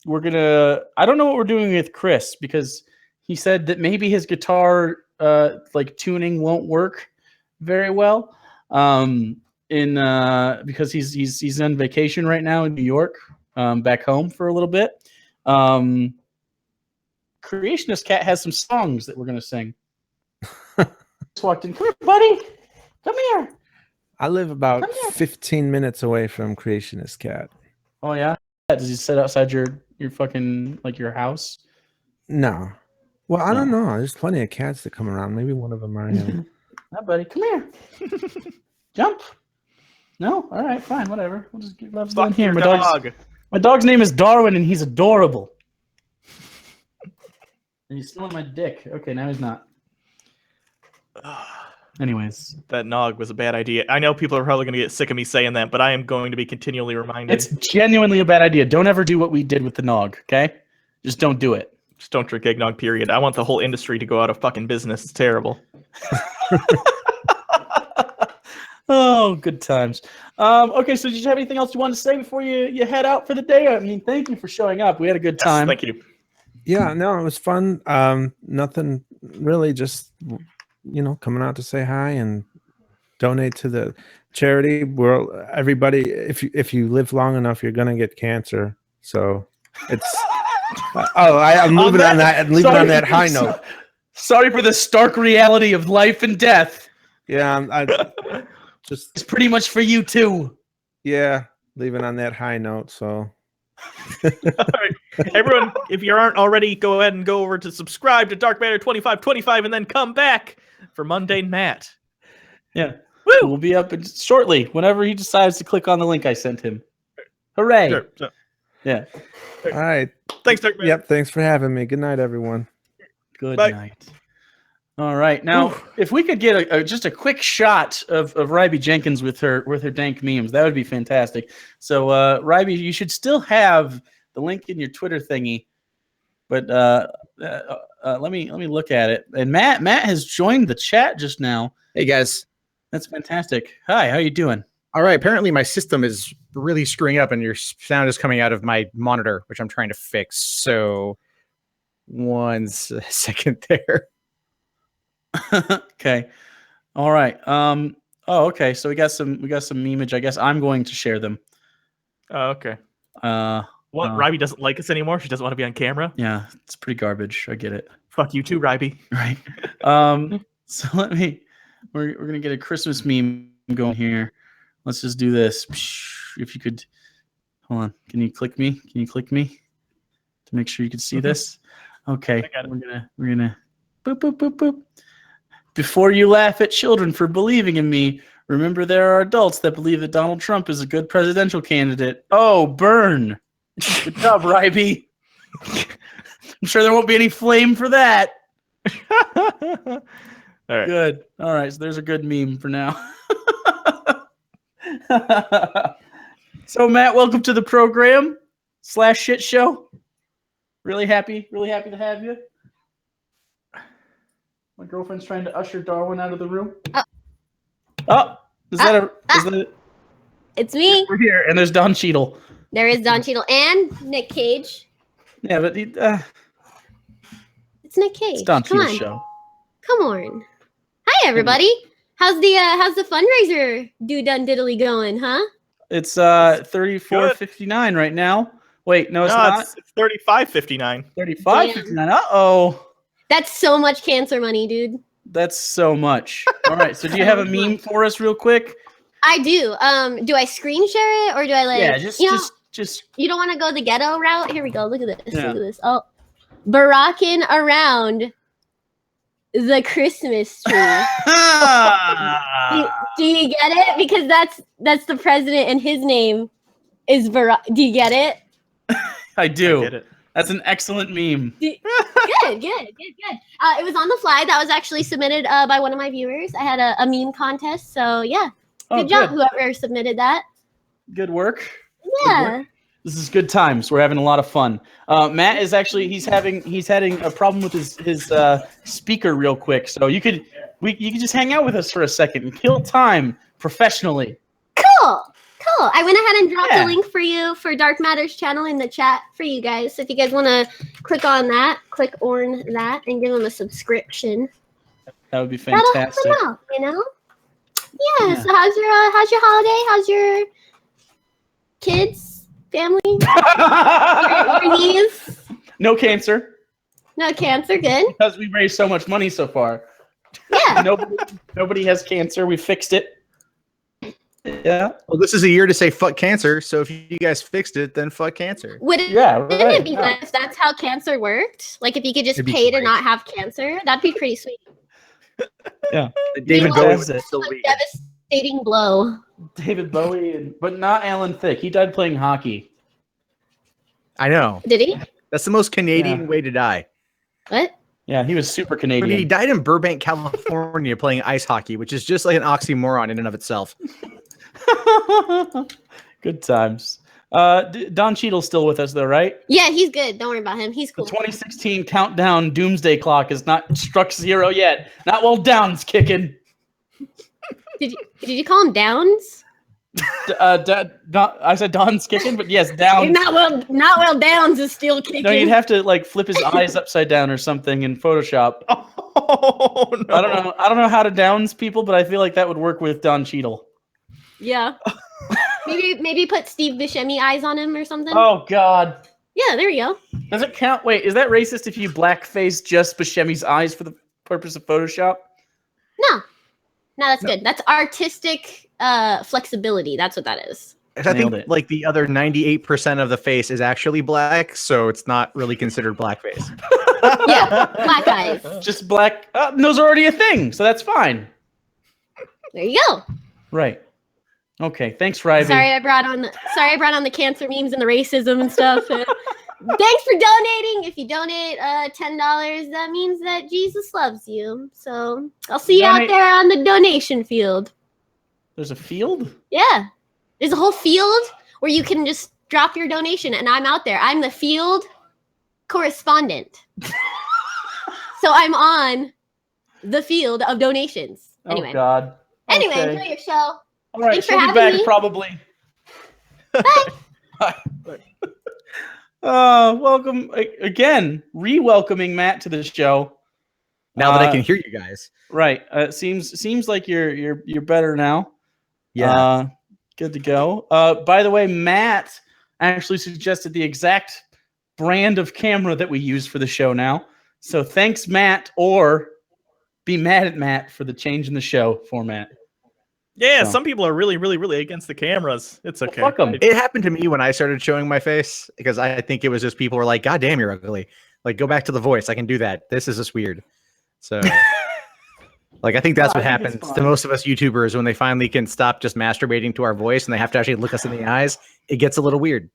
we're going to... I don't know what we're doing with Chris, because he said that maybe his guitar tuning won't work very well. Because he's on vacation right now in New York, back home for a little bit. Creationist Cat has some songs that we're gonna sing. Just walked in. Come here, buddy. Come here. I live about 15 minutes away from Creationist Cat. Oh yeah. Does he sit outside your fucking like your house? No. Well, I don't know. There's plenty of cats that come around. Maybe one of them are him. Hi, buddy. Come here. Jump. No? All right, fine, whatever. We'll just get Love's down here. My dog's name is Darwin, and he's adorable. And he's smelling my dick. Okay, now he's not. Anyways. That nog was a bad idea. I know people are probably going to get sick of me saying that, but I am going to be continually reminded. It's genuinely a bad idea. Don't ever do what we did with the nog, okay? Just don't do it. Just don't drink eggnog, period. I want the whole industry to go out of fucking business. It's terrible. Oh, good times. Okay, so did you have anything else you wanted to say before you head out for the day? I mean, thank you for showing up. We had a good time. Thank you. Yeah, no, it was fun. Nothing really, just coming out to say hi and donate to the charity. Where everybody, if you live long enough, you're gonna get cancer. So it's I'm moving on that and leaving on that high note. Sorry for the stark reality of life and death. Yeah, it's pretty much for you too. Yeah, leaving on that high note. So, all right. Everyone, if you aren't already, go ahead and go over to subscribe to Dark Matter 2525, and then come back for Mundane Matt. Yeah, woo! We'll be up shortly whenever he decides to click on the link I sent him. Hooray! Sure. Yeah. All right. Thanks, Dark Matter. Yep. Thanks for having me. Good night, everyone. Good night. All right, now if we could get just a quick shot of Ryby Jenkins with her dank memes, that would be fantastic. So Ryby, you should still have the link in your Twitter thingy, but let me look at it. And Matt has joined the chat just now. Hey guys, that's fantastic. Hi, how you doing? All right. Apparently my system is really screwing up, and your sound is coming out of my monitor, which I'm trying to fix. So, 1 second there. Okay. All right. Okay. So we got some memeage. I guess I'm going to share them. Oh, okay. Ryby doesn't like us anymore. She doesn't want to be on camera. Yeah, it's pretty garbage. I get it. Fuck you too, Ryby. Right. So we're gonna get a Christmas meme going here. Let's just do this. If you could, hold on. Can you click me? To make sure you can see this? Okay. We're gonna boop boop boop boop. Before you laugh at children for believing in me, remember there are adults that believe that Donald Trump is a good presidential candidate. Oh, burn. Good job, Ryby. I'm sure there won't be any flame for that. All right. Good. All right, so there's a good meme for now. So, Matt, welcome to the program / shit show. Really happy to have you. My girlfriend's trying to usher Darwin out of the room. Is that It's me. We're here, and there's Don Cheadle. There is Don Cheadle and Nick Cage. Yeah, but it's Nick Cage. It's Don Cheadle's show. Come on. Hi, everybody. How's the fundraiser done diddly going, huh? It's $34.59 right now. Wait, no, it's not. It's $35.59. $35.59. Uh-oh. That's so much cancer money, dude. That's so much. All right, so do you have a meme for us real quick? I do. Do I screen share it or do I Yeah, just you don't want to go the ghetto route? Here we go. Look at this. Yeah. Look at this. Oh, barocking around the Christmas tree. do you get it? Because that's the president and his name is Barack. Do you get it? I do. I get it. That's an excellent meme. Good. It was on the fly. That was actually submitted by one of my viewers. I had a meme contest. So yeah, good job, whoever submitted that. Good work. Yeah. Good work. This is good times. We're having a lot of fun. Matt is actually he's having a problem with his speaker real quick. So you could just hang out with us for a second and kill time professionally. Cool. I went ahead and dropped a link for you for Dark Matter's channel in the chat for you guys. So if you guys want to click on that, click on that, and give them a subscription. That would be fantastic. That'll help them out, Yeah. So how's your holiday? How's your kids, family, your niece? No cancer. No cancer. Good. Because we raised so much money so far. Yeah. Nobody has cancer. We fixed it. Yeah. Well, this is a year to say fuck cancer. So if you guys fixed it, then fuck cancer. Wouldn't it be nice if that's how cancer worked? Like if you could just pay to not have cancer, that'd be pretty sweet. Yeah. David Bowie was still a devastating blow. David Bowie, but not Alan Thicke. He died playing hockey. I know. Did he? That's the most Canadian way to die. What? Yeah, he was super Canadian. But he died in Burbank, California, playing ice hockey, which is just like an oxymoron in and of itself. Good times. Don Cheadle's still with us, though, right? Yeah, he's good. Don't worry about him. He's cool. The 2016 countdown doomsday clock has not struck 0 yet. Not while Down's kicking. Did you call him Downs? I said Don's kicking, but yes, Downs. Not well. Downs is still kicking. No, you'd have to like flip his eyes upside down or something in Photoshop. Oh no! I don't know how to Downs people, but I feel like that would work with Don Cheadle. Yeah. maybe put Steve Buscemi eyes on him or something. Oh God. Yeah, there you go. Does it count? Wait, is that racist if you blackface just Buscemi's eyes for the purpose of Photoshop? No, that's good. That's artistic flexibility. That's what that is. I think like the other 98% of the face is actually black, so it's not really considered blackface. Yeah, black eyes. Just black. Those are already a thing, so that's fine. There you go. Right. Okay. Thanks, Ryby. Sorry, I brought on the cancer memes and the racism and stuff. Thanks for donating. If you donate $10, that means that Jesus loves you. So I'll see you out there on the donation field. There's a field? Yeah. There's a whole field where you can just drop your donation, and I'm out there. I'm the field correspondent. So I'm on the field of donations. Anyway. Oh, God. Anyway, Okay. enjoy your show. All right, Thanks she'll for be back having me. probably. Bye. Welcome again. Re-welcoming Matt to the show. Now that I can hear you guys. Right. Seems like you're better now. Yeah. Good to go. By the way, Matt actually suggested the exact brand of camera that we use for the show now. So thanks, Matt, or be mad at Matt for the change in the show format. Yeah, some people are really, really, really against the cameras. It's okay. Fuck 'em. It happened to me when I started showing my face because I think it was just people were like, God damn, you're ugly. Like, go back to the voice. I can do that. This is just weird. So, like, I think that's what happens to most of us YouTubers when they finally can stop just masturbating to our voice and they have to actually look us in the eyes. It gets a little weird.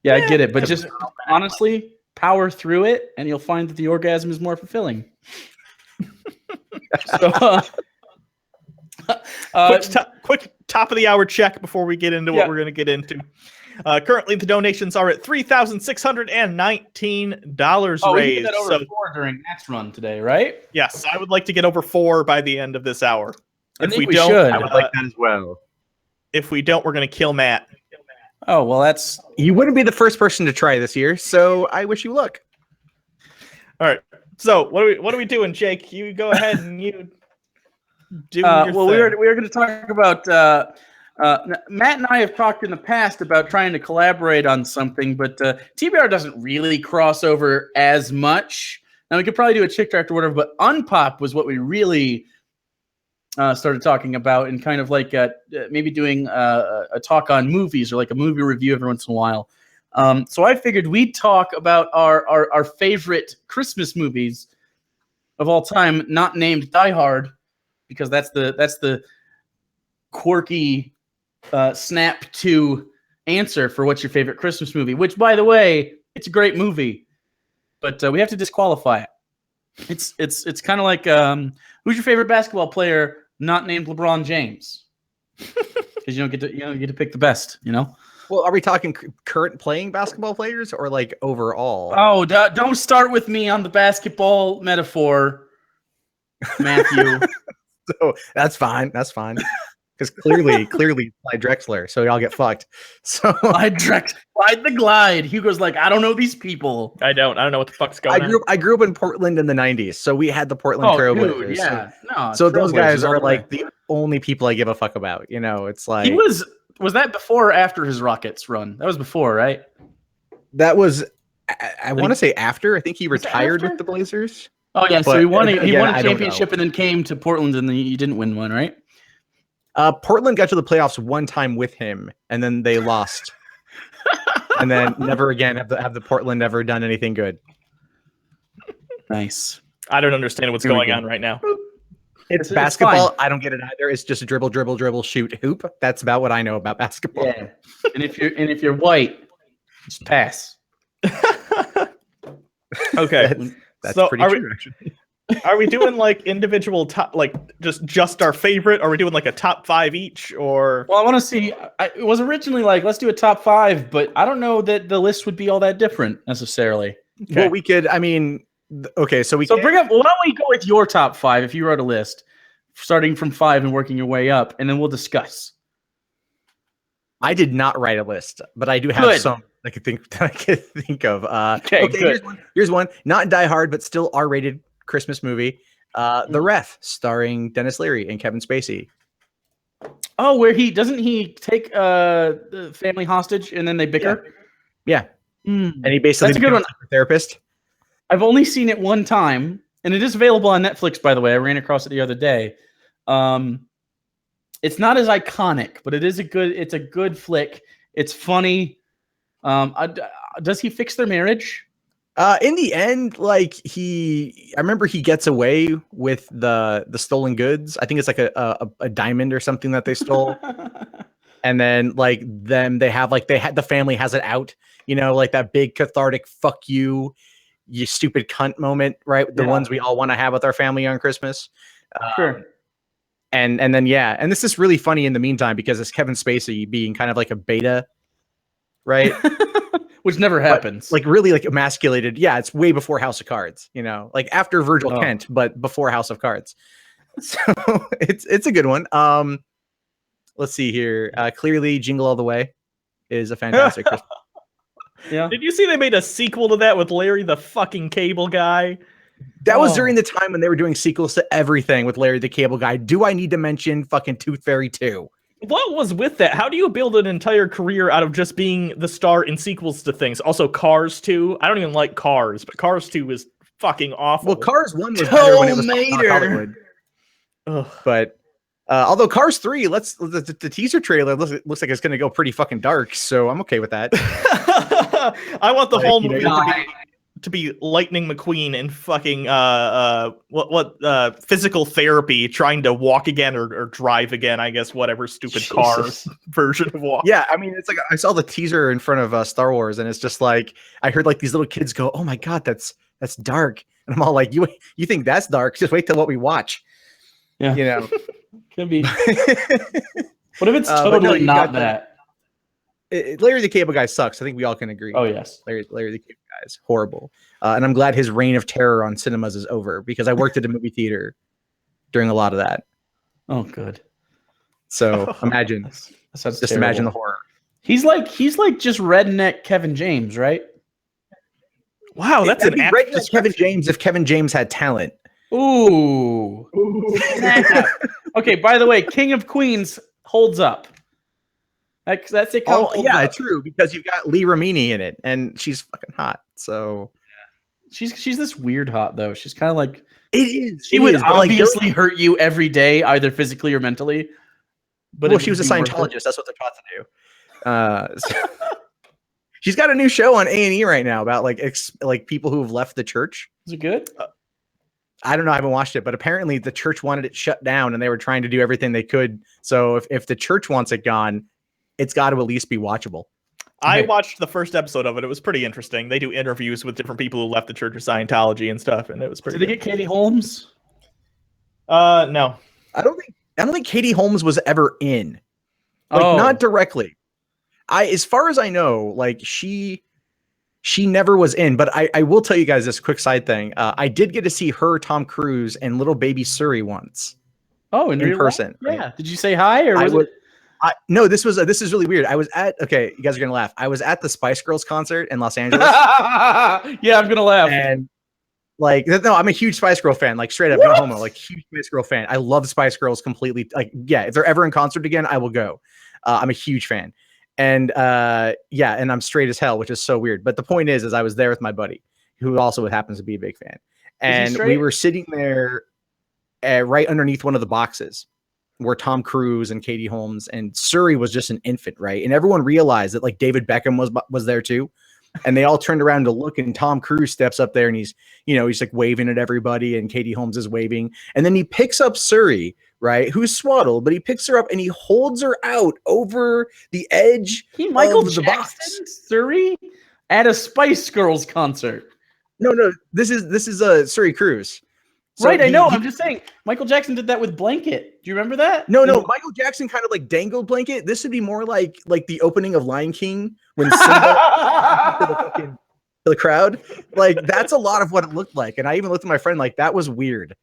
Yeah, I get it. But just honestly, power through it and you'll find that the orgasm is more fulfilling. So, quick top of the hour check before we get into what we're going to get into. Currently, the donations are at $3,619 we raised. did that over 4 during Matt's run today, right? Yes, I would like to get over 4 by the end of this hour. I think we should. I would like that as well. If we don't, we're going to kill Matt. Oh, well, that's... You wouldn't be the first person to try this year, so I wish you luck. All right. So, what are we doing, Jake? You go ahead and you do your well, thing. we were going to talk about... Matt and I have talked in the past about trying to collaborate on something, but TBR doesn't really cross over as much. Now, we could probably do a Chick Tract or whatever, but Unpop was what we really started talking about, and kind of like maybe doing a talk on movies or like a movie review every once in a while. So I figured we'd talk about our favorite Christmas movies of all time, not named Die Hard, because that's the quirky snap to answer for what's your favorite Christmas movie, which, by the way, it's a great movie, but we have to disqualify it. It's kind of like who's your favorite basketball player not named LeBron James, because you don't get to pick the best, you know. Well, are we talking current playing basketball players or like overall? Oh, don't start with me on the basketball metaphor, Matthew. So that's fine. That's fine. Because clearly, Clyde Drexler, so y'all get fucked. So Clyde the Glide. Hugo's like, I don't know these people. I don't know what the fuck's going on. I grew up in Portland in the '90s, so we had the Portland Trailblazers. Dude, yeah, so those guys are like only people I give a fuck about. You know, it's like he was that before or after his Rockets run? That was before, right? That was I want to say after. I think he Was it retired after? with the Blazers. Oh yeah, so But he won a again, I don't championship and then came to Portland and then he didn't win one, right? Portland got to the playoffs one time with him, and then they lost. And then never again have the Portland ever done anything good. Nice. I don't understand what's going on right now. It's basketball. I don't get it either. It's just a dribble, shoot, hoop. That's about what I know about basketball. Yeah. And if you're white, just pass. Okay. That's so pretty true, actually. Are we doing like individual top, like just our favorite? Or are we doing like a top 5 each? Or Well, I want to see. It was originally like let's do a top 5, but I don't know that the list would be all that different necessarily. Okay. Well, we could. I mean, okay. So bring up. Why don't we go with your top 5 if you wrote a list, starting from 5 and working your way up, and then we'll discuss. I did not write a list, but I do have some I could think of. Okay, good. Here's one. Not Die Hard, but still R-rated Christmas movie. The Ref, starring Dennis Leary and Kevin Spacey. Oh, where he take the family hostage and then they bicker. Yeah. And he basically That's a good one. A therapist. I've only seen it one time, and it is available on Netflix. By the way, I ran across it the other day. It's not as iconic, but it's a good flick. It's funny. Does he fix their marriage? In the end, like I remember he gets away with the stolen goods. I think it's like a diamond or something that they stole. And then like they have the family has it out, you know, like that big cathartic fuck you stupid cunt moment, right? The ones we all want to have with our family on Christmas. Sure. And then and this is really funny in the meantime because it's Kevin Spacey being kind of like a beta, right? Which never happens. Like really like emasculated. Yeah, it's way before House of Cards, you know, like after Virgil Kent, but before House of Cards. So it's a good one. Let's see here. Clearly, Jingle All the Way is a fantastic Christmas. Yeah. Did you see they made a sequel to that with Larry the fucking Cable Guy? That was during the time when they were doing sequels to everything with Larry the Cable Guy. Do I need to mention fucking Tooth Fairy 2? What was with that? How do you build an entire career out of just being the star in sequels to things? Also, Cars 2. I don't even like Cars, but Cars 2 is fucking awful. Well, Cars 1 was better when it was not Hollywood. But although Cars 3, the teaser trailer looks like it's going to go pretty fucking dark, so I'm okay with that. I want the whole movie to be Lightning McQueen and fucking physical therapy, trying to walk again or drive again, I guess, whatever stupid car version of walk. Yeah, I mean, it's like I saw the teaser in front of Star Wars, and it's just like I heard like these little kids go, "Oh my god, that's dark," and I'm all like, "You think that's dark? Just wait till what we watch." Yeah, you know, could be. What if it's totally not that? Larry the Cable Guy sucks. I think we all can agree. Oh yes, Larry the Cable Guy is horrible, and I'm glad his reign of terror on cinemas is over because I worked at a movie theater during a lot of that. Oh, good. So imagine, imagine the horror. He's like just redneck Kevin James, right? Wow, that's an redneck Kevin James if Kevin James had talent. Ooh. Okay. By the way, King of Queens holds up. That's it. Oh yeah, true, because you've got Lee Ramini in it, and she's fucking hot. So she's this weird hot though. She's kind of like it is. She would obviously hurt you every day, either physically or mentally. But she was a Scientologist. That's what they're taught to do. So she's got a new show on A&E right now about like people who have left the church. Is it good? I don't know. I haven't watched it, but apparently the church wanted it shut down, and they were trying to do everything they could. So if the church wants it gone, it's got to at least be watchable. I watched the first episode of it. It was pretty interesting. They do interviews with different people who left the Church of Scientology and stuff, and it was pretty. Did they get Katie Holmes? No. I don't think Katie Holmes was ever in. Not directly. As far as I know, like she never was in. But I will tell you guys this quick side thing. I did get to see her, Tom Cruise, and little baby Suri once. Oh, in person. Right? Yeah. Did you say hi or was it? No, this is really weird. I was at you guys are gonna laugh. I was at the Spice Girls concert in Los Angeles. Yeah, I'm gonna laugh. And Like, no, I'm a huge Spice Girl fan. Like, straight up, no homo. Like, huge Spice Girl fan. I love Spice Girls completely. Like, yeah, if they're ever in concert again, I will go. I'm a huge fan. And yeah, and I'm straight as hell, which is so weird. But the point is I was there with my buddy, who also happens to be a big fan, and we were sitting there right underneath one of the boxes where Tom Cruise and Katie Holmes and Suri was just an infant, right? And everyone realized that like David Beckham was there too. And they all turned around to look, and Tom Cruise steps up there and he's like waving at everybody, and Katie Holmes is waving. And then he picks up Suri, right, who's swaddled, but he picks her up and he holds her out over the edge Michael of the box. Suri at a Spice Girls concert. No, this is Suri Cruise. So right, I know. I'm just saying, Michael Jackson did that with Blanket. Do you remember that? No, Michael Jackson kind of like dangled Blanket. This would be more like the opening of Lion King when Simba to the crowd. Like, that's a lot of what it looked like. And I even looked at my friend like, that was weird.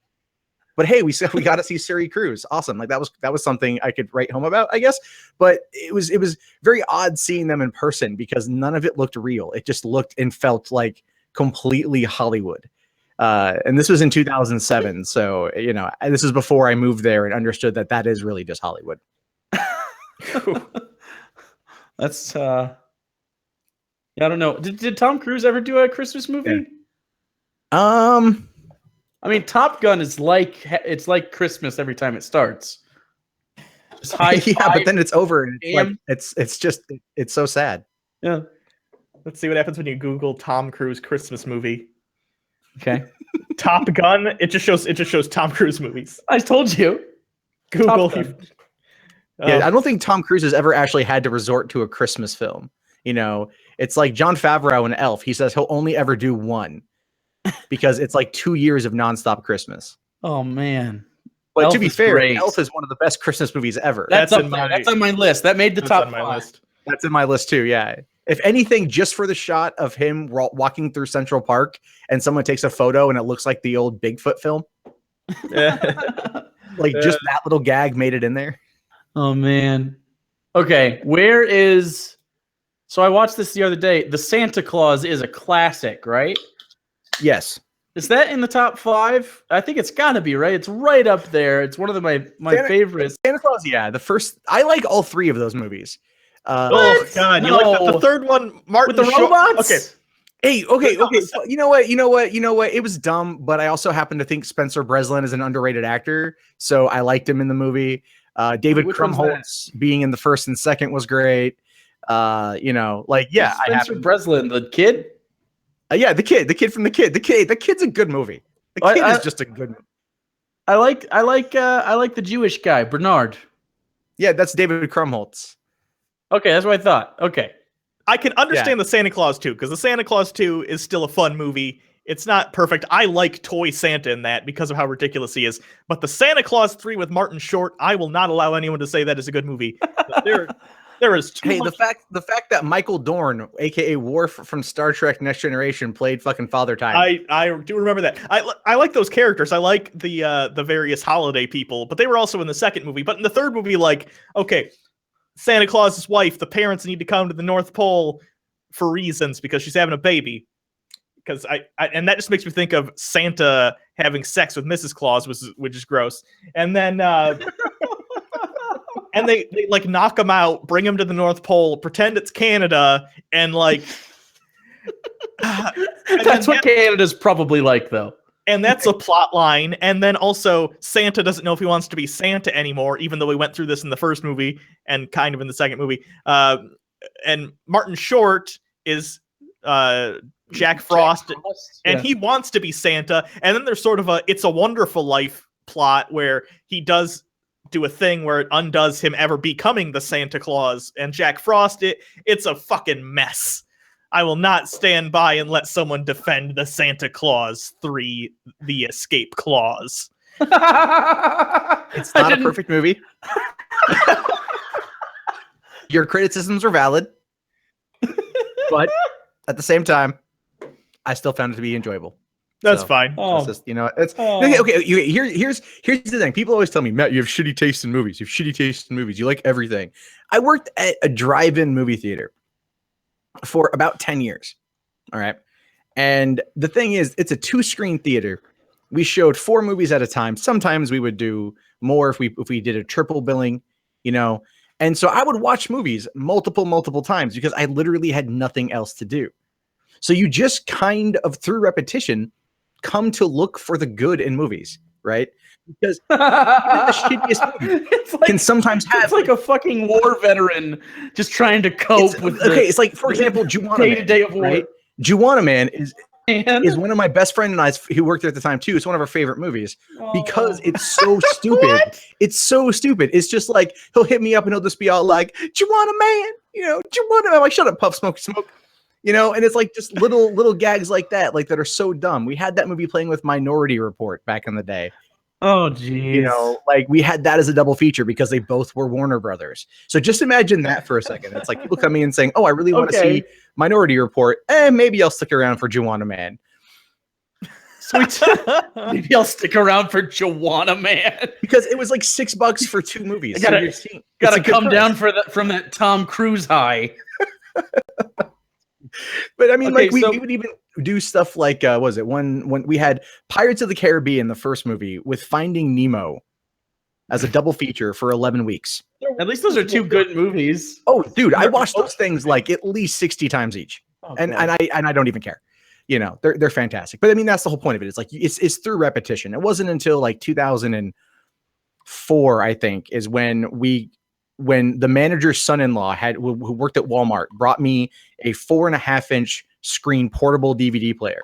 But hey, we got to see Suri Cruise. Awesome. Like, that was something I could write home about, I guess. But it was very odd seeing them in person because none of it looked real. It just looked and felt like completely Hollywood. And this was in 2007. So, this is before I moved there and understood that is really just Hollywood. That's, I don't know. Did Tom Cruise ever do a Christmas movie? Yeah. I mean, Top Gun is it's like Christmas every time it starts. Just high yeah, but then it's over and it's so sad. Yeah. Let's see what happens when you Google Tom Cruise Christmas movie. Okay. Top Gun. It just shows Tom Cruise movies. I told you. Google. Yeah, I don't think Tom Cruise has ever actually had to resort to a Christmas film. It's like Jon Favreau and Elf. He says he'll only ever do one because it's like 2 years of nonstop Christmas. Oh man. But to be fair, Elf is one of the best Christmas movies ever. That's on my list. That made the top 5. List. That's in my list too. Yeah. If anything, just for the shot of him walking through Central Park and someone takes a photo and it looks like the old Bigfoot film. Like just that little gag made it in there. Oh man. Okay. So I watched this the other day. The Santa Claus is a classic, right? Yes. Is that in the top 5? I think it's gotta be, right? It's right up there. It's one of my favorites. Santa Claus, yeah. I like all 3 of those movies. Oh God! You like the third one, Martin with the robots? Okay. Hey, okay. You know what? It was dumb, but I also happen to think Spencer Breslin is an underrated actor, so I liked him in the movie. David Krumholtz being in the first and second was great. Spencer Breslin, the kid. Yeah, the kid from the kid. The kid's a good movie. The kid is just a good movie. I like the Jewish guy, Bernard. Yeah, that's David Krumholtz. Okay, that's what I thought. Okay. I can understand the Santa Claus 2, because the Santa Claus 2 is still a fun movie. It's not perfect. I like Toy Santa in that because of how ridiculous he is. But the Santa Claus 3 with Martin Short, I will not allow anyone to say that is a good movie. There is too much. The fact that Michael Dorn, aka Worf from Star Trek Next Generation, played fucking Father Time. I do remember that. I like those characters. I like the various holiday people, but they were also in the second movie. But in the third movie, okay, Santa Claus's wife, the parents need to come to the North Pole for reasons because she's having a baby. Because and that just makes me think of Santa having sex with Mrs. Claus, which is gross. And then and they knock him out, bring him to the North Pole, pretend it's Canada, and that's what Canada's probably like, though. And that's a plot line. And then also Santa doesn't know if he wants to be Santa anymore, even though we went through this in the first movie and kind of in the second movie. And Martin Short is Jack Frost, and he wants to be Santa. And then there's sort of It's a Wonderful Life plot where he does do a thing where it undoes him ever becoming the Santa Claus. And Jack Frost, it's a fucking mess. I will not stand by and let someone defend the Santa Claus 3, The Escape Clause. It's not a perfect movie. Your criticisms are valid. But at the same time, I still found it to be enjoyable. That's fine. It's just, okay. Here's the thing. People always tell me, Matt, you have shitty taste in movies. You have shitty taste in movies. You like everything. I worked at a drive-in movie theater for about 10 years. All right. And the thing is, it's a 2-screen theater. We showed 4 movies at a time. Sometimes we would do more if we did a triple billing, you know. And so I would watch movies multiple times because I literally had nothing else to do. So you just kind of, through repetition, come to look for the good in movies, right? Because even the shittiest movie can sometimes have... It's like a fucking war veteran just trying to cope with it's like, for example, Juwanna day-to-day of war. Right? Juwanna Man is one of my best friend and I's who worked there at the time too. It's one of our favorite movies because it's so stupid. It's so stupid. It's just like he'll hit me up and he'll just be all like, "Juwanna Man," you know, "Juwanna Man." I'm like, "Shut up, Puff Smoke." You know, and it's like just little gags like that, like that are so dumb. We had that movie playing with Minority Report back in the day. Oh, geez. You know, like we had that as a double feature because they both were Warner Brothers. So just imagine that for a second. It's like people coming in saying, "Oh, I really want to see Minority Report. Maybe I'll stick around for Juwanna Man." Sweet. Maybe I'll stick around for Juwanna Man because it was like $6 for 2 movies. Gotta come down from that Tom Cruise high. But I mean, we would even do stuff like was it when we had Pirates of the Caribbean, the first movie, with Finding Nemo as a double feature for 11 weeks. At least those are 2 good movies. Oh, dude, I watched those things like at least 60 times each, and I don't even care. You know, they're fantastic. But I mean, that's the whole point of it. It's like it's through repetition. It wasn't until like 2004, I think, is when the manager's son-in-law who worked at Walmart brought me a 4.5-inch screen portable DVD player,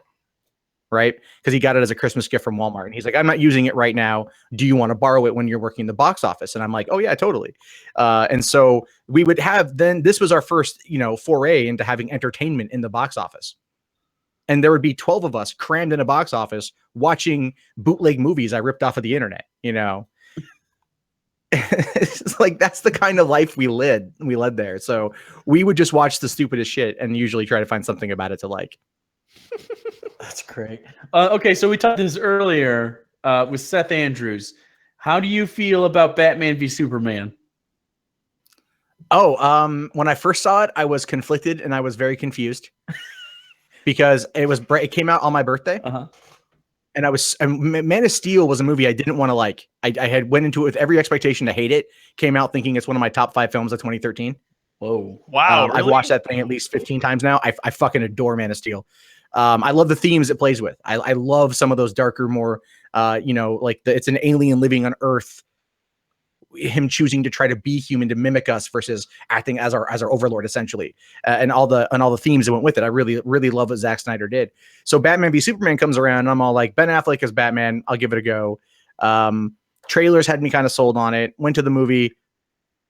right? Because he got it as a Christmas gift from Walmart. And he's like, "I'm not using it right now. Do you want to borrow it when you're working the box office?" And I'm like, "Oh yeah, totally." And so we would have, then this was our first, foray into having entertainment in the box office. And there would be 12 of us crammed in a box office watching bootleg movies I ripped off of the internet, It's like that's the kind of life we led there. So we would just watch the stupidest shit and usually try to find something about it to like. That's great. Okay, so we talked this earlier with Seth Andrews. How do you feel about Batman v Superman? Oh, when I first saw it, I was conflicted and I was very confused because it came out on my birthday. And Man of Steel was a movie I didn't want to like. I had went into it with every expectation to hate it. Came out thinking it's one of my top 5 films of 2013. Whoa. Wow. Really? I've watched that thing at least 15 times now. I fucking adore Man of Steel. I love the themes it plays with. I love some of those darker, more, like it's an alien living on Earth. Him choosing to try to be human to mimic us versus acting as our overlord, essentially, and all the themes that went with it. I really love what Zack Snyder did. So Batman v Superman comes around, and I'm all like, Ben Affleck as Batman, I'll give it a go. Trailers had me kind of sold on it. Went to the movie,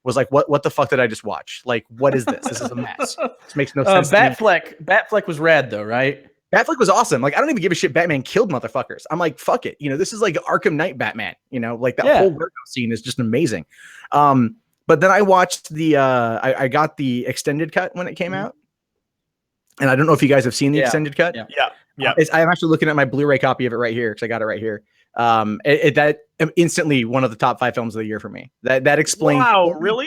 was like, what the fuck did I just watch? Like, what is this? This is a mess. This makes no sense. Batfleck was rad though, right? Batfleck was awesome. Like, I don't even give a shit Batman killed motherfuckers. I'm like, fuck it. This is like Arkham Knight Batman, like that whole workout scene is just amazing. But then I watched I got the extended cut when it came out. And I don't know if you guys have seen the extended cut. Yeah. I'm actually looking at my Blu-ray copy of it right here because I got it right here. That instantly one of the top 5 films of the year for me. That explains. Wow, really?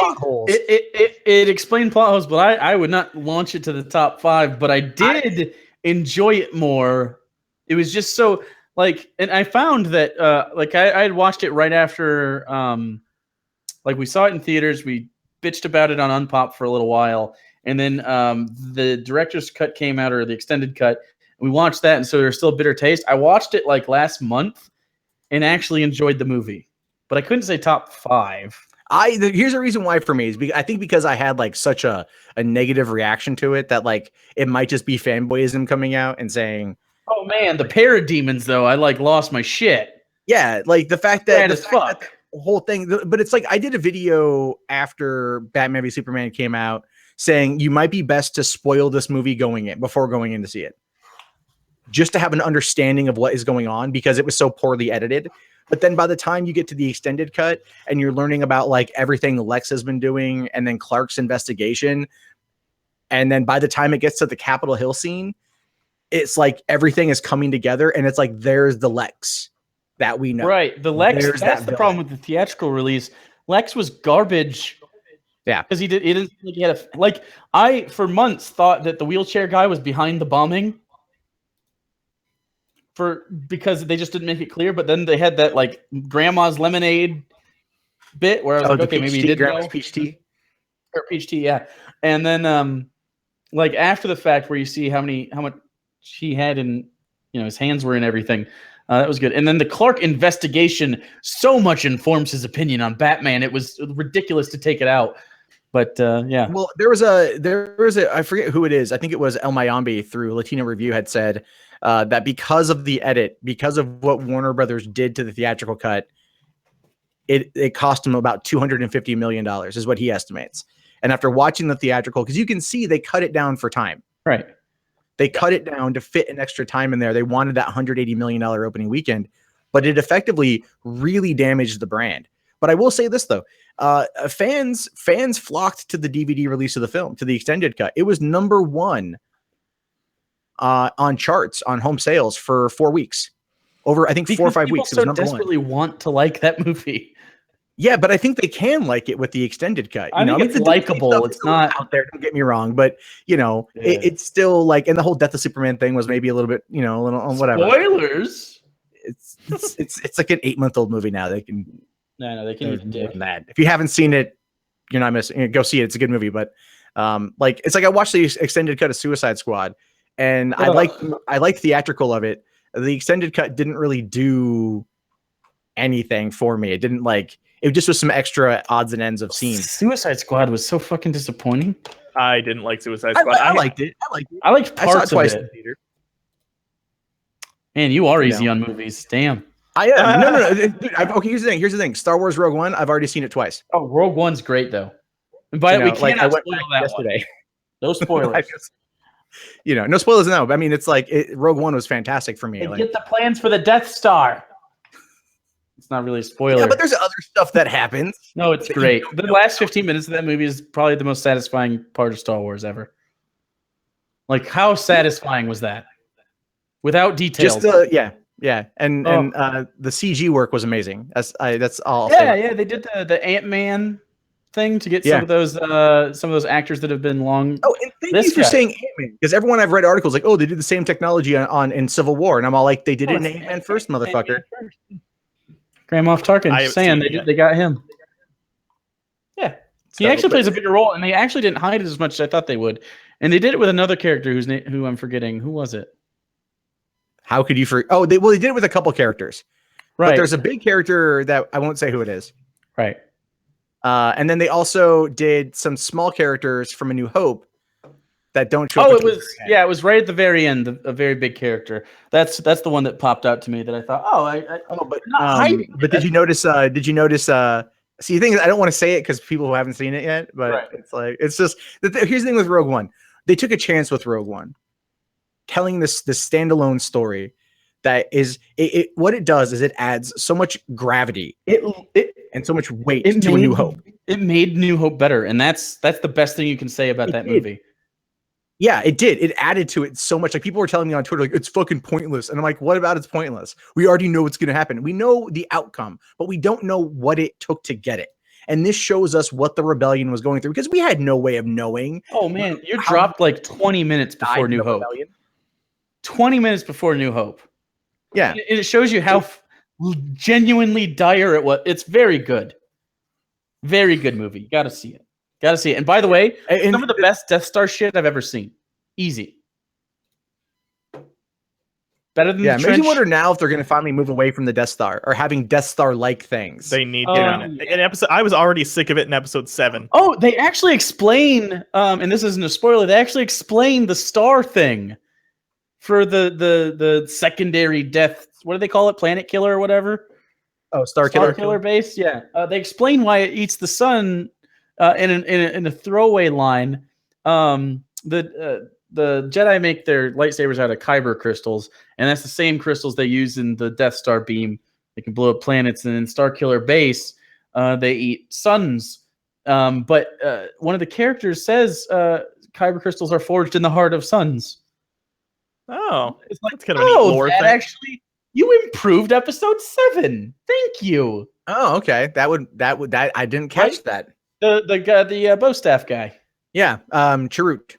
It explained plot holes, but I would not launch it to the top 5. But I did enjoy it more. It was just so and I found that I had watched it right after we saw it in theaters. We bitched about it on Unpop for a little while, and then the director's cut came out, or the extended cut. We watched that, and so there's still a bitter taste. I watched it last month and actually enjoyed the movie, but I couldn't say top 5. Here's a reason why for me is I think because I had such a negative reaction to it that it might just be fanboyism coming out and saying, "Oh man, the parademons though, I lost my shit." Yeah, the fact that the whole thing, but it's I did a video after Batman v Superman came out saying you might be best to spoil this movie before going in to see it, just to have an understanding of what is going on because it was so poorly edited. But then by the time you get to the extended cut and you're learning about everything Lex has been doing and then Clark's investigation, and then by the time it gets to the Capitol Hill scene, it's everything is coming together and it's there's the Lex that we know. Right. The Lex, that's the problem with the theatrical release. Lex was garbage. Yeah. Because he had I for months thought that the wheelchair guy was behind the bombing. because they just didn't make it clear. But then they had that like grandma's lemonade bit where I was like, okay, maybe he did grandma's know. peach tea. Or peach tea, yeah. And then like after the fact where you see how much he had in, his hands were in everything. That was good. And then the Clark investigation so much informs his opinion on Batman. It was ridiculous to take it out. But yeah. Well, there was a I forget who it is. I think it was El Mayambi through Latino Review had said that because of the edit, because of what Warner Brothers did to the theatrical cut, it cost him about $250 million is what he estimates. And after watching the theatrical, because you can see they cut it down for time. Right. They cut it down to fit an extra time in there. They wanted that $180 million opening weekend, but it effectively really damaged the brand. But I will say this though, fans flocked to the DVD release of the film, to the extended cut. It was #1 on charts, on home sales for 4 weeks. Over, I think, 4 or 5 weeks. It was #1. Desperately want to like that movie. Yeah, but I think they can like it with the extended cut. I think it's likable. It's not out there. Don't get me wrong, but it's still like, and the whole Death of Superman thing was maybe a little bit, a little whatever. Spoilers. It's like an 8-month-old movie now. They can. No, they can do that. If you haven't seen it, you're not missing. Go see it. It's a good movie, but it's like I watched the extended cut of Suicide Squad, and I like theatrical of it. The extended cut didn't really do anything for me. It didn't like. It just was some extra odds and ends of scenes. Suicide Squad was so fucking disappointing. I didn't like Suicide Squad. I liked it. I liked parts I saw it twice of in it. the theater. Man, you are easy on movies. Damn. I am. No. Dude, okay, here's the thing. Star Wars Rogue One, I've already seen it twice. Oh, Rogue One's great though. And by it, we cannot I went spoil back that yesterday. One. No spoilers. No spoilers now. I mean, it's like Rogue One was fantastic for me. They get the plans for the Death Star. It's not really a spoiler. Yeah, but there's other stuff that happens. No, it's great. The last 15 minutes of that movie is probably the most satisfying part of Star Wars ever. Like, how satisfying was that? Without details. Yeah. And the CG work was amazing. That's all. Yeah. They did the Ant-Man thing to get some of those actors that have been long. Oh, and thank you for saying Ant-Man, because everyone I've read articles like, oh, they did the same technology in Civil War, and I'm all like, they did it in Ant-Man first, motherfucker. Grand Moff Tarkin saying they got him. Yeah, he actually plays a bigger role, and they actually didn't hide it as much as I thought they would. And they did it with another character who I'm forgetting. Who was it? How could you forget? Oh, they did it with a couple characters. Right. But there's a big character that I won't say who it is. Right. And then they also did some small characters from A New Hope that don't show up. Oh, it was right at the very end, a very big character. That's the one that popped out to me that I thought, but did you notice? See, the thing is, I don't want to say it because people who haven't seen it yet, but it's just here's the thing with Rogue One. They took a chance with Rogue One, telling this standalone story that is what it does is it adds so much gravity and so much weight to A New Hope. It made New Hope better, and that's the best thing you can say about that movie. Yeah, it did. It added to it so much. Like, people were telling me on Twitter, like, it's fucking pointless. And I'm like, what about it's pointless? We already know what's going to happen. We know the outcome, but we don't know what it took to get it. And this shows us what the rebellion was going through, because we had no way of knowing. Oh man, you dropped like 20 minutes before New Hope. 20 minutes before New Hope. Yeah. And it shows you how genuinely dire it was. It's very good. Very good movie. You got to see it. Got to see it. And by the way, some of the best Death Star shit I've ever seen. Easy. Better than the Makes trench. me wonder now if they're going to finally move away from the Death Star or having Death Star-like things. They need to. In episode, I was already sick of it in episode 7. Oh, they actually explain, and this isn't a spoiler, they actually explain the star thing for the secondary death. What do they call it? Planet Killer or whatever? Oh, Star Killer base. Yeah. They explain why it eats the sun in a throwaway line. The Jedi make their lightsabers out of kyber crystals, and that's the same crystals they use in the Death Star beam. They can blow up planets, and in Star Killer base, they eat suns. But one of the characters says kyber crystals are forged in the heart of suns. Oh, it's like, that's kind of a neat lore thing. Actually, you improved episode 7. Thank you. Oh, okay. That I didn't catch that. The guy, the bow staff guy. Yeah, Chirrut.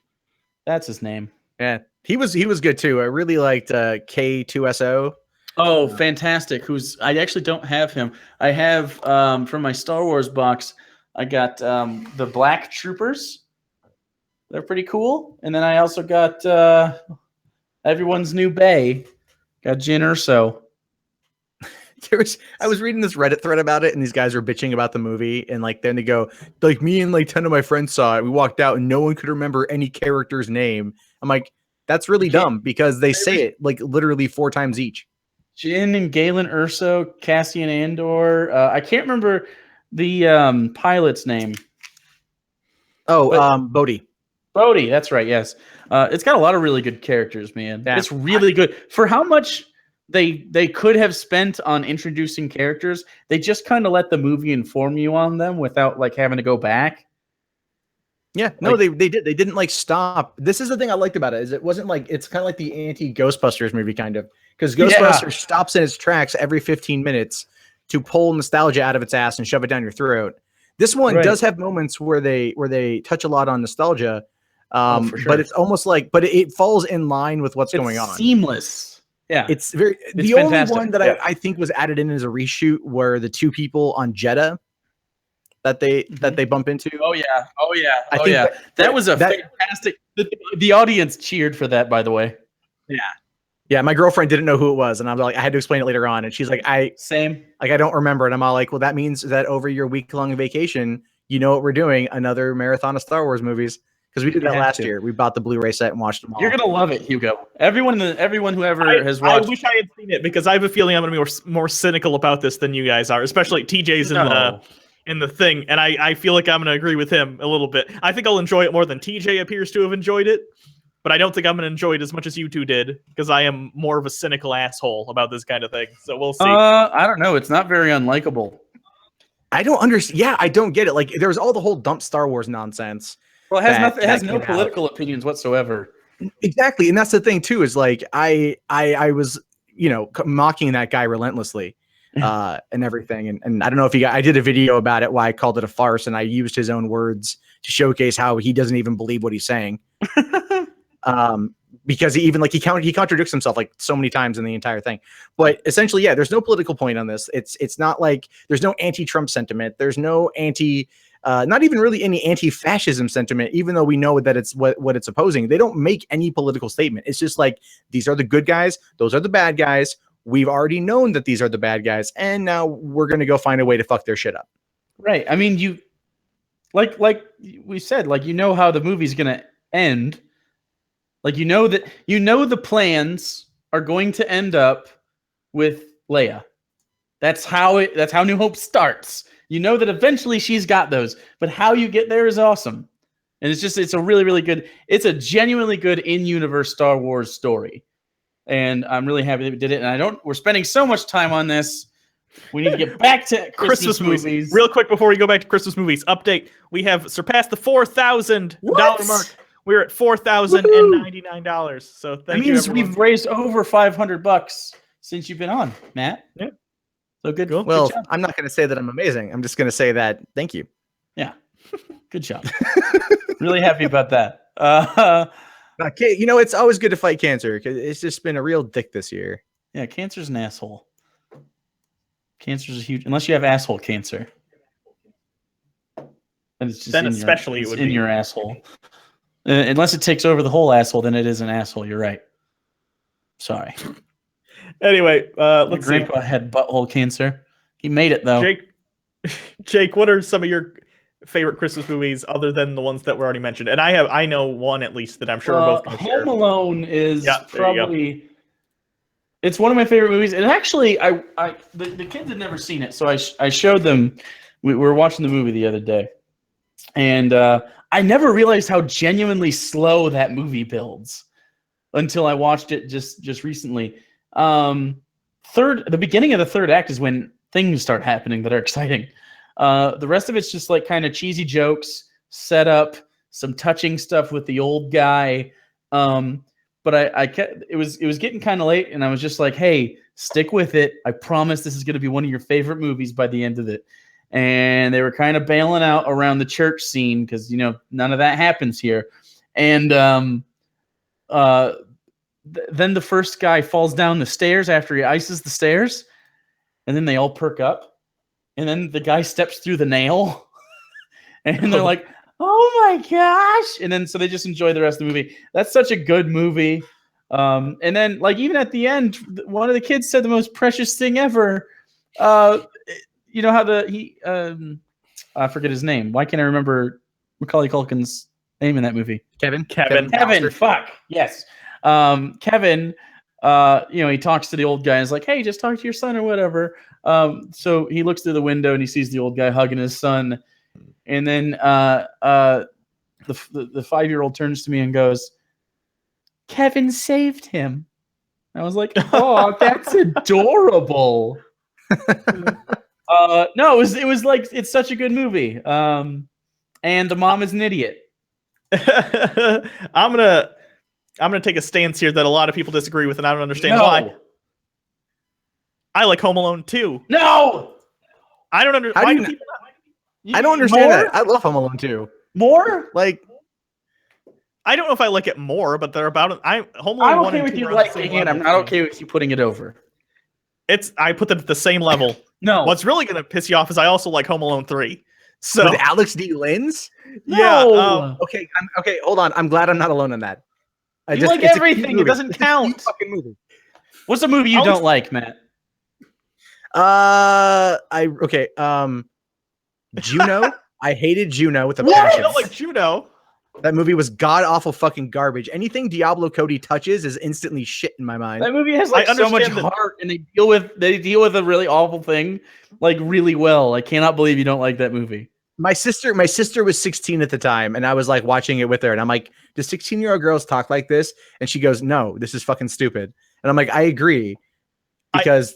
That's his name. Yeah, He was good too. I really liked K2SO. Oh, fantastic! I actually don't have him. I have from my Star Wars box. I got the Black Troopers. They're pretty cool. And then I also got everyone's new Bay. Got Jyn Erso. I was reading this Reddit thread about it, and these guys were bitching about the movie, and like then they go, like me and like 10 of my friends saw it. We walked out, and no one could remember any character's name. I'm like, that's really dumb because they say it like literally 4 times each. Jyn and Galen Erso, Cassian Andor. I can't remember the pilot's name. Oh, Bodhi. Bodhi, that's right. Yes, it's got a lot of really good characters, man. Yeah. It's really good for how much they could have spent on introducing characters. They just kind of let the movie inform you on them without like having to go back. Yeah, no, they did. They didn't like stop. This is the thing I liked about it is it wasn't like it's kind of like the anti-Ghostbusters movie kind of because Ghostbusters stops in its tracks every 15 minutes to pull nostalgia out of its ass and shove it down your throat. This one does have moments where they touch a lot on nostalgia, for sure. but it's almost like it falls in line with what's going on. Seamless. Yeah, it's the fantastic. only one that I think was added in as a reshoot were the 2 people on Jeddah that they bump into. Oh yeah. I think that was a fantastic. The audience cheered for that, by the way. Yeah. My girlfriend didn't know who it was, and I was like, I had to explain it later on, and she's like, I don't remember, and I'm all like, well, that means that over your week-long vacation, you know what we're doing? Another marathon of Star Wars movies. Because we did that last year. We bought the Blu-ray set and watched them all. You're gonna love it, Hugo. Everyone whoever has watched. I wish I had seen it because I have a feeling I'm gonna be more cynical about this than you guys are, especially TJ's in the thing, and I feel like I'm gonna agree with him a little bit. I think I'll enjoy it more than TJ appears to have enjoyed it, but I don't think I'm gonna enjoy it as much as you two did because I am more of a cynical asshole about this kind of thing. So we'll see. I don't know. It's not very unlikable. I don't understand. Yeah, I don't get it. Like there was all the whole dump Star Wars nonsense. Well, it has nothing. It has no political opinions whatsoever. Exactly, and that's the thing too. Is like I was mocking that guy relentlessly, and everything. And I don't know if I did a video about it why I called it a farce, and I used his own words to showcase how he doesn't even believe what he's saying. Because he contradicts himself like so many times in the entire thing. But essentially, yeah, there's no political point on this. It's not like there's no anti-Trump sentiment. There's no not even really any anti-fascism sentiment, even though we know that it's what it's opposing. They don't make any political statement. It's just like, these are the good guys. Those are the bad guys. We've already known that these are the bad guys. And now we're going to go find a way to fuck their shit up. Right. I mean, you like we said, like, how the movie's going to end. Like, the plans are going to end up with Leia. That's how New Hope starts. You know that eventually she's got those, but how you get there is awesome. And it's a really, really good, it's a genuinely good in-universe Star Wars story. And I'm really happy that we did it. And we're spending so much time on this. We need to get back to Christmas movies. Real quick before we go back to Christmas movies, update. We have surpassed the $4,000 mark. We're at $4,099. So that means we've raised over $500 since you've been on, Matt. Yeah. So good. Well, good job. I'm not going to say that I'm amazing. I'm just going to say that thank you. Yeah. Good job. Really happy about that. Okay, it's always good to fight cancer because it's just been a real dick this year. Yeah, cancer's an asshole. Cancer's a huge, unless you have asshole cancer. And it's just then especially it would be in your asshole. Unless it takes over the whole asshole, then it is an asshole. You're right. Sorry. Anyway, let's see. Grandpa had butthole cancer. He made it though. Jake, what are some of your favorite Christmas movies other than the ones that were already mentioned? And I know one at least that I'm sure we're both going to share. Home Alone is probably. It's one of my favorite movies. And actually, the kids had never seen it, so I showed them. We were watching the movie the other day, and I never realized how genuinely slow that movie builds until I watched it just recently. The beginning of the third act is when things start happening that are exciting. The rest of it's just like kind of cheesy jokes, set up, some touching stuff with the old guy. But it was getting kind of late, and I was just like, hey, stick with it. I promise this is going to be one of your favorite movies by the end of it. And they were kind of bailing out around the church scene because, none of that happens here. And then the first guy falls down the stairs after he ices the stairs, and then they all perk up, and then the guy steps through the nail, and they're like, "Oh my gosh!" And then so they just enjoy the rest of the movie. That's such a good movie. And then like even at the end, one of the kids said the most precious thing ever. You know how I forget his name. Why can't I remember Macaulay Culkin's name in that movie? Kevin. Fuck yes. Kevin. He talks to the old guy and is like, "Hey, just talk to your son or whatever." So he looks through the window and he sees the old guy hugging his son, and then the 5-year-old turns to me and goes, "Kevin saved him." I was like, "Oh, that's adorable." No, it was like it's such a good movie. And the mom is an idiot. I'm gonna take a stance here that a lot of people disagree with, and I don't understand why. I like Home Alone 2. No, I don't understand. Why do people I don't understand that. I love Home Alone 2. More? Like, I don't know if I like it more, but they're about Home Alone. I'm 1 okay and with 2 you are on the liking same it. I'm level not for me. okay with you putting it over. I put them at the same level. No. What's really gonna piss you off is I also like Home Alone 3. So with Alex D. Linz? Yeah. Okay. Okay. Hold on. I'm glad I'm not alone in that. You like everything. It doesn't count. Fucking movie. What's a movie you don't like, Matt? Juno. I hated Juno with a What? passion. I don't like Juno. That movie was god awful fucking garbage. Anything Diablo Cody touches is instantly shit in my mind. That movie has like so much heart, and they deal with a really awful thing like really well. I cannot believe you don't like that movie. My sister was 16 at the time, and I was like watching it with her, and I'm like, "Do 16-year-old girls talk like this?" And she goes, "No, this is fucking stupid." And I'm like, "I agree," because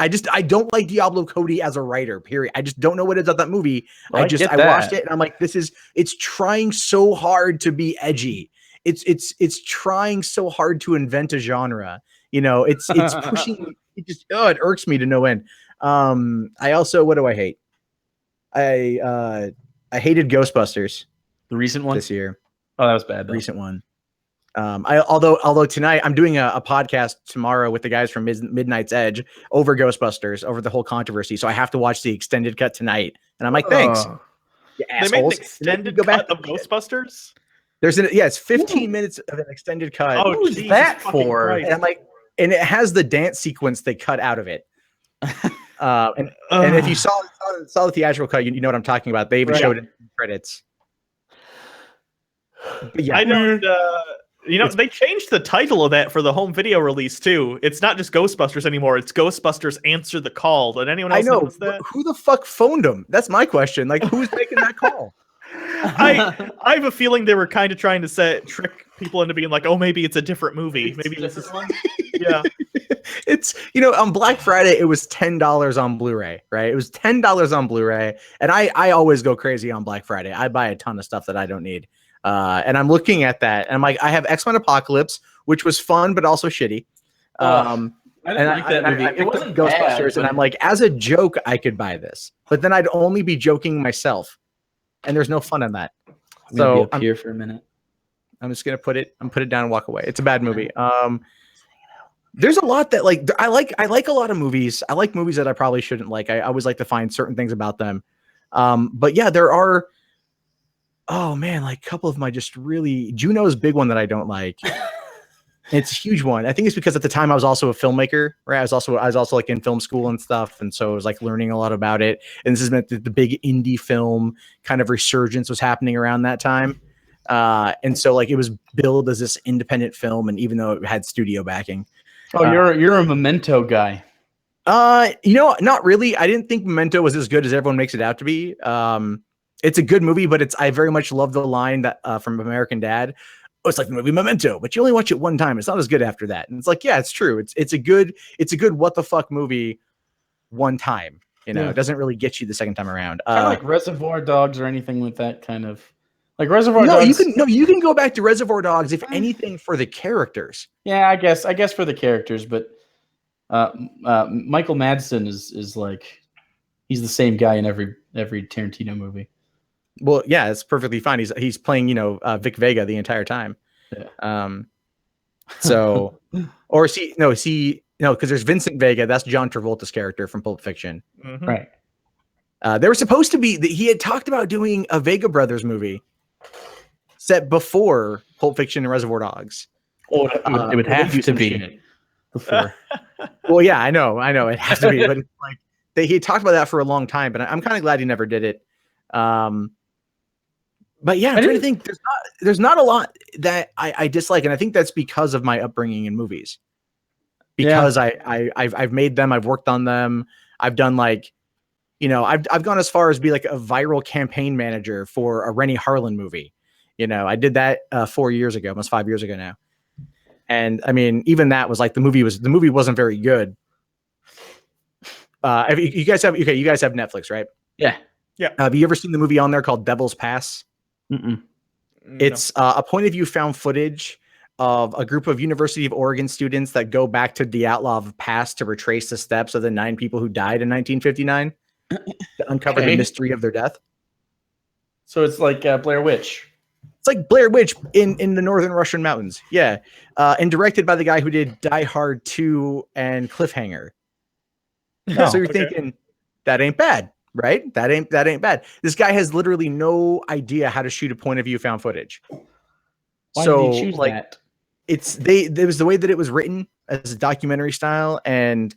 I don't like Diablo Cody as a writer. Period. I just don't know what it is about that movie. Well, I watched it, and I'm like, it's trying so hard to be edgy. It's trying so hard to invent a genre. You know, it's pushing. It irks me to no end. I also, what do I hate? I hated Ghostbusters, the recent one this year. Oh, that was bad. Recent one. Although tonight I'm doing a podcast tomorrow with the guys from Midnight's Edge over Ghostbusters, over the whole controversy. So I have to watch the extended cut tonight, and I'm like, thanks. You They made an assholes. extended cut of Ghostbusters. It's 15 minutes of an extended cut. Oh, who's that for? And I'm like, and it has the dance sequence they cut out of it. And if you saw the theatrical cut, you know what I'm talking about. They even showed it in the credits. But yeah, I don't. They changed the title of that for the home video release too. It's not just Ghostbusters anymore. It's Ghostbusters Answer the Call. Did anyone else notice that? Who the fuck phoned them? That's my question. Like, who's making that call? I have a feeling they were kind of trying to trick people into being like, oh, maybe it's a different movie. Maybe this is one. Yeah. It's, on Black Friday, it was $10 on Blu-ray, right? It was $10 on Blu-ray. And I always go crazy on Black Friday. I buy a ton of stuff that I don't need. And I'm looking at that, and I'm like, I have X-Men Apocalypse, which was fun, but also shitty. I didn't like that movie. It wasn't Ghostbusters, and I'm like, as a joke, I could buy this. But then I'd only be joking myself. And there's no fun in that. So I'm here for a minute. I'm just gonna put it down and walk away. It's a bad movie. There's a lot that I like a lot of movies. I like movies that I probably shouldn't like. I always like to find certain things about them. But yeah, there are. Oh man, like a couple of my just really Juno's big one that I don't like. It's a huge one. I think it's because at the time I was also a filmmaker, right? I was also like in film school and stuff, and so I was like learning a lot about it. And this is meant that the big indie film kind of resurgence was happening around that time. And so like it was billed as this independent film, and even though it had studio backing. Oh, you're a Memento guy. Not really. I didn't think Memento was as good as everyone makes it out to be. It's a good movie, but I very much love the line that from American Dad. Oh, it's like the movie Memento, but you only watch it one time. It's not as good after that. And it's like, yeah, it's true. It's a good what the fuck movie one time. It doesn't really get you the second time around. Kind of like Reservoir Dogs or anything with that kind of like Reservoir Dogs. You can go back to Reservoir Dogs if anything for the characters. Yeah, I guess for the characters, but Michael Madsen is like he's the same guy in every Tarantino movie. Well, yeah, it's perfectly fine. He's playing, Vic Vega the entire time. Yeah. So, or because there's Vincent Vega. That's John Travolta's character from Pulp Fiction. Mhm. Right. There was supposed to be he had talked about doing a Vega Brothers movie set before Pulp Fiction and Reservoir Dogs. Or it would They have do to some be shit. before. Well, yeah, I know, it has to be, but it's like he talked about that for a long time. But I'm kind of glad he never did it. But yeah, I'm trying to think. There's not a lot that I dislike, and I think that's because of my upbringing in movies. Because I've made them, I've worked on them, I've done like, I've gone as far as be like a viral campaign manager for a Rennie Harlan movie. I did that 4 years ago, almost 5 years ago now. And I mean, even that was like the movie wasn't very good. You guys have Netflix, right? Yeah. Have you ever seen the movie on there called Devil's Pass? Mm-mm. It's a point of view found footage of a group of University of Oregon students that go back to the Outlaw Pass to retrace the steps of the 9 people who died in 1959 to uncover the mystery of their death. So it's like Blair Witch. It's like Blair Witch in the northern Russian mountains. Yeah. And directed by the guy who did Die Hard 2 and Cliffhanger. So you're thinking, that ain't bad, right? That ain't bad. This guy has literally no idea how to shoot a point of view found footage. Why did he choose that? It was the way that it was written as a documentary style. And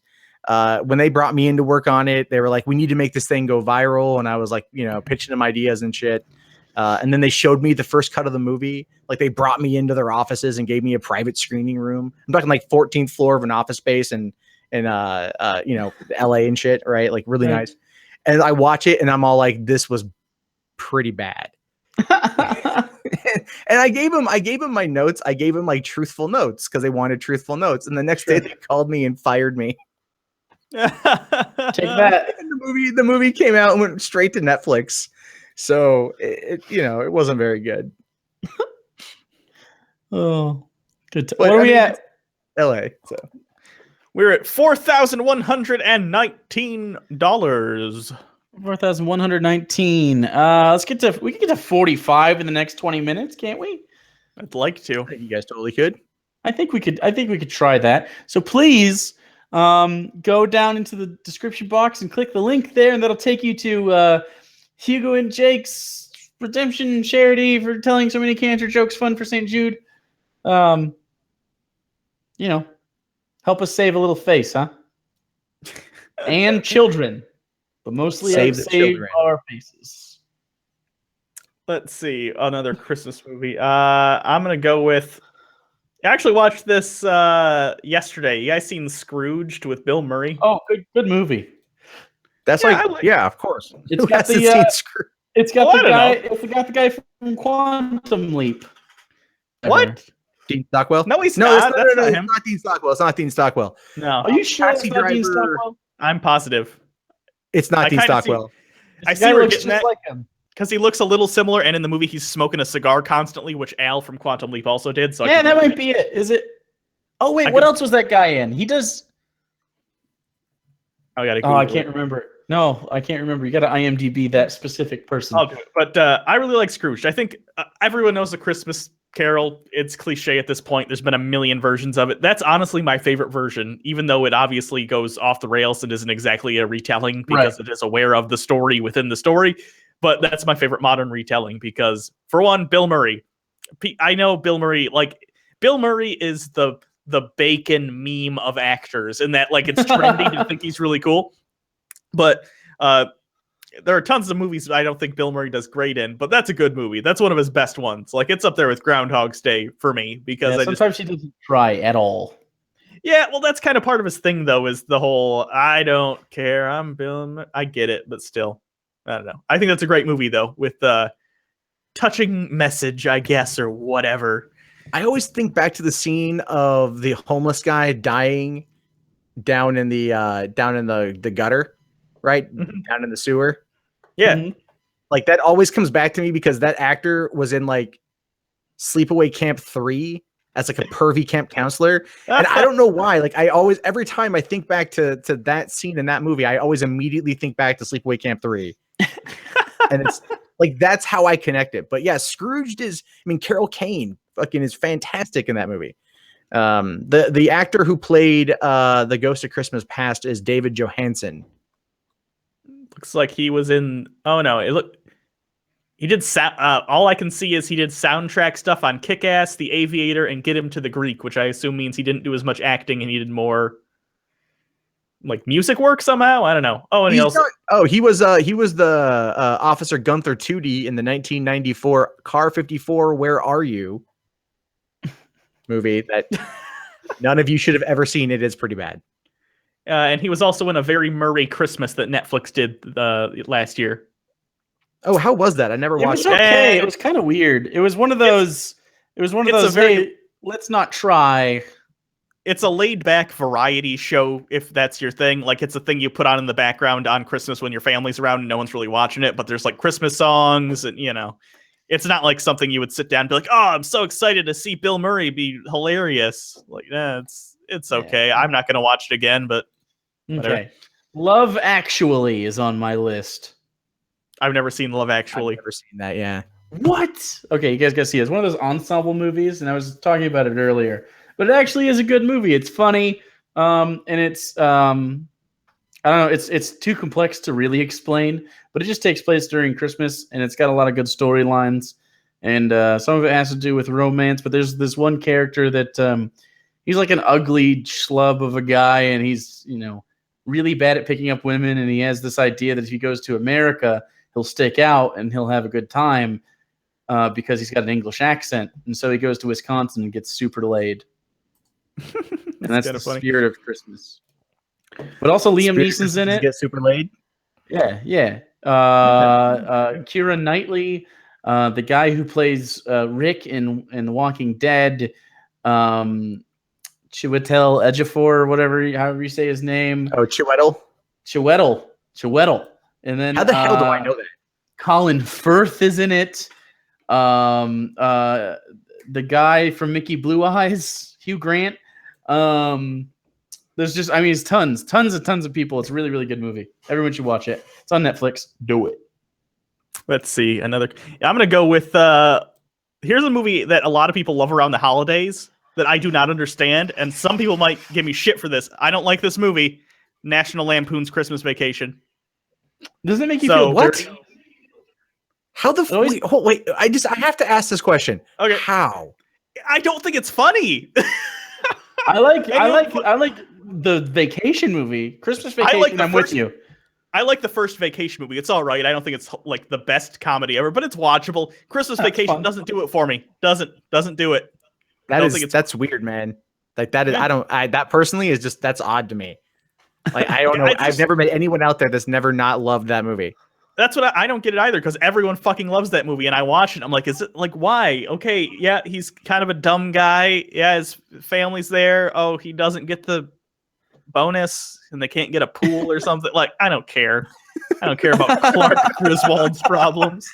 when they brought me in to work on it, they were like, we need to make this thing go viral. And I was like, pitching them ideas and shit. And then they showed me the first cut of the movie. Like they brought me into their offices and gave me a private screening room. I'm talking like 14th floor of an office space and LA and shit. Right. Like really nice. And I watch it and I'm all like, this was pretty bad. And I gave him my notes. I gave him like truthful notes because they wanted truthful notes. And the next day they called me and fired me. Take that. And the movie came out and went straight to Netflix. So it wasn't very good. Oh, good. Where are we at? LA. So we're at $4,119. 4,119. We can get to 45 in the next 20 minutes, can't we? I'd like to. You guys totally could. I think we could try that. So please go down into the description box and click the link there, and that'll take you to Hugo and Jake's redemption charity for telling so many cancer jokes, fun for St. Jude. Help us save a little face, huh? And children. But mostly save our faces. Let's see. Another Christmas movie. I'm going to go with... I actually watched this yesterday. You guys seen Scrooged with Bill Murray? Oh, good movie. That's of course. It's got the guy from Quantum Leap. What? Dean Stockwell? No, he's not. That's not him. It's not Dean Stockwell. It's not Dean Stockwell. No. Are you sure it's not Dean Stockwell? I'm positive. It's not Dean Stockwell. I see we're getting that because he looks a little similar, and in the movie he's smoking a cigar constantly, which Al from Quantum Leap also did. So yeah, that might be it. Is it? Oh wait, what else was that guy in? He does. I can't remember. No, I can't remember. You got to IMDb that specific person. I'll do it. But I really like Scrooge. I think everyone knows the Christmas Carol. It's cliche at this point. There's been a million versions of it. That's honestly my favorite version, even though it obviously goes off the rails and isn't exactly a retelling because it is aware of the story within the story. But that's my favorite modern retelling because, for one, Bill Murray. I know Bill Murray. Like Bill Murray is the bacon meme of actors, in that like it's trendy to think he's really cool. But there are tons of movies that I don't think Bill Murray does great in, but that's a good movie. That's one of his best ones. Like it's up there with Groundhog's Day for me because sometimes he doesn't try at all. Yeah, well, that's kind of part of his thing, though, is the whole I don't care. I'm Bill Murray. I get it, but still, I don't know. I think that's a great movie, though, with the touching message, I guess, or whatever. I always think back to the scene of the homeless guy dying down in the gutter. Right? Mm-hmm. Down in the sewer. Yeah. Mm-hmm. Like that always comes back to me because that actor was in like Sleepaway Camp 3 as like a pervy camp counselor. And I don't know why. Like every time I think back to that scene in that movie, I always immediately think back to Sleepaway Camp 3. And it's like, that's how I connect it. But yeah, Scrooged Carol Kane fucking is fantastic in that movie. The actor who played the Ghost of Christmas Past is David Johansen. Looks like he was in. Oh no! He did. All I can see is he did soundtrack stuff on Kick-Ass, The Aviator, and Get Him to the Greek, which I assume means he didn't do as much acting and he did more like music work somehow. I don't know. Oh, and he was the Officer Gunther Tootie in the 1994 Car 54 Where Are You movie that none of you should have ever seen. It is pretty bad. And he was also in A Very Murray Christmas that Netflix did last year. Oh, how was that? I never watched it. Was okay. It was kind of weird. It was one of those. Hey, let's not try. It's a laid-back variety show, if that's your thing. Like, it's a thing you put on in the background on Christmas when your family's around and no one's really watching it. But there's like Christmas songs, and it's not like something you would sit down and be like, "Oh, I'm so excited to see Bill Murray be hilarious." Like, it's okay. Yeah. I'm not going to watch it again, but whatever. Okay. Love Actually is on my list. I've never seen Love Actually. I've never seen that, yeah. What? Okay, you guys gotta see it. It's one of those ensemble movies, and I was talking about it earlier. But it actually is a good movie. It's funny, and it's I don't know, it's too complex to really explain, but it just takes place during Christmas, and it's got a lot of good storylines, and some of it has to do with romance. But there's this one character that he's like an ugly schlub of a guy, and he's really bad at picking up women, and he has this idea that if he goes to America, he'll stick out and he'll have a good time because he's got an English accent. And so he goes to Wisconsin and gets super laid. And that's the spirit of Christmas. But also Liam Neeson's in it. Get super laid? Yeah. Keira Knightley, the guy who plays Rick in The Walking Dead, Chiwetel Ejiofor, however you say his name. Oh, Chiwetel. And then how the hell do I know that? Colin Firth is in it. The guy from Mickey Blue Eyes, Hugh Grant. There's just, it's tons of people. It's a really, really good movie. Everyone should watch it. It's on Netflix. Do it. Let's see. I'm going to go with, here's a movie that a lot of people love around the holidays that I do not understand. And some people might give me shit for this. I don't like this movie. National Lampoon's Christmas Vacation. Doesn't it make you feel what? dirty? How the wait? I have to ask this question. Okay. How? I don't think it's funny. I like the Vacation movie, Christmas Vacation. I'm with you. I like the first Vacation movie. It's all right. I don't think it's like the best comedy ever, but it's watchable. Christmas Vacation doesn't do it for me. Doesn't do it. That's weird, man. Like that is that personally is just that's odd to me. Like I don't know. I've never met anyone out there that's never not loved that movie. That's what I don't get it either, because everyone fucking loves that movie, and I watch it. I'm like, is it like why? Okay, yeah, he's kind of a dumb guy. Yeah, his family's there. Oh, he doesn't get the bonus, and they can't get a pool or something. Like, I don't care. I don't care about Clark Griswold's problems.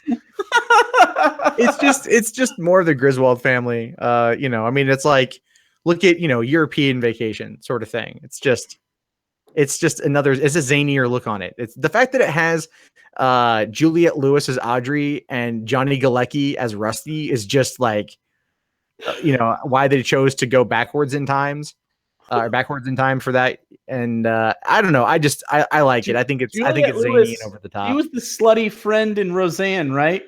It's just more of the Griswold family. It's like look at European Vacation sort of thing. It's just another. It's a zanier look on it. It's the fact that it has Juliette Lewis as Audrey and Johnny Galecki as Rusty is just like, why they chose to go backwards in time for that. And I don't know. I like it. I think it's zany and over the top. He was the slutty friend in Roseanne, right?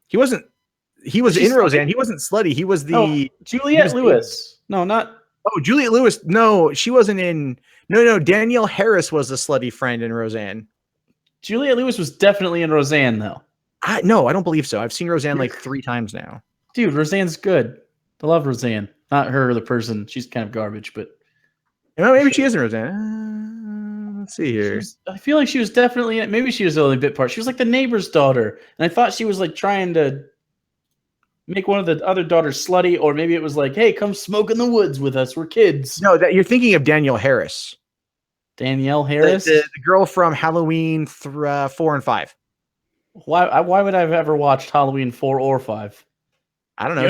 He wasn't. He was in Roseanne. He wasn't slutty. He was the Juliette Lewis. No, not. Oh, Juliette Lewis. No, she wasn't in. No. Danielle Harris was the slutty friend in Roseanne. Juliette Lewis was definitely in Roseanne, though. No, I don't believe so. I've seen Roseanne like 3 times now. Dude, Roseanne's good. I love Roseanne. Not her, the person. She's kind of garbage, but maybe she is in Roseanne. Let's see here. I feel like she was definitely in it. Maybe she was the only bit part. She was like the neighbor's daughter, and I thought she was like trying to make one of the other daughters slutty, or maybe it was like, "Hey, come smoke in the woods with us. We're kids." No, that you're thinking of Danielle Harris. Danielle Harris, the girl from Halloween 4 and 5. Why would I have ever watched Halloween 4 or 5? I don't know.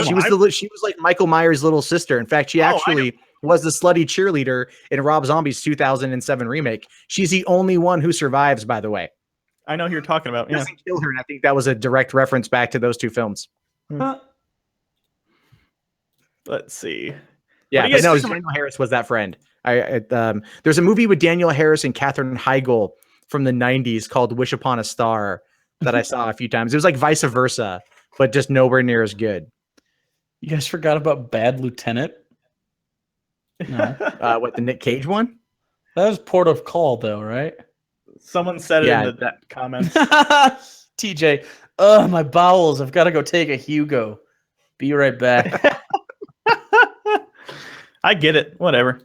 She was like Michael Myers' little sister. In fact, she actually was the slutty cheerleader in Rob Zombie's 2007 remake. She's the only one who survives, by the way. I know who you're talking about. He doesn't kill her, and I think that was a direct reference back to those 2 films. Let's see. Yeah, but no, Daniel Harris was that friend. There's a movie with Daniel Harris and Katherine Heigl from the 90s called Wish Upon a Star that I saw a few times. It was like vice versa, but just nowhere near as good. You guys forgot about Bad Lieutenant? No. What, the Nick Cage one? That was Port of Call, though, right? Someone said it in the comments. TJ, my bowels. I've got to go take a Hugo. Be right back. I get it. Whatever.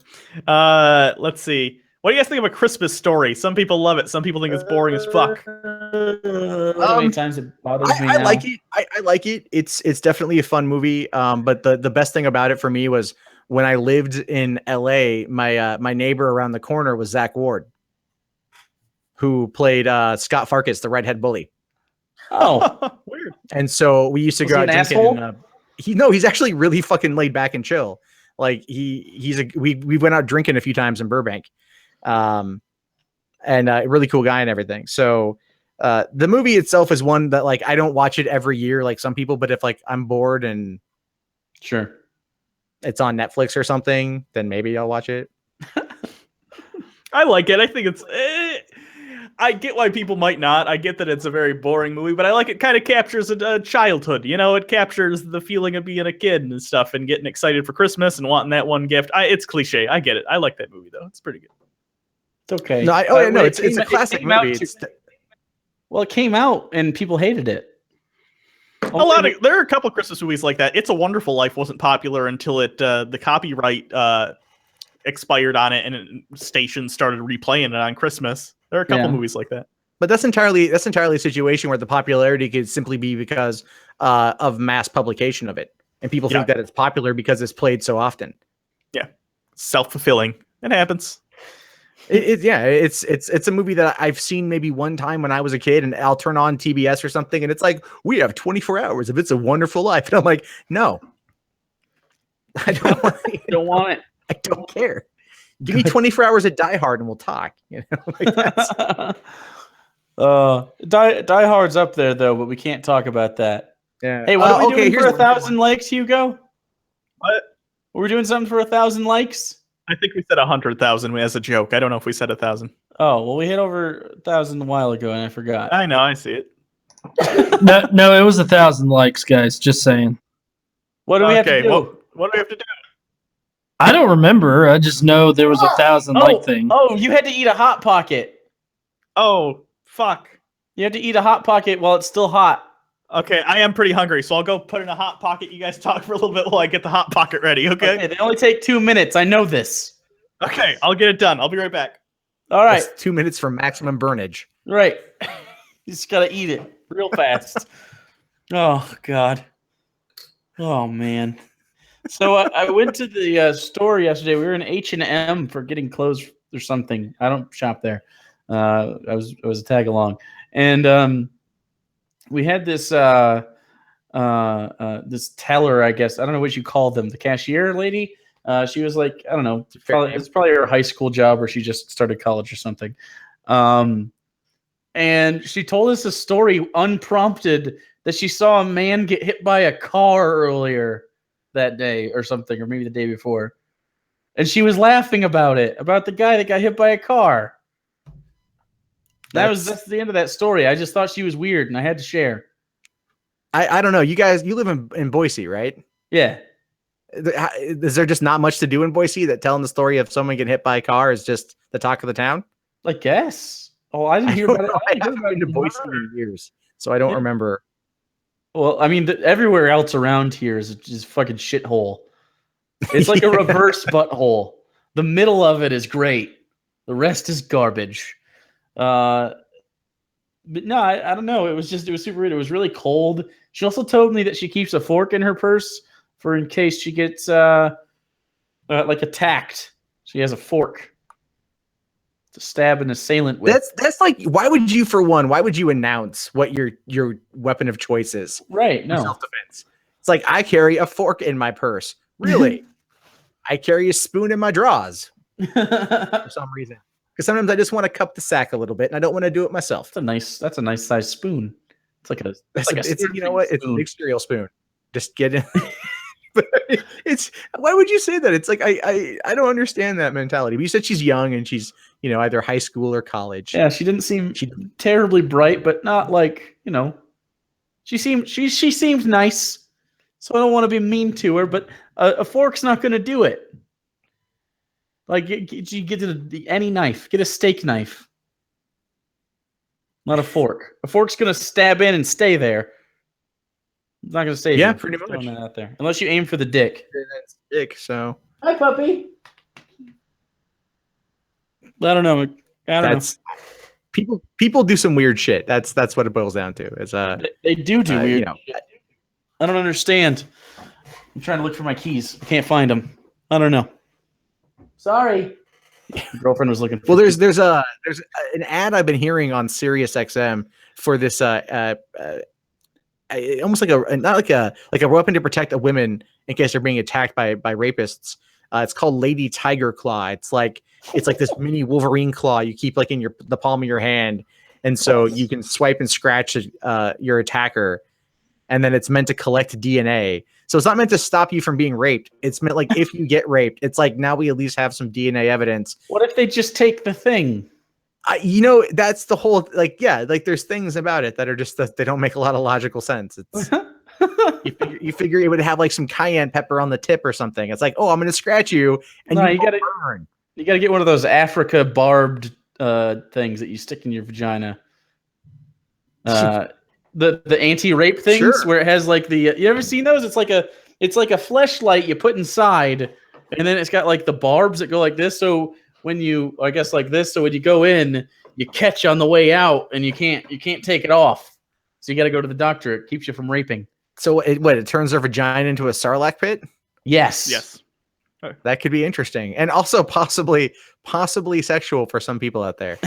Let's see. What do you guys think of A Christmas Story? Some people love it. Some people think it's boring as fuck. How many times it bothers me I now? like it. I like it. It's definitely a fun movie. But the best thing about it for me was when I lived in LA, my neighbor around the corner was Zach Ward, who played Scott Farkas, the redhead bully. Oh, weird. And so we used to go out drinking. And, he's actually really fucking laid back and chill. Like we went out drinking a few times in Burbank, and a really cool guy and everything. So the movie itself is one that like I don't watch it every year like some people, but if like I'm bored and sure it's on Netflix or something, then maybe I'll watch it. I like it. I think it's. I get why people might not. I get that it's a very boring movie, but I like it. Kind of captures a childhood. You know, it captures the feeling of being a kid and stuff, and getting excited for Christmas and wanting that one gift. It's cliche. I get it. I like that movie though. It's pretty good. It's okay. No, it's a classic movie. Well, it came out and people hated it. There are a couple Christmas movies like that. It's a Wonderful Life wasn't popular until the copyright expired on it, and stations started replaying it on Christmas. There are a couple movies like that. But that's entirely a situation where the popularity could simply be because of mass publication of it, and people think that it's popular because it's played so often. Yeah, self-fulfilling. It happens. It's a movie that I've seen maybe one time when I was a kid, and I'll turn on TBS or something, and it's like, we have 24 hours of It's a Wonderful Life, and I'm like, no, I don't want it. I don't care. Give me 24 hours of Die Hard and we'll talk. You know, like that's... Die Hard's up there though, but we can't talk about that. Yeah. Hey, what are we doing for 1,000 likes, Hugo? What? We're doing something for 1,000 likes? I think we said 100,000 as a joke. I don't know if we said 1,000. Oh, well, we hit over 1,000 a while ago, and I forgot. I know, I see it. No, it was 1,000 likes, guys. Just saying. What do we have to do? What do we have to do? I don't remember. I just know there was 1,000 like thing. Oh, you had to eat a Hot Pocket. Oh, fuck. You have to eat a Hot Pocket while it's still hot. Okay, I am pretty hungry, so I'll go put in a Hot Pocket. You guys talk for a little bit while I get the Hot Pocket ready, okay? They only take 2 minutes. I know this. Okay, I'll get it done. I'll be right back. All right. That's 2 minutes for maximum burnage. Right. You just got to eat it real fast. Oh, God. Oh, man. So I went to the store yesterday. We were in H&M for getting clothes or something. I don't shop there. I was a tag along. And we had this this teller, I guess. I don't know what you call them. The cashier lady. She was like, I don't know. It's probably her high school job, or she just started college or something. And she told us a story unprompted that she saw a man get hit by a car earlier that day or something, or maybe the day before. And she was laughing about it, about the guy that got hit by a car. That's the end of that story. I just thought she was weird, and I had to share. I don't know. You guys, you live in Boise, right? Yeah. Is there just not much to do in Boise that telling the story of someone getting hit by a car is just the talk of the town? I guess. Oh, I didn't hear about it. I haven't been to Boise in years, so I don't remember. Well, I mean, everywhere else around here is just fucking shithole. It's like a reverse butthole. The middle of it is great. The rest is garbage. But no, I don't know. It was super weird. It was really cold. She also told me that she keeps a fork in her purse for in case she gets like attacked. She has a fork to stab an assailant with. That's like, why would you announce what your weapon of choice is? Right. No. Self-defense. It's like, I carry a fork in my purse. Really? I carry a spoon in my drawers for some reason. Because sometimes I just want to cup the sack a little bit, and I don't want to do it myself. That's a nice size spoon. It's like a you know what? It's a big cereal spoon. Just get in. It's why would you say that? It's like I don't understand that mentality. But you said she's young and she's either high school or college. Yeah, she didn't seem terribly bright, but not like she seemed nice. So I don't want to be mean to her, but a fork's not going to do it. Like you get any knife, get a steak knife, not a fork. A fork's going to stab in and stay there. It's not going to stay. Yeah, pretty much. Out there, unless you aim for the dick. That's dick. So hi, puppy. I don't know. I don't know. People do some weird shit. That's what it boils down to. It's they do weird shit. I don't understand. I'm trying to look for my keys. I can't find them. I don't know. Sorry. Girlfriend was looking for. Well, there's an ad I've been hearing on Sirius XM for this almost like a weapon to protect a women in case they're being attacked by rapists. It's called Lady Tiger Claw. It's like this mini Wolverine claw you keep like in the palm of your hand, and so you can swipe and scratch your attacker, and then it's meant to collect DNA. So it's not meant to stop you from being raped. It's meant like if you get raped, it's like now we at least have some DNA evidence. What if they just take the thing? That's the whole there's things about it that are just that they don't make a lot of logical sense. It's you figure it would have like some cayenne pepper on the tip or something. It's like, oh, I'm going to scratch you, and you gotta burn. You got to get one of those Africa barbed things that you stick in your vagina. The anti-rape things where it has like the you ever seen those? It's like a fleshlight you put inside, and then it's got like the barbs that go like this. So when you so when you go in, you catch on the way out, and you can't take it off. So you got to go to the doctor. It keeps you from raping. So it turns their vagina into a sarlacc pit? Yes. That could be interesting, and also possibly sexual for some people out there.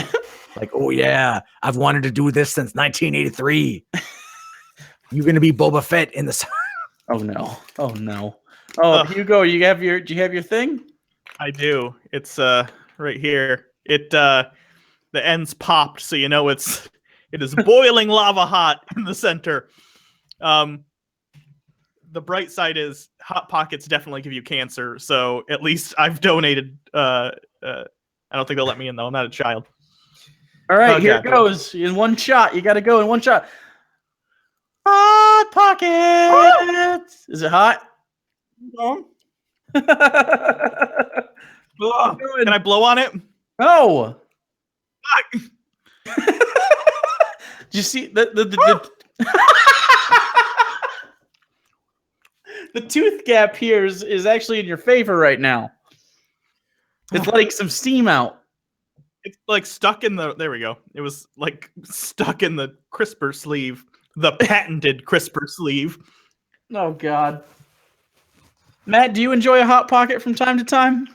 Like, oh yeah, I've wanted to do this since 1983. You're gonna be Boba Fett in the. Oh no! Oh, Hugo, do you have your thing? I do. It's right here. It the ends popped, so you know it is boiling lava hot in the center. The bright side is Hot Pockets definitely give you cancer, so at least I've donated. I don't think they'll let me in though. I'm not a child. All right, here it goes. In one shot, you got to go in one shot. Hot Pockets. Is it hot? No. Can I blow on it? No. Did you see the the tooth gap here is actually in your favor right now. It's letting some steam out. It's like stuck in the. There we go. It was like stuck in the crisper sleeve, the patented crisper sleeve. Oh God, Matt, do you enjoy a hot pocket from time to time?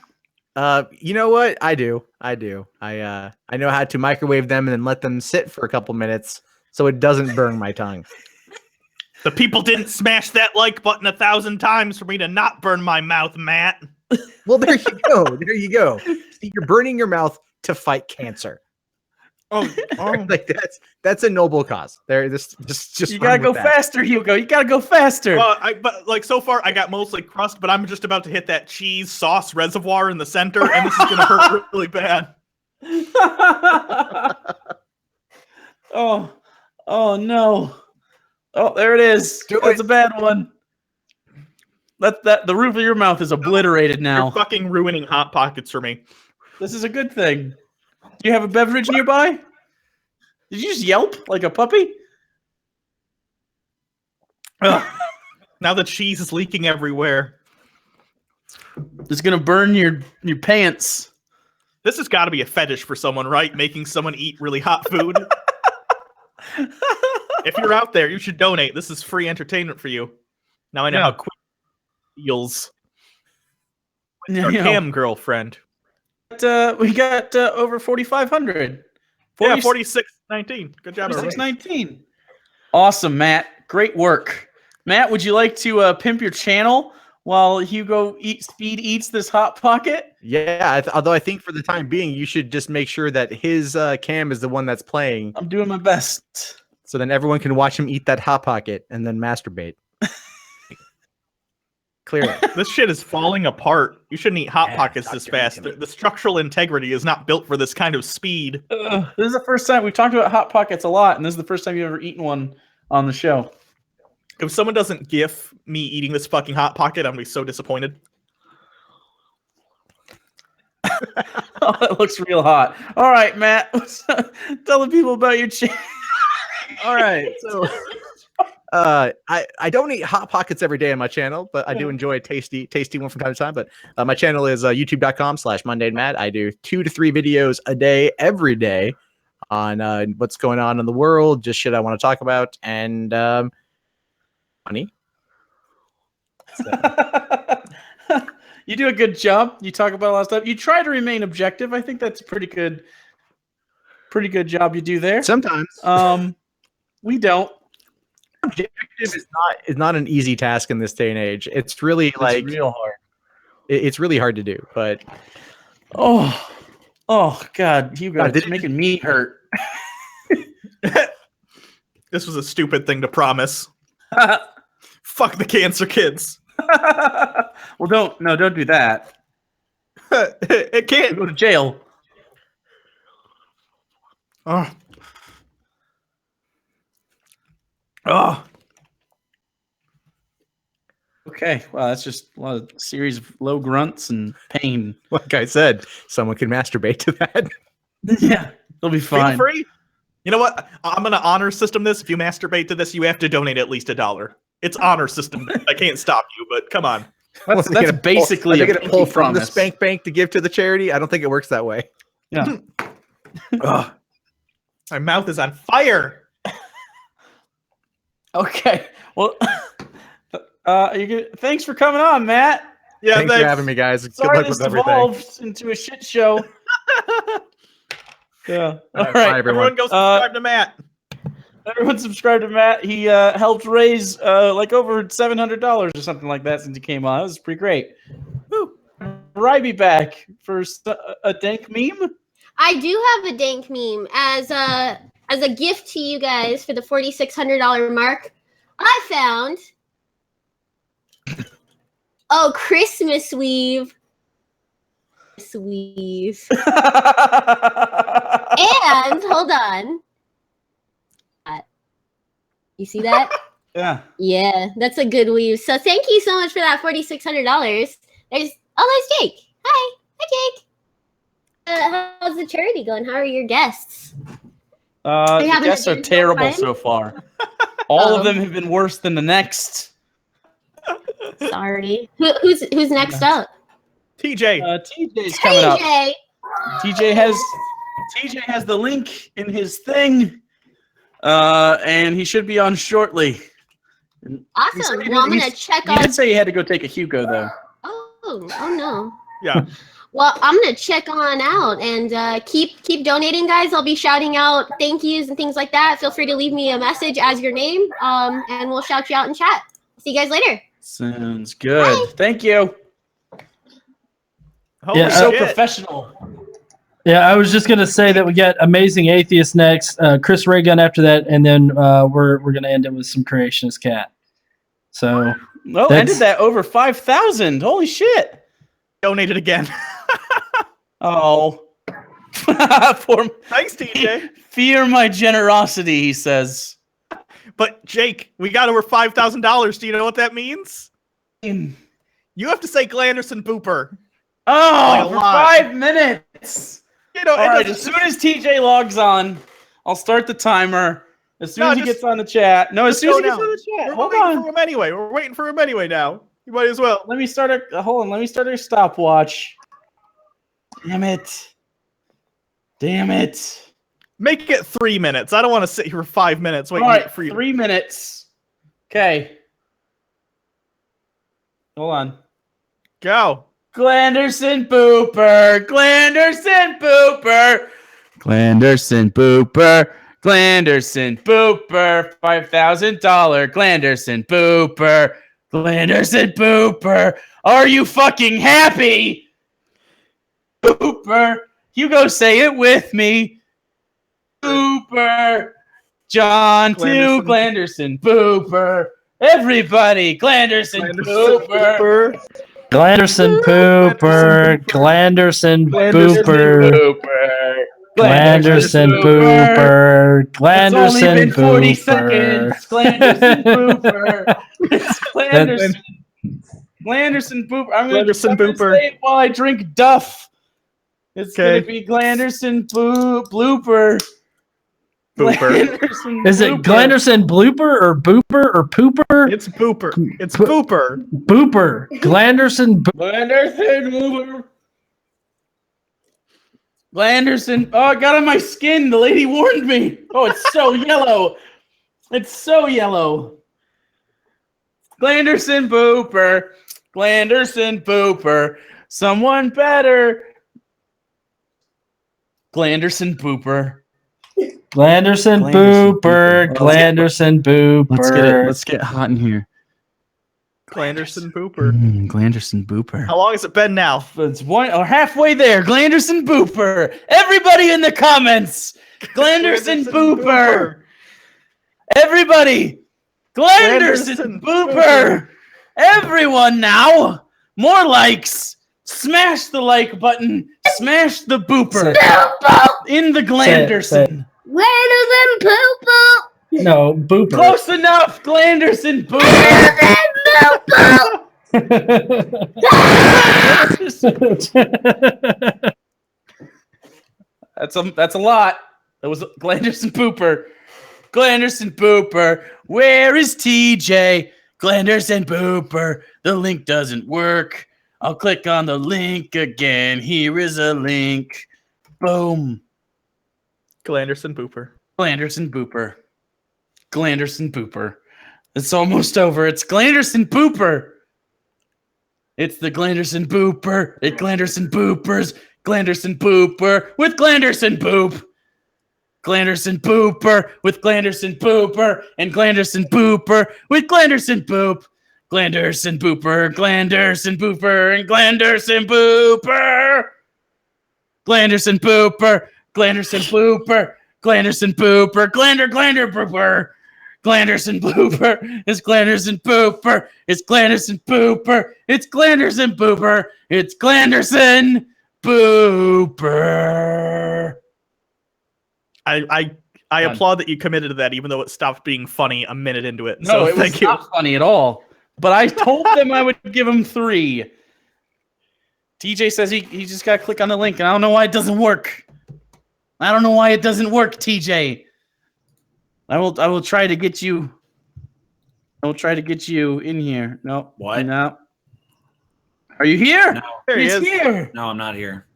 You know what? I do. I know how to microwave them and then let them sit for a couple minutes so it doesn't burn my tongue. The people didn't smash that like button 1,000 times for me to not burn my mouth, Matt. Well, there you go. There you go. See, you're burning your mouth to fight cancer. Oh. Like that's a noble cause. There, just you gotta go faster, Hugo. You gotta go faster. But like so far, I got mostly crust, but I'm just about to hit that cheese sauce reservoir in the center, and this is gonna hurt really bad. Oh no. Oh, there it is. That's a bad one. The roof of your mouth is obliterated now. You're fucking ruining Hot Pockets for me. This is a good thing. Do you have a beverage nearby? Did you just yelp like a puppy? Now the cheese is leaking everywhere. It's gonna burn your pants. This has got to be a fetish for someone, right? Making someone eat really hot food. If you're out there, you should donate. This is free entertainment for you. Now I know how quick it feels. Our cam girlfriend. We got over 4,500. Yeah, 4619. Good job, 4619. Awesome, Matt. Great work. Matt, would you like to pimp your channel while Hugo eats this hot pocket? Yeah, although I think for the time being, you should just make sure that his cam is the one that's playing. I'm doing my best. So then everyone can watch him eat that hot pocket and then masturbate. Clearly. This shit is falling apart. You shouldn't eat Hot Pockets this fast. The structural integrity is not built for this kind of speed. This is the first time we've talked about Hot Pockets a lot, and this is the first time you've ever eaten one on the show. If someone doesn't gif me eating this fucking Hot Pocket, I'm gonna be so disappointed. Oh, that looks real hot. All right, Matt, tell the people about your channel. All right, so I don't eat Hot Pockets every day on my channel, but I do enjoy a tasty one from time to time. But my channel is youtube.com/mundanemad. I do 2 to 3 videos a day, every day, on what's going on in the world, just shit I want to talk about, and money. So. You do a good job. You talk about a lot of stuff. You try to remain objective. I think that's a pretty good job you do there. Sometimes. We don't. Objective is not an easy task in this day and age. It's really like real hard. It's really hard to do, but oh God, Hugo, it's making me hurt. This was a stupid thing to promise. Fuck the cancer kids. Well, don't do that. It can't go to jail. Oh. Okay, well, that's just a lot of series of low grunts and pain. Like I said, someone can masturbate to that. Yeah, they'll be fine. Feel free. You know what? I'm gonna honor system this. If you masturbate to this, you have to donate at least $1. It's honor system. I can't stop you, but come on. That's basically a pull from the promise. spank bank to give to the charity. I don't think it works that way. Yeah. My mouth is on fire. Okay. Well, thanks for coming on, Matt. Yeah, thanks for having me, guys. Good Sorry luck this with everything. evolved into a shit show. Yeah. All right. Bye, everyone. Go subscribe to Matt. Everyone subscribe to Matt. He helped raise like over $700 or something like that since he came on. That was pretty great. Woo. Ryby back for a dank meme. I do have a dank meme as a gift to you guys for the $4,600 mark. I found Christmas weave. And hold on. You see that? Yeah. Yeah, that's a good weave. So thank you so much for that $4,600. There's Jake. Hi, Jake. How's the charity going? How are your guests? The guests are terrible so far. All of them have been worse than the next. Sorry. Who's next up? TJ. TJ's coming up. TJ has the link in his thing. And he should be on shortly. Awesome. Well, I'm gonna check on. He did say he had to go take a Hugo though. Oh no. Yeah. Well, I'm gonna check on out and keep donating, guys. I'll be shouting out thank yous and things like that. Feel free to leave me a message as your name, and we'll shout you out in chat. See you guys later. Sounds good. Bye. Thank you. Yeah, so professional. Yeah, I was just gonna say that we got Amazing Atheist next, Chris Raygun after that, and then we're gonna end it with some Creationist Cat. So ended that over 5,000. Holy shit! Donated again. Oh, thanks, TJ. Fear my generosity, he says. But Jake, we got over $5,000. Do you know what that means? You have to say Glanderson Booper. Oh, for 5 minutes. You know, all right, as soon as TJ logs on, I'll start the timer. As soon as he gets on the chat. No, as soon as he gets on the chat. Hold on. For him anyway. We're waiting for him anyway now. You might as well. Let me start a stopwatch. Damn it. Make it 3 minutes. I don't want to sit here for 5 minutes waiting for you. 3 minutes. Okay. Hold on. Go. Glanderson Booper. Glanderson Booper. Glanderson Booper. Glanderson Booper. $5,000 Glanderson Booper. Glanderson Booper. Are you fucking happy? Booper. Hugo, say it with me. Booper. John to Glanderson Booper. Everybody, Glanderson Pooper. Glanderson Pooper. Glanderson Pooper. Glanderson Pooper. It's only Glanderson been 40 Pooper. seconds. Glanderson Pooper. It's Glanderson. Glanderson Pooper. I'm going to say it while I drink Duff. It's going to be Glanderson Blooper. Booper. Is it Glanderson Blooper or Booper or Pooper? It's Booper. It's Booper. Booper. Glanderson. Glanderson Booper. Glanderson. Oh, it got on my skin. The lady warned me. Oh, it's so yellow. It's so yellow. Glanderson Booper. Glanderson Booper. Someone better. Glanderson Booper. Glanderson Booper. Glanderson Booper. Let's get hot in here. Glanderson Booper. Glanderson Booper. How long has it been now? It's halfway there. Glanderson Booper. Everybody in the comments. Glanderson Booper. Everybody. Glanderson Booper. Everyone now. More likes. Smash the like button. Smash the booper. In the Glanderson. Glanderson Pooper. No, Booper. Close enough. Glanderson Booper. That's a lot. That was Glanderson Pooper. Glanderson Pooper. Where is TJ? Glanderson Pooper. The link doesn't work. I'll click on the link again. Here is a link. Boom. Glanderson Booper. Glanderson Booper. Glanderson Booper. It's almost over. It's Glanderson Booper. It's the Glanderson Booper. It Glanderson Boopers. Glanderson Booper with Glanderson Boop. Glanderson Booper with Glanderson Booper and Glanderson Booper with Glanderson Boop. Glanderson Booper, Glanderson Booper, and Glanderson Booper. Glanderson Booper, Glanderson Booper, Glanderson Booper, Glander Booper. Glanderson Booper, it's Glanderson Booper, it's Glanderson Booper, it's Glanderson Booper, it's Glanderson Booper. I applaud that you committed to that, even though it stopped being funny a minute into it. No, So it thank was you. not funny at all. But I told them I would give him 3. TJ says he just got to click on the link, and I don't know why it doesn't work. I don't know why it doesn't work, TJ. I will try to get you. I will try to get you in here. No. What? No. Are you here? No. He's here. No, I'm not here.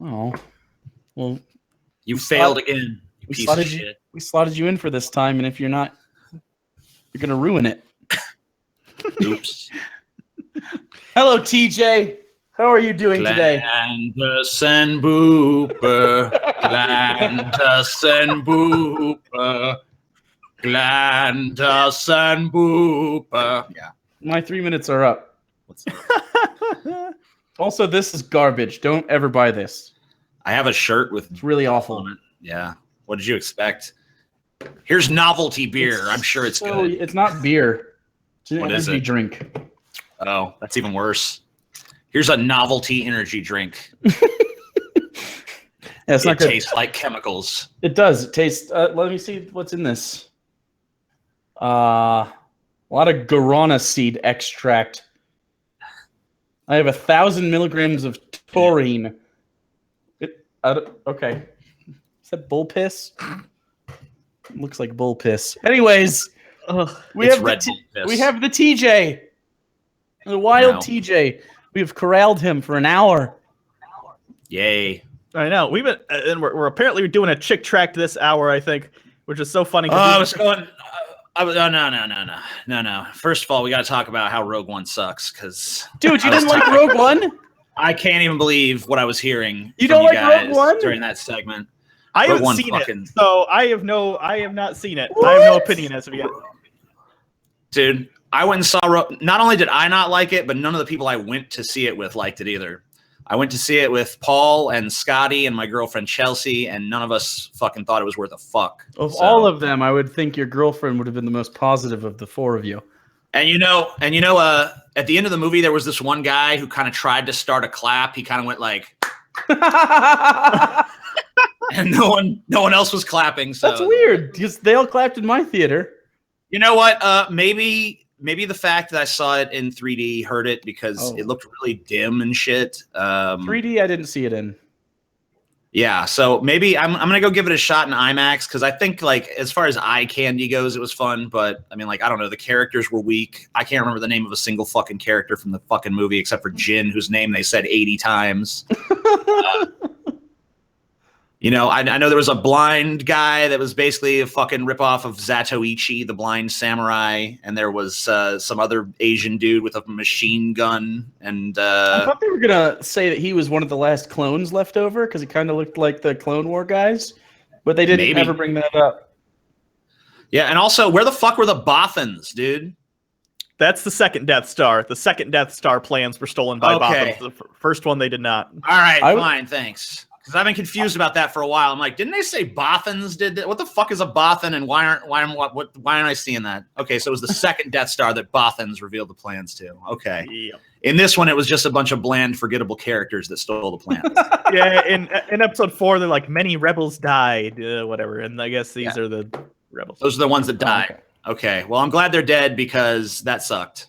Oh. Well, You failed again. You we piece of slotted shit. we slotted you in for this time, and if you're not, you're gonna ruin it. Oops. Hello, TJ. How are you doing today? Glanderson Booper. Glanderson Booper. Glanderson Booper. Yeah. My 3 minutes are up. Also, this is garbage. Don't ever buy this. I have a shirt with It's really awful. on it. Yeah. What did you expect? Here's novelty beer. I'm sure it's good. It's not beer. It's an What is energy it? drink. Oh, that's even worse. Here's a novelty energy drink. Yeah, it's not It good. tastes like chemicals. It does. It tastes. Let me see what's in this. A lot of guarana seed extract. I have 1,000 milligrams of taurine. Okay. Is that bull piss? Looks like bull piss. Anyways, we It's have Red the Bull piss. we have the TJ, the wild No. TJ. We have corralled him for an hour. Yay. I know. We've been, and we're apparently doing a chick track this hour, I think, which is so funny. Oh, I was going. No. First of all, we got to talk about how Rogue One sucks, because Dude, you didn't like Rogue One? I can't even believe what I was hearing. You from don't like guys Rogue One? during that segment? I Rogue haven't One seen fucking- it, so I have not seen it. I have no opinion as of yet. Dude, I went and saw. Not only did I not like it, but none of the people I went to see it with liked it either. I went to see it with Paul and Scotty and my girlfriend Chelsea, and none of us fucking thought it was worth a fuck. Of So, all of them, I would think your girlfriend would have been the most positive of the 4 of you. And at the end of the movie, there was this one guy who kind of tried to start a clap. He kind of went like, and no one else was clapping. So that's weird because they all clapped in my theater. You know what? Maybe the fact that I saw it in 3D hurt it because it looked really dim and shit. 3D, I didn't see it in. Yeah, so maybe I'm gonna go give it a shot in IMAX because I think like as far as eye candy goes, it was fun. But I mean, like I don't know, the characters were weak. I can't remember the name of a single fucking character from the fucking movie except for Jin, whose name they said 80 times. I know there was a blind guy that was basically a fucking ripoff of Zatoichi, the blind samurai, and there was some other Asian dude with a machine gun. And I thought they were gonna say that he was one of the last clones left over because he kind of looked like the Clone War guys, but they didn't ever bring that up. Yeah, and also, where the fuck were the Bothans, dude? That's the second Death Star. The second Death Star plans were stolen by Bothans. The first one they did not. All right, fine, thanks. Because I've been confused about that for a while. I'm like, didn't they say Bothans did that? What the fuck is a Bothan, and why aren't I seeing that? Okay, so it was the second Death Star that Bothans revealed the plans to. Okay. Yep. In this one, it was just a bunch of bland, forgettable characters that stole the plans. Yeah, in episode 4, they're like, many rebels died, whatever, and I guess these are the rebels. Those are the ones that died. Okay, well, I'm glad they're dead because that sucked.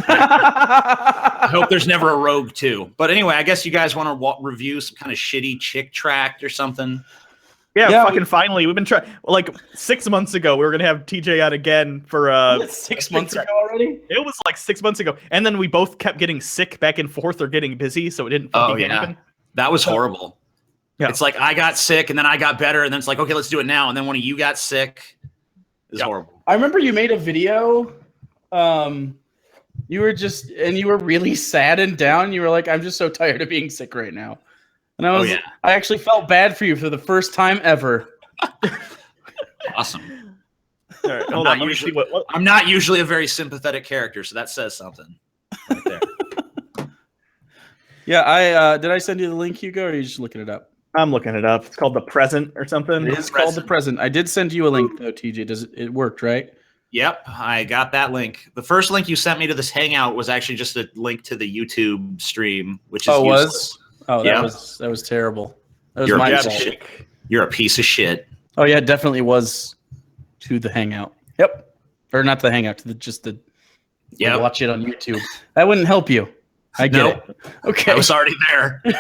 I hope there's never a Rogue 2. But anyway, I guess you guys want to review some kind of shitty chick tract or something. Yeah, fucking finally. We've been trying. Like 6 months ago, we were gonna have TJ out again for 6 months ago already. It was like 6 months ago, and then we both kept getting sick back and forth or getting busy, so it didn't fucking happen. That was horrible. Yeah. It's like I got sick and then I got better, and then it's like, okay, let's do it now. And then one of you got sick. It's horrible. I remember you made a video. You were really sad and down. You were like, I'm just so tired of being sick right now. And I actually felt bad for you for the first time ever. Awesome. All right, hold on. Let me see what. I'm not usually a very sympathetic character, so that says something. Right there. Yeah, did I send you the link, Hugo, or are you just looking it up? I'm looking it up. It's called The Present or something. It is called The Present. I did send you a link though, TJ. It worked, right? Yep, I got that link. The first link you sent me to this hangout was actually just a link to the YouTube stream, which is useless. That was terrible. That was my fault. You're a piece of shit. Oh yeah, it definitely was to the hangout. Yep, or not the hangout, to watch it on YouTube. That wouldn't help you. I get it. Okay, I was already there. Way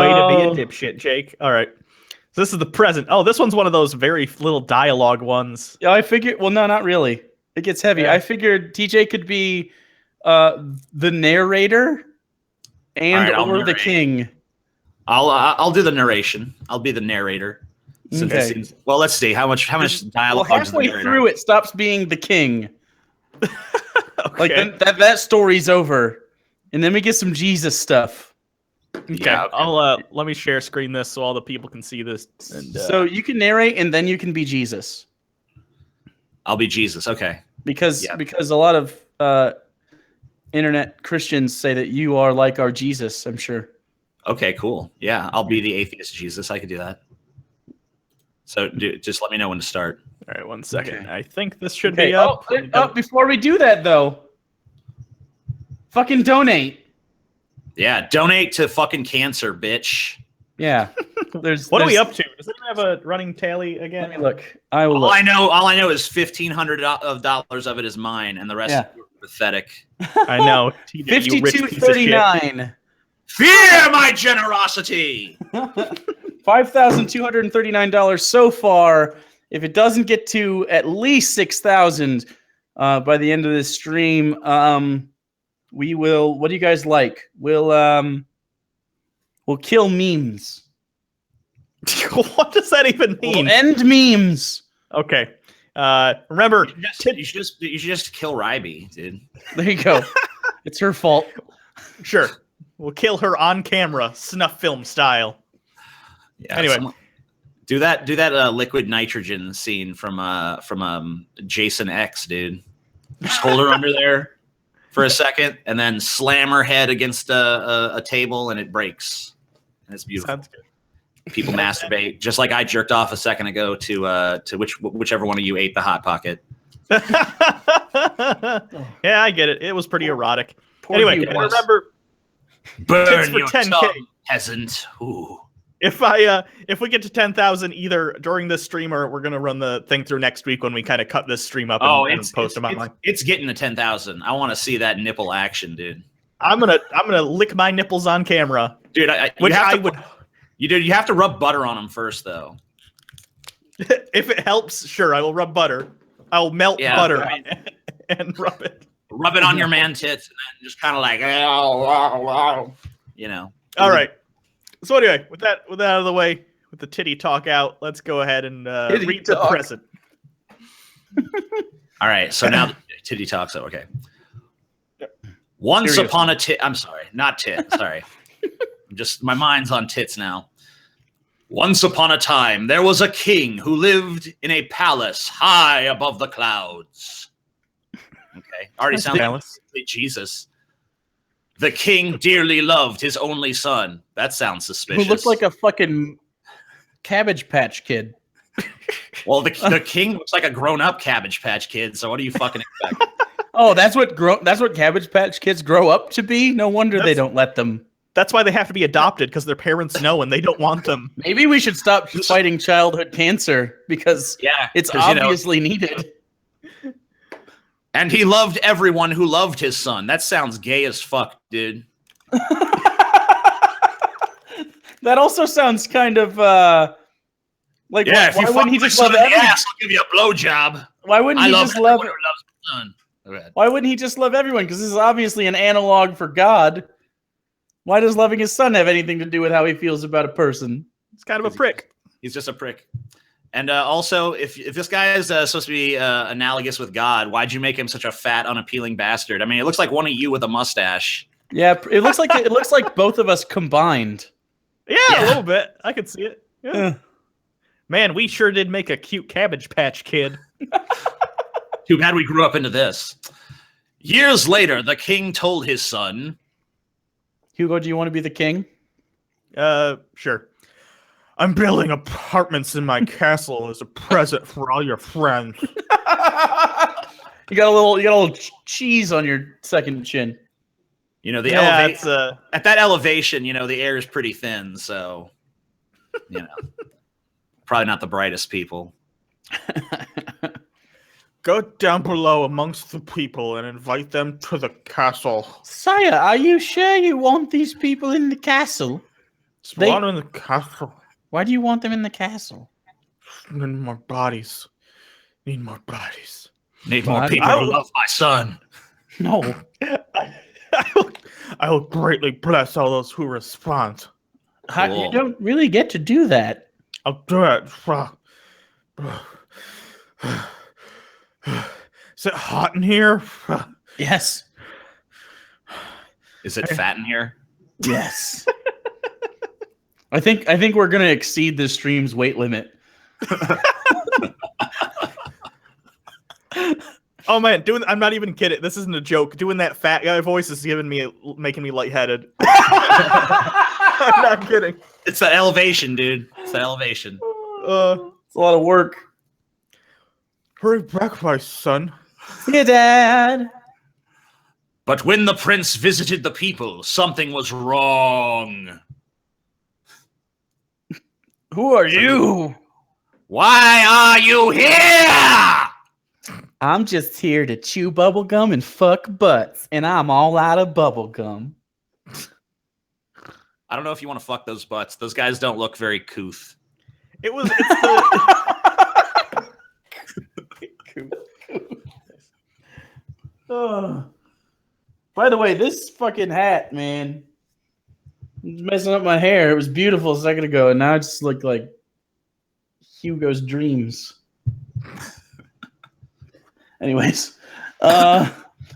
to be a dipshit, Jake. All right. So this is The Present. Oh, this one's one of those very little dialogue ones. Yeah, I figured. Well, no, not really. It gets heavy. Yeah. I figured TJ could be the narrator or the king. I'll do the narration. I'll be the narrator. Okay. Well, let's see how much dialogue. Well, halfway through, it stops being the king. Okay. Like that story's over, and then we get some Jesus stuff. Okay. Yeah, okay. I'll let me share screen this so all the people can see this. And, so you can narrate, and then you can be Jesus. I'll be Jesus. Okay. Because a lot of internet Christians say that you are like our Jesus. I'm sure. Okay. Cool. Yeah, I'll be the atheist Jesus. I could do that. So just let me know when to start. All right, 1 second. Okay. I think this should be up. Before we do that, though, fucking donate. Yeah, donate to fucking cancer, bitch. Yeah. What are we up to? Does anyone have a running tally again? Let me look. I will. All I know is $1,500 of it is mine, and the rest is pathetic. I know. $52.39. Fear my generosity. $5,239 so far. If it doesn't get to at least 6,000 by the end of this stream, we will. What do you guys like? We'll kill memes. What does that even mean? We'll end memes. Okay. Remember, you should just kill Ryby, dude. There you go. It's her fault. Sure. We'll kill her on camera, snuff film style. Yeah, anyway, do that liquid nitrogen scene from Jason X, dude. Just hold her under there for a second, and then slam her head against a table, and it breaks. And it's beautiful. Sounds good. People masturbate, just like I jerked off a second ago to whichever one of you ate the Hot Pocket. Yeah, I get it. It was pretty erotic. Poor Anyway, Hugo. remember, Burn tits for your 10K. tongue, peasant. Ooh. If we get to 10,000 either during this stream or we're gonna run the thing through next week when we kind of cut this stream up and post them online. It's getting to 10,000. I want to see that nipple action, dude. I'm gonna lick my nipples on camera, dude. You have to rub butter on them first, though. If it helps, sure, I will rub butter. I'll melt butter and rub it. Rub it on your man tits, and then just kind of like, you know. All right. So anyway, with that out of the way, with the titty talk out, let's go ahead and read the present. All right. So now titty talks. Okay. Once upon a tit. I'm sorry, not tit. Sorry. My mind's on tits now. Once upon a time, there was a king who lived in a palace high above the clouds. Okay. Already sounds like Jesus. The king dearly loved his only son. That sounds suspicious. Who looked like a fucking Cabbage Patch Kid. Well, the king looks like a grown-up Cabbage Patch Kid, so what do you fucking expect? Oh, that's what Cabbage Patch Kids grow up to be? No wonder they don't let them. That's why they have to be adopted, because their parents know and they don't want them. Maybe we should stop fighting childhood cancer because it's obviously needed. And he loved everyone who loved his son. That sounds gay as fuck, dude. That also sounds kind of like if you fuck he my just son love in the ass, I'll give you a blowjob. Why wouldn't he just love everyone who loves his son? Why wouldn't he just love everyone? Because this is obviously an analog for God. Why does loving his son have anything to do with how he feels about a person? It's kind of a prick. He's just a prick. And also, if this guy is supposed to be analogous with God, why'd you make him such a fat, unappealing bastard? I mean, it looks like one of you with a mustache. Yeah, it looks like both of us combined. Yeah, a little bit. I could see it. Yeah. Man, we sure did make a cute Cabbage Patch Kid. Too bad we grew up into this. Years later, the king told his son, Hugo, do you want to be the king? Sure. I'm building apartments in my castle as a present for all your friends. You got a little cheese on your second chin. You know, at that elevation, you know, the air is pretty thin, so you know, probably not the brightest people. Go down below amongst the people and invite them to the castle. Sire, are you sure you want these people in the castle? Spawn in the castle. Why do you want them in the castle? Need more bodies. Need more bodies. Need more people who love my son. No. I will greatly bless all those who respond. You don't really get to do that. I'll do it. Is it hot in here? Yes. Is it fat in here? Yes. I think we're gonna exceed the stream's weight limit. Oh man, I'm not even kidding. This isn't a joke. Doing that fat guy voice is making me lightheaded. I'm not kidding. It's the elevation, dude. It's the elevation. It's a lot of work. Hurry back, my son. Yeah, Dad. But when the prince visited the people, something was wrong. Who are you? Why are you here? I'm just here to chew bubble gum and fuck butts, and I'm all out of bubble gum. I don't know if you want to fuck those butts. Those guys don't look very couth. It's the By the way, this fucking hat, man, it's messing up my hair. It was beautiful a second ago, and now it just looked like Hugo's dreams. Anyways, my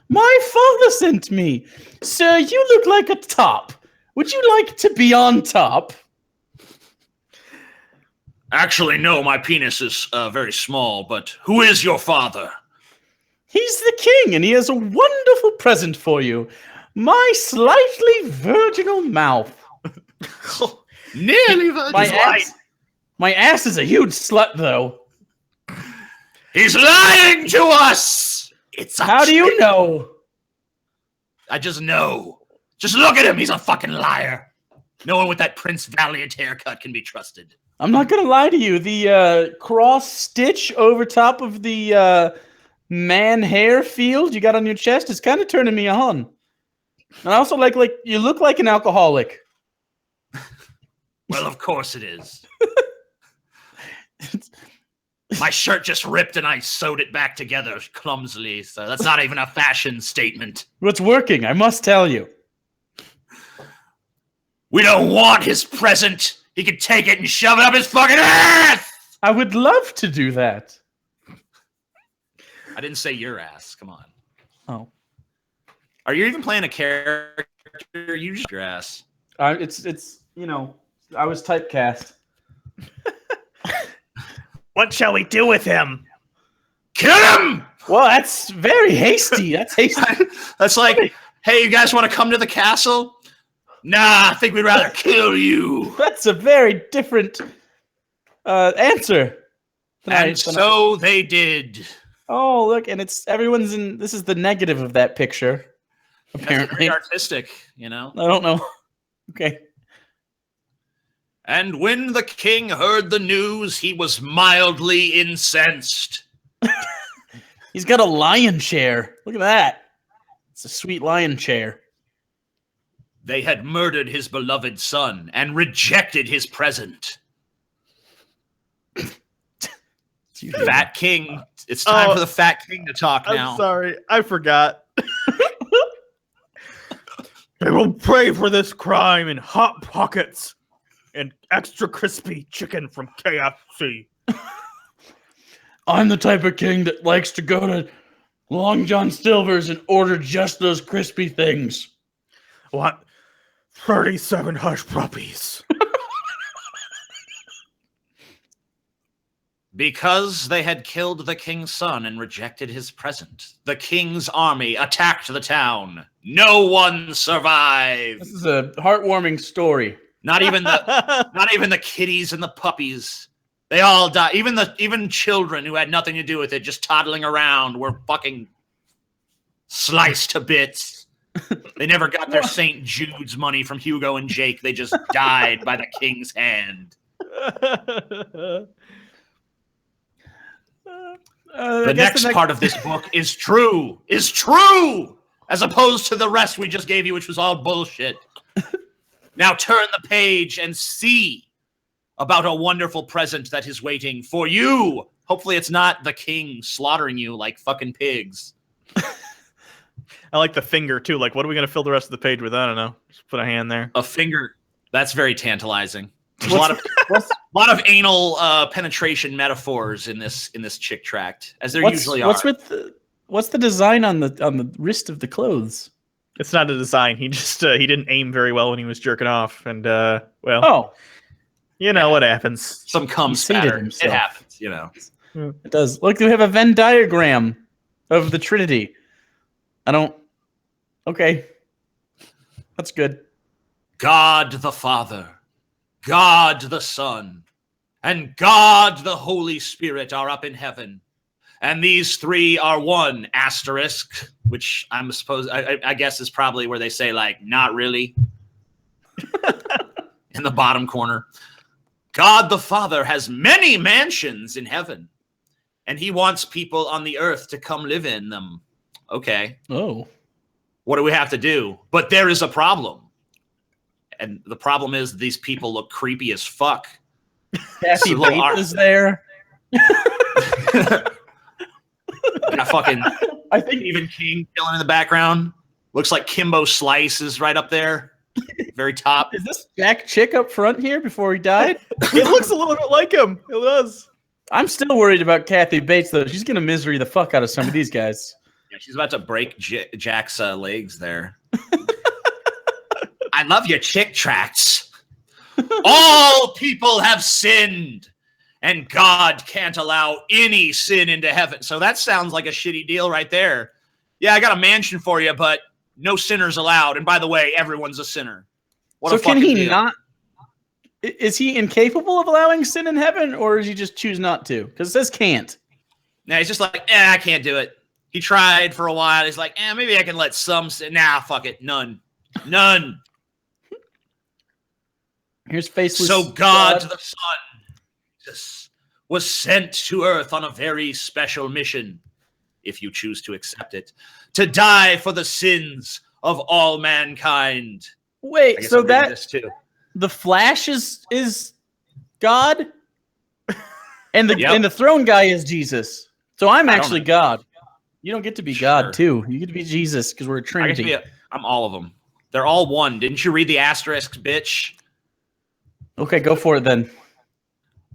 father sent me. Sir, you look like a top. Would you like to be on top? Actually, no, my penis is very small, but who is your father? He's the king, and he has a wonderful present for you. My slightly virginal mouth. Nearly virginal. My ass is a huge slut, though. He's lying to us. It's a How do you trick. know? I just know. Just look at him. He's a fucking liar. No one with that Prince Valiant haircut can be trusted. I'm not gonna lie to you. The cross stitch over top of the man hair field you got on your chest is kind of turning me on. And I also like you look like an alcoholic. Well, of course it is. My shirt just ripped and I sewed it back together clumsily, so that's not even a fashion statement. What's working? I must tell you. We don't want his present. He can take it and shove it up his fucking ass. I would love to do that. I didn't say your ass. Come on. Oh. Are you even playing a character? You just your ass. It's I was typecast. What shall we do with him? Kill him! Well, that's very hasty. That's hasty. That's like, hey, you guys want to come to the castle? Nah, I think we'd rather kill you. That's a very different answer. So they did. Oh, look, and everyone's in. This is the negative of that picture. Apparently, very artistic, I don't know. Okay. And when the king heard the news, he was mildly incensed. He's got a lion chair. Look at that. It's a sweet lion chair. They had murdered his beloved son and rejected his present. Fat King. It's time for the Fat King to talk now. I'm sorry. I forgot. They will pray for this crime in Hot Pockets and extra crispy chicken from KFC. I'm the type of king that likes to go to Long John Silver's and order just those crispy things. What? 37 hush puppies. Because they had killed the king's son and rejected his present, the king's army attacked the town. No one survived. This is a heartwarming story. Not even the kitties and the puppies. They all died. Even children who had nothing to do with it, just toddling around, were fucking sliced to bits. They never got their St. Jude's money from Hugo and Jake. They just died by the king's hand. The next part of this book is true, as opposed to the rest we just gave you, which was all bullshit. Now turn the page and see about a wonderful present that is waiting for you. Hopefully it's not the king slaughtering you like fucking pigs. I like the finger, too. Like, what are we going to fill the rest of the page with? I don't know. Just put a hand there. A finger. That's very tantalizing. There's a lot of anal penetration metaphors in this chick tract, as there usually are. What's the design on the wrist of the clothes? It's not a design. He just he didn't aim very well when he was jerking off, and you know what happens. Some cum spatter. It happens, you know. It does. Look, we have a Venn diagram of the Trinity. Okay, that's good. God the Father, God the Son, and God the Holy Spirit are up in heaven. And these three are one, asterisk, which I guess is probably where they say, like, not really. In the bottom corner. God the Father has many mansions in heaven, and he wants people on the earth to come live in them. Okay. Oh. What do we have to do? But there is a problem. And the problem is these people look creepy as fuck. Kathy Bates is there. I think even King chilling in the background. Looks like Kimbo Slice is right up there. Very top. Is this Jack Chick up front here before he died? It looks a little bit like him. It does. I'm still worried about Kathy Bates, though. She's going to misery the fuck out of some of these guys. Yeah, she's about to break Jack's legs there. I love your chick tracts. All people have sinned, and God can't allow any sin into heaven. So that sounds like a shitty deal right there. Yeah, I got a mansion for you, but no sinners allowed. And by the way, everyone's a sinner. What so can he deal. Not? Is he incapable of allowing sin in heaven, or does he just choose not to? Because it says can't. Now he's just like, I can't do it. He tried for a while. He's like, maybe I can let some. Nah, fuck it. None. Here's faceless. So God the Son Jesus, was sent to Earth on a very special mission, if you choose to accept it, to die for the sins of all mankind. Wait, so that this too. The Flash is God, and the throne guy is Jesus. So I'm actually God. You don't get to be God too. You get to be Jesus because we're a Trinity. I'm all of them. They're all one. Didn't you read the asterisk, bitch? Okay, go for it then.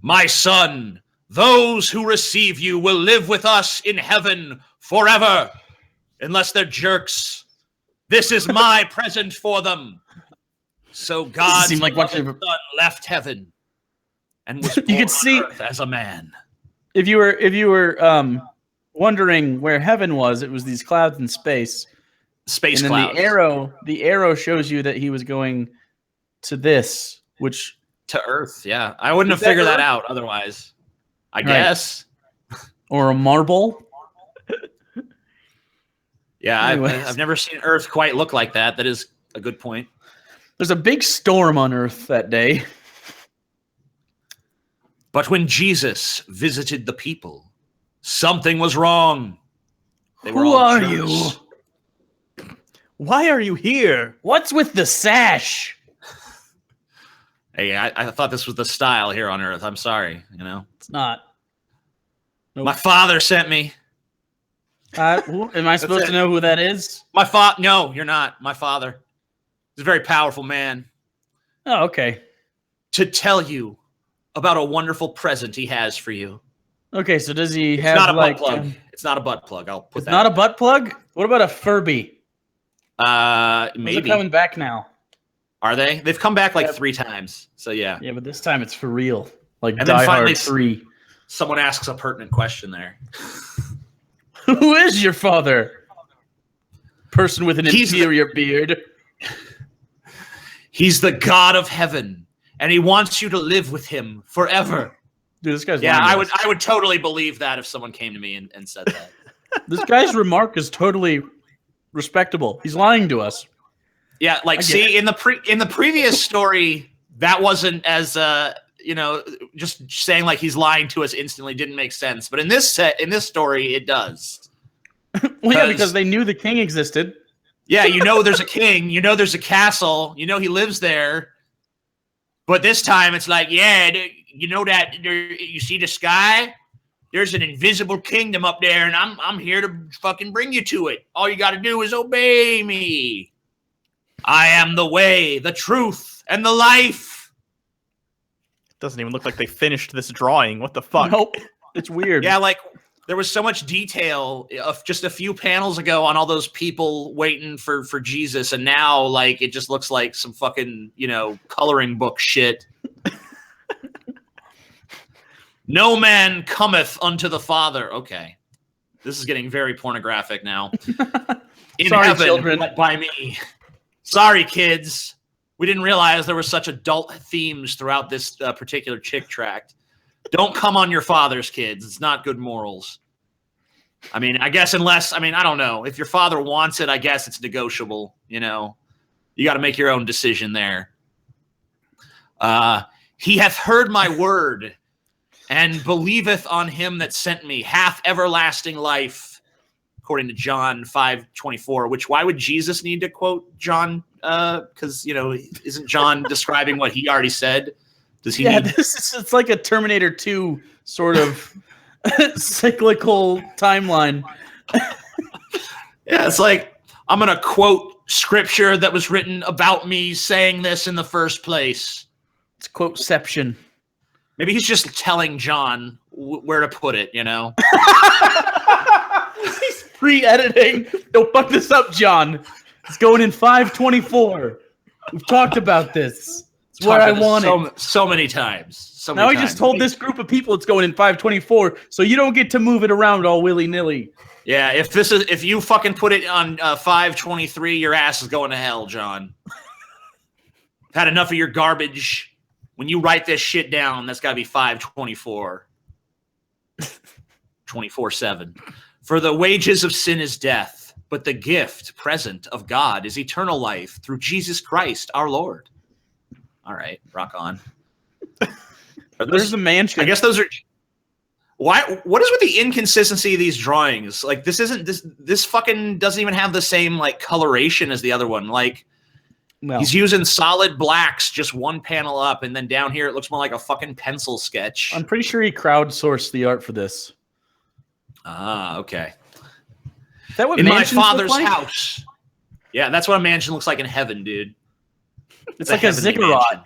My son, those who receive you will live with us in heaven forever, unless they're jerks. This is my present for them. So God's son left heaven and was born you could see on Earth as a man. If you were wondering where heaven was, it was these clouds in space. Space and clouds. Then the arrow shows you that he was going to this, which to Earth. Yeah, I wouldn't have figured that out otherwise. I guess. Or a marble. Yeah, I've never seen Earth quite look like that. That is a good point. There's a big storm on Earth that day. But when Jesus visited the people, something was wrong. Who are you? Why are you here? What's with the sash? Hey, I thought this was the style here on Earth. I'm sorry, It's not. Nope. My father sent me. Am I supposed to know who that is? My father? No, you're not. My father. He's a very powerful man. Oh, okay. To tell you about a wonderful present he has for you. Okay, so does he It's have not a like? butt plug. It's not a butt plug. I'll put it's that. Not a butt plug. What about a Furby? Maybe they're coming back now. Are they? They've come back like 3 times. So yeah. Yeah, but this time it's for real. Like and Die then finally, Hard 3. Someone asks a pertinent question there. Who is your father? Person with an inferior beard. He's the God of heaven, and he wants you to live with him forever. Dude, this guy's I would totally believe that if someone came to me and said that. This guy's remark is totally respectable. He's lying to us. Yeah, like see in the previous story, that wasn't as just saying like he's lying to us instantly didn't make sense. But in this story, it does. Well, yeah, because they knew the king existed. Yeah, there's a king, there's a castle, he lives there. But this time it's like, that you see the sky? There's an invisible kingdom up there, and I'm here to fucking bring you to it. All you got to do is obey me. I am the way, the truth, and the life. Doesn't even look like they finished this drawing. What the fuck? Nope. It's weird. Yeah, like there was so much detail of just a few panels ago on all those people waiting for Jesus, and now like it just looks like some fucking, coloring book shit. No man cometh unto the Father. Okay. This is getting very pornographic now. In Sorry, heaven, children. but by me. Sorry, kids. We didn't realize there were such adult themes throughout this particular chick tract. Don't come on your father's kids. It's not good morals. I mean, I guess I don't know. If your father wants it, I guess it's negotiable. You got to make your own decision there. He hath heard my word and believeth on him that sent me, hath everlasting life, according to John 5:24, which why would Jesus need to quote John? Because, isn't John describing what he already said? Does he need... It's like a Terminator 2 sort of cyclical timeline. Yeah, it's like, I'm going to quote scripture that was written about me saying this in the first place. It's quoteception. Maybe he's just telling John where to put it, He's pre-editing. Don't fuck this up, John. It's going in 5:24. We've talked about this. It's where I want it. So many times. Now I just told this group of people it's going in 5:24, so you don't get to move it around all willy-nilly. Yeah, if you fucking put it on 5:23, your ass is going to hell, John. I've had enough of your garbage. When you write this shit down, that's got to be 5:24. 24/7. For the wages of sin is death, but the gift present of God is eternal life through Jesus Christ our Lord. All right, rock on. There's a mansion. I guess those are. Why? What is with the inconsistency of these drawings? Like this fucking doesn't even have the same like coloration as the other one. Like he's using solid blacks, just one panel up, and then down here it looks more like a fucking pencil sketch. I'm pretty sure he crowdsourced the art for this. Ah, okay. Is that what in my mansions look father's like? house? Yeah, that's what a mansion looks like in heaven, dude. It's like a heavenly ziggurat. mansion.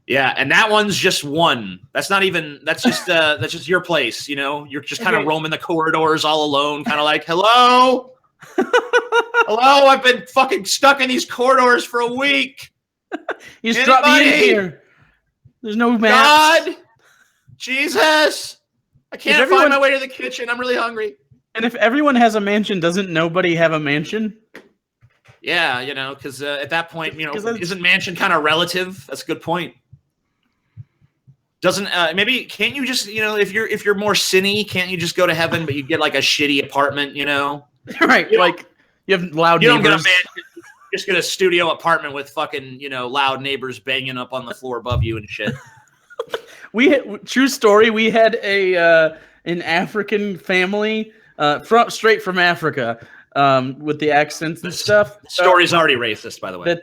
Yeah, and that one's just one. That's not even. That's just your place. You know, you're just kind of roaming the corridors all alone, kind of like, hello, hello. I've been fucking stuck in these corridors for a week. You just dropped me in here. There's no maps. God, Jesus, I can't find my way to the kitchen. I'm really hungry. And if everyone has a mansion, doesn't nobody have a mansion? Yeah, you know, because at that point, you know, isn't mansion kind of relative? That's a good point. Doesn't maybe can't you just, you know, if you're more sinny, can't you just go to heaven, but you get like a shitty apartment, you know? Right, like you have loud you neighbors. Don't get a mansion, you just get a studio apartment with fucking, you know, loud neighbors banging up on the floor above you and shit. True story. We had an African family straight from Africa. With the accents and stuff. Story's already racist, by the way.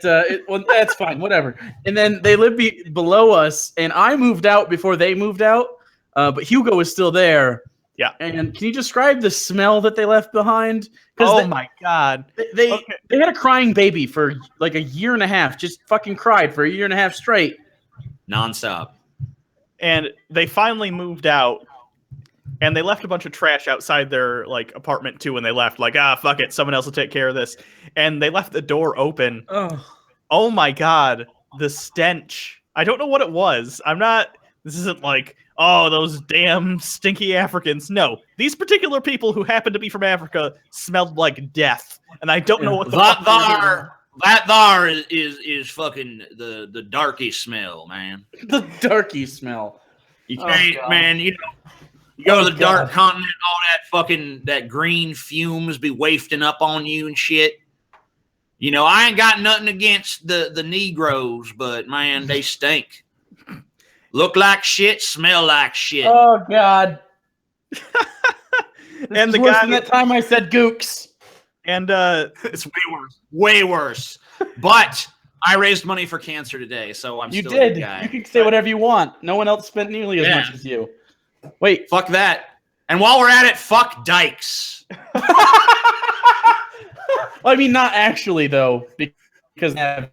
Well, that's fine, whatever. And then they lived below us, and I moved out before they moved out, but Hugo was still there. Yeah. And can you describe the smell that they left behind? Oh my God. They had a crying baby for like a year and a half, just fucking cried for a year and a half straight. Nonstop. And they finally moved out. And they left a bunch of trash outside their like apartment too when they left. Like, fuck it, someone else will take care of this. And they left the door open. Oh my God, the stench. I don't know what it was. This isn't like, oh, those damn stinky Africans. No, these particular people who happen to be from Africa smelled like death. And I don't know what the fuck that is fucking the darky smell, man. The darky smell. You can't, man, you know. You go to the dark continent, all that green fumes be wafting up on you and shit. You know, I ain't got nothing against the Negroes, but man, they stink. Look like shit, smell like shit. Oh God. And the worse guy than that time I said gooks. And it's way worse. Way worse. But I raised money for cancer today, so I'm still a good guy. You can say whatever you want. No one else spent nearly as much as you. Wait, fuck that. And while we're at it, fuck dykes. Well, I mean, not actually though, because no.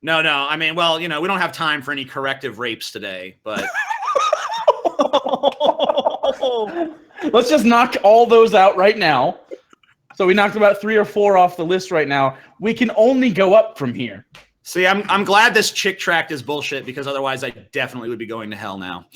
I mean, well, you know, we don't have time for any corrective rapes today, but let's just knock all those out right now. So we knocked about 3 or 4 off the list right now. We can only go up from here. See, I'm glad this chick tract is bullshit because otherwise I definitely would be going to hell now.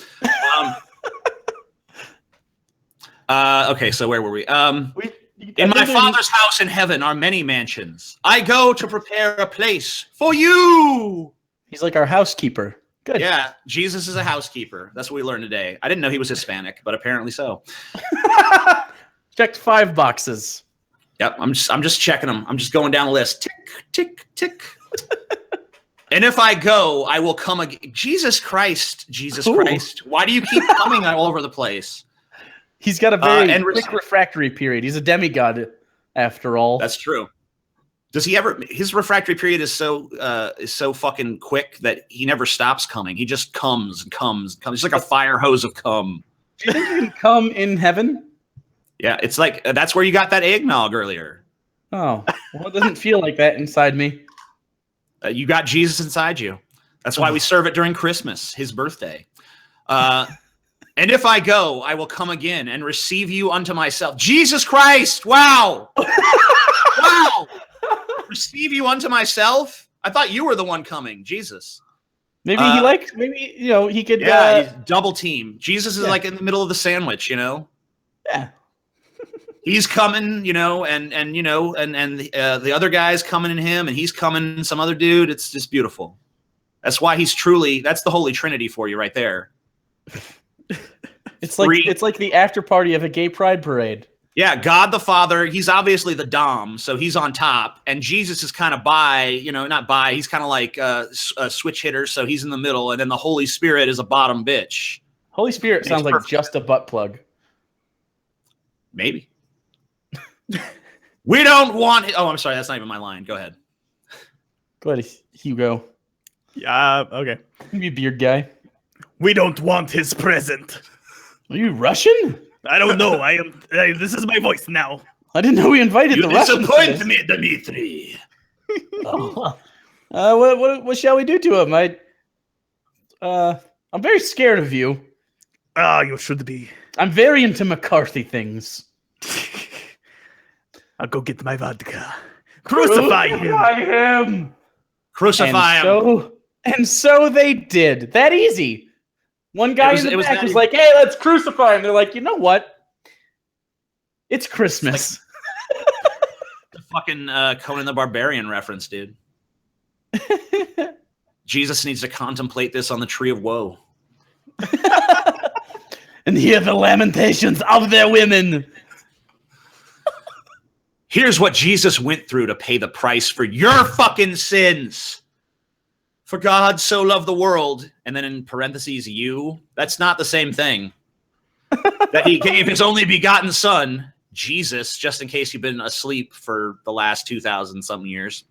Okay, so where were we? In my Father's house in heaven are many mansions. I go to prepare a place for you. He's like our housekeeper. Good. Yeah, Jesus is a housekeeper. That's what we learned today. I didn't know he was Hispanic, but apparently so. Checked 5 boxes. Yep, I'm just checking them. I'm just going down the list. Tick, tick, tick. And if I go, I will come again. Jesus Christ. Why do you keep coming all over the place? He's got a very quick refractory period. He's a demigod, after all. That's true. Does he ever? His refractory period is so fucking quick that he never stops coming. He just comes and comes and comes. He's like a fire hose of cum. Do you think you can come in heaven? Yeah, it's like that's where you got that eggnog earlier. Oh, well, it doesn't feel like that inside me. You got Jesus inside you. That's why we serve it during Christmas, his birthday. And if I go, I will come again and receive you unto myself. Jesus Christ! Wow! Wow! Receive you unto myself? I thought you were the one coming, Jesus. Maybe maybe he could. Yeah, he's double team. Jesus is like in the middle of the sandwich, you know. Yeah. He's coming, you know, and the other guy's coming in him, and he's coming in some other dude. It's just beautiful. That's why that's the Holy Trinity for you right there. It's like the after party of a gay pride parade. Yeah, God the Father, he's obviously the dom, so he's on top, and Jesus is kind of not by, he's kind of like a switch hitter, so he's in the middle, and then the Holy Spirit is a bottom bitch. Holy Spirit sounds like just a butt plug. Maybe. We don't want... Oh, I'm sorry, that's not even my line. Go ahead. Go ahead, Hugo. Yeah, okay. You beard guy. We don't want his present. Are you Russian? I don't know. I am. This is my voice now. I didn't know we invited the Russians. You disappoint me, Dmitri. What shall we do to him? I'm very scared of you. You should be. I'm very into McCarthy things. I'll go get my vodka. Crucify him. Crucify him. And so they did. That easy. One guy in the back was like, "Hey, let's crucify him." They're like, "You know what? It's Christmas." The fucking Conan the Barbarian reference, dude. Jesus needs to contemplate this on the tree of woe. And hear the lamentations of their women. Here's what Jesus went through to pay the price for your fucking sins. For God so loved the world, and then in parentheses, you. That's not the same thing. That he gave his only begotten son, Jesus, just in case you've been asleep for the last 2,000-something years,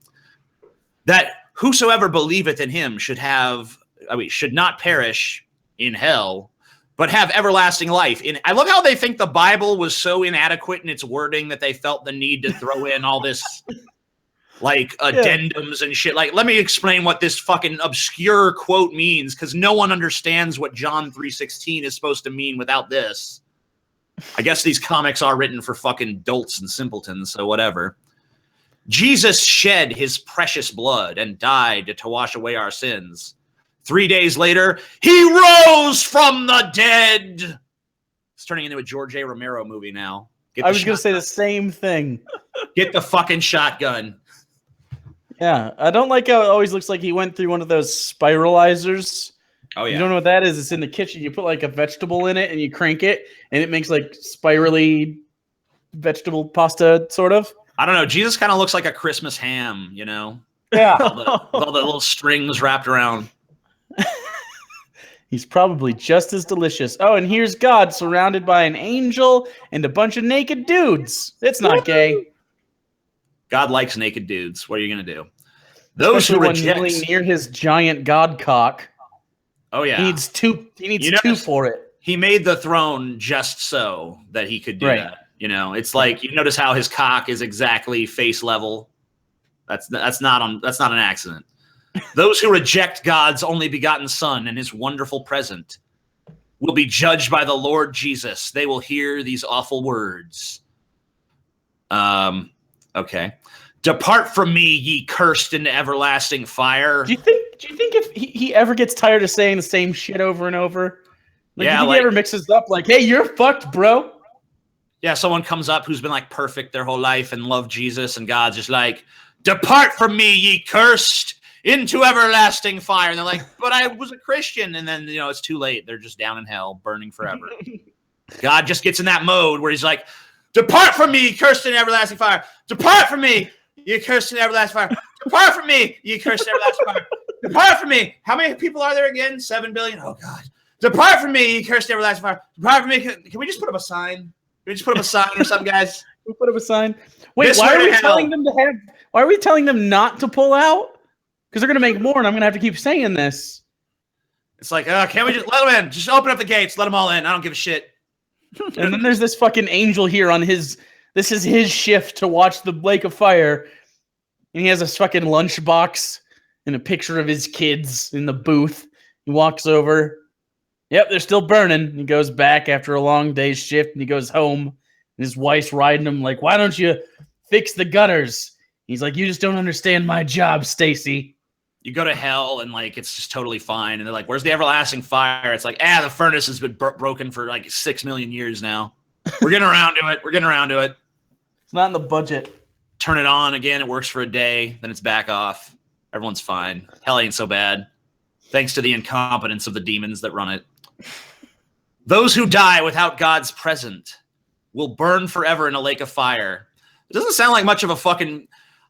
that whosoever believeth in him should not perish in hell, but have everlasting life. I love how they think the Bible was so inadequate in its wording that they felt the need to throw in all this like addendums and shit. Like, let me explain what this fucking obscure quote means, because no one understands what John 3:16 is supposed to mean without this. I guess these comics are written for fucking dolts and simpletons, so whatever. Jesus shed his precious blood and died to wash away our sins. 3 days later, he rose from the dead. It's turning into a George A. Romero movie now. I was going to say the same thing. Get the fucking shotgun. Yeah, I don't like how it always looks like he went through one of those spiralizers. Oh, yeah. You don't know what that is? It's in the kitchen. You put like a vegetable in it and you crank it, and it makes like spirally vegetable pasta, sort of. I don't know. Jesus kind of looks like a Christmas ham, you know? Yeah. With all the little strings wrapped around. He's probably just as delicious. Oh, and here's God surrounded by an angel and a bunch of naked dudes. It's not gay. God likes naked dudes. What are you going to do? Those who reject near his giant God cock. Oh yeah. He needs two for it. He made the throne just so that he could do that. You know, it's like, you notice how his cock is exactly face level. That's not an accident. Those who reject God's only begotten Son and his wonderful present will be judged by the Lord Jesus. They will hear these awful words. Okay. Depart from me, ye cursed, into everlasting fire. Do you think if he ever gets tired of saying the same shit over and over? Like, yeah, do you think he ever mixes up like, "Hey, you're fucked, bro"? Yeah, someone comes up who's been like perfect their whole life and loved Jesus, and God's just like, "Depart from me, ye cursed, into everlasting fire." And they're like, "But I was a Christian." And then, you know, it's too late. They're just down in hell, burning forever. God just gets in that mode where he's like, "Depart from me, ye cursed, in everlasting fire. Depart from me, ye cursed, in everlasting fire. Depart from me, ye cursed, in everlasting fire. Depart from me." How many people are there again? 7 billion? Oh, God. "Depart from me, ye cursed, in everlasting fire. Depart from me." Can we just put up a sign? Can we just put up a sign or something, guys? We put up a sign. Wait, why are we telling them why are we telling them not to pull out? Because they're going to make more, and I'm going to have to keep saying this. It's like, can't we just let them in? Just open up the gates. Let them all in. I don't give a shit. And then there's this fucking angel here on this is his shift to watch the lake of fire. And he has a fucking lunchbox and a picture of his kids in the booth. He walks over. Yep, they're still burning. He goes back after a long day's shift, and he goes home. And his wife's riding him like, "Why don't you fix the gutters?" He's like, "You just don't understand my job, Stacy." You go to hell, and like it's just totally fine. And they're like, "Where's the everlasting fire?" It's like, the furnace has been broken for like 6 million years now. We're getting around to it. We're getting around to it. It's not in the budget. Turn it on again. It works for a day. Then it's back off. Everyone's fine. Hell ain't so bad. Thanks to the incompetence of the demons that run it. Those who die without God's present will burn forever in a lake of fire. It doesn't sound like much of a fucking...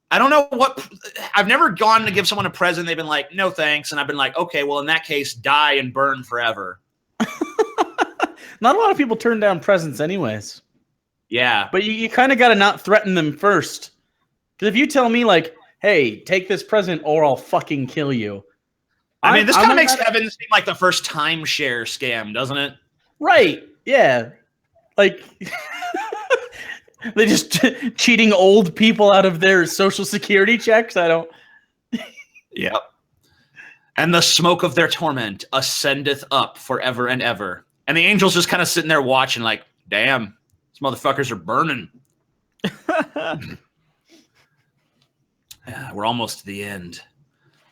I don't know what... I've never gone to give someone a present. They've been like, no thanks. And I've been like, okay, well, in that case, die and burn forever. Not a lot of people turn down presents anyways. Yeah. But you kind of got to not threaten them first. Because if you tell me, like, hey, take this present or I'll fucking kill you. I mean, this kind of makes heaven seem like the first timeshare scam, doesn't it? Right. Yeah. Like, they just cheating old people out of their Social Security checks. I don't. Yep. And the smoke of their torment ascendeth up forever and ever. And the angels just kind of sitting there watching like, damn, these motherfuckers are burning. We're almost to the end.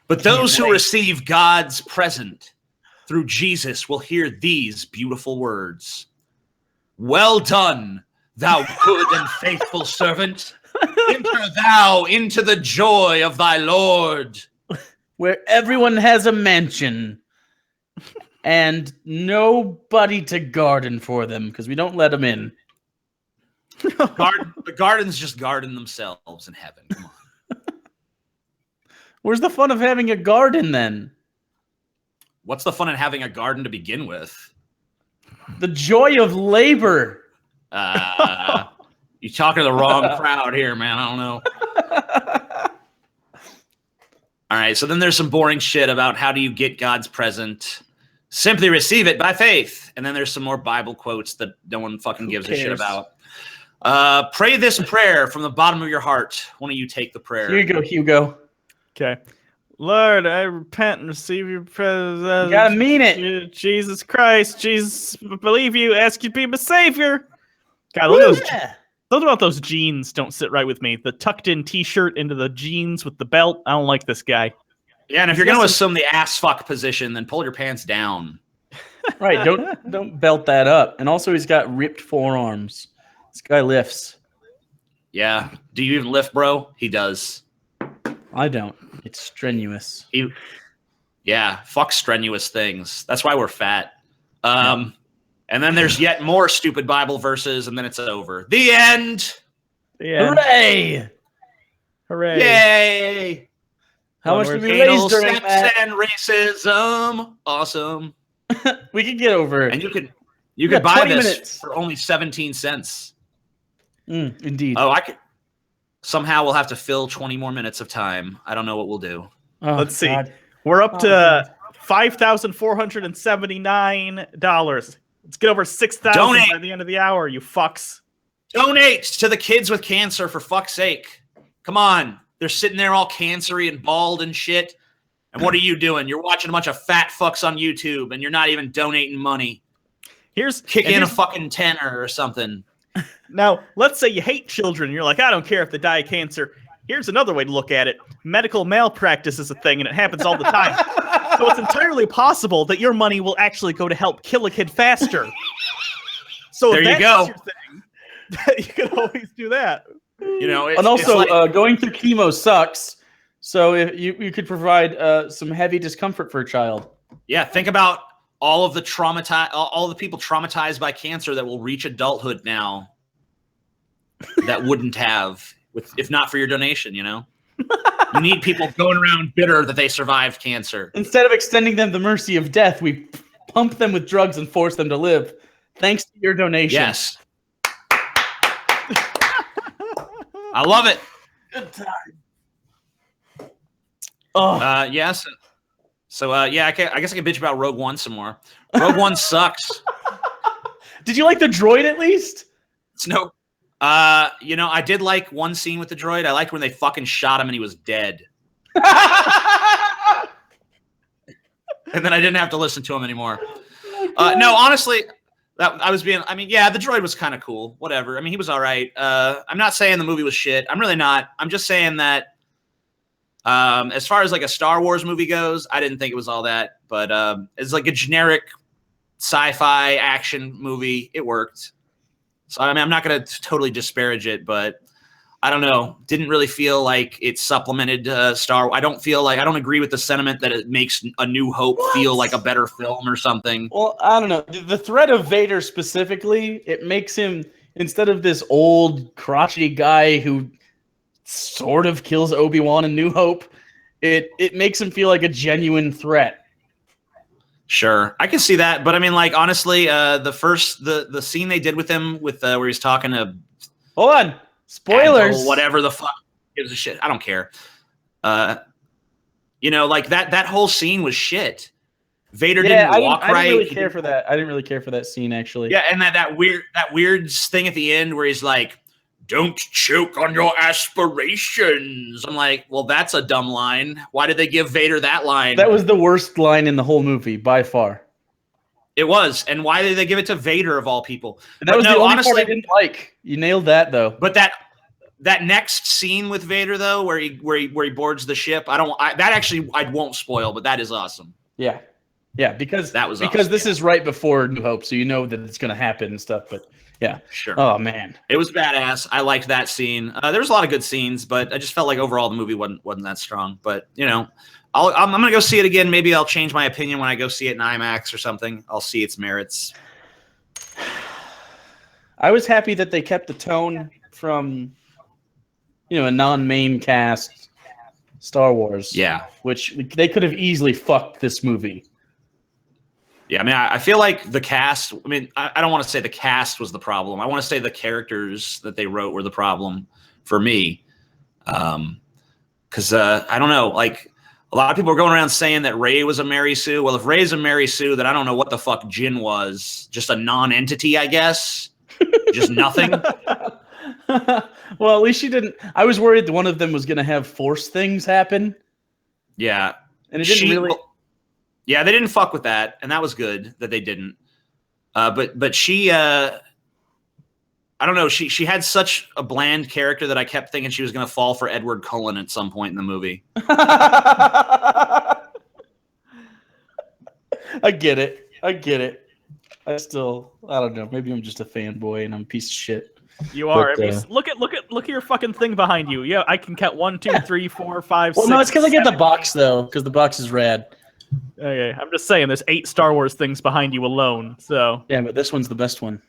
But those who receive God's present through Jesus will hear these beautiful words. Well done, thou good and faithful servant. Enter thou into the joy of thy Lord. Where everyone has a mansion and nobody to garden for them because we don't let them in. The gardens just garden themselves in heaven. Come on. Where's the fun of having a garden then? What's the fun in having a garden to begin with? The joy of labor. You're talking to the wrong crowd here, man. I don't know. All right, so then there's some boring shit about how do you get God's present. Simply receive it by faith. And then there's some more Bible quotes that no one fucking gives a shit about. Pray this prayer from the bottom of your heart. Why don't you take the prayer? Here you go, Hugo. Okay. Lord, I repent and receive your presence. You gotta mean it. Jesus Christ, Jesus, believe you, ask you to be my savior. God, look at those. Something about those jeans don't sit right with me. The tucked in t-shirt into the jeans with the belt. I don't like this guy. Yeah, and if you're going to assume the ass fuck position, then pull your pants down. Right, don't belt that up. And also he's got ripped forearms. This guy lifts. Yeah. Do you even lift, bro? He does. I don't. It's strenuous. Yeah, fuck strenuous things. That's why we're fat. And then there's yet more stupid Bible verses, and then it's over. The end. Hooray! Hooray! Yay! How much did we anal raise during sex that? and racism? Awesome. We could get over it. And you could buy 20 this minutes. for only 17 cents. Indeed. Oh, I could. Somehow we'll have to fill 20 more minutes of time. I don't know what we'll do. Oh, Let's see. God. We're up to $5,479. Let's get over 6,000 by the end of the hour, you fucks. Donate to the kids with cancer, for fuck's sake. Come on. They're sitting there all cancery and bald and shit. And what are you doing? You're watching a bunch of fat fucks on YouTube, and you're not even donating money. Kick in a fucking tenner or something. Now, let's say you hate children. You're like, I don't care if they die of cancer. Here's another way to look at it. Medical malpractice is a thing, and it happens all the time. So it's entirely possible that your money will actually go to help kill a kid faster. So there you go. Your thing, you can always do that. You know, and also going through chemo sucks. So if you could provide some heavy discomfort for a child. Yeah, think about all of the all the people traumatized by cancer that will reach adulthood now that wouldn't have, if not for your donation, you know? You need people going around bitter that they survived cancer. Instead of extending them the mercy of death, we pump them with drugs and force them to live. Thanks to your donation. Yes. I love it. Good time. Yes. So, yeah, I guess I can bitch about Rogue One some more. Rogue One sucks. Did you like the droid at least? No. You know, I did like one scene with the droid. I liked when they fucking shot him and he was dead. And then I didn't have to listen to him anymore. No, honestly, I mean, yeah, the droid was kind of cool. Whatever. I mean, he was all right. I'm not saying the movie was shit. I'm really not. I'm just saying that as far as like a Star Wars movie goes, I didn't think it was all that. But it's like a generic sci-fi action movie. It worked. So, I mean, I'm not going to totally disparage it, but I don't know, didn't really feel like it supplemented Star. I don't agree with the sentiment that it makes A New Hope feel like a better film or something. Well, I don't know. The threat of Vader specifically, it makes him, instead of this old crotchety guy who sort of kills Obi-Wan in New Hope, it makes him feel like a genuine threat. Sure, I can see that, but I mean, like, honestly, the scene they did with him where he's talking to, hold on, spoilers, whatever the fuck gives a shit. I don't care. You know, like that whole scene was shit. Vader didn't walk right. I didn't really care for that. I didn't really care for that scene, actually. Yeah, and that weird thing at the end where he's like, "Don't choke on your aspirations." I'm like, well, that's a dumb line. Why did they give Vader that line? That was the worst line in the whole movie by far. It was, and why did they give it to Vader of all people? And that was the only part I didn't like. You nailed that, though. But that next scene with Vader, though, where he boards the ship, I won't spoil, but that is awesome. Yeah. Yeah, because awesome, this is right before New Hope, so you know that it's going to happen and stuff. But yeah, sure. Oh man, it was badass. I liked that scene. There was a lot of good scenes, but I just felt like overall the movie wasn't that strong. But you know, I'm going to go see it again. Maybe I'll change my opinion when I go see it in IMAX or something. I'll see its merits. I was happy that they kept the tone from, a non-main cast Star Wars. Yeah, which they could have easily fucked this movie. Yeah, I mean, I feel like the cast. I mean, I don't want to say the cast was the problem. I want to say the characters that they wrote were the problem for me. Because I don't know, like a lot of people are going around saying that Rey was a Mary Sue. Well, if Rey's a Mary Sue, then I don't know what the fuck Jyn was. Just a non-entity, I guess. Just nothing. Well, at least she didn't. I was worried that one of them was going to have Force things happen. Yeah, and it didn't really. Yeah, they didn't fuck with that, and that was good that they didn't. But she, I don't know, she had such a bland character that I kept thinking she was going to fall for Edward Cullen at some point in the movie. I get it. I don't know. Maybe I'm just a fanboy and I'm a piece of shit. You are. Look at your fucking thing behind you. Yeah, I can count 1, 2, 3, 4, 5, 6. Well, no, it's because I get the box though, because the box is rad. Okay, I'm just saying there's 8 Star Wars things behind you alone, so... Yeah, but this one's the best one.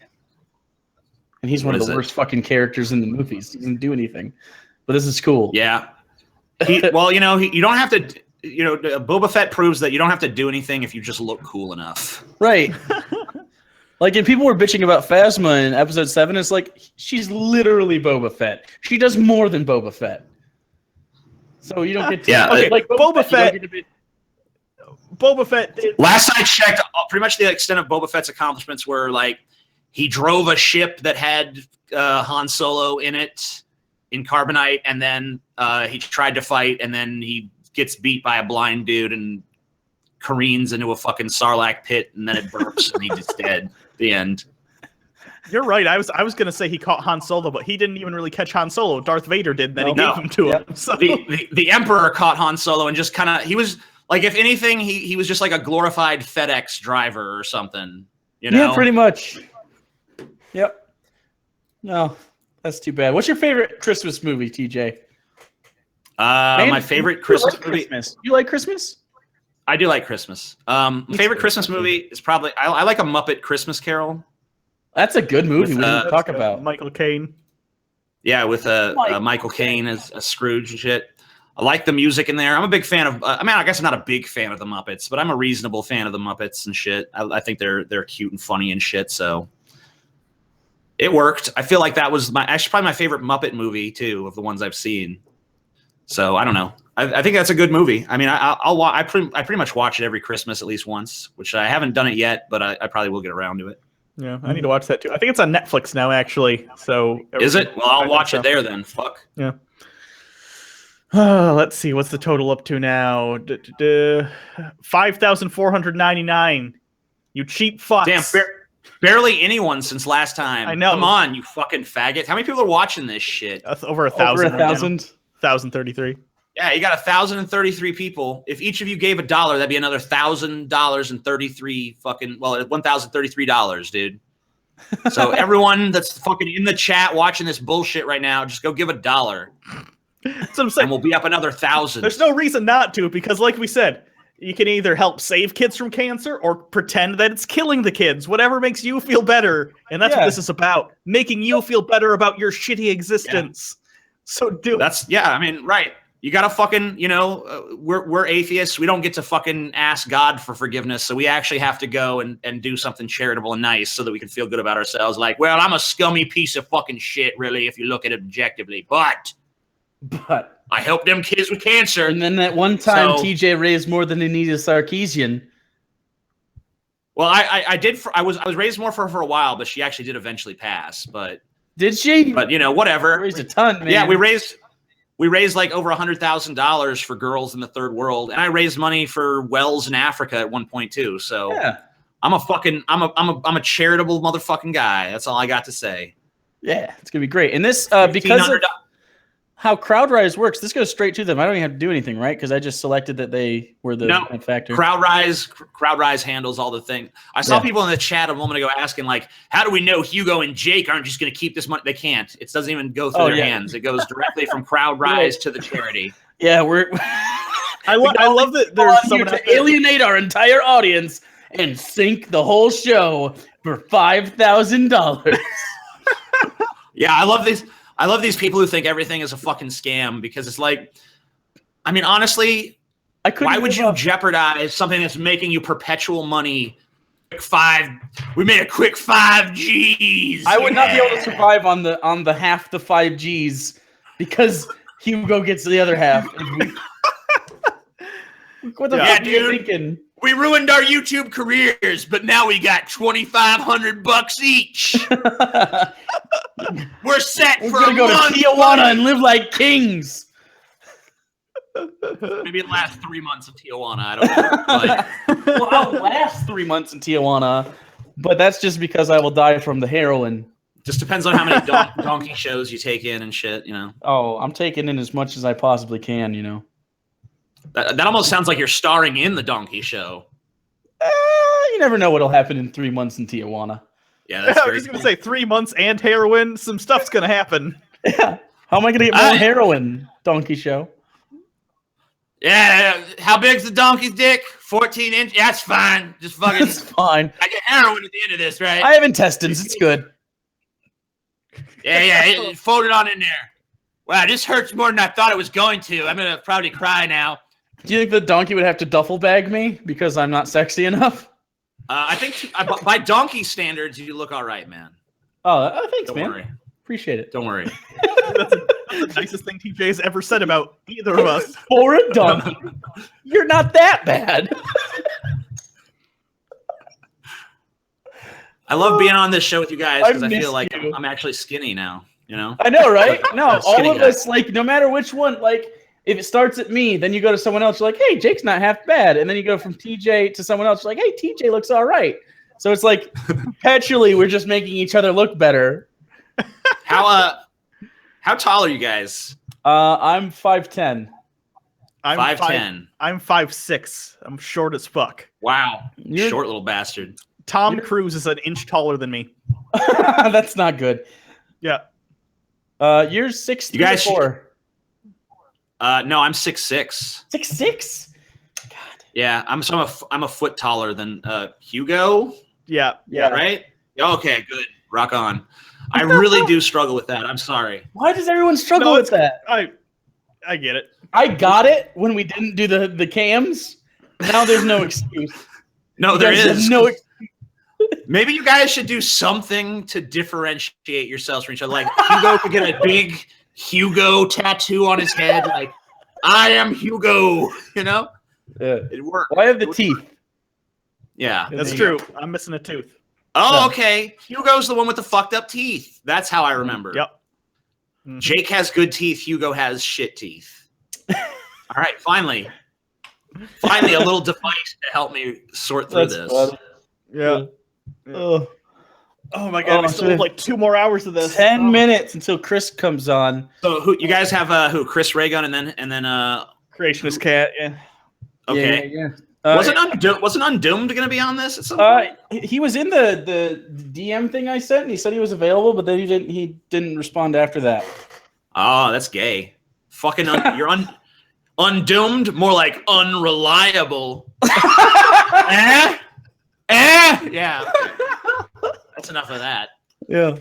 And he's one of the worst fucking characters in the movies. He doesn't do anything. But this is cool. Yeah. You don't have to... Boba Fett proves that you don't have to do anything if you just look cool enough. Right. Like, and people were bitching about Phasma in Episode 7. It's like, she's literally Boba Fett. She does more than Boba Fett. So you don't get to... Yeah, okay, like Boba Fett... Boba Fett. Last I checked, pretty much the extent of Boba Fett's accomplishments were like he drove a ship that had Han Solo in it in carbonite, and then he tried to fight, and then he gets beat by a blind dude and careens into a fucking Sarlacc pit, and then it burps and he's just dead. The end. You're right. I was gonna say he caught Han Solo, but he didn't even really catch Han Solo. Darth Vader did, and then he gave him to him. So the Emperor caught Han Solo and just kind of he was. Like, if anything, he was just like a glorified FedEx driver or something, Yeah, pretty much. Yep. No, that's too bad. What's your favorite Christmas movie, TJ? My favorite Christmas movie. You like Christmas? I do like Christmas. My favorite Christmas movie is probably I like A Muppet Christmas Carol. That's a good movie. We didn't talk about Michael Caine. Yeah, with Michael Caine as Scrooge and shit. I like the music in there. I'm a big fan of. I guess I'm not a big fan of the Muppets, but I'm a reasonable fan of the Muppets and shit. I think they're cute and funny and shit. So it worked. I feel like that was probably my favorite Muppet movie too of the ones I've seen. So I don't know. I think that's a good movie. I mean, I pretty much watch it every Christmas at least once, which I haven't done it yet, but I probably will get around to it. Yeah, I need to watch that too. I think it's on Netflix now, actually. So is it? Well, I'll watch it there then. Fuck. Yeah. Let's see. What's the total up to now? 5,499. You cheap fucks. Damn, barely anyone since last time. I know. Come on, you fucking faggot. How many people are watching this shit? That's over 1,000. Over 1,000? 1,033. Yeah, you got 1,033 people. If each of you gave $1, that'd be another $1,000 and 33 fucking, well, $1,033, dude. So everyone that's fucking in the chat watching this bullshit right now, just go give $1. That's what I'm saying. And we'll be up another 1,000. There's no reason not to, because like we said, you can either help save kids from cancer or pretend that it's killing the kids. Whatever makes you feel better. And that's what this is about. Making you feel better about your shitty existence. Yeah. So do I mean, right. You gotta fucking, we're atheists. We don't get to fucking ask God for forgiveness. So we actually have to go and do something charitable and nice so that we can feel good about ourselves. Like, well, I'm a scummy piece of fucking shit, really, if you look at it objectively. But I helped them kids with cancer. And then that one time TJ raised more than Anita Sarkeesian. Well, I did. I was raised more for her for a while, but she actually did eventually pass. But did she? But whatever. Raised a ton, man. Yeah, we raised like over $100,000 for girls in the third world, and I raised money for wells in Africa at one point too. So yeah. I'm a charitable motherfucking guy. That's all I got to say. Yeah, it's gonna be great. And this because of how CrowdRise works, this goes straight to them. I don't even have to do anything, right? Because I just selected that they were the benefactor. CrowdRise handles all the thing. I saw people in the chat a moment ago asking, like, how do we know Hugo and Jake aren't just going to keep this money? They can't. It doesn't even go through their hands. It goes directly from CrowdRise to the charity. Yeah, I love that there's someone to alienate our entire audience and sink the whole show for $5,000. Yeah, I love this. I love these people who think everything is a fucking scam, because it's like, I mean, honestly, why would you jeopardize something that's making you perpetual money? We made a quick 5 Gs. I would not be able to survive on the half the 5 Gs because Hugo gets the other half. What the fuck are you thinking? We ruined our YouTube careers, but now we got $2,500 each. We're set for gonna go to Tijuana and live like kings. Maybe it lasts 3 months in Tijuana. I don't know. Well, I'll last 3 months in Tijuana, but that's just because I will die from the heroin. Just depends on how many donkey shows you take in and shit, Oh, I'm taking in as much as I possibly can, That almost sounds like you're starring in the donkey show. You never know what'll happen in 3 months in Tijuana. Yeah, that's I was just going to say 3 months and heroin. Some stuff's going to happen. Yeah. How am I going to get more heroin, donkey show? Yeah. How big's the donkey's dick? 14 inch? Yeah, that's fine. Just fucking. That's fine. I get heroin at the end of this, right? I have intestines. It's good. Yeah. Fold it on in there. Wow, this hurts more than I thought it was going to. I'm going to probably cry now. Do you think the donkey would have to duffel bag me because I'm not sexy enough? I think by donkey standards, you look all right, man. Oh, thanks, man. Don't worry. Appreciate it. Don't worry. That's the nicest thing TJ's ever said about either of us. For a donkey. You're not that bad. I love being on this show with you guys because I feel like I'm actually skinny now, I know, right? No, all of us, like, no matter which one, like, if it starts at me, then you go to someone else, you're like, hey, Jake's not half bad. And then you go from TJ to someone else, you're like, hey, TJ looks all right. So it's like, perpetually, we're just making each other look better. How tall are you guys? I'm 5'10". I'm 5'10". I'm 5'6". I'm short as fuck. Wow. Short little bastard. Tom Cruise is an inch taller than me. That's not good. Yeah. You're 6'3" You guys 4. No, I'm 6'6". 6'6"? God. Yeah, I'm a foot taller than Hugo. Yeah. Right? Okay, good. Rock on. I really do struggle with that. I'm sorry. Why does everyone struggle with that? I get it. I got it when we didn't do the cams. Now there's no excuse. No, there is. No excuse. Maybe you guys should do something to differentiate yourselves from each other. Like Hugo could get a big Hugo tattoo on his head, like I am Hugo. Yeah. It worked. Well, I have the teeth. Yeah, that's true. I'm missing a tooth. Oh, okay. Hugo's the one with the fucked up teeth. That's how I remember. Yep. Mm-hmm. Jake has good teeth. Hugo has shit teeth. All right, finally a little device to help me sort through this. Fun. Yeah. Oh my god, we still have like 2 more hours of this. 10 minutes until Chris comes on. So who you guys have? Who? Chris Raygun and then Creationist Cat. Yeah. Okay. Yeah. Wasn't Undoomed going to be on this at some point? He was in the DM thing I sent, and he said he was available, but then he didn't respond after that. Oh, that's gay. Fucking you're undoomed, more like unreliable. Yeah. That's enough of that. Yeah.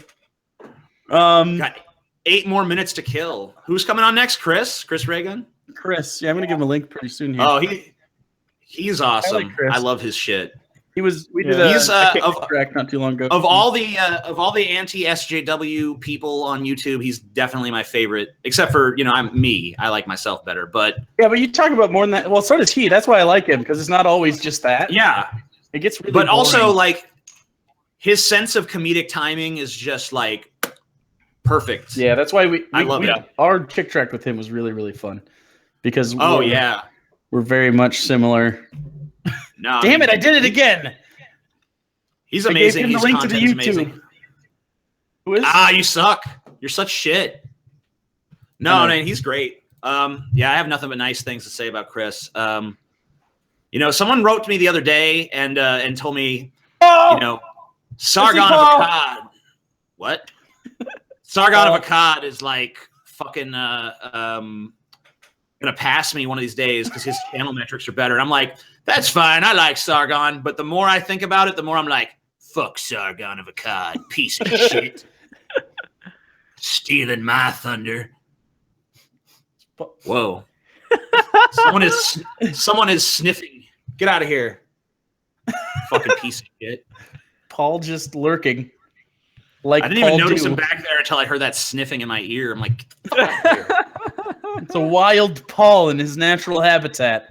Got 8 more minutes to kill. Who's coming on next? Chris Reagan? Chris. Yeah, I'm gonna give him a link pretty soon here. Oh, he's awesome. I like Chris. I love his shit. We did a track not too long ago. Of all the anti-SJW people on YouTube, he's definitely my favorite. Except for I like myself better. But yeah, but you talk about more than that. Well, so does he. That's why I like him, because it's not always just that. Yeah, it gets really. But boring. also, like, his sense of comedic timing is just like perfect. Yeah, that's why I love it. Our chick track with him was really, really fun because we're very much similar. No, damn it! I did it again. He's amazing. I gave him the link to the YouTube. Amazing. Who is? You suck. You're such shit. No, he's great. I have nothing but nice things to say about Chris. Someone wrote to me the other day and told me, Sargon of Akkad. What? Sargon of Akkad is like fucking gonna pass me one of these days because his channel metrics are better. And I'm like, that's fine. I like Sargon, but the more I think about it, the more I'm like, fuck Sargon of Akkad, piece of shit, stealing my thunder. Whoa! Someone is sniffing. Get out of here, fucking piece of shit. Paul just lurking. Like I didn't even notice him back there until I heard that sniffing in my ear. I'm like, it's a wild Paul in his natural habitat.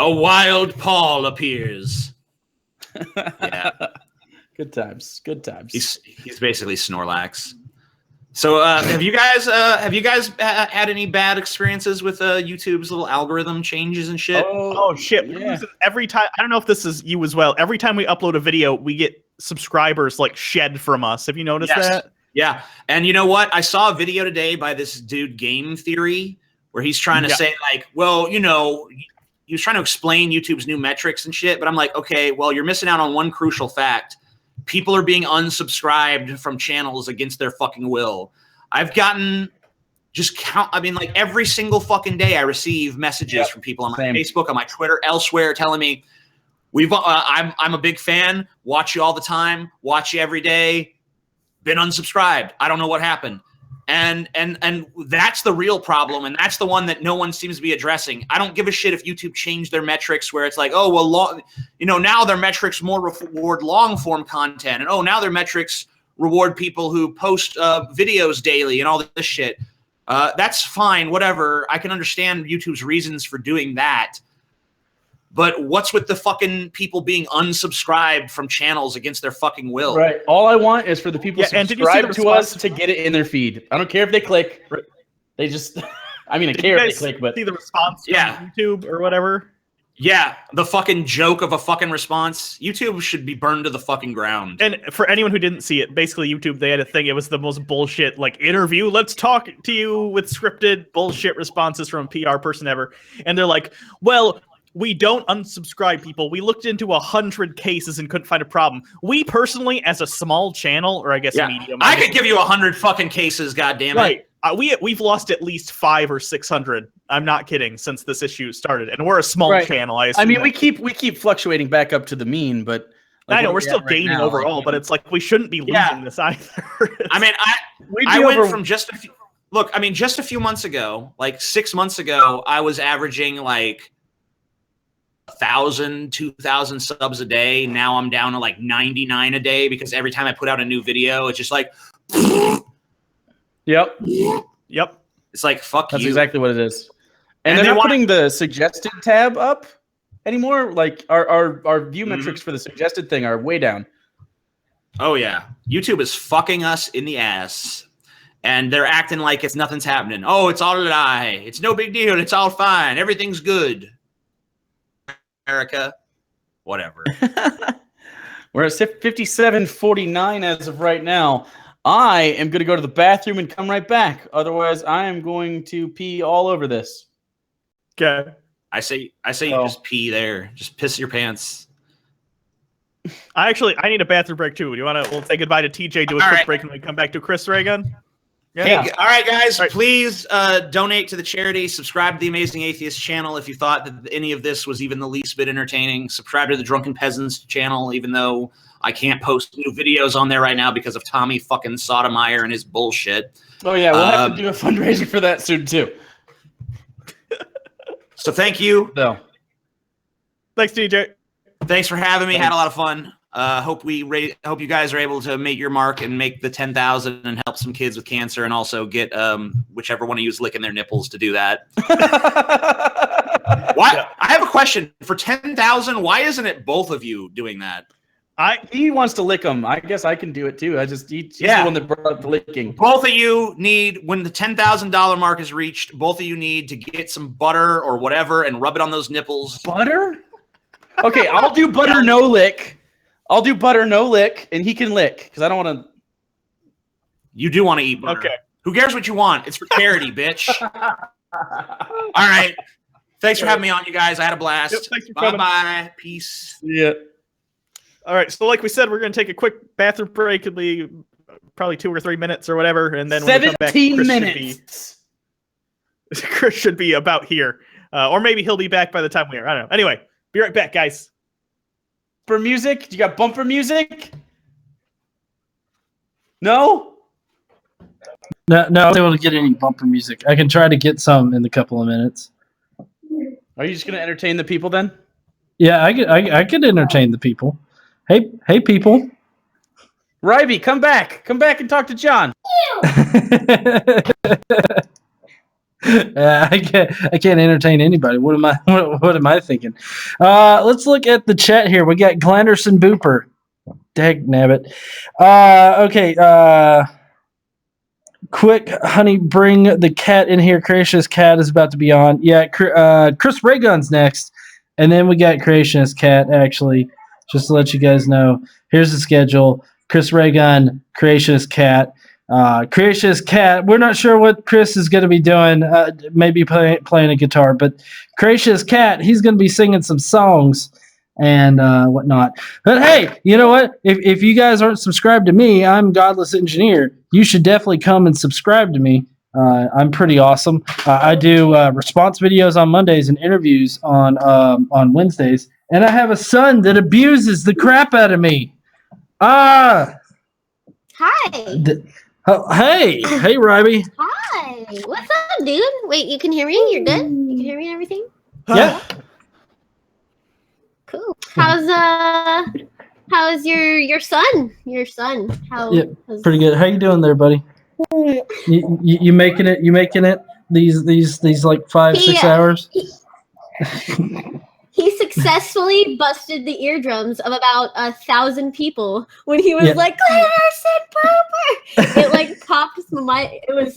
A wild Paul appears. Yeah. Good times. Good times. He's basically Snorlax. So have you guys had any bad experiences with YouTube's little algorithm changes and shit? Oh shit. Yeah. Every time, I don't know if this is you as well. Every time we upload a video, we get subscribers like shed from us. Have you noticed that? Yeah. And you know what? I saw a video today by this dude Game Theory where he's trying to say like, well, he was trying to explain YouTube's new metrics and shit, but I'm like, okay, well, you're missing out on one crucial fact. People are being unsubscribed from channels against their fucking will. I've gotten like every single fucking day I receive messages from people on my Facebook, on my Twitter, elsewhere telling me, I'm a big fan, watch you all the time, watch you every day, been unsubscribed. I don't know what happened. And that's the real problem, and that's the one that no one seems to be addressing. I don't give a shit if YouTube changed their metrics where it's like, oh, well, now their metrics more reward long-form content, and now their metrics reward people who post videos daily and all this shit. That's fine, whatever. I can understand YouTube's reasons for doing that. But what's with the fucking people being unsubscribed from channels against their fucking will? Right. All I want is for the people subscribed to us to get it in their feed. I don't care if they click. They just, I care if they click, but see the response from YouTube or whatever. Yeah, the fucking joke of a fucking response. YouTube should be burned to the fucking ground. And for anyone who didn't see it, basically YouTube, they had a thing. It was the most bullshit, like, interview. Let's talk to you with scripted bullshit responses from a PR person ever. And they're like, well, we don't unsubscribe people. We looked into 100 cases and couldn't find a problem. We personally, as a small channel, or I guess medium, I could give you 100 fucking cases. Goddammit. Right. We've lost at least 500 or 600. I'm not kidding. Since this issue started, and we're a small channel. We keep fluctuating back up to the mean, but I know we're still gaining overall. But it's like we shouldn't be losing this either. I went from just a few. Look, just a few months ago, like 6 months ago, I was averaging like 1,000, 2,000 subs a day. Now I'm down to like 99 a day because every time I put out a new video, it's just like. Yep. It's like, fuck That's you. exactly what it is. And they're not putting the suggested tab up anymore. Like our view metrics for the suggested thing are way down. Oh yeah. YouTube is fucking us in the ass. And they're acting like nothing's happening. Oh, it's all a lie. It's no big deal. It's all fine. Everything's good. America. Whatever. We're at 57:49 as of right now. I am going to go to the bathroom and come right back. Otherwise, I am going to pee all over this. Okay. I say you just pee there. Just piss your pants. I need a bathroom break too. We'll say goodbye to TJ, do a quick break, and we come back to Chris Ray again? Yeah. Hey, all right, guys, please donate to the charity. Subscribe to the Amazing Atheist channel if you thought that any of this was even the least bit entertaining. Subscribe to the Drunken Peasants channel, even though I can't post new videos on there right now because of Tommy fucking Sotomayor and his bullshit. Oh, yeah, we'll have to do a fundraiser for that soon, too. So thank you. No. Thanks, TJ. Thanks for having me. Had a lot of fun. Hope you guys are able to make your mark and make the 10,000 and help some kids with cancer, and also get whichever one of you is licking their nipples to do that. Why? Yeah. I have a question for 10,000. Why isn't it both of you doing that? He wants to lick them. I guess I can do it too. He's the one that brought up the licking. Both of you need, when the $10,000 mark is reached, both of you need to get some butter or whatever and rub it on those nipples. Butter? Okay, I'll do butter no lick. I'll do butter no lick, and he can lick because I don't want to. You do want to eat butter. Okay. Who cares what you want? It's for charity, bitch. All right. Thanks for having me on, you guys. I had a blast. Yep, thanks for coming. Bye-bye. Peace. Yeah. All right, so like we said, we're going to take a quick bathroom break. It'll be probably 2 or 3 minutes or whatever, and then when we come back, 17 minutes. Chris should be about here, or maybe he'll be back by the time we are. I don't know. Anyway, be right back, guys. For music, you got bumper music? No. No, I wasn't able to get any bumper music. I can try to get some in a couple of minutes. Are you just going to entertain the people then? Yeah, I could entertain the people. Hey, people. Ryby, come back. Come back and talk to John. I can't entertain anybody. What am I thinking? Let's look at the chat here. We got Glanderson Booper. Dag nabbit. Okay. Quick, honey, bring the cat in here. Creationist Cat is about to be on. Yeah, Chris Raygun's next. And then we got Creationist Cat, actually. Just to let you guys know. Here's the schedule. Chris Raygun, Creationist Cat. Creationist Cat, we're not sure what Chris is going to be doing. Maybe playing a guitar. But Creationist Cat, he's going to be singing some songs and whatnot. But hey, you know what? If you guys aren't subscribed to me, I'm Godless Engineer. You should definitely come and subscribe to me. I'm pretty awesome. I do response videos on Mondays and interviews on Wednesdays. And I have a son that abuses the crap out of me. Hi. Hey, Ryby. Hi. What's up, dude? Wait, you can hear me? You're good? You can hear me and everything? Yeah. Cool. How's your son? Your son? Pretty good. How you doing there, buddy? You making it? You making it? These like 5-6 hours? He successfully busted the eardrums of about 1,000 people when he was like, Glanderson Pooper! It like popped my. It was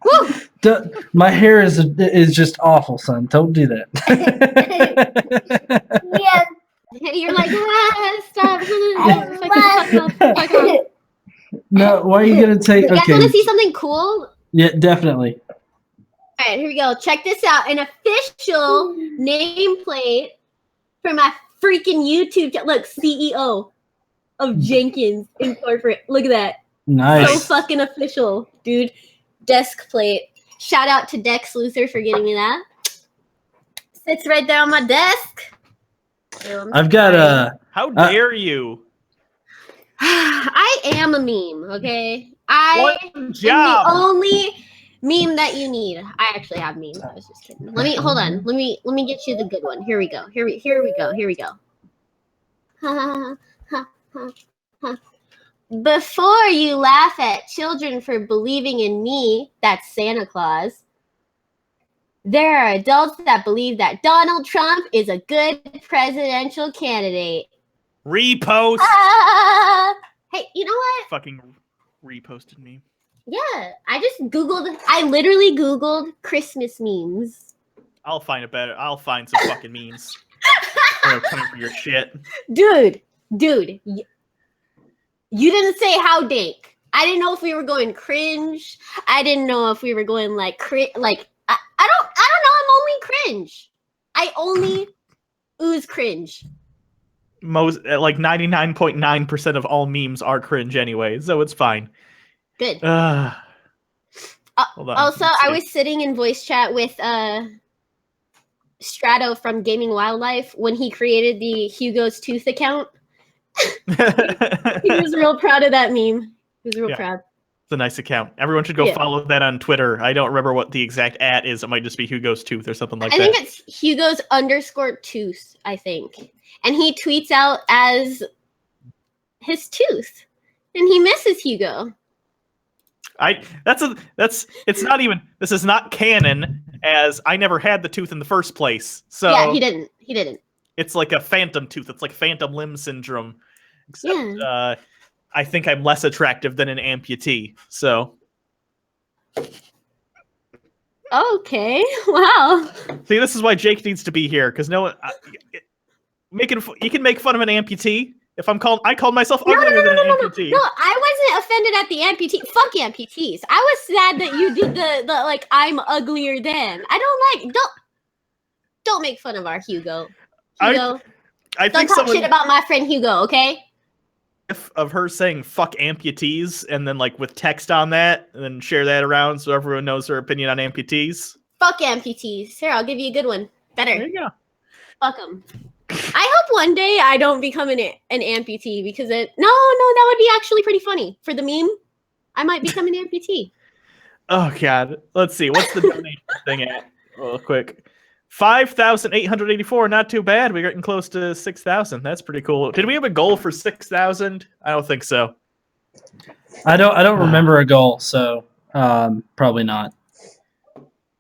Woo! My hair is just awful, son. Don't do that. Yeah. You're like, stop. No, why are you gonna take? You guys want to see something cool? Yeah, definitely. All right, here we go. Check this out. An official nameplate for my freaking YouTube. Look, CEO of Jenkins Incorporated. Look at that. Nice. So fucking official, dude. Desk plate. Shout out to Dex Luther for getting me that. Sits right there on my desk. I've got a. How dare you? I am a meme, okay? I am the only meme that you need. I actually have memes. I was just kidding. Hold on. Let me get you the good one. Here we go. Here we go. Before you laugh at children for believing in me, that's Santa Claus, there are adults that believe that Donald Trump is a good presidential candidate. Repost. Hey, you know what? Fucking reposted me. Yeah, I literally Googled Christmas memes. I'll find some fucking memes. I'm coming for your shit. Dude, you didn't say how dank. I didn't know if we were going cringe. I didn't know if we were going like I don't know, I'm only cringe. I only ooze cringe. Most like 99.9% of all memes are cringe anyway, so it's fine. Good. Hold on. Also, let's I see. was sitting in voice chat with Strato from Gaming Wildlife when he created the Hugo's Tooth account. He was real proud of that meme. He was real proud. It's a nice account. Everyone should go follow that on Twitter. I don't remember what the exact @ is. It might just be Hugo's Tooth or something like that. I think it's Hugo's _tooth, I think. And he tweets out as his tooth. And he misses Hugo. It's not even, this is not canon, as I never had the tooth in the first place. So yeah, he didn't. It's like a phantom tooth. It's like phantom limb syndrome. Except I think I'm less attractive than an amputee. So okay, wow. see, this is why Jake needs to be here, because you can make fun of an amputee. If I called myself uglier than an amputee. No, I wasn't offended at the amputee. Fuck amputees. I was sad that you did the like I'm uglier than. Don't make fun of our Hugo. Hugo, I don't think talk shit about my friend Hugo, okay? Of her saying "fuck amputees" and then like with text on that, and then share that around so everyone knows her opinion on amputees. Fuck amputees. Here, I'll give you a good one. Better. There you go. Fuck them. I hope one day I don't become an amputee because that would be actually pretty funny for the meme. I might become an amputee. Oh God, let's see. What's the donation thing at? Real quick. 5,884. Not too bad. We're getting close to 6,000. That's pretty cool. Did we have a goal for 6,000? I don't think so. I don't remember a goal, so probably not.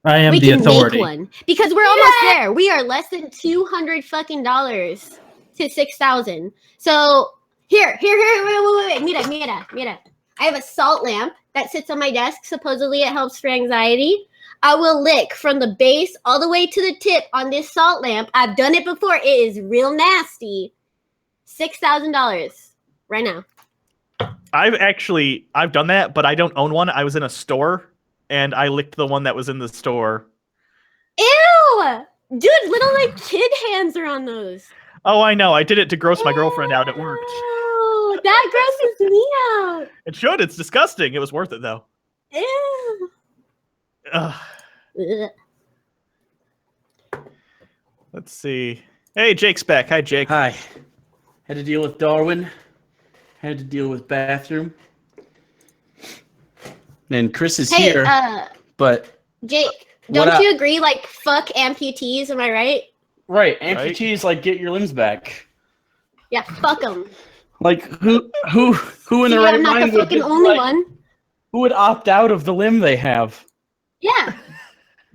I am the authority. Make one because we're almost there. We are less than $200 fucking to 6,000. So here, wait. Mira. I have a salt lamp that sits on my desk. Supposedly, it helps for anxiety. I will lick from the base all the way to the tip on this salt lamp. I've done it before. It is real nasty. $6,000 right now. I've done that, but I don't own one. I was in a store and I licked the one that was in the store. Ew! Dude, little like kid hands are on those. Oh, I know. I did it to gross my girlfriend out. It worked. Oh, that grosses me out. It should. It's disgusting. It was worth it though. Ew. Ugh. Let's see. Hey, Jake's back. Hi, Jake. Hi. Had to deal with Darwin. Had to deal with bathroom. And Chris is here. But Jake, don't you agree? Like, fuck amputees. Am I right? Right. Amputees like get your limbs back. Yeah, fuck them. Like who in their right mind would fucking only one. Who would opt out of the limb they have? Yeah.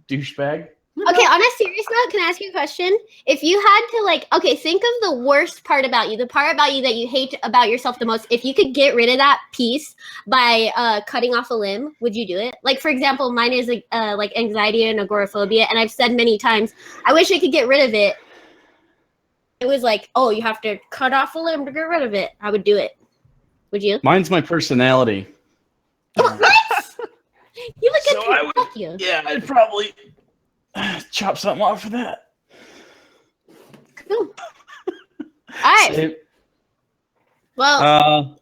Douchebag. Okay, on a serious note, can I ask you a question? If you had to think of the worst part about you, the part about you that you hate about yourself the most, if you could get rid of that piece by cutting off a limb, would you do it? Like, for example, mine is like anxiety and agoraphobia, and I've said many times, I wish I could get rid of it. It was like, oh, you have to cut off a limb to get rid of it. I would do it. Would you? Mine's my personality. You look good. Fuck you. Yeah, I'd probably chop something off for that. Cool. All right. Well.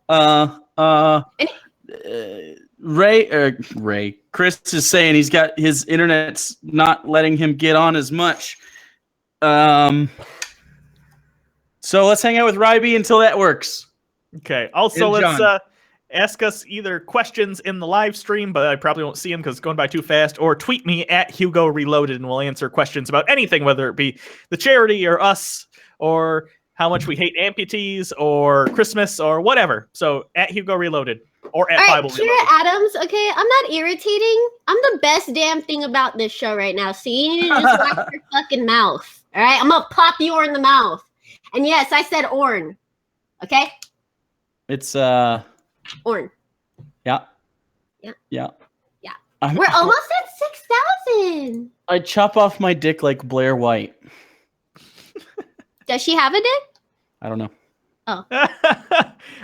Ray. Chris is saying he's got his internet's not letting him get on as much. So let's hang out with Ryby until that works. Okay. Also, let's ask us either questions in the live stream, but I probably won't see them because it's going by too fast, or tweet me at Hugo Reloaded, and we'll answer questions about anything, whether it be the charity or us or how much we hate amputees or Christmas or whatever. So at Hugo Reloaded or at Bible Kira Reloaded. Adams, okay, I'm not irritating. I'm the best damn thing about this show right now. So you need to just watch your fucking mouth. All right, I'm gonna pop you in the mouth. And yes, I said Orn. Okay? It's Orn. Yeah. We're almost at 6,000. I chop off my dick like Blair White. Does she have a dick? I don't know. Oh.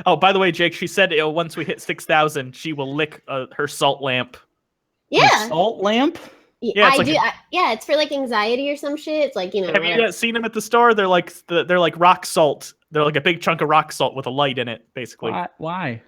Oh, by the way, Jake, she said once we hit 6,000, she will lick her salt lamp. Yeah. Salt lamp? Yeah, it's yeah, it's for like anxiety or some shit. It's like, you know. Have you seen them at the store? They're like rock salt. They're like a big chunk of rock salt with a light in it, basically. Why?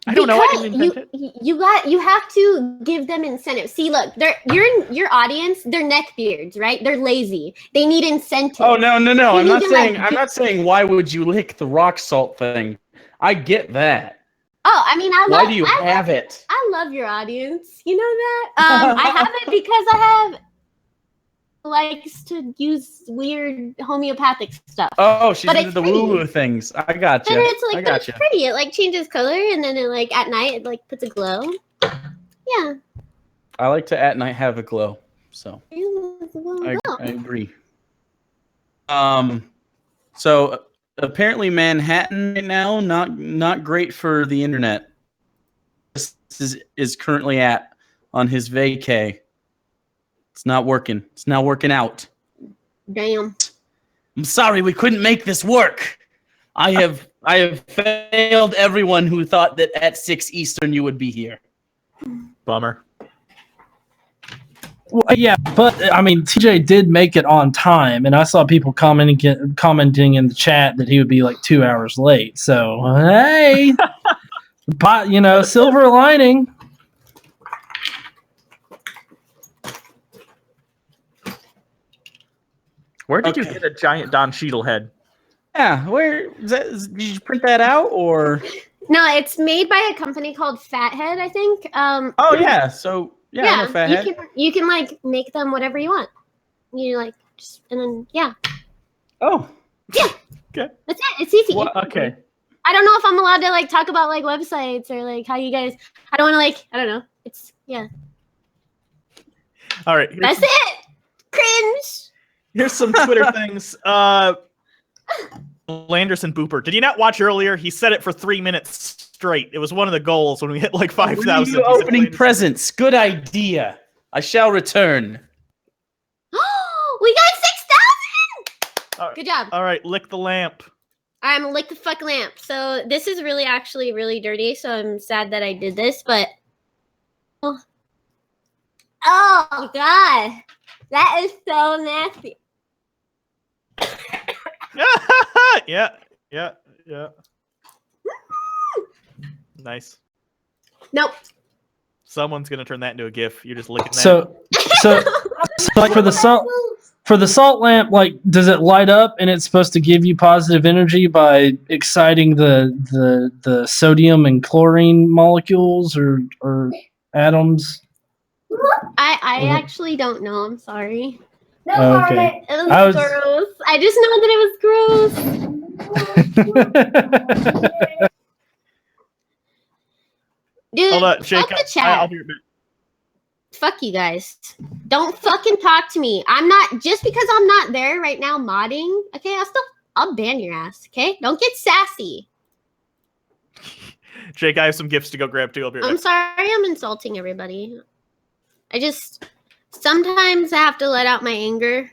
I don't know. I didn't invent it. You have to give them incentives. See, look, your audience, they're neckbeards, right? They're lazy. They need incentives. Oh no! I'm not saying. Like, I'm not saying why would you lick the rock salt thing. I get that. Oh, I mean, why do you have it? I love your audience. You know that. I have it because I have likes to use weird homeopathic stuff. Oh, she's but into the woo-woo things. I got you. It's pretty. It like changes color, and then it like at night it like puts a glow. Yeah. I like to at night have a glow. So I agree. So apparently Manhattan right now not great for the internet. This is currently on his vacay. It's not working. It's not working out. Damn. I'm sorry we couldn't make this work. I have failed everyone who thought that at 6 Eastern you would be here. Bummer. Well, yeah, but I mean, TJ did make it on time, and I saw people commenting in the chat that he would be like 2 hours late. So hey, but silver lining. Where did you get a giant Don Cheadle head? Yeah, where is that? Did you print that out or? No, it's made by a company called Fathead, I think. Oh yeah, so I know Fathead. You can like make them whatever you want. You like just and then yeah. Oh. Yeah. Okay. That's it. It's easy. Well, okay. I don't know if I'm allowed to like talk about like websites or like how you guys. I don't want to like. I don't know. It's yeah. All right. That's it. Cringe. Here's some Twitter things. Landerson Booper. Did you not watch earlier? He said it for 3 minutes straight. It was one of the goals when we hit like 5,000. Opening presents. Good idea. I shall return. We got 6,000. Good job. All right, lick the lamp. I'm gonna lick the fuck lamp. So this is actually really dirty. So I'm sad that I did this, but oh god, that is so nasty. Yeah. Nice. Nope. Someone's gonna turn that into a GIF. You're just licking that. So like for the salt lamp, like does it light up and it's supposed to give you positive energy by exciting the sodium and chlorine molecules or atoms? I actually don't know. I'm sorry. Okay. It was gross. I just know that it was gross. Dude, hold on, Jake. fuck the chat. I'll be right back. Fuck you guys. Don't fucking talk to me. I'm not just because I'm not there right now modding. Okay, I'll ban your ass. Okay, don't get sassy. Jake, I have some gifts to go grab too. I'll be right I'm back. sorry I'm insulting everybody. I just sometimes I have to let out my anger.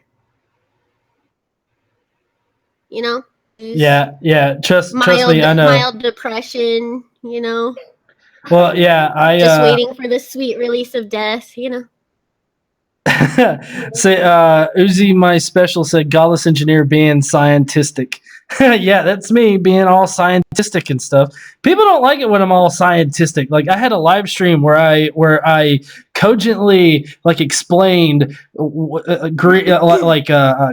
You know? Yeah. Trust me, I know. Mild depression, you know. Well, yeah, I just waiting for the sweet release of death, you know. Say Uzi my special said Gallus engineer being scientistic. Yeah, that's me being all scientistic and stuff. People don't like it when I'm all scientistic. Like I had a live stream where I cogently like explained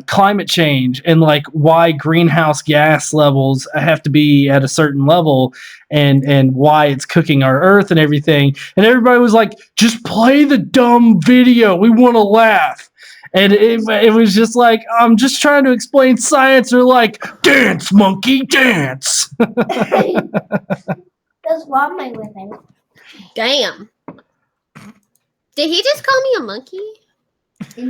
climate change and like why greenhouse gas levels have to be at a certain level and why it's cooking our earth and everything. And everybody was like, just play the dumb video. We want to laugh. And it was just like, I'm just trying to explain science. Or like, dance, monkey, dance. That's wrong with him. Damn. Did he just call me a monkey?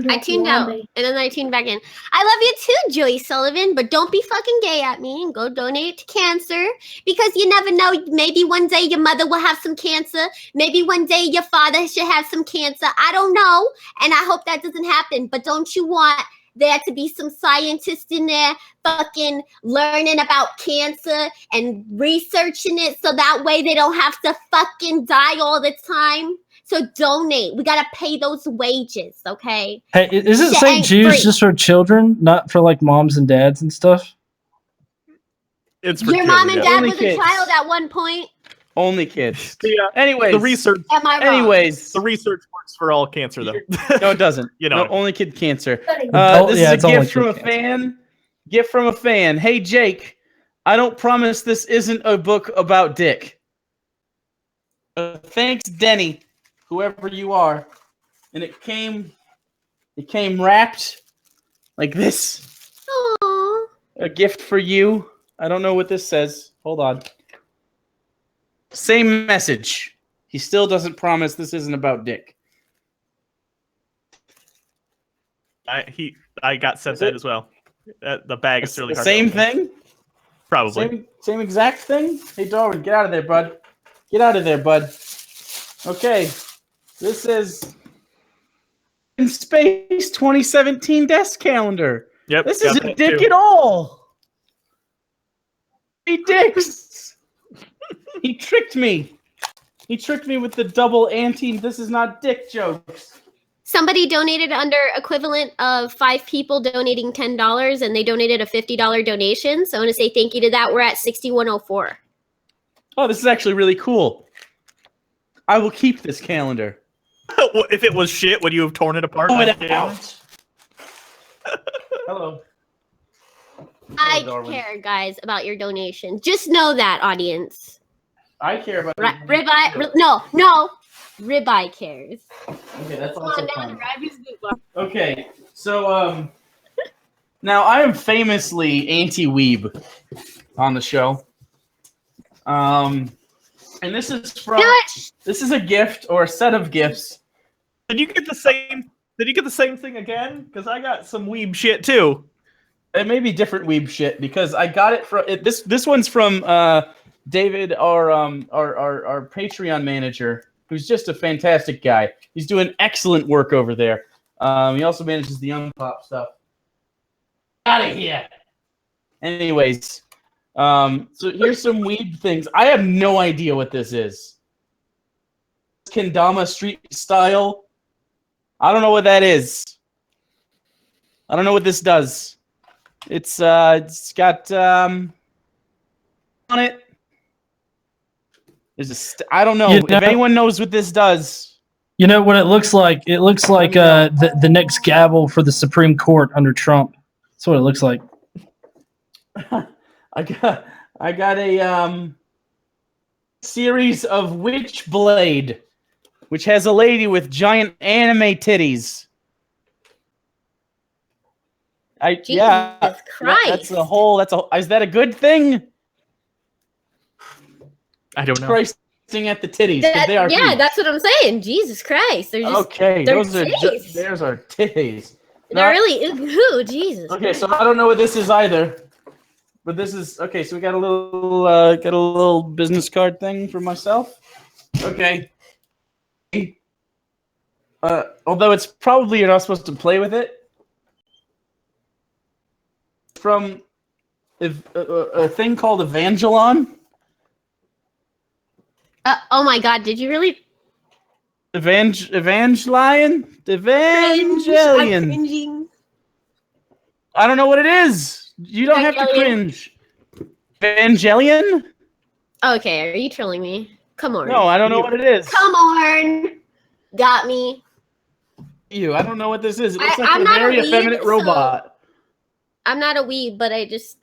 I tuned out and then I tuned back in. I love you too, Joey Sullivan, but don't be fucking gay at me and go donate to cancer because you never know. Maybe one day your mother will have some cancer. Maybe one day your father should have some cancer. I don't know. And I hope that doesn't happen. But don't you want there to be some scientists in there fucking learning about cancer and researching it so that way they don't have to fucking die all the time? So donate. We gotta pay those wages, okay? Hey, isn't Shit St. ain't Jude's free. just for children, not for like moms and dads and stuff? It's for Your mom and children, dad Only was kids. a child at one point. Only kids. Anyways, the research. Am I wrong? Anyways, the research works for all cancer, though. no, it doesn't. You know. No, only kid cancer. Oh, This yeah, is it's a only gift from a kid fan. Gift from a fan. Hey, Jake, I don't promise this isn't a book about dick. Thanks, Denny, whoever you are. And it came wrapped like this. Aww. A gift for you. I don't know what this says. Hold on. Same message. He still doesn't promise this isn't about dick. I got sent that as well. The bag is really The hard. same to open. thing? Probably. Same exact thing? Hey, Darwin, get out of there, bud. Get out of there, bud. Okay. This is In Space 2017 desk calendar. Yep. This got isn't that dick too. at all. He dicks. He tricked me. He tricked me with the double ante. This is not dick jokes. Somebody donated under equivalent of 5 people donating $10, and they donated a $50 donation. So I want to say thank you to that. We're at 6104. Oh, this is actually really cool. I will keep this calendar. If it was shit, would you have torn it apart? Throw it Yeah. out. Hello. I Darwin. care, guys, about your donation. Just know that, audience. I care about Ribeye, Ribeye cares. Okay, that's Come also on down fun. to Ribey's Boot Bar. Okay, so now I am famously anti-weeb on the show. And this is from this is a gift or a set of gifts. Did you get the same? Did you get the same thing again? Because I got some weeb shit too. It may be different weeb shit because I got it from this one's from David, our Patreon manager, who's just a fantastic guy. He's doing excellent work over there. He also manages the Unpop stuff. Out of here. Anyways, so here's some weeb things. I have no idea what this is. Kendama Street Style. I don't know what that is. I don't know what this does. It's got on it. There's I don't know. You know- If anyone knows what this does. You know what it looks like? It looks like the next gavel for the Supreme Court under Trump. That's what it looks like. I got a series of Witchblade, which has a lady with giant anime titties. Jesus Christ. That's a whole. Is that a good thing? I don't know. Christing at the titties. 'Cause they are Yeah, huge. that's what I'm saying. Jesus Christ. They're just, Okay, they're those are titties. there's our titties. They're really, ooh, Jesus. Okay, so I don't know what this is either. But this is okay, so we got a little business card thing for myself. Okay. Although it's probably you're not supposed to play with it. From a thing called Evangelon. Oh my God, did you really? Evangelion? I'm Evangelion. cringing. I don't know what it is. You don't have to Evangelion. cringe. Evangelion? Okay, are you trolling me? Come on. No, I don't know what it is. Come on. Got me. I don't know what this is. It looks like I'm a not a very weeb, effeminate so- robot. I'm not a weeb, but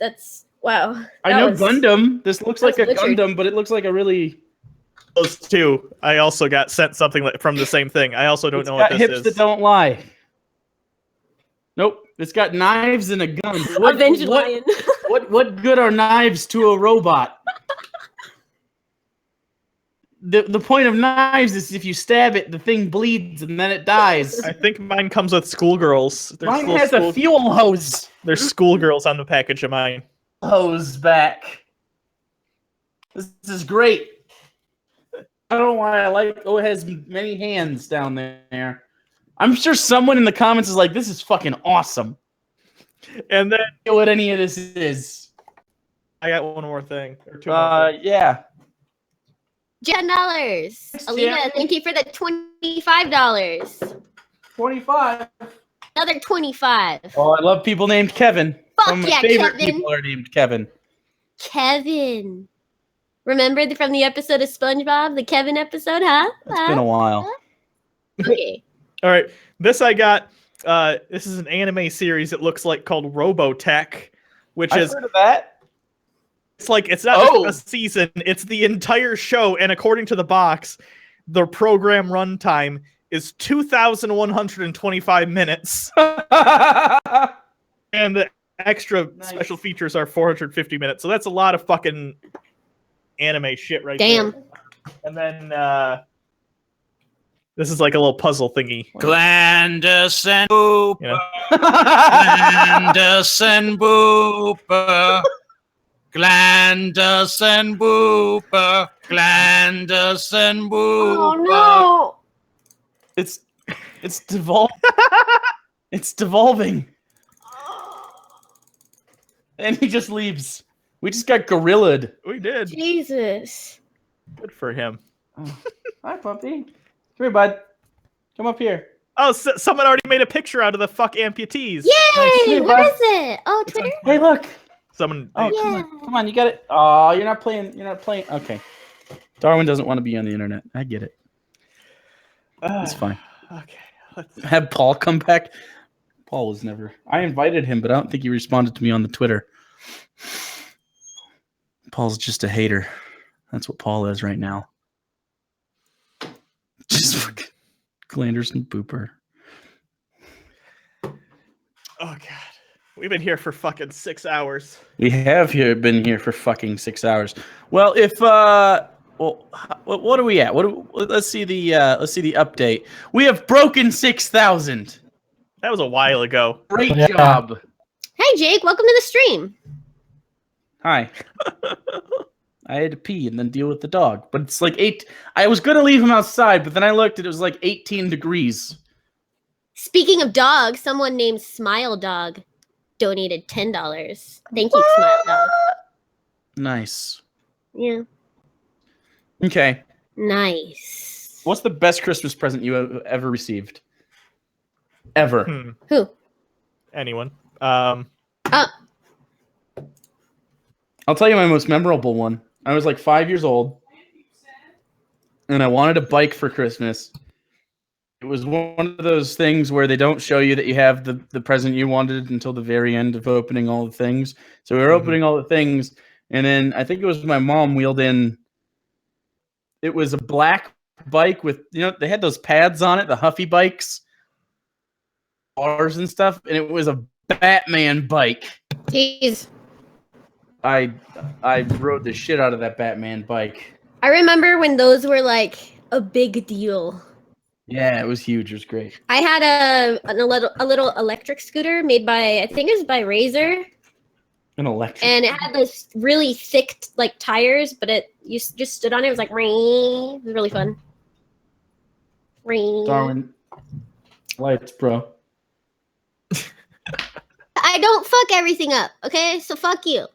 that's, wow. I That know was- Gundam. This looks like a was butchered. Gundam, but it looks like a really. Those two. I also got sent something from the same thing. I also don't It's know got what this hips is. that don't lie. Nope. It's got knives and a gun. Evangelion. What good are knives to a robot? The point of knives is if you stab it, the thing bleeds and then it dies. I think mine comes with schoolgirls. There's Mine little has a fuel hose. There's schoolgirls on the package of mine. Hose back. This is great. I don't know why I like. Oh, it has many hands down there. I'm sure someone in the comments is like, "This is fucking awesome." And then I don't know what any of this is. I got one more thing or two. More things. Yeah. $10. Alita, thank you for the $25. 25. Another 25. Oh, I love people named Kevin. Fuck Some of my yeah, favorite Kevin. people are named Kevin. Kevin. Remember from the episode of SpongeBob, the Kevin episode, huh? It's been a while. Okay. All right, this I got. This is an anime series. It looks like called Robotech, which I've is heard of that. It's like it's not just a season; it's the entire show. And according to the box, the program runtime is 2,125 minutes, and the extra special features are 450 minutes. So that's a lot of fucking anime shit right Damn. there. And then this is like a little puzzle thingy. Glandus and Booper. Glandus and Booper. Glandus and Booper. Glandus and Booper. Oh no! It's devolving. It's devolving. And he just leaves. We just got gorilla'd. We did. Jesus. Good for him. Oh. Hi, puppy. Come here, bud. Come up here. Oh, someone already made a picture out of the fuck amputees. Yay! What is it? Oh, Twitter. Hey, look. Someone. Oh, come on. You got it. Oh, you're not playing. You're not playing. Okay. Darwin doesn't want to be on the internet. I get it. It's fine. Okay. Have Paul come back. Paul was never. I invited him, but I don't think he responded to me on the Twitter. Paul's just a hater. That's what Paul is right now. Just fucking Glanders and Booper. Oh god, we've been here for fucking 6 hours. We have been here for fucking 6 hours. Well, if well, what are we at? Let's see the update. We have broken 6,000. That was a while ago. Great job. Hey, Jake. Welcome to the stream. Hi. I had to pee and then deal with the dog, but it's like 8. I was gonna leave him outside, but then I looked and it was like 18 degrees. Speaking of dogs, someone named Smile Dog donated $10. Thank you, Smile Dog. Nice. Yeah. Okay. Nice. What's the best Christmas present you have ever received? Ever. Who? Anyone. I'll tell you my most memorable one. I was like 5 years old, and I wanted a bike for Christmas. It was one of those things where they don't show you that you have the present you wanted until the very end of opening all the things. So we were opening all the things, and then I think it was my mom wheeled in. It was a black bike with, they had those pads on it, the Huffy bikes, bars and stuff, and it was a Batman bike. Jeez. I rode the shit out of that Batman bike. I remember when those were like a big deal. Yeah, it was huge. It was great. I had a little electric scooter made by, I think it was by Razor. An electric. And it had those really thick like tires, but you just stood on it. It was like ring. It was really fun. Ring. Darwin, lights, bro. I don't fuck everything up, okay? So fuck you.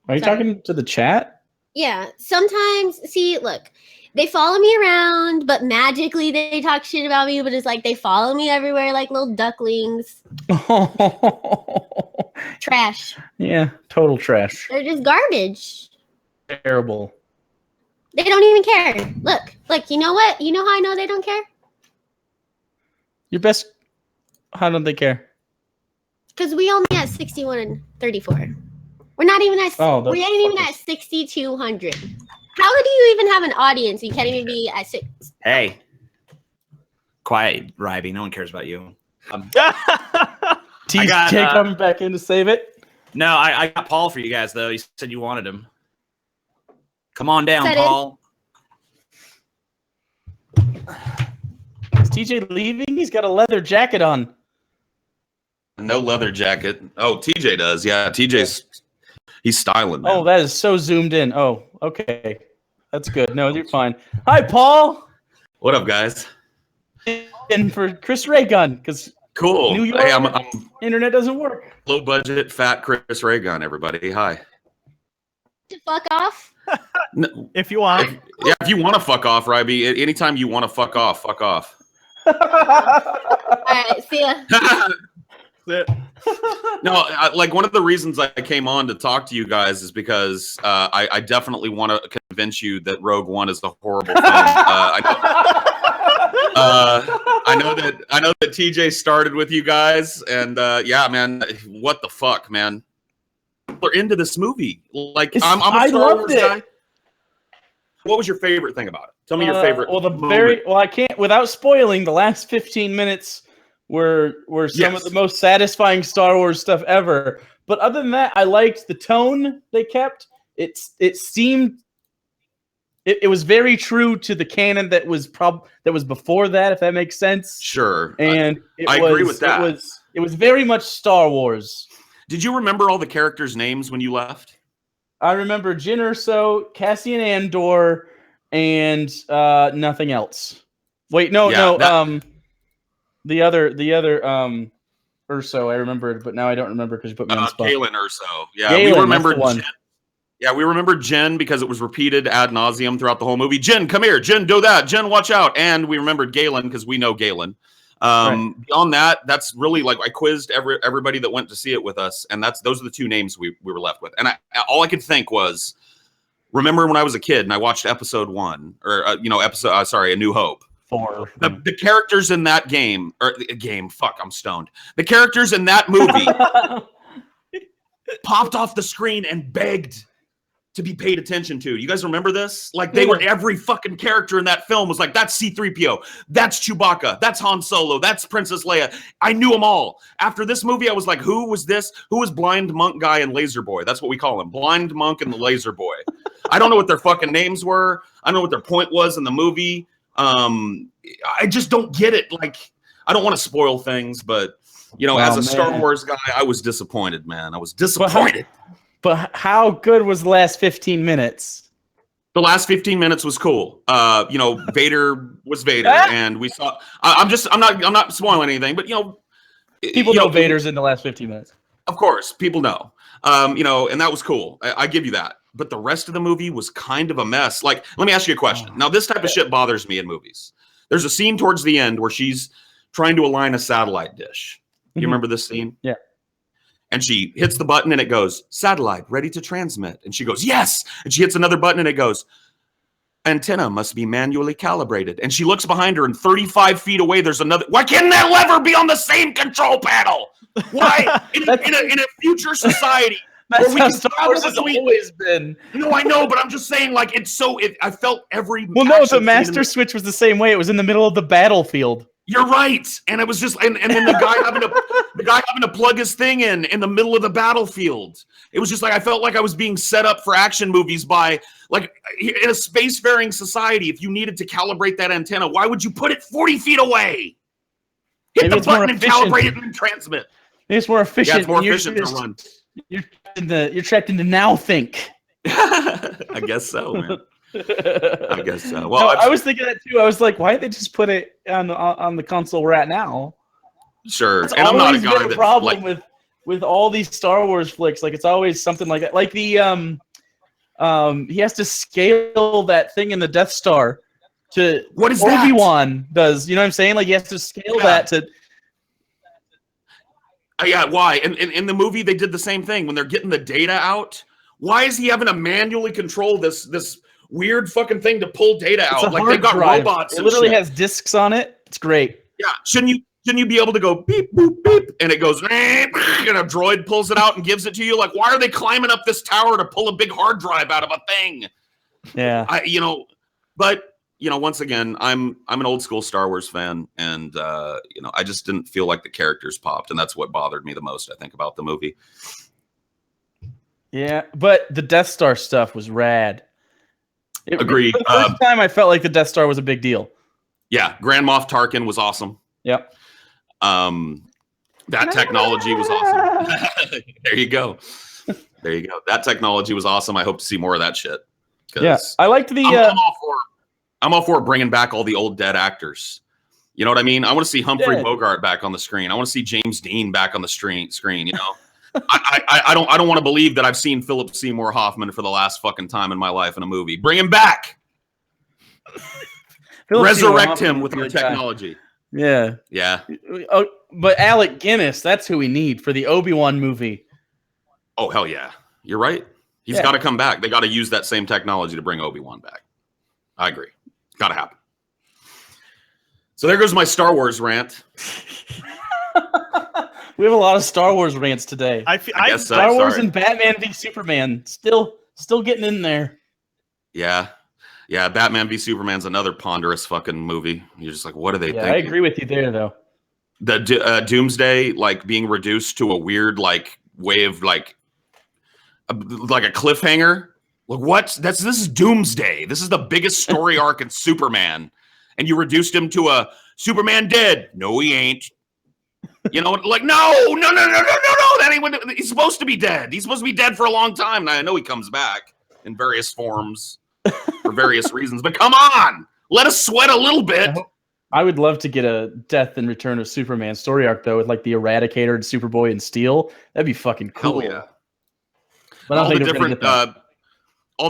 Are you talking to the chat? Yeah. Sometimes, see, look, they follow me around, but magically they talk shit about me, but it's like they follow me everywhere like little ducklings. Trash. Yeah, total trash. They're just garbage. Terrible. They don't even care. Look, you know what? You know how I know they don't care? Your best. How don't they care? Because we only at 61 and 34. We're not even at. We ain't even at 6,200. How do you even have an audience? You can't even be at 6. Hey, quiet, Ryby. No one cares about you. TJ coming back in to save it. No, I got Paul for you guys though. You said you wanted him. Come on down, Set Paul. Is TJ leaving? He's got a leather jacket on. No leather jacket. Oh, TJ does. Yeah, he's styling. Man. Oh, that is so zoomed in. Oh, okay. That's good. No, you're fine. Hi, Paul. What up, guys? In for Chris Raygun, because cool. New York, hey, I'm internet doesn't work. Low budget, fat Chris Raygun. Everybody, hi. To fuck off. If you want. If you want to fuck off, Ryby, anytime you want to fuck off, fuck off. All right, see ya. No, like one of the reasons I came on to talk to you guys is because I definitely want to convince you that Rogue One is a horrible film. I know that TJ started with you guys, and yeah, man, what the fuck, man? People are into this movie. Like, I'm a Star Wars guy. What was your favorite thing about it? Tell me your favorite. I can't without spoiling. The last 15 minutes were some of the most satisfying Star Wars stuff ever. But other than that, I liked the tone they kept. It seemed it was very true to the canon that was before that, if that makes sense. Sure, and I agree with that. It was very much Star Wars. Did you remember all the characters' names when you left? I remember Jyn Erso, Cassian Andor, and nothing else. Wait, no. The other Erso I remembered, but now I don't remember because you put me on the spot. Galen Erso. Yeah, Galen, we remembered one. Jyn. Yeah, we remember Jyn because it was repeated ad nauseum throughout the whole movie. Jyn, come here. Jyn, do that. Jyn, watch out. And we remembered Galen because we know Galen. Right. Beyond that, that's really like I quizzed everybody that went to see it with us, and those are the two names we were left with. And all I could think was, remember when I was a kid and I watched episode 1 or A New Hope. 4. The characters in that game fuck, I'm stoned. The characters in that movie popped off the screen and begged to be paid attention to. You guys remember this? Like every fucking character in that film was like, that's C-3PO, that's Chewbacca, that's Han Solo, that's Princess Leia. I knew them all. After this movie, I was like, who was this? Who was Blind Monk Guy and Laser Boy? That's what we call him. Blind Monk and the Laser Boy. I don't know what their fucking names were. I don't know what their point was in the movie. I just don't get it. Like, I don't want to spoil things, but as a Star Wars guy, I was disappointed, man. I was disappointed. But how good was the last 15 minutes? The last 15 minutes was cool. Vader was Vader, and we saw. I'm not spoiling anything, but people know Vader's in the last 15 minutes. Of course, people know. And that was cool. I give you that. But the rest of the movie was kind of a mess. Like, let me ask you a question. Now, this type of shit bothers me in movies. There's a scene towards the end where she's trying to align a satellite dish. You remember this scene? Yeah. And she hits the button and it goes, satellite, ready to transmit. And she goes, yes. And she hits another button and it goes, antenna must be manually calibrated. And she looks behind her and 35 feet away, there's another. Why can't that lever be on the same control panel? Why? in a future society. That's how Star Wars has always been. No, I know, but I'm just saying, like, I felt every. Well, no, the Master Switch was the same way. It was in the middle of the battlefield. You're right, and it was just, and then the guy having to plug his thing in the middle of the battlefield. It was just like I felt like I was being set up for action movies by, like, in a spacefaring society. If you needed to calibrate that antenna, why would you put it 40 feet away? Hit the button and calibrate it and transmit. It's more efficient. Yeah, it's more efficient to run. You're trapped into now think. I guess so, man. I guess so. Well, I was thinking that too. I was like, why didn't they just put it on the console we're at now? Sure. It's and I'm not a guy been a problem with all these Star Wars flicks. Like, it's always something like that. Like the he has to scale that thing in the Death Star to what is Obi-Wan does. You know what I'm saying? Like, he has to scale that to. Yeah, why? And in the movie, they did the same thing when they're getting the data out. Why is he having to manually control this weird fucking thing to pull data out? Like, they got robots. It literally has discs on it. It's great. Yeah, shouldn't you be able to go beep boop beep and it goes and a droid pulls it out and gives it to you? Like, why are they climbing up this tower to pull a big hard drive out of a thing? Yeah, but. Once again, I'm an old school Star Wars fan, and I just didn't feel like the characters popped, and that's what bothered me the most, I think, about the movie. Yeah, but the Death Star stuff was rad. Agreed. For the first time, I felt like the Death Star was a big deal. Yeah, Grand Moff Tarkin was awesome. Yep. That technology was awesome. There you go. That technology was awesome. I hope to see more of that shit. Yeah, I liked the. I'm all for bringing back all the old dead actors. You know what I mean? I want to see Humphrey Bogart back on the screen. I want to see James Dean back on the screen. I don't want to believe that I've seen Philip Seymour Hoffman for the last fucking time in my life in a movie. Bring him back. Resurrect him with our technology. Yeah. Yeah. Oh, but Alec Guinness, that's who we need for the Obi-Wan movie. Oh, hell yeah. You're right. He's got to come back. They got to use that same technology to bring Obi-Wan back. I agree. Got to happen. So there goes my Star Wars rant. We have a lot of Star Wars rants today. I guess so. Star Wars Sorry. and Batman v Superman still getting in there. Yeah. Yeah, Batman v Superman's another ponderous fucking movie. You're just like, what are they thinking? I agree with you there, though. The Doomsday, like, being reduced to a weird, like, way of, like a cliffhanger. Like, what? This is Doomsday. This is the biggest story arc in Superman. And you reduced him to a Superman dead. No, he ain't. You know, like, no. That ain't, he's supposed to be dead. He's supposed to be dead for a long time. And I know he comes back in various forms for various reasons. But come on. Let us sweat a little bit. I would love to get a Death and Return of Superman story arc, though, with like the Eradicator and Superboy and Steel. That'd be fucking cool. Hell yeah. But all the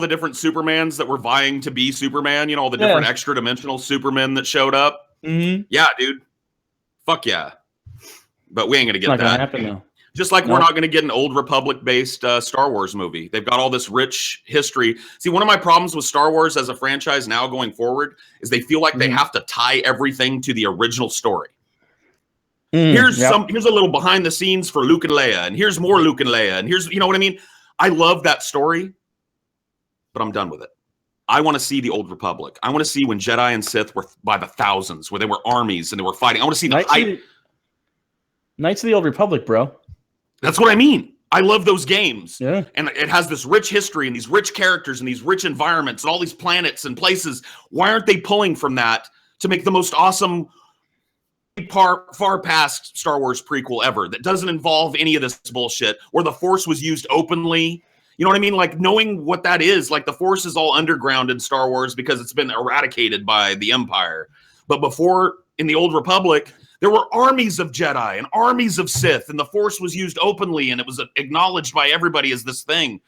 different Supermans that were vying to be Superman, you know, all the different extra dimensional Supermen that showed up. Mm-hmm. Yeah, dude. Fuck yeah. But we ain't gonna get that. Gonna happen, though. Just like we're not gonna get an Old Republic based Star Wars movie. They've got all this rich history. See, one of my problems with Star Wars as a franchise now going forward is they feel like they have to tie everything to the original story. Here's a little behind the scenes for Luke and Leia, and here's more Luke and Leia, and here's, you know what I mean? I love that story, but I'm done with it. I want to see the Old Republic. I want to see when Jedi and Sith were by the thousands, where they were armies and they were fighting. I want to see the hype. Knights of the Old Republic, bro. That's what I mean. I love those games. Yeah. And it has this rich history and these rich characters and these rich environments and all these planets and places. Why aren't they pulling from that to make the most awesome, far past Star Wars prequel ever that doesn't involve any of this bullshit, where the Force was used openly? You know what I mean? Like, knowing what that is, like, the Force is all underground in Star Wars because it's been eradicated by the Empire. But before, in the Old Republic, there were armies of Jedi and armies of Sith, and the Force was used openly, and it was acknowledged by everybody as this thing.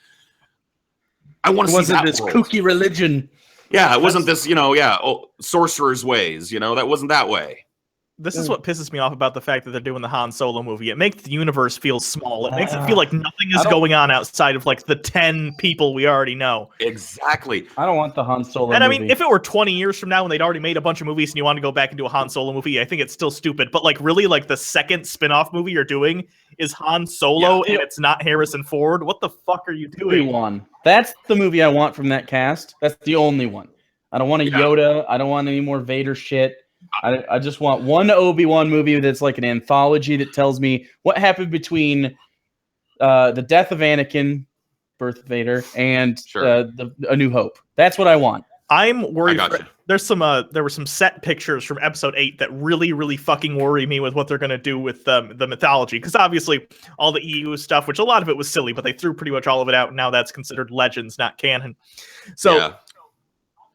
I want to see that. It wasn't this kooky religion. Yeah, it wasn't this, sorcerer's ways. You know, that wasn't that way. This is what pisses me off about the fact that they're doing the Han Solo movie. It makes the universe feel small. It makes it feel like nothing is going on outside of like the 10 people we already know. Exactly. I don't want the Han Solo and movie. I mean, if it were 20 years from now and they'd already made a bunch of movies and you want to go back and do a Han Solo movie, I think it's still stupid. But like, really, like the second spin-off movie you're doing is Han Solo and it's not Harrison Ford. What the fuck are you doing? Obi-Wan. That's the movie I want from that cast. That's the only one. I don't want a Yoda. I don't want any more Vader shit. I just want one Obi-Wan movie that's like an anthology that tells me what happened between the death of Anakin, birth of Vader, and A New Hope. That's what I want. I'm worried. There were some set pictures from Episode 8 that really, really fucking worry me with what they're going to do with the mythology. Because obviously all the EU stuff, which a lot of it was silly, but they threw pretty much all of it out. And now that's considered legends, not canon. So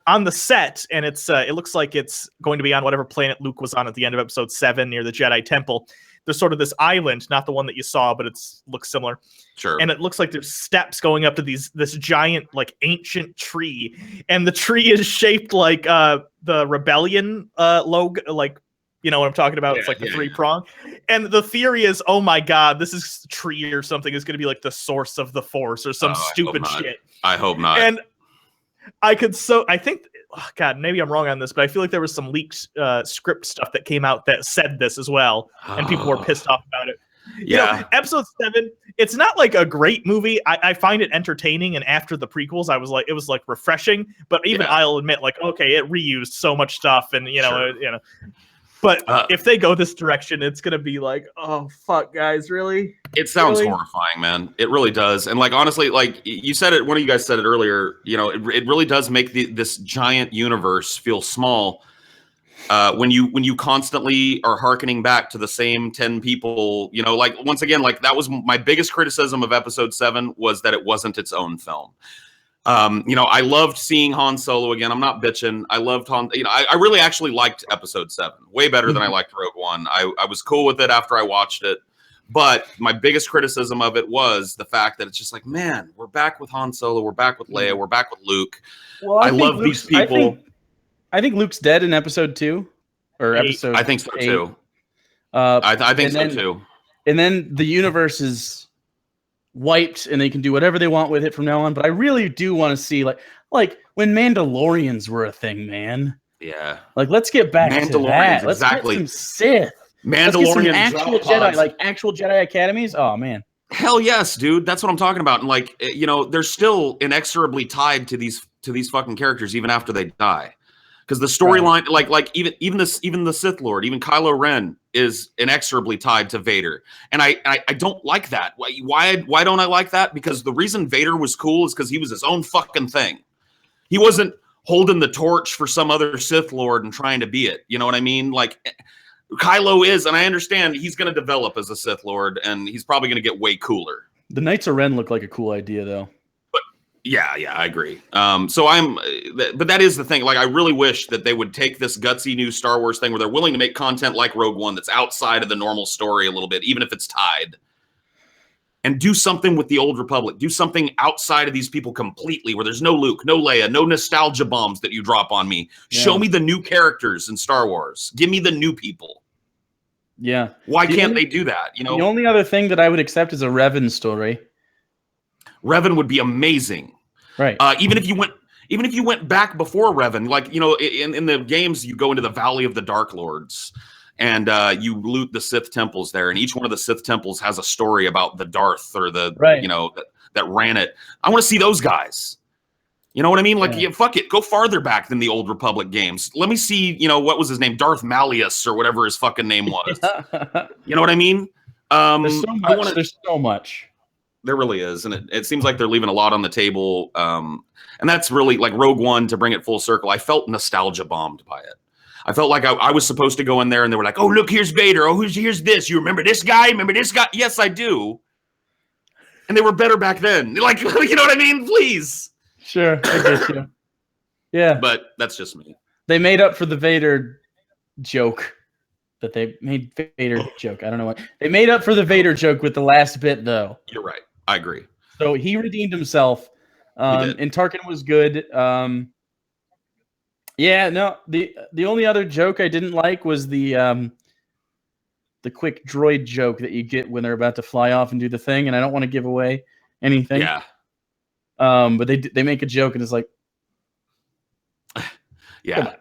on the set, and it looks like it's going to be on whatever planet Luke was on at the end of Episode 7 near the Jedi Temple. There's sort of this island, not the one that you saw, but looks similar. Sure. And it looks like there's steps going up to this giant, like, ancient tree. And the tree is shaped like the Rebellion logo, like, you know what I'm talking about? It's like the three-prong. And the theory is, oh my god, this is tree or something is going to be like the source of the Force or some stupid shit. I hope not. And I think, God, maybe I'm wrong on this, but I feel like there was some leaked script stuff that came out that said this as well, and people were pissed off about it. You know, Episode 7, it's not like a great movie. I find it entertaining, and after the prequels, it was like refreshing. But even I'll admit, like, okay, it reused so much stuff, and you know. But if they go this direction, it's gonna be like, oh fuck, guys, really? It sounds horrifying, man. It really does. And like, honestly, like you said it, one of you guys said it earlier. You know, it really does make this giant universe feel small when you constantly are hearkening back to the same 10 people. You know, like once again, like that was my biggest criticism of Episode 7 was that it wasn't its own film. You know, I loved seeing Han Solo again. I'm not bitching. I loved Han. You know, I really actually liked Episode 7 way better than I liked Rogue One. I was cool with it after I watched it, But my biggest criticism of it was the fact that it's just like, man, we're back with Han Solo, we're back with Leia, we're back with Luke. Well, I love these people. I think Luke's dead in episode 2 or episode. I think so 8. too. I think so too. And then the universe is wiped, and they can do whatever they want with it from now on. But I really do want to see like when Mandalorians were a thing, man. Yeah. Like, let's get back to that. Let's exactly. get some Sith. Mandalorian actual Jedi, like actual Jedi academies. Oh man. Hell yes, dude. That's what I'm talking about. And like, you know, they're still inexorably tied to these fucking characters even after they die. Because the storyline, like even the Sith Lord, even Kylo Ren is inexorably tied to Vader, and I don't like that. Why don't I like that? Because the reason Vader was cool is because he was his own fucking thing. He wasn't holding the torch for some other Sith Lord and trying to be it. You know what I mean? Like Kylo is, and I understand he's going to develop as a Sith Lord, and he's probably going to get way cooler. The Knights of Ren look like a cool idea, though. Yeah, I agree. But that is the thing. Like, I really wish that they would take this gutsy new Star Wars thing where they're willing to make content like Rogue One that's outside of the normal story a little bit, even if it's tied, and do something with the Old Republic. Do something outside of these people completely, where there's no Luke, no Leia, no nostalgia bombs that you drop on me. Yeah. Show me the new characters in Star Wars. Give me the new people. Yeah. Why can't they do that? You know, the only other thing that I would accept is a Revan story. Revan would be amazing, right? Even if you went back before Revan, like, you know, in the games, you go into the Valley of the Dark Lords, and you loot the Sith temples there, and each one of the Sith temples has a story about the Darth or the you know that ran it. I want to see those guys. You know what I mean? Like, fuck it, go farther back than the Old Republic games. Let me see, you know, what was his name, Darth Malleus or whatever his fucking name was. You know what I mean? There's so much. There really is, and it seems like they're leaving a lot on the table, and that's really like Rogue One, to bring it full circle. I felt nostalgia bombed by it. I felt like I was supposed to go in there, and they were like, "Oh, look, here's Vader. Oh, here's this. You remember this guy? Remember this guy?" Yes, I do. And they were better back then. Like, you know what I mean? Please. Sure, I get you. Yeah, but that's just me. They made up for the Vader joke. That they made Vader joke. I don't know what they made up for the Vader joke with the last bit, though. You're right. I agree. So he redeemed himself. And Tarkin was good. Yeah, no. The only other joke I didn't like was the quick droid joke that you get when they're about to fly off and do the thing. And I don't want to give away anything. Yeah. But they make a joke and it's like, yeah.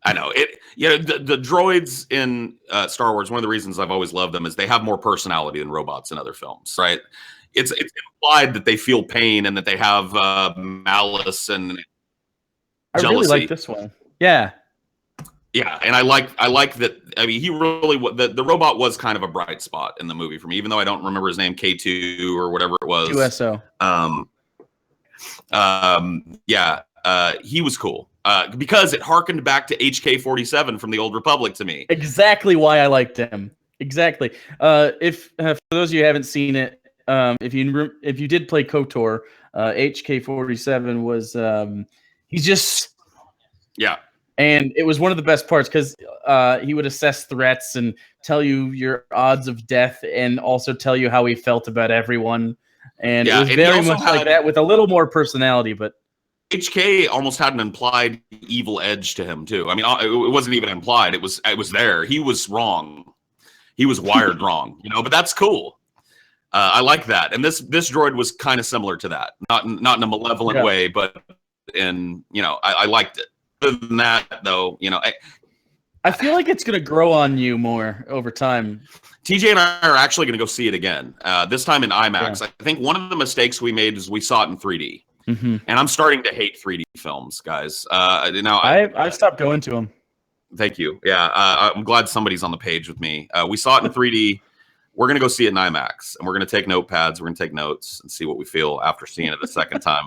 I know it. You know, the droids in Star Wars, one of the reasons I've always loved them is they have more personality than robots in other films, right? It's implied that they feel pain and that they have malice and jealousy. I really like this one. Yeah. Yeah, and I like that. I mean, he really the robot was kind of a bright spot in the movie for me, even though I don't remember his name, K2 or whatever it was. USO. Yeah, he was cool. Because it harkened back to HK-47 from the Old Republic to me. Exactly why I liked him. Exactly. If for those of you who haven't seen it, if you did play KOTOR, HK-47 was he's just and it was one of the best parts because he would assess threats and tell you your odds of death and also tell you how he felt about everyone. And it was very much like that with a little more personality, but. HK almost had an implied evil edge to him too. I mean, it wasn't even implied; it was there. He was wrong. He was wired wrong, you know. But that's cool. I like that. And this droid was kind of similar to that, not in a malevolent way, but in I liked it. Other than that, though, I feel like it's gonna grow on you more over time. TJ and I are actually gonna go see it again. This time in IMAX. Yeah. I think one of the mistakes we made is we saw it in 3D. Mm-hmm. And I'm starting to hate 3D films, guys. Now I've stopped going to them. Thank you. Yeah, I'm glad somebody's on the page with me. We saw it in 3D. We're gonna go see it in IMAX, and we're gonna take notepads. We're gonna take notes and see what we feel after seeing it the second time.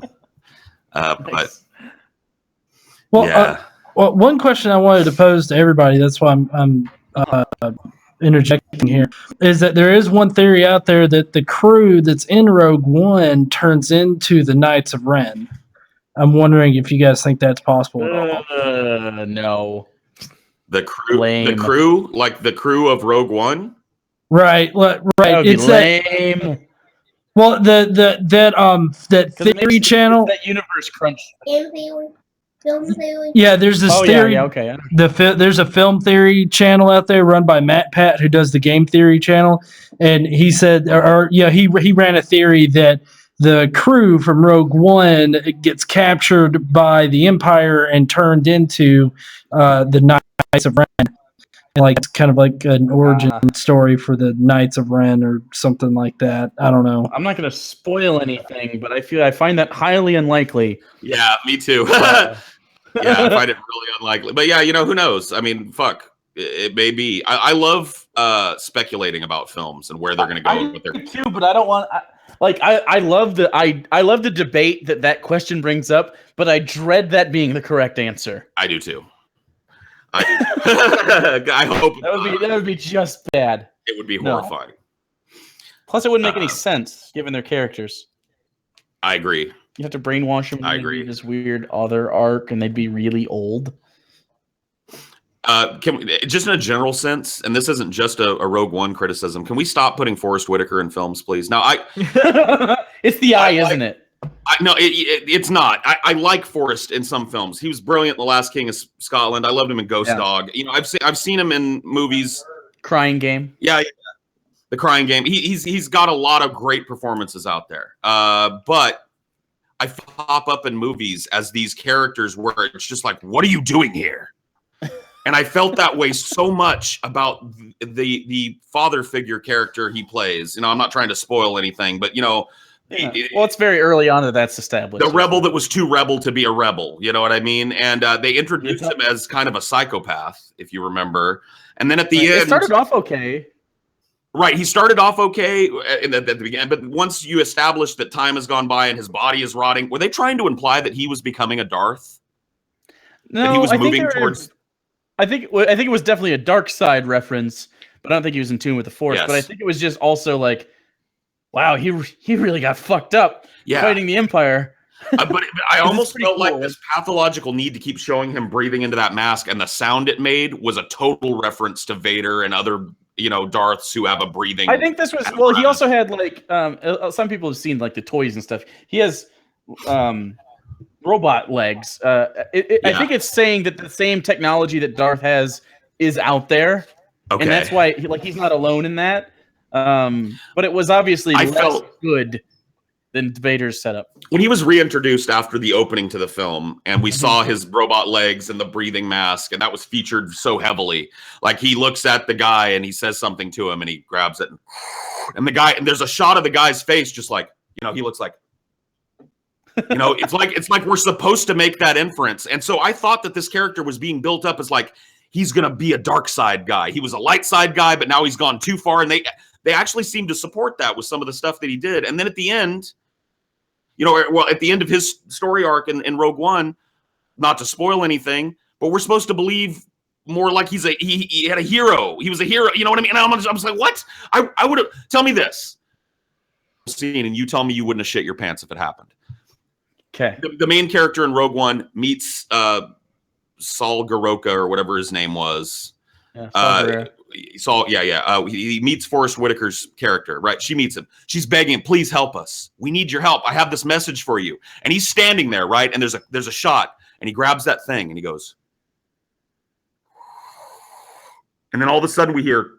Nice. Well, one question I wanted to pose to everybody. That's why I'm interjecting here, is that there is one theory out there that the crew that's in Rogue One turns into the Knights of Ren. I'm wondering if you guys think that's possible at all. No. The crew, like the crew of Rogue One. Right. Right. That would be It's lame. that. Well, that theory channel. That universe crunch. Yeah, there's this theory. Yeah, okay. There's a film theory channel out there run by Matt Pat, who does the game theory channel, and he said, he ran a theory that the crew from Rogue One gets captured by the Empire and turned into the Knights of Ren. And like it's kind of like an origin story for the Knights of Ren or something like that. I don't know. I'm not going to spoil anything, but I find that highly unlikely. Yeah, me too. Yeah, I find it really unlikely. But yeah, who knows? I mean, fuck. It may be. I love speculating about films and where they're going to go. I do too, but I don't want. I love the debate that question brings up, but I dread that being the correct answer. I do too. I hope that would be just bad. It would be horrifying. Plus, it wouldn't make any sense given their characters. I agree. You have to brainwash them. I agree. This weird other arc, and they'd be really old. Can we, just in a general sense, and this isn't just a Rogue One criticism, can we stop putting Forrest Whitaker in films, please? Now, it's the eye, isn't it? No, it's not. I like Forrest in some films. He was brilliant in The Last King of Scotland. I loved him in Ghost Dog. I've seen him in movies. Crying Game. Yeah, The Crying Game. He's got a lot of great performances out there. But I pop up in movies as these characters where it's just like, what are you doing here? And I felt that way so much about the father figure character he plays. I'm not trying to spoil anything, but well, it's very early on that's established. The rebel that was too rebel to be a rebel. You know what I mean? And they introduced him as kind of a psychopath, if you remember. And then at the end, it started off okay. Right, he started off okay at the beginning, but once you establish that time has gone by and his body is rotting, were they trying to imply that he was becoming a Darth? No, that he was moving towards. I think it was definitely a dark side reference, but I don't think he was in tune with the Force. Yes. But I think it was just also like, wow, he really got fucked up fighting the Empire. But I almost felt like this pathological need to keep showing him breathing into that mask, and the sound it made was a total reference to Vader and other Darths who have a breathing. I think this was he also had like some people have seen like the toys and stuff. He has robot legs. I think it's saying that the same technology that Darth has is out there, and that's why he's not alone in that. But it was obviously less good than Vader's setup. When he was reintroduced after the opening to the film, and we saw his robot legs and the breathing mask, and that was featured so heavily. Like he looks at the guy and he says something to him, and he grabs it, and there's a shot of the guy's face, just like he looks like. It's like we're supposed to make that inference. And so I thought that this character was being built up as like he's gonna be a dark side guy. He was a light side guy, but now he's gone too far. And they actually seem to support that with some of the stuff that he did. And then at the end, at the end of his story arc in Rogue One, not to spoil anything, but we're supposed to believe more like he had a hero. He was a hero. You know what I mean? And I'm just like, what? I would have tell me this scene, and you tell me you wouldn't have shit your pants if it happened. Okay. The main character in Rogue One meets Saul Garoka or whatever his name was. Yeah, he meets Forrest Whitaker's character, right? She meets him. She's begging him, please help us. We need your help. I have this message for you. And he's standing there, right? And there's a shot, and he grabs that thing and he goes. And then all of a sudden we hear,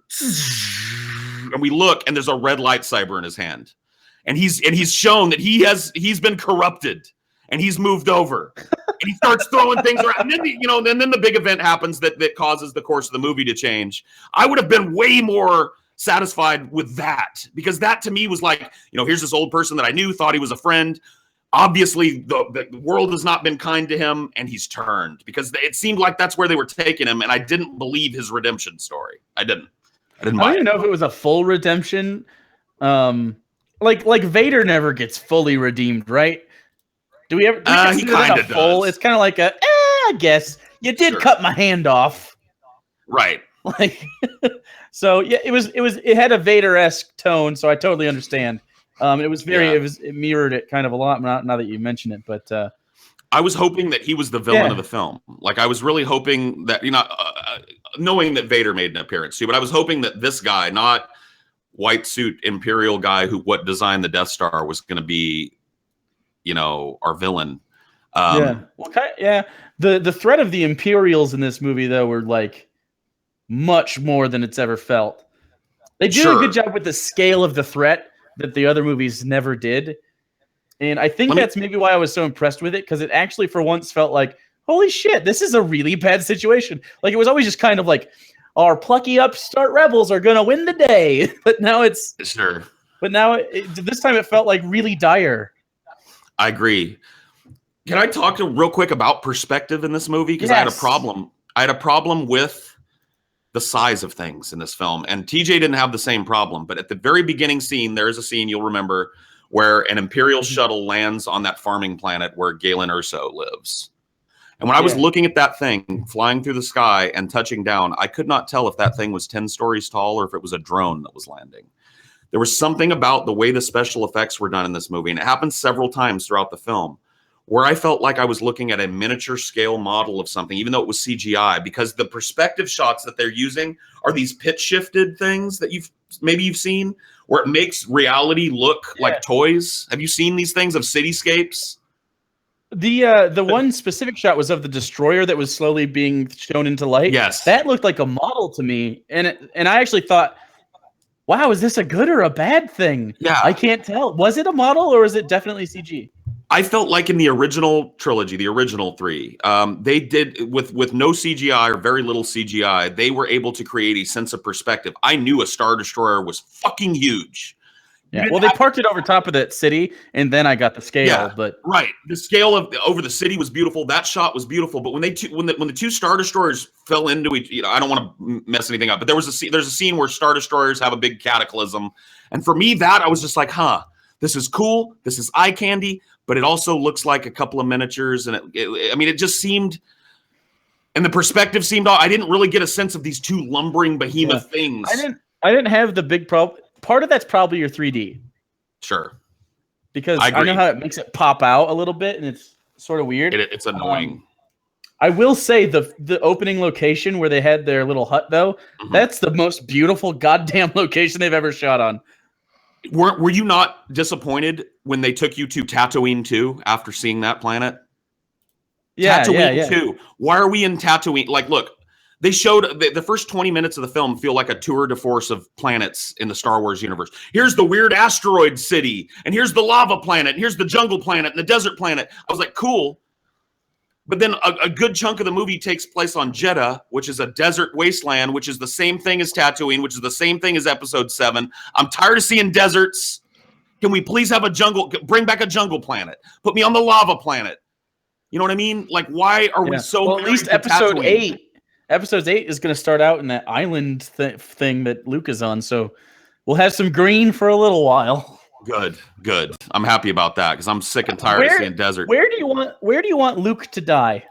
and we look, and there's a red lightsaber in his hand. And he's shown that he's been corrupted. And he's moved over, and he starts throwing things around. And then, then the big event happens that causes the course of the movie to change. I would have been way more satisfied with that, because that to me was like, here's this old person that I knew, thought he was a friend. Obviously, the world has not been kind to him, and he's turned, because it seemed like that's where they were taking him, and I didn't believe his redemption story. I didn't I don't even know if it was a full redemption. Like Vader never gets fully redeemed, right? Do we ever? He kind of does. It's kind of like I guess you did cut my hand off, right? Like, so yeah, it had a Vader-esque tone, so I totally understand. It mirrored it kind of a lot. Now that you mention it, but I was hoping that he was the villain of the film. Like I was really hoping that knowing that Vader made an appearance too, but I was hoping that this guy, not white suit Imperial guy who designed the Death Star was going to be, our villain. Yeah. Well, yeah. The threat of the Imperials in this movie, though, were like much more than it's ever felt. They do a good job with the scale of the threat that the other movies never did. And I think that's maybe why I was so impressed with it, because it actually for once felt like, holy shit, this is a really bad situation. Like, it was always just kind of like, our plucky upstart rebels are going to win the day. But now it's... Sure. But now, this time it felt like really dire. I agree. Can I talk real quick about perspective in this movie? Because I had a problem. I had a problem with the size of things in this film. And TJ didn't have the same problem. But at the very beginning scene, there is a scene you'll remember where an Imperial shuttle lands on that farming planet where Galen Erso lives. And when I was looking at that thing flying through the sky and touching down, I could not tell if that thing was 10 stories tall or if it was a drone that was landing. There was something about the way the special effects were done in this movie, and it happened several times throughout the film, where I felt like I was looking at a miniature scale model of something, even though it was CGI, because the perspective shots that they're using are these pitch shifted things that maybe you've seen, where it makes reality look like toys. Have you seen these things of cityscapes? The one specific shot was of the destroyer that was slowly being shown into light. Yes. That looked like a model to me. And I actually thought, wow, is this a good or a bad thing? Yeah. I can't tell. Was it a model or is it definitely CG? I felt like in the original trilogy, the original three, they did with no CGI or very little CGI, they were able to create a sense of perspective. I knew a Star Destroyer was fucking huge. Yeah. Well, they parked it over top of that city, and then I got the scale. Yeah, but right, the scale of over the city was beautiful. That shot was beautiful. But when the two Star Destroyers fell into each, I don't want to mess anything up, but there's a scene where Star Destroyers have a big cataclysm, and for me, that I was just like, huh, this is cool. This is eye candy. But it also looks like a couple of miniatures, and it just seemed, and the perspective seemed. I didn't really get a sense of these two lumbering behemoth things. I didn't have the big problem. Part of that's probably your 3D. Sure. Because I know how it makes it pop out a little bit, and it's sort of weird. It's annoying. I will say the opening location where they had their little hut, though, that's the most beautiful goddamn location they've ever shot on. Were you not disappointed when they took you to Tatooine 2 after seeing that planet? Yeah, Tatooine 2. Why are we in Tatooine? Like, look, they showed the first 20 minutes of the film feel like a tour de force of planets in the Star Wars universe. Here's the weird asteroid city, and here's the lava planet, and here's the jungle planet, and the desert planet. I was like, cool. But then a good chunk of the movie takes place on Jeddah, which is a desert wasteland, which is the same thing as Tatooine, which is the same thing as Episode 7. I'm tired of seeing deserts. Can we please have a jungle? Bring back a jungle planet. Put me on the lava planet. You know what I mean? Like, why are we so? Well, at least Episode 8. Episode 8 is going to start out in that island thing that Luke is on, so we'll have some green for a little while. Good. I'm happy about that because I'm sick and tired of seeing desert. Where do you want Luke to die?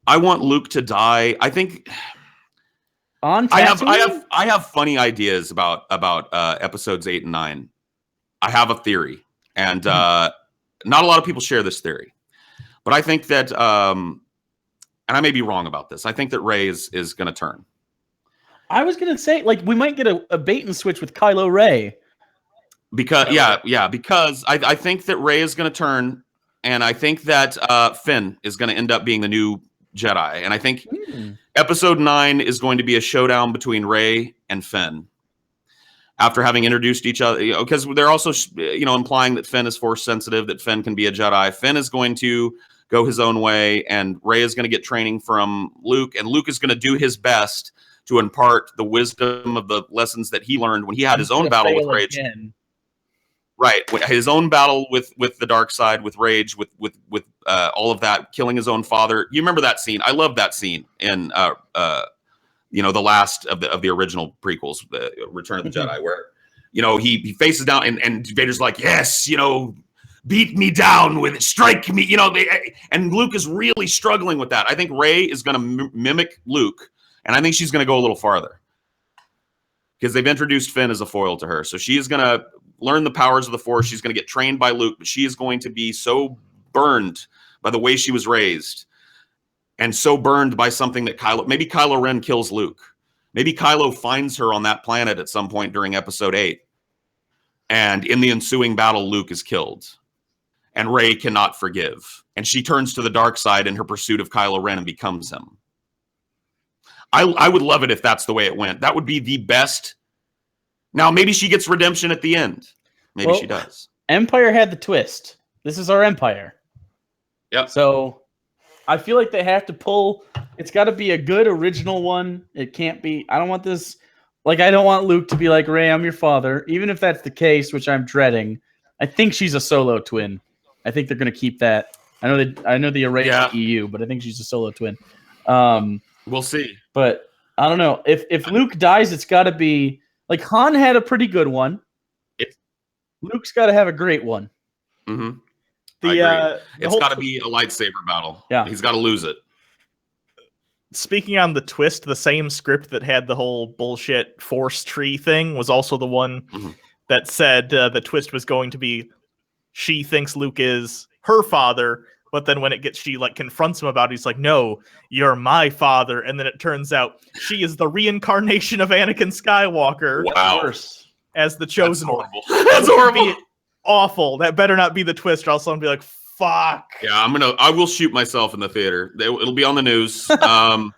I want Luke to die. I think on Tatooine? I have funny ideas about episodes 8 and 9. I have a theory, and not a lot of people share this theory, but I think that, and I may be wrong about this, I think that Rey is going to turn. I was going to say, like, we might get a bait and switch with Kylo Ren. Because because I think that Rey is going to turn, and I think that Finn is going to end up being the new Jedi, and I think Episode 9 is going to be a showdown between Rey and Finn. After having introduced each other, because they're also implying that Finn is Force sensitive, that Finn can be a Jedi. Finn is going to go his own way, and Rey is going to get training from Luke, and Luke is going to do his best to impart the wisdom of the lessons that he learned when he had his own battle with Rage. Right, his own battle with the dark side, with Rage, with all of that, killing his own father. You remember that scene? I love that scene in the last of the original prequels, the Return of the Jedi, where he faces down and Vader's like, yes, beat me down with it, strike me, and Luke is really struggling with that. I think Rey is going to mimic Luke, and I think she's going to go a little farther because they've introduced Finn as a foil to her, so she is going to learn the powers of the Force. She's going to get trained by Luke, but she is going to be so burned by the way she was raised and so burned by something that Kylo Ren kills Luke. Maybe Kylo finds her on that planet at some point during episode 8. And in the ensuing battle, Luke is killed. And Rey cannot forgive. And she turns to the dark side in her pursuit of Kylo Ren and becomes him. I would love it if that's the way it went. That would be the best. Now, maybe she gets redemption at the end. Maybe she does. Empire had the twist. This is our Empire. Yep. So I feel like they have to pull. It's got to be a good original one. It can't be. I don't want this. Like, I don't want Luke to be like, Rey, I'm your father. Even if that's the case, which I'm dreading. I think she's a solo twin. I think they're going to keep that. I know the erased the EU, but I think she's a solo twin. We'll see. But I don't know. If Luke dies, it's got to be like Han had a pretty good one. Luke's got to have a great one. Mm-hmm. It's got to be a lightsaber battle. Yeah. He's got to lose it. Speaking on the twist, the same script that had the whole bullshit force tree thing was also the one that said the twist was going to be she thinks Luke is her father, but then when she like confronts him about it, he's like, no, you're my father. And then it turns out she is the reincarnation of Anakin Skywalker. Wow. As the chosen one. That's horrible. Awful. That better not be the twist, or else I'm gonna be like, fuck. Yeah, I will shoot myself in the theater. It'll be on the news. It'll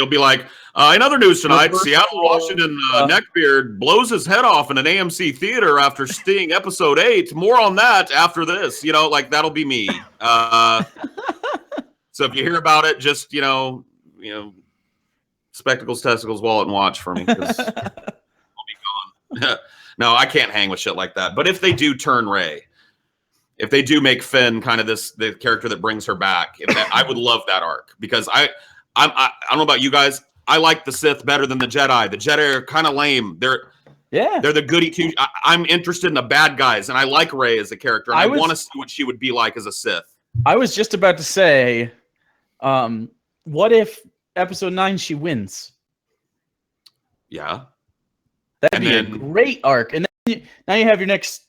be like, in other news tonight, Seattle, Washington neckbeard blows his head off in an AMC theater after seeing episode 8. More on that after this. Like that'll be me. So if you hear about it, just, spectacles, testicles, wallet, and watch for me. 'Cause I'll be gone. No, I can't hang with shit like that. But if they do turn Rey, if they do make Finn kind of the character that brings her back, I would love that arc, because I don't know about you guys. I like the Sith better than the Jedi. The Jedi are kind of lame. They're the goody two. I'm interested in the bad guys, and I like Rey as a character. And I want to see what she would be like as a Sith. I was just about to say, what if Episode 9 she wins? Yeah, that'd be a great arc. And then now you have your next.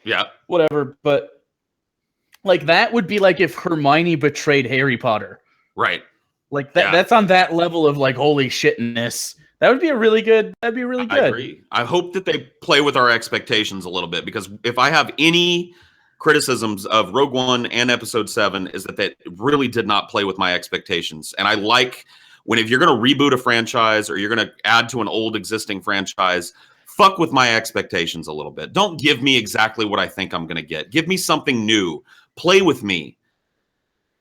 Yeah, whatever, but like that would be like if Hermione betrayed Harry Potter, right? Like that. That's on that level of like holy shitness. That would be a really good. That'd be really good. I agree. I hope that they play with our expectations a little bit, because if I have any criticisms of Rogue One and Episode 7, is that they really did not play with my expectations. And I like if you're going to reboot a franchise or you're going to add to an old existing franchise, fuck with my expectations a little bit. Don't give me exactly what I think I'm going to get. Give me something new. Play with me.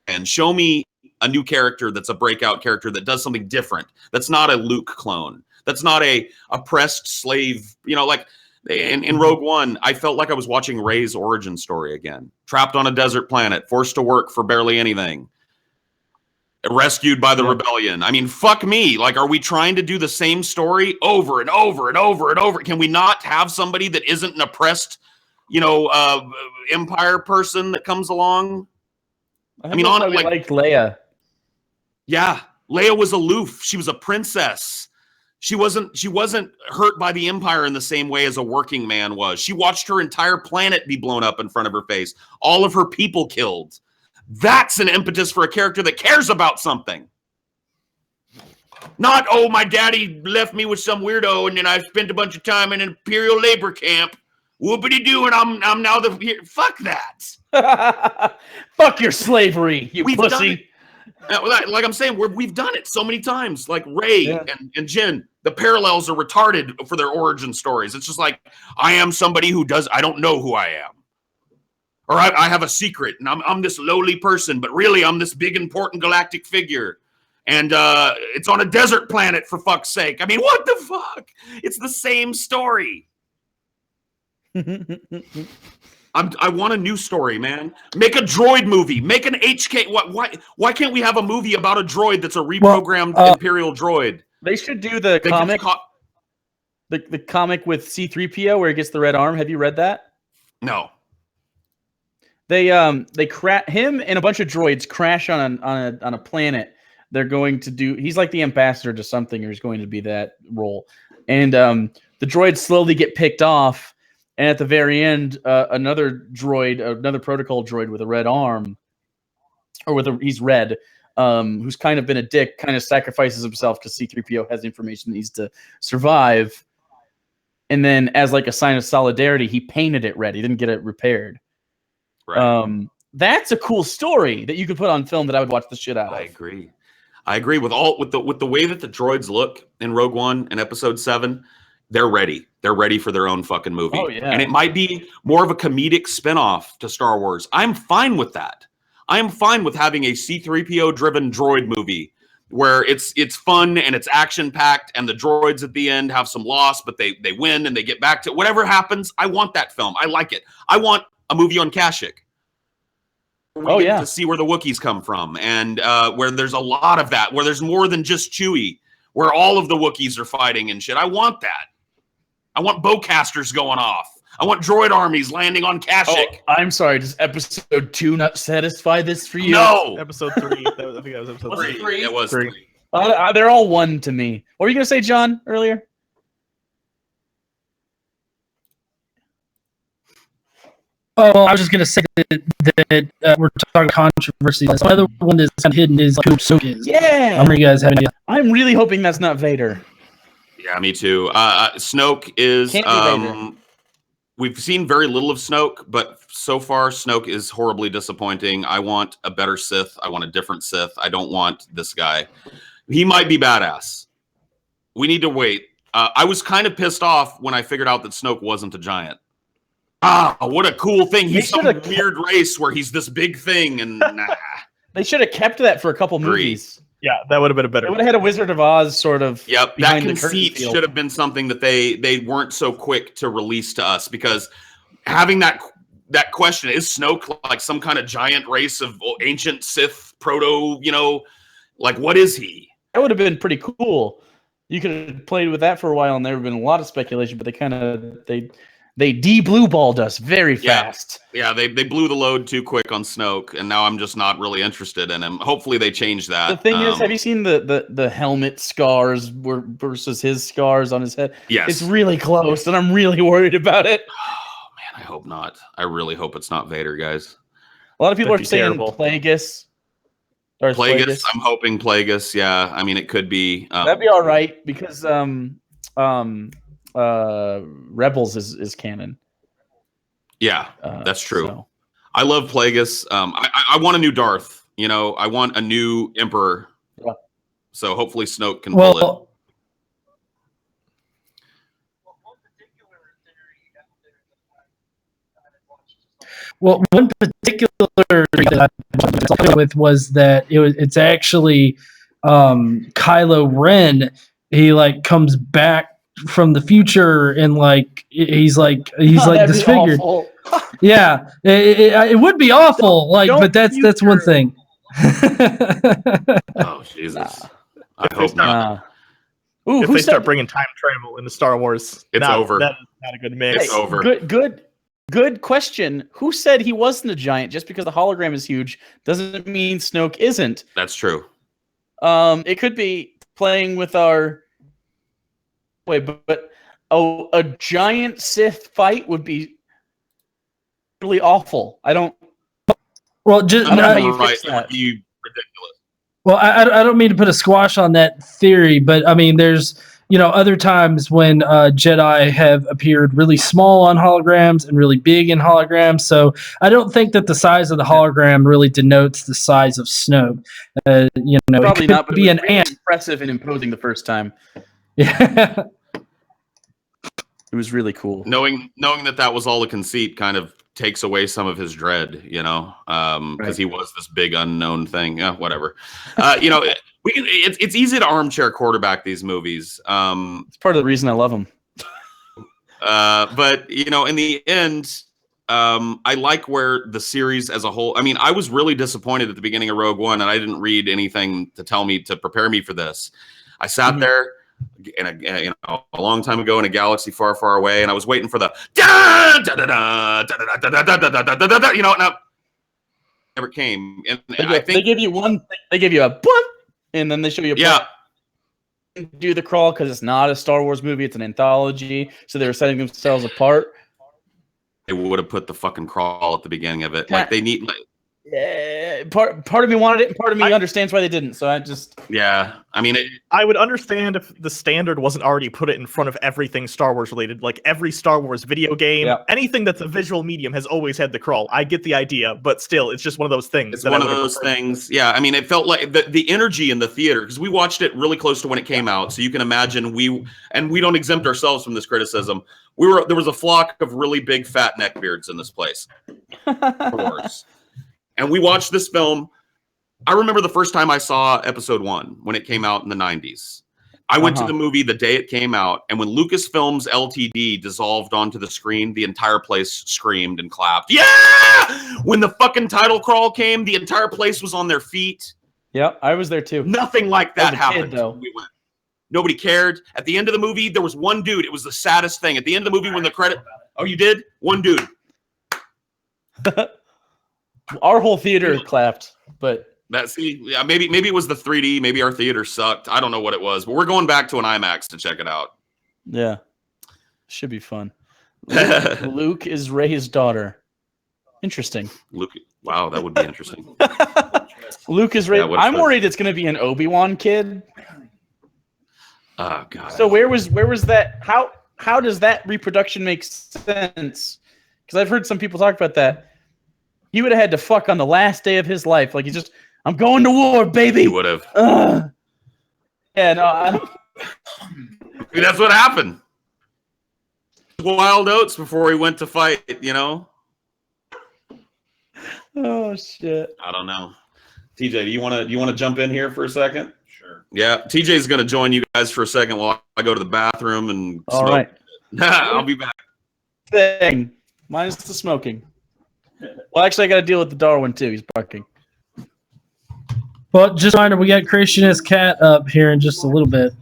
And show me a new character that's a breakout character that does something different. That's not a Luke clone. That's not a oppressed slave. Like in Rogue One, I felt like I was watching Rey's origin story again. Trapped on a desert planet, forced to work for barely anything. Rescued by the rebellion. I mean, fuck me. Like, are we trying to do the same story over and over and over and over? Can we not have somebody that isn't an oppressed, Empire person that comes along? I mean, I liked Leia. Yeah, Leia was aloof. She was a princess. She wasn't hurt by the Empire in the same way as a working man was. She watched her entire planet be blown up in front of her face. All of her people killed. That's an impetus for a character that cares about something. Not, oh, my daddy left me with some weirdo and then I spent a bunch of time in an Imperial labor camp. Whoopity-doo, and I'm now the... Fuck that. Fuck your slavery, you pussy. Like I'm saying, we've done it so many times. Like Rey and Jin, the parallels are retarded for their origin stories. It's just like, I am somebody I don't know who I am. Or I have a secret, and I'm this lowly person, but really I'm this big, important galactic figure. And it's on a desert planet, for fuck's sake. I mean, what the fuck? It's the same story. I want a new story, man. Make a droid movie. Make an HK. Why can't we have a movie about a droid that's a reprogrammed Imperial droid? They should do the comic. The comic with C-3PO where he gets the red arm. Have you read that? No. They him and a bunch of droids crash on a planet. They're going to do. He's like the ambassador to something, or he's going to be that role. And the droids slowly get picked off. And at the very end, another protocol droid with a red arm, or he's red, who's kind of been a dick, kind of sacrifices himself because C-3PO has information that needs to survive. And then as like a sign of solidarity, he painted it red. He didn't get it repaired. Right. That's a cool story that you could put on film that I would watch the shit out of. I agree with the way that the droids look in Rogue One and Episode 7. They're ready. They're ready for their own fucking movie. Oh, yeah. And it might be more of a comedic spinoff to Star Wars. I'm fine with that. I am fine with having a C-3PO driven droid movie where it's fun and it's action packed and the droids at the end have some loss, but they win and they get back to whatever happens. I want that film. I like it. I want a movie on Kashyyyk. To see where the Wookiees come from and where there's a lot of that, where there's more than just Chewie, where all of the Wookiees are fighting and shit. I want that. I want bowcasters going off. I want droid armies landing on Kashyyyk. Oh, I'm sorry. Does episode 2 not satisfy this for you? No. Episode 3. I think that was episode 3. It was 3. They're all 1 to me. What were you going to say, John, earlier? Oh, well, I was just going to say that we're talking controversy. The other one that's kind of hidden is like who Snoke is. Yeah. I'm you guys have any. I'm really hoping that's not Vader. Yeah, me too. Snoke is. Can't be Vader. We've seen very little of Snoke, but so far Snoke is horribly disappointing. I want a better Sith. I want a different Sith. I don't want this guy. He might be badass. We need to wait. I was kind of pissed off when I figured out that Snoke wasn't a giant. Ah, what a cool thing. He's some weird race where he's this big thing and nah. They should have kept that for a couple movies. Yeah, that would have been a better. They would have had a Wizard of Oz sort of. Yep, that conceit should have been something that they weren't so quick to release to us, because having that question, is Snoke like some kind of giant race of ancient Sith proto, like what is he? That would have been pretty cool. You could have played with that for a while and there would have been a lot of speculation, but they de-blue balled us very fast. Yeah, they blew the load too quick on Snoke, and now I'm just not really interested in him. Hopefully they change that. The thing is, have you seen the helmet scars versus his scars on his head? Yes. It's really close, and I'm really worried about it. Oh, man, I hope not. I really hope it's not Vader, guys. A lot of people are saying Plagueis. Plagueis, I'm hoping Plagueis, yeah. I mean, it could be. That'd be all right, because Rebels is canon. Yeah, that's true. So. I love Plagueis. I want a new Darth. I want a new Emperor. Yeah. So hopefully Snoke can pull it. Well, one particular thing that I with was that it's actually Kylo Ren. He comes back from the future and he's disfigured. Yeah, it would be awful. But that's one thing. Oh Jesus! I hope not. Ooh, if they start bringing time travel into Star Wars, it's over. That is not a good mix. It's over. Good question. Who said he wasn't a giant? Just because the hologram is huge doesn't mean Snoke isn't. That's true. It could be playing with our. Wait, but a giant Sith fight would be really awful. I don't. Well, just I don't know how you fix that. It would be ridiculous. Well, I don't mean to put a squash on that theory, but I mean, there's other times when Jedi have appeared really small on holograms and really big in holograms. So I don't think that the size of the hologram really denotes the size of Snoke. Probably it could not. But be it was an really ant. impressive and imposing the first time. Yeah. It was really cool. Knowing that was all a conceit kind of takes away some of his dread, because he was this big unknown thing. Yeah, whatever. It's easy to armchair quarterback these movies. It's part of the reason I love them. But in the end, I like where the series as a whole. I mean, I was really disappointed at the beginning of Rogue One, and I didn't read anything to prepare me for this. I sat there. A long time ago in a galaxy far, far away, and I was waiting for the never came. And I think they give you one. They give you a bump, and then they show you. Do the crawl because it's not a Star Wars movie; it's an anthology. So they were setting themselves apart. They would have put the fucking crawl at the beginning of it. Like they need. Yeah, part of me wanted it, and part of me understands why they didn't. So I just I mean, I would understand if the standard wasn't already put it in front of everything Star Wars related. Like every Star Wars video game, anything that's a visual medium has always had the crawl. I get the idea, but still, it's just one of those things. It's one of those things. Yeah, I mean, it felt like the energy in the theater, because we watched it really close to when it came out, so you can imagine we don't exempt ourselves from this criticism. There was a flock of really big fat neckbeards in this place. And we watched this film. I remember the first time I saw episode 1 when it came out in the 90s. I went to the movie the day it came out, and when Lucasfilms Ltd dissolved onto the screen, the entire place screamed and clapped. Yeah! When the fucking title crawl came, the entire place was on their feet. Yep, I was there too. Nothing like that happened. Kid, though. We went. Nobody cared. At the end of the movie, there was one dude. It was the saddest thing. At the end of the movie, when the credit... Oh, you did? One dude. Our whole theater clapped, but maybe it was the 3D. Maybe our theater sucked. I don't know what it was, but we're going back to an IMAX to check it out. Yeah, should be fun. Luke is Rey's daughter. Interesting. Luke. Wow, that would be interesting. Luke is Rey. Yeah, I'm worried it's going to be an Obi-Wan kid. Oh God. So where was that? How does that reproduction make sense? Because I've heard some people talk about that. He would have had to fuck on the last day of his life. Like, I'm going to war, baby. He would have. Yeah, no, I don't. Maybe that's what happened. Wild oats before he went to fight, Oh shit. I don't know. TJ, do you want to jump in here for a second? Sure. Yeah, TJ's going to join you guys for a second while I go to the bathroom and All smoke. right. I'll be back. Thing. Minus the smoking. Well, actually, I got to deal with the Darwin too. He's barking. Well, just a reminder, we got Creationist Cat up here in just a little bit.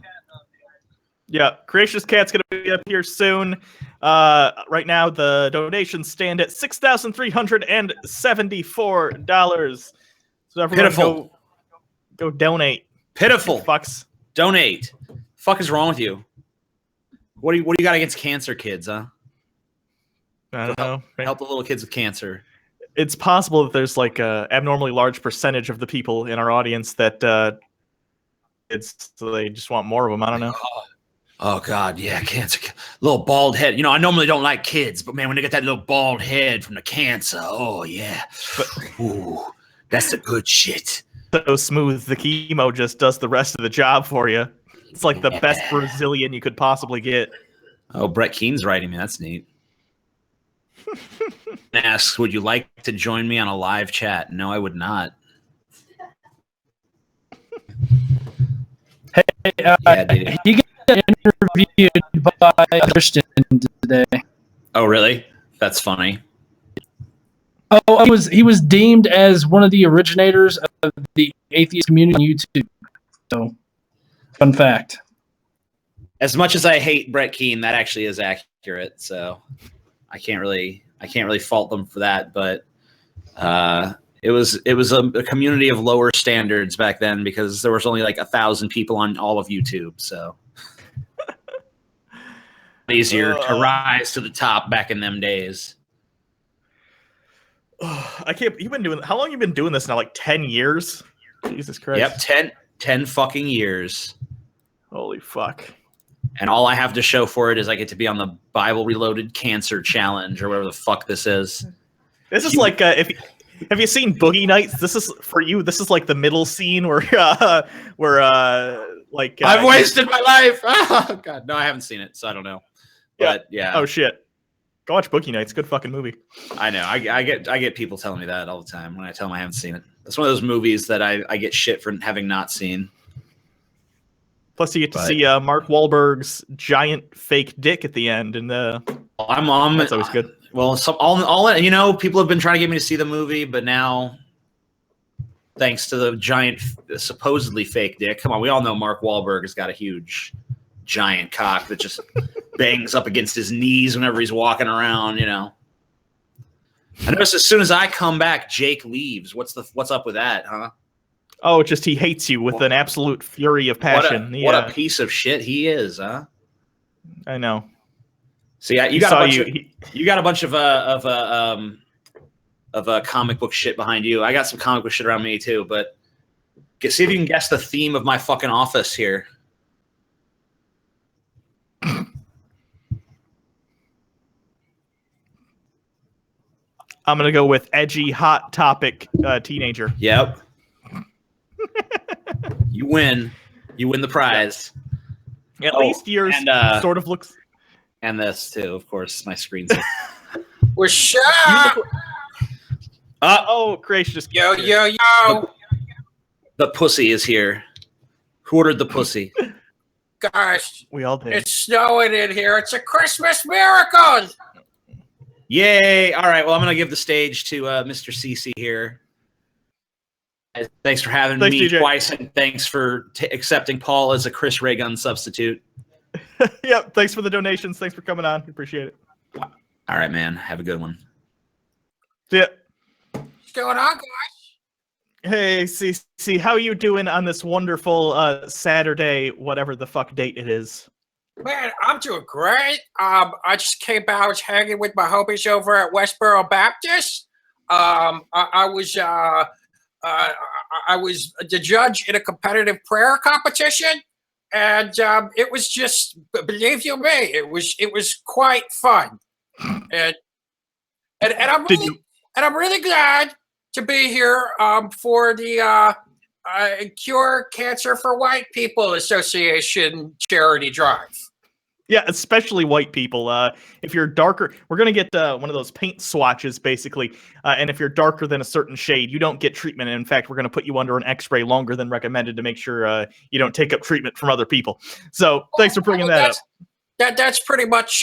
Yeah, Creationist Cat's going to be up here soon. Right now, the donations stand at $6,374. So everyone Pitiful. Go donate. Pitiful. Fucks. Donate. Fuck is wrong with you? What do you got against cancer kids, huh? I don't know. Help the little kids with cancer. It's possible that there's like a abnormally large percentage of the people in our audience that so they just want more of them. I don't know. Oh God, yeah, cancer, little bald head. I normally don't like kids, but man, when they get that little bald head from the cancer, oh yeah, ooh, that's the good shit. So smooth, the chemo just does the rest of the job for you. It's like the best Brazilian you could possibly get. Oh, Brett Keene's writing me. That's neat. Asks, would you like to join me on a live chat? No, I would not. Hey, he got interviewed by Christian today. Oh, really? That's funny. Oh, he was deemed as one of the originators of the atheist community on YouTube. So, fun fact. As much as I hate Brett Keane, that actually is accurate. So, I can't really fault them for that. But it was a community of lower standards back then because there was only like 1,000 people on all of YouTube. So easier to rise to the top back in them days. I can't. How long you been doing this now? Like 10 years? Jesus Christ. Yep, 10 fucking years. Holy fuck. And all I have to show for it is I get to be on the Bible Reloaded Cancer Challenge or whatever the fuck this is. This is like have you seen Boogie Nights? This is for you. This is like the middle scene where I've wasted my life. Oh God, no, I haven't seen it, so I don't know. But yeah. Oh shit. Go watch Boogie Nights. Good fucking movie. I know. I get people telling me that all the time when I tell them I haven't seen it. That's one of those movies that I get shit for having not seen. Plus, you get to see Mark Wahlberg's giant fake dick at the end, and that's always good. Well, people have been trying to get me to see the movie, but now, thanks to the giant, supposedly fake dick. Come on, we all know Mark Wahlberg has got a huge, giant cock that just bangs up against his knees whenever he's walking around. I notice as soon as I come back, Jake leaves. What's up with that, huh? Oh, just he hates you with an absolute fury of passion. What a piece of shit he is, huh? I know. See, you got a bunch of comic book shit behind you. I got some comic book shit around me too, but see if you can guess the theme of my fucking office here. I'm gonna go with edgy, hot topic teenager. Yep. You win. You win the prize. At least yours sort of looks. And this too, of course. My screen's. We're shot. Oh, Creation just. Yo. The pussy is here. Who ordered the pussy? Gosh, we all did. It's snowing in here. It's a Christmas miracle. Yay! All right. Well, I'm gonna give the stage to Mr. CC here. Thanks for having me DJ. twice, and thanks for accepting Paul as a Chris Ray Gun substitute. Yep. Thanks for the donations. Thanks for coming on. Appreciate it. All right, man. Have a good one. See ya. What's going on, guys? Hey, CC, how you doing on this wonderful Saturday, whatever the fuck date it is? Man, I'm doing great. I just came back. I was hanging with my homies over at Westboro Baptist. I was the judge in a competitive prayer competition, and it was just, believe you me, it was quite fun. And I'm really glad to be here for the Cure Cancer for White People Association charity drive. Yeah, especially white people. If you're darker, we're going to get one of those paint swatches, basically. And if you're darker than a certain shade, you don't get treatment. And in fact, we're going to put you under an x-ray longer than recommended to make sure you don't take up treatment from other people. So thanks for bringing that up. That's pretty much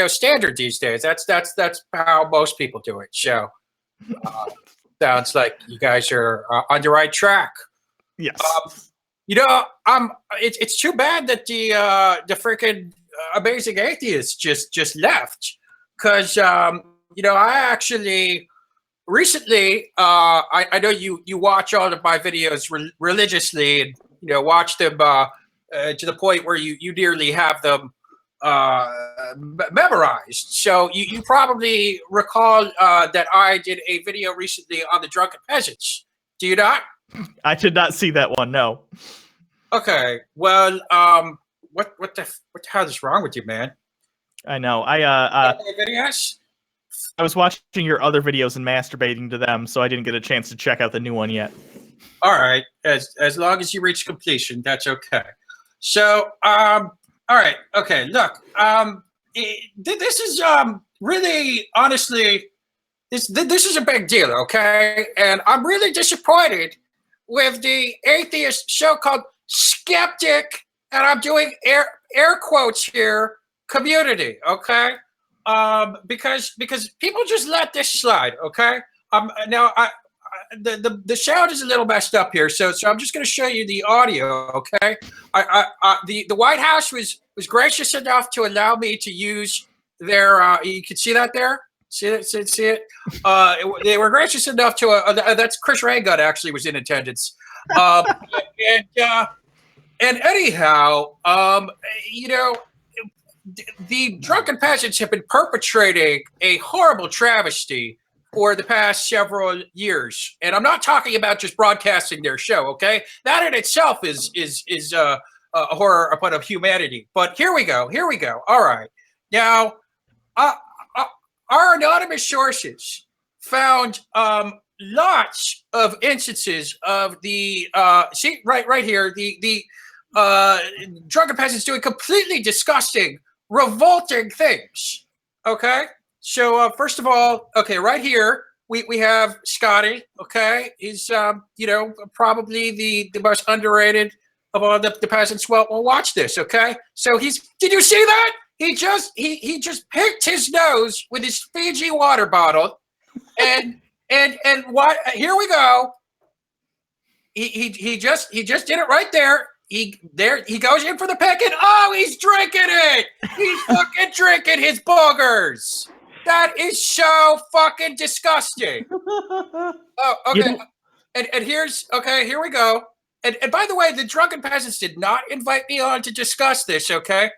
standard these days. That's how most people do it. So sounds like you guys are on the right track. Yes. It's too bad that the freaking Amazing Atheist just left, because I actually recently I know you watch all of my videos religiously, and watch them to the point where you nearly have them memorized. So you probably recall that I did a video recently on the drunken peasants. Do you not? I did not see that one. No. Okay. Well, what the hell is wrong with you, man? I know. I was watching your other videos and masturbating to them, so I didn't get a chance to check out the new one yet. All right. As long as you reach completion, that's okay. So, all right. Okay. Look, this is really, honestly, this is a big deal. Okay, and I'm really disappointed with the atheist so-called skeptic, and I'm doing air quotes here, community. Okay, because people just let this slide. Okay, now the sound is a little messed up here, so I'm just going to show you the audio. Okay, the White House was gracious enough to allow me to use their. You can see that there. See it. They were gracious enough to. That's Chris Ray Gun actually was in attendance. And anyhow, the drunken peasants have been perpetrating a horrible travesty for the past several years, and I'm not talking about just broadcasting their show. Okay, that in itself is a horror upon of humanity. But here we go. All right, now our anonymous sources found lots of instances of the see right here the drunken peasants doing completely disgusting, revolting things. Okay, so first of all, okay, right here we have Scotty. Okay, he's probably the most underrated of all the peasants. Well, watch this. Okay, so did you see that? He just picked his nose with his Fiji water bottle, and what? Here we go. He just did it right there. He goes in for the pick, and oh, he's drinking it. He's fucking drinking his boogers. That is so fucking disgusting. Oh, okay. And here's okay. Here we go. And by the way, the drunken peasants did not invite me on to discuss this. Okay.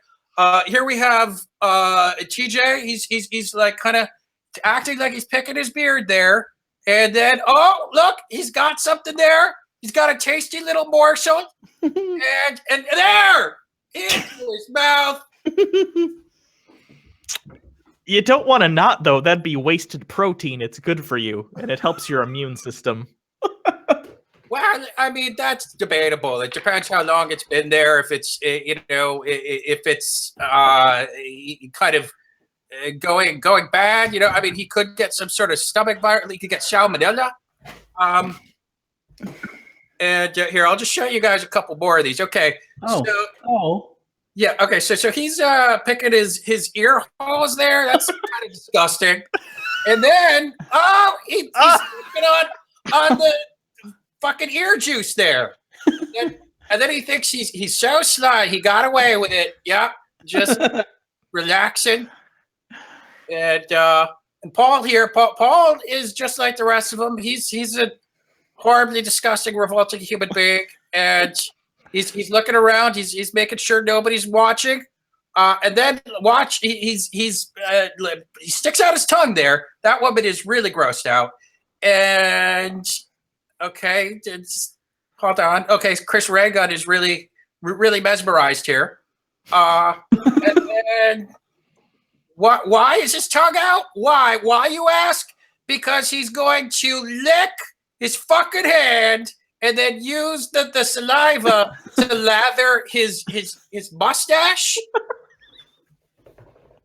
Here we have TJ. He's like kind of acting like he's picking his beard there. And then, oh, look, he's got something there. He's got a tasty little morsel. and there, into his mouth. You don't want to not, though. That'd be wasted protein. It's good for you, and it helps your immune system. Well, I mean, that's debatable. It depends how long it's been there. If it's, if it's kind of going bad, I mean, he could get some sort of stomach virus. He could get salmonella. And here, I'll just show you guys a couple more of these. Okay. Yeah. Okay. So he's picking his ear holes there. That's kind of disgusting. And then he's picking on the fucking ear juice there. And then he thinks he's so sly. He got away with it. Yeah. Just relaxing. And Paul here. Paul is just like the rest of them. He's a horribly disgusting, revolting human being, and he's looking around. He's making sure nobody's watching, and then he sticks out his tongue there. That woman is really grossed out. And okay, hold on. Okay, Chris Raygun is really mesmerized here. And then why is his tongue out? Why you ask? Because he's going to lick his fucking hand and then use the saliva to lather his mustache.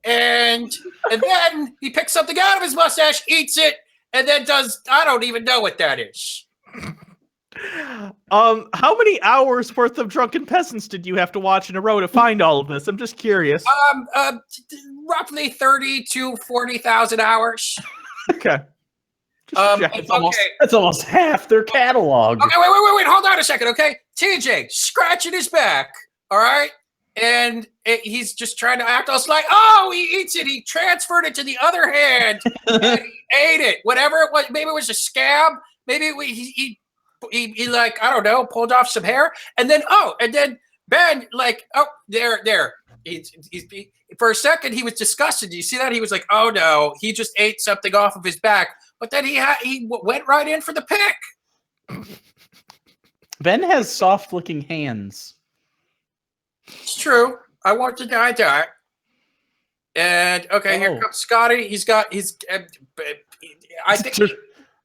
And then he picks something out of his mustache, eats it, and then I don't even know what that is. How many hours worth of Drunken Peasants did you have to watch in a row to find all of this? I'm just curious. Roughly 30 to 40,000 hours. Okay. That's almost half their catalog. Okay, wait, hold on a second, okay? TJ scratching his back, all right? And he's just trying to act all like, oh, he eats it. He transferred it to the other hand and he ate it. Whatever it was, maybe it was a scab. Maybe he like, I don't know, pulled off some hair. And then Ben, like, oh, there. He's for a second, he was disgusted. Do you see that? He was like, oh no, he just ate something off of his back. But then he went right in for the pick. Ben has soft-looking hands. It's true. I won't deny that. And okay, here comes Scotty. I think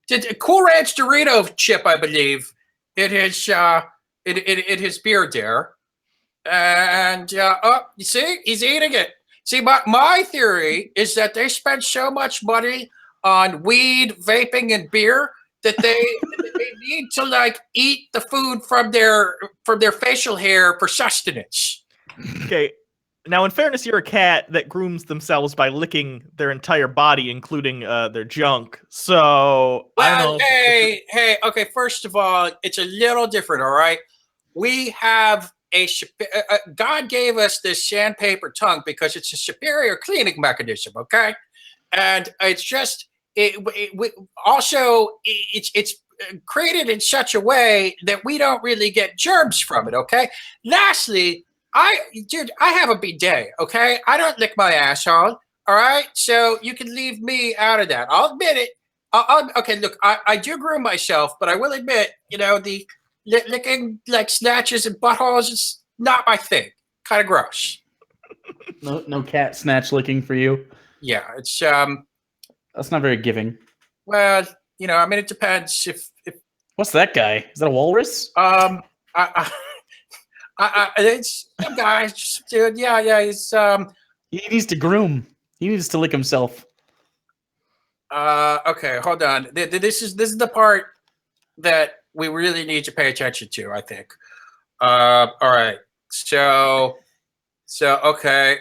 did a Cool Ranch Dorito chip, I believe, in his beard there. And you see, he's eating it. See, my theory is that they spend so much money on weed, vaping, and beer that they need to like eat the food from their facial hair for sustenance. Okay. Now, in fairness, you're a cat that grooms themselves by licking their entire body, including their junk. So, I don't know. Hey. Okay, first of all, it's a little different, all right? We have God gave us this sandpaper tongue because it's a superior cleaning mechanism, okay? And it's just, it's created in such a way that we don't really get germs from it, okay? Lastly, I have a bidet, okay? I don't lick my asshole, all right? So you can leave me out of that. I'll admit it. Okay, look, I do groom myself, but I will admit, the licking like snatches and buttholes is not my thing. Kind of gross. No cat snatch licking for you. Yeah, it's that's not very giving. Well, I mean, it depends if what's that guy? Is that a walrus? It's some guy, just dude. Yeah. He's he needs to groom. He needs to lick himself. Okay, hold on. This is the part that we really need to pay attention to, I think. All right. So okay.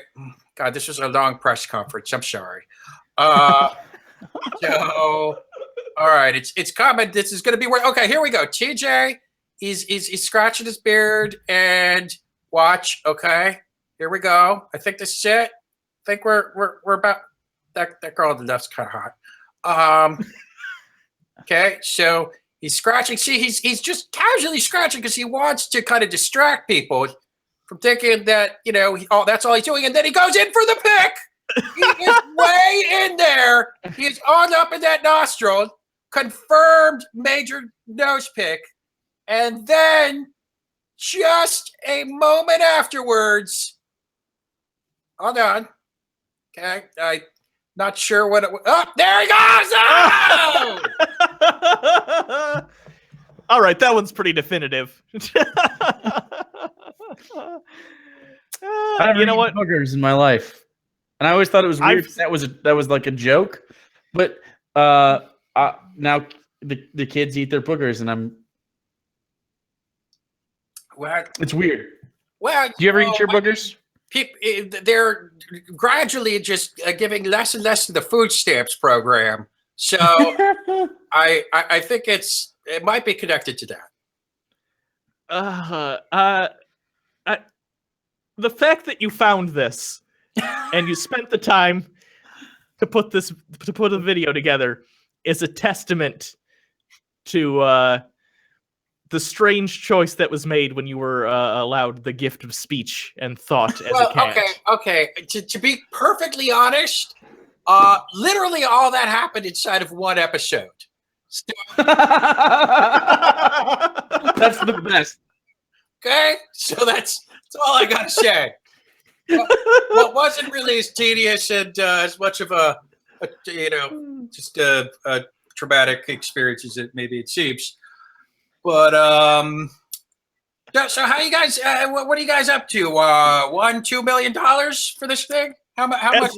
God, this was a long press conference. I'm sorry. All right. It's coming. This is going to be where. Okay, here we go. TJ, he's scratching his beard and watch. Okay, here we go. I think this is it. I think we're about that girl on the left's kind of hot. Okay, so he's scratching. See, he's just casually scratching because he wants to kind of distract people from thinking that that's all he's doing, and then he goes in for the pick. He is way in there. He's on up in that nostril, confirmed major nose pick, and then just a moment afterwards, hold on. Okay, I'm not sure what it was. Oh, there he goes! Oh! All right, that one's pretty definitive. I've you know eaten what? boogers in my life, and I always thought it was weird. That was like a joke, but now the kids eat their boogers, and it's weird. Well, do you ever eat your boogers? They're gradually just giving less and less to the food stamps program. So I think it might be connected to that. The fact that you found this and you spent the time to put a video together is a testament to the strange choice that was made when you were allowed the gift of speech and thought as a cat. Okay. To be perfectly honest, literally all that happened inside of one episode. That's the best. Okay, so that's all I gotta say. What wasn't really as tedious and as much of a just a traumatic experience as maybe it seems. But so how you guys? What are you guys up to? $2 million for this thing? How much?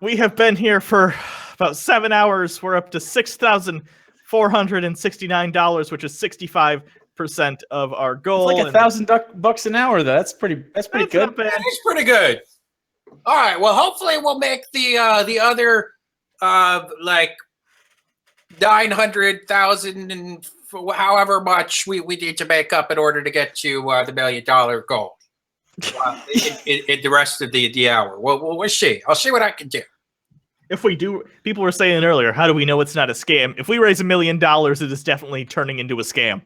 We have been here for about 7 hours. We're up to $6,469, which is 65% of our goal. It's like $1,000 an hour, though. That's pretty good. That is pretty good. All right. Well, hopefully we'll make the other like 900,000 and however much we need to make up in order to get to the $1 million goal in the rest of the hour. We'll see. I'll see what I can do. If we do, people were saying earlier, how do we know it's not a scam? If we raise $1 million, it is definitely turning into a scam,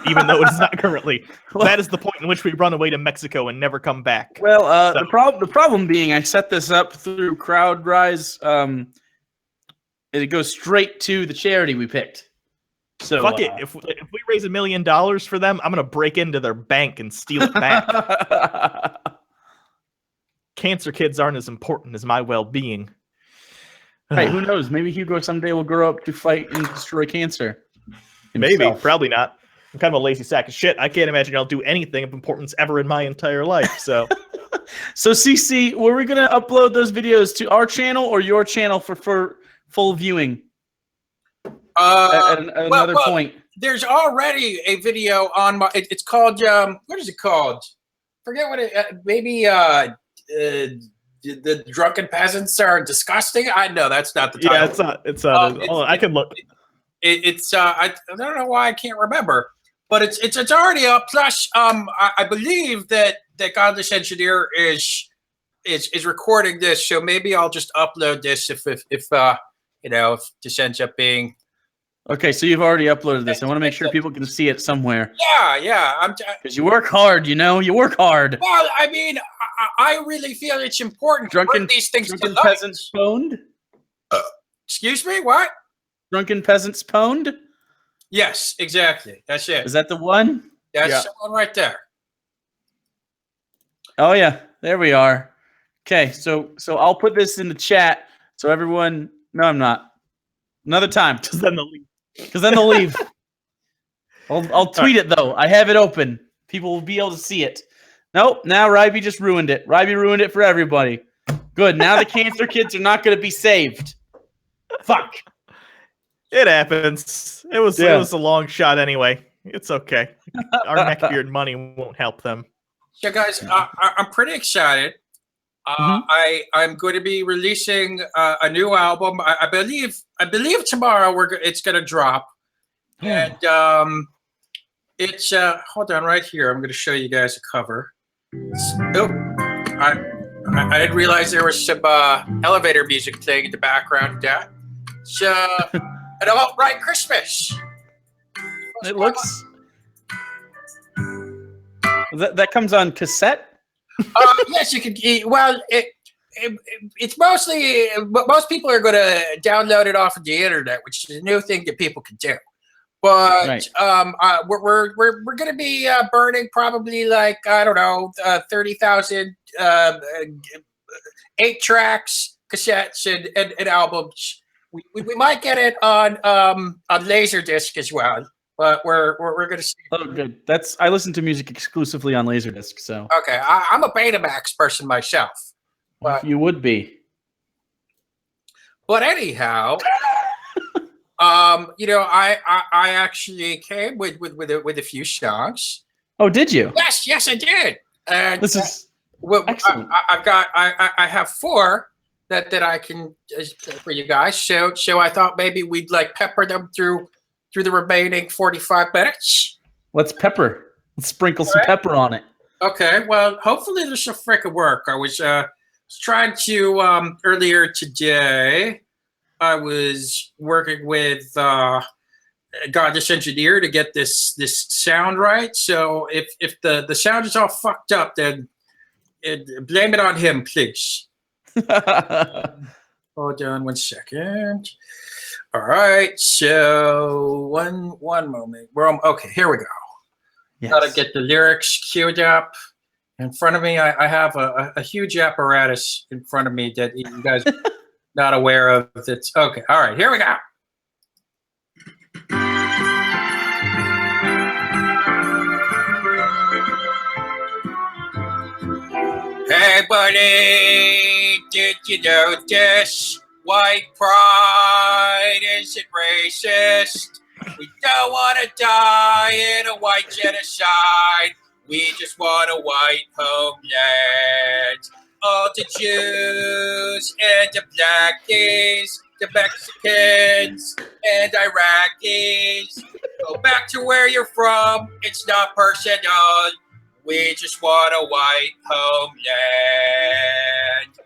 even though it is not currently. That is the point in which we run away to Mexico and never come back. Well, the problem being, I set this up through CrowdRise. It goes straight to the charity we picked. So fuck it. If we raise $1 million for them, I'm gonna break into their bank and steal it back. Cancer kids aren't as important as my well-being. Hey, who knows? Maybe Hugo someday will grow up to fight and destroy cancer. Maybe, probably not. I'm kind of a lazy sack of shit. I can't imagine I'll do anything of importance ever in my entire life. So, so CC, were we gonna upload those videos to our channel or your channel for full viewing? At another point. There's already a video on my. It's called. What is it called? Forget what it. Maybe the drunken peasants are disgusting. I know that's not the title. Yeah, it's not. I can look. I don't know why I can't remember, but it's already up. Plus, I believe that Godless Engineer is recording this, so maybe I'll just upload this if this ends up being. Okay, so you've already uploaded this. I want to make sure people can see it somewhere. Yeah. Because you work hard, you work hard. Well, I mean, I really feel it's important to put these things to light. Peasants pwned? Excuse me, what? Drunken peasants pwned? Yes, exactly. That's it. Is that the one? That's the one right there. Oh yeah, there we are. Okay, so I'll put this in the chat so everyone. No, I'm not. Another time, because then they'll leave. I'll tweet it though. I have it open. People will be able to see it. Nope. Now Ryby just ruined it. Ryby ruined it for everybody. Good. Now the cancer kids are not going to be saved. Fuck. It happens. It was a long shot anyway. It's okay. Our neckbeard money won't help them. So guys, I'm pretty excited. I'm going to be releasing a new album. I believe tomorrow it's going to drop, and it's hold on right here. I'm going to show you guys a cover. I didn't realize there was some elevator music playing in the background. Yeah, it's an alt-right Christmas. It looks that comes on cassette. Yes, you can. Well, it's mostly most people are going to download it off of the internet, which is a new thing that people can do. But we're going to be burning probably like, I don't know, 30,000 8 tracks, cassettes, and albums. We might get it on Laserdisc as well, but we're going to see. Oh, good. I listen to music exclusively on Laserdisc, so. Okay, I'm a Betamax person myself. But, you would be. But anyhow, I actually came with a few songs. Oh, did you? Yes, I did. And this is excellent. I have 4 that I can for you guys. So I thought maybe we'd like pepper them through the remaining 45 minutes. Let's sprinkle some pepper on it. Okay. Well, hopefully this will frickin' work. I was trying to earlier today. I was working with this engineer to get this sound right. So if the sound is all fucked up, then blame it on him, please. Hold on 1 second. All right. So one moment. Okay. Here we go. Yes. Gotta get the lyrics queued up. In front of me, I have a huge apparatus in front of me that you guys are not aware of. It's okay. All right, here we go. Hey, buddy, did you know this? White pride isn't racist. We don't want to die in a white genocide. We just want a white homeland. All the Jews and the blackies, the Mexicans and Iraqis, go back to where you're from. It's not personal. We just want a white homeland.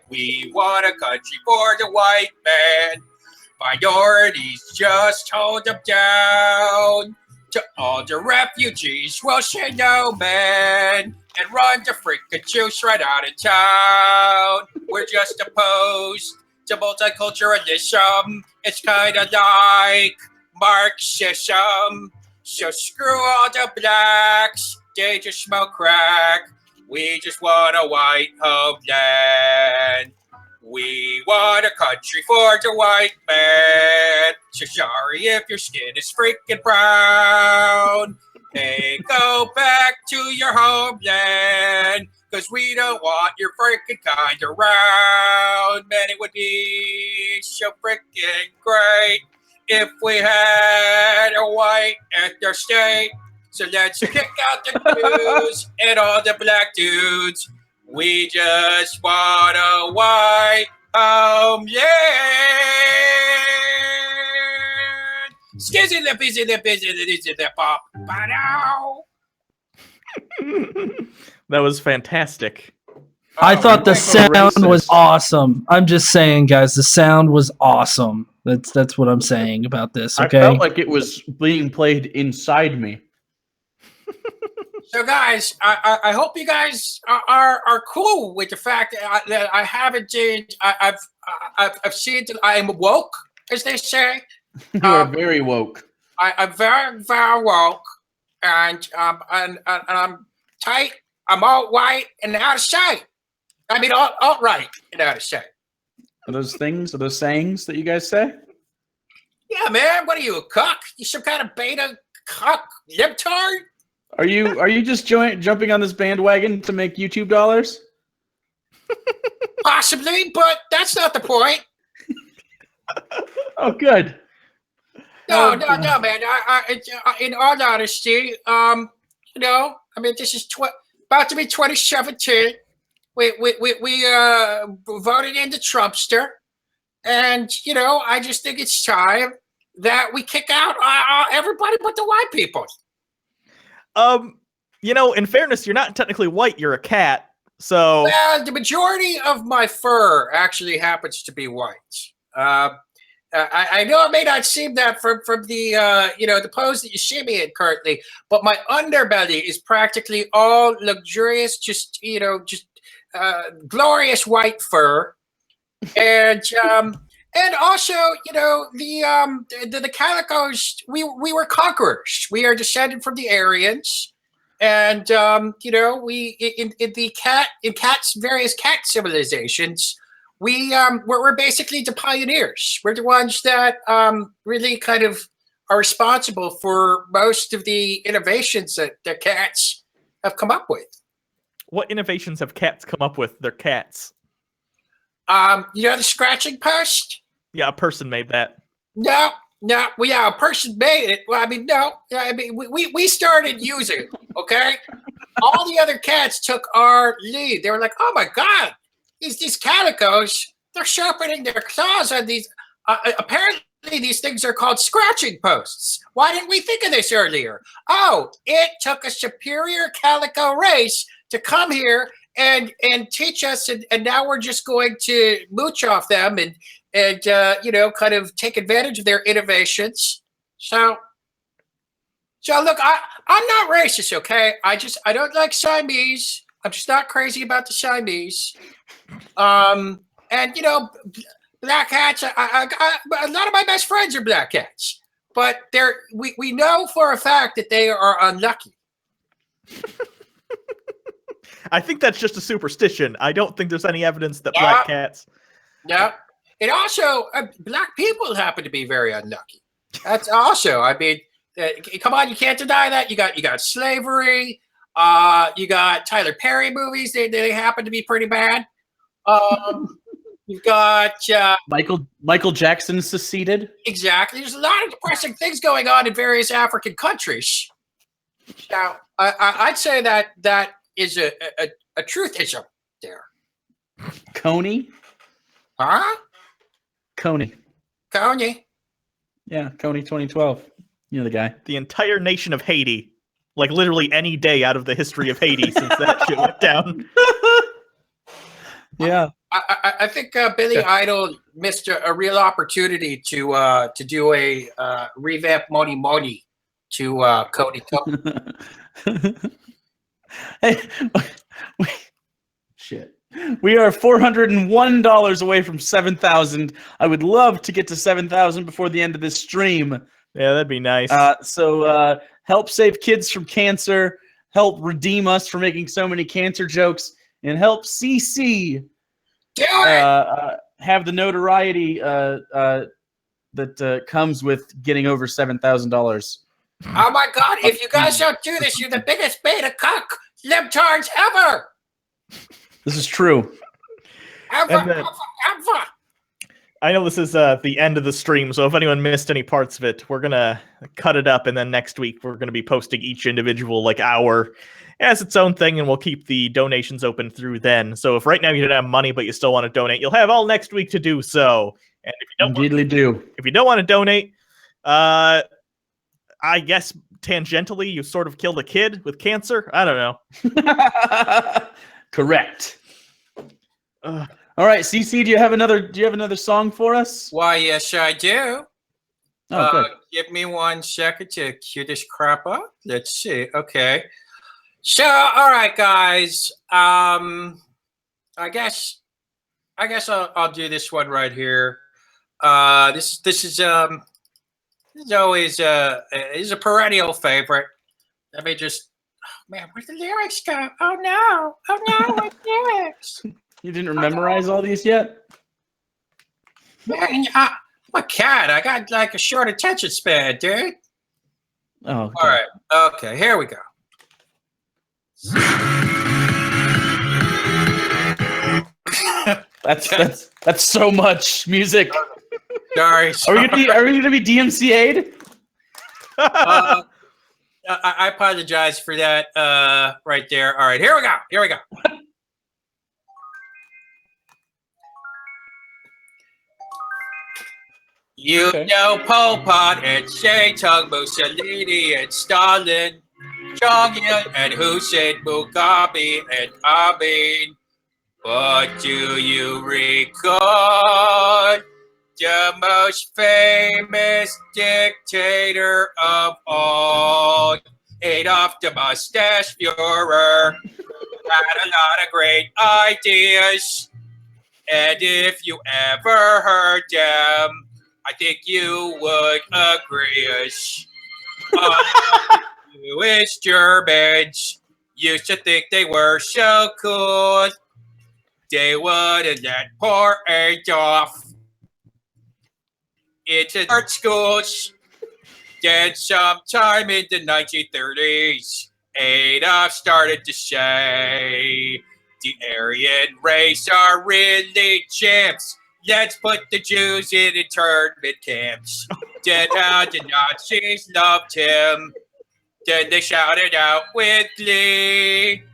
We want a country for the white man. Minorities just hold them down. To all the refugees, we'll say no, man, and run the freaking juice right out of town. We're just opposed to multiculturalism. It's kind of like Marxism. So screw all the blacks. They just smoke crack. We just want a white homeland. We want a country for the white man. So sorry if your skin is freaking brown. Hey, go back to your homeland, cause we don't want your freaking kind around. Man, it would be so freaking great if we had a white interstate. So let's kick out the Jews and all the black dudes. We just want a white homeland. Skizzy the busy the pop. That was fantastic. I thought the sound was awesome. I'm just saying, guys, the sound was awesome. That's what I'm saying about this. Okay. I felt like it was being played inside me. So, guys, I hope you guys are cool with the fact that I haven't changed. I've seen that I am woke, as they say. You are very woke. I'm very, very woke, and I'm tight. I'm all white and out of sight. I mean, all right and out of sight. Are those things? Are those sayings that you guys say? Yeah, man. What are you, a cuck? You some kind of beta cuck libtard? Are you just jumping on this bandwagon to make YouTube dollars? Possibly, but that's not the point. Oh, good. No, man. In all honesty, I mean, this is about to be 2017. We voted in the Trumpster, and I just think it's time that we kick out everybody but the white people. In fairness, you're not technically white, you're a cat. So the majority of my fur actually happens to be white. I know it may not seem that from the the pose that you see me in currently, but my underbelly is practically all luxurious, just glorious white fur. And also, you know, the Calicos, we were conquerors. We are descended from the Aryans, and you know, we in cats various cat civilizations, we're basically the pioneers. We're the ones that really kind of are responsible for most of the innovations that cats have come up with. What innovations have cats come up with? They're cats. You know the scratching post? Yeah, a person made that. No, well, yeah, a person made it. Well, I mean, no, I mean, we started using it, okay? All the other cats took our lead. They were like, oh my God, these calicos, they're sharpening their claws on these. Apparently, these things are called scratching posts. Why didn't we think of this earlier? Oh, it took a superior calico race to come here and teach us, and now we're just going to mooch off them and you know, kind of take advantage of their innovations. So look, I'm not racist, okay? I don't like Siamese. I'm just not crazy about the Siamese. And you know, black cats. A lot of my best friends are black cats, but we know for a fact that they are unlucky. I think that's just a superstition. I don't think there's any evidence that black cats. Yeah. And also, black people happen to be very unlucky. That's also, I mean, come on, you can't deny that. You got slavery. You got Tyler Perry movies. They happen to be pretty bad. You've got Michael Jackson seceded. Exactly. There's a lot of depressing things going on in various African countries. Now, I'd say that is a truthism there. Coney? Huh? Coney. Yeah, Coney 2012. You know the guy. The entire nation of Haiti. Like literally any day out of the history of Haiti since that shit went down. Yeah. I think Billy Idol missed a real opportunity to do a revamp Money Money to Cody. Hey, shit. We are $401 away from 7,000. I would love to get to 7,000 before the end of this stream. Yeah, that'd be nice. So help save kids from cancer, help redeem us for making so many cancer jokes, and help CC have the notoriety that comes with getting over $7,000. Oh my God, if you guys don't do this, you're the biggest beta cuck libtards ever. This is true. Ever. I know this is the end of the stream, so if anyone missed any parts of it, we're gonna cut it up, and then next week we're gonna be posting each individual hour as its own thing, and we'll keep the donations open through then. So if right now you don't have money but you still want to donate, you'll have all next week to do so. And if you don't want to donate, I guess tangentially you sort of killed a kid with cancer. I don't know. Correct. All right, CC, do you have another song for us? Why, yes, I do. Oh, good. Give me 1 second to cue this crap up. Let's see. Okay. So, all right, guys. I guess I'll do this one right here. This is always is a perennial favorite. Let me just. Oh, man, where'd the lyrics go? Oh no! What lyrics? You didn't memorize all these yet? Man, I'm a cat. I got like a short attention span, dude. Oh. Okay. All right. Okay, here we go. That's so much music. Sorry. Are we gonna be DMCA'd? I apologize for that. Right there. All right, here we go. You know Pol Pot and Zedong, Mussolini and Stalin, Jong-il and Hussein, Mugabe and Amin. But do you recall the most famous dictator of all, Adolf the Mustache Führer? Had a lot of great ideas, And if you ever heard them, I think you would agree. Jewish Germans used to think they were so cool. They wouldn't let poor Adolf into art schools. Then sometime in the 1930s, Adolf started to say, the Aryan race are really chimps. Let's put the Jews in internment camps. Then how the Nazis loved him. Then they shouted out with glee,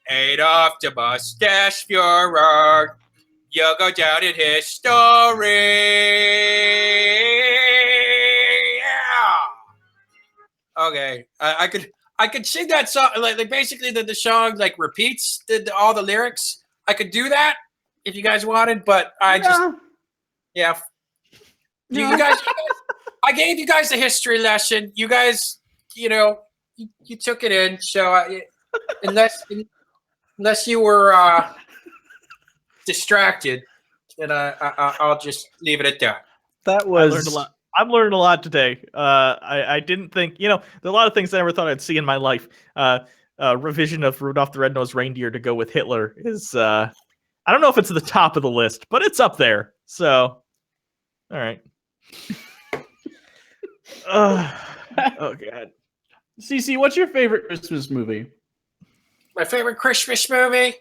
Adolf the Mustache Führer, you'll go down in history. Yeah. Okay, I could sing that song like basically the song like repeats all the lyrics. I could do that if you guys wanted, but I just yeah. You guys, I gave you guys a history lesson. You guys, you took it in. So unless you were distracted, then I'll just leave it at that. That was. I learned a lot. I've learned a lot today. I didn't think, there are a lot of things I never thought I'd see in my life. Revision of Rudolph the Red-Nosed Reindeer to go with Hitler is, I don't know if it's at the top of the list, but it's up there. So, all right. Oh God. CC, what's your favorite Christmas movie? My favorite Christmas movie?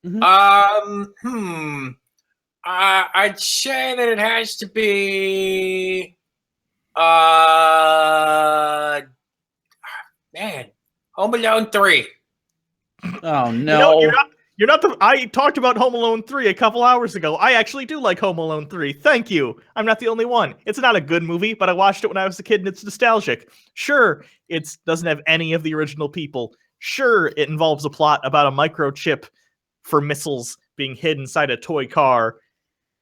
Mm-hmm. I'd say that it has to be Home Alone 3. Oh no. You're not I talked about Home Alone 3 a couple hours ago. I actually do like Home Alone 3. Thank you. I'm not the only one. It's not a good movie, but I watched it when I was a kid and it's nostalgic. Sure, it doesn't have any of the original people. Sure, it involves a plot about a microchip for missiles being hid inside a toy car.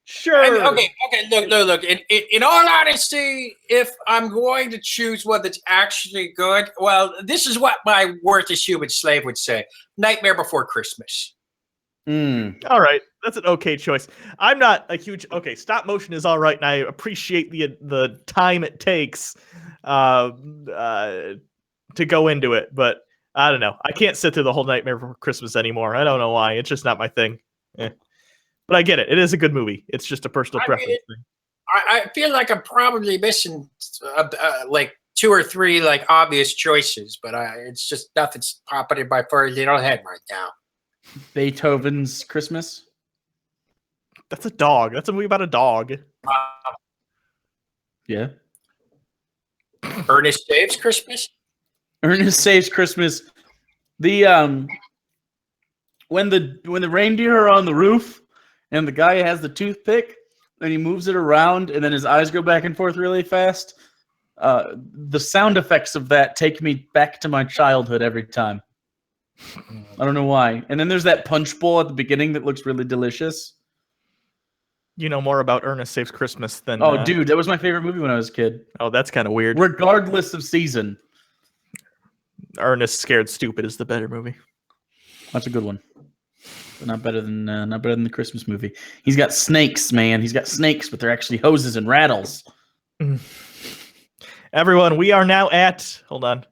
Sure. Okay. Look. In all honesty, if I'm going to choose one that's actually good, well, this is what my worthless human slave would say: Nightmare Before Christmas. All right, that's an okay choice. I'm not a huge stop motion is all right, and I appreciate the time it takes to go into it, but I don't know. I can't sit through the whole Nightmare Before Christmas anymore. I don't know why. It's just not my thing. But I get it. It is a good movie. It's just a personal preference thing. I feel like I'm probably missing like 2 or 3 like obvious choices, but it's just nothing's popping in my furry little head right now. Beethoven's Christmas? That's a dog. That's a movie about a dog. Yeah. Ernest Saves Christmas? Ernest Saves Christmas. The when the reindeer are on the roof and the guy has the toothpick and he moves it around and then his eyes go back and forth really fast. The sound effects of that take me back to my childhood every time. I don't know why. And then there's that punch bowl at the beginning that looks really delicious. You know more about Ernest Saves Christmas than... Oh, dude, that was my favorite movie when I was a kid. Oh, that's kind of weird. Regardless of season. Ernest Scared Stupid is the better movie. That's a good one. But not better than the Christmas movie. He's got snakes, man. He's got snakes, but they're actually hoses and rattles. Everyone, we are now at... Hold on.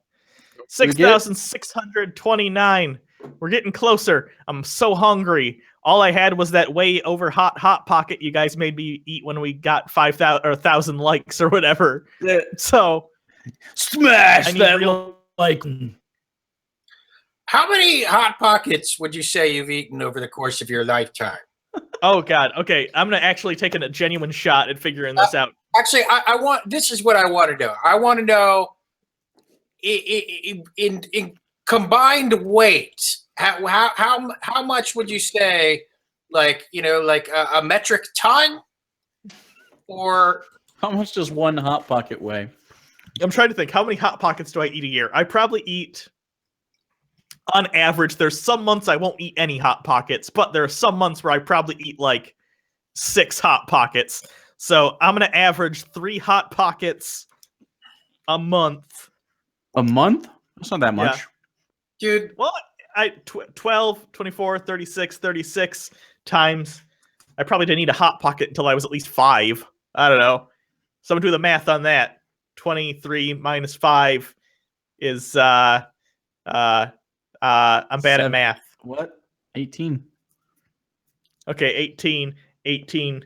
6,629. We're getting closer. I'm so hungry. All I had was that way over hot pocket you guys made me eat when we got 5,000 or 1,000 likes or whatever. So smash that like. How many Hot Pockets would you say you've eaten over the course of your lifetime? Oh God. Okay, I'm gonna actually take a genuine shot at figuring this out. Actually, I want. This is what I want to know. I want to know in combined weight. How much would you say? Like like a metric ton, or how much does one Hot Pocket weigh? I'm trying to think. How many Hot Pockets do I eat a year? I probably eat, on average, there's some months I won't eat any Hot Pockets, but there are some months where I probably eat like 6 Hot Pockets. So I'm going to average 3 Hot Pockets a month. A month? That's not that much. Yeah. Dude. Well, 12, 24, 36 times I probably didn't eat a Hot Pocket until I was at least 5. I don't know. Someone do the math on that. 23 minus 5 is I'm bad at math. What? 18. Okay, 18,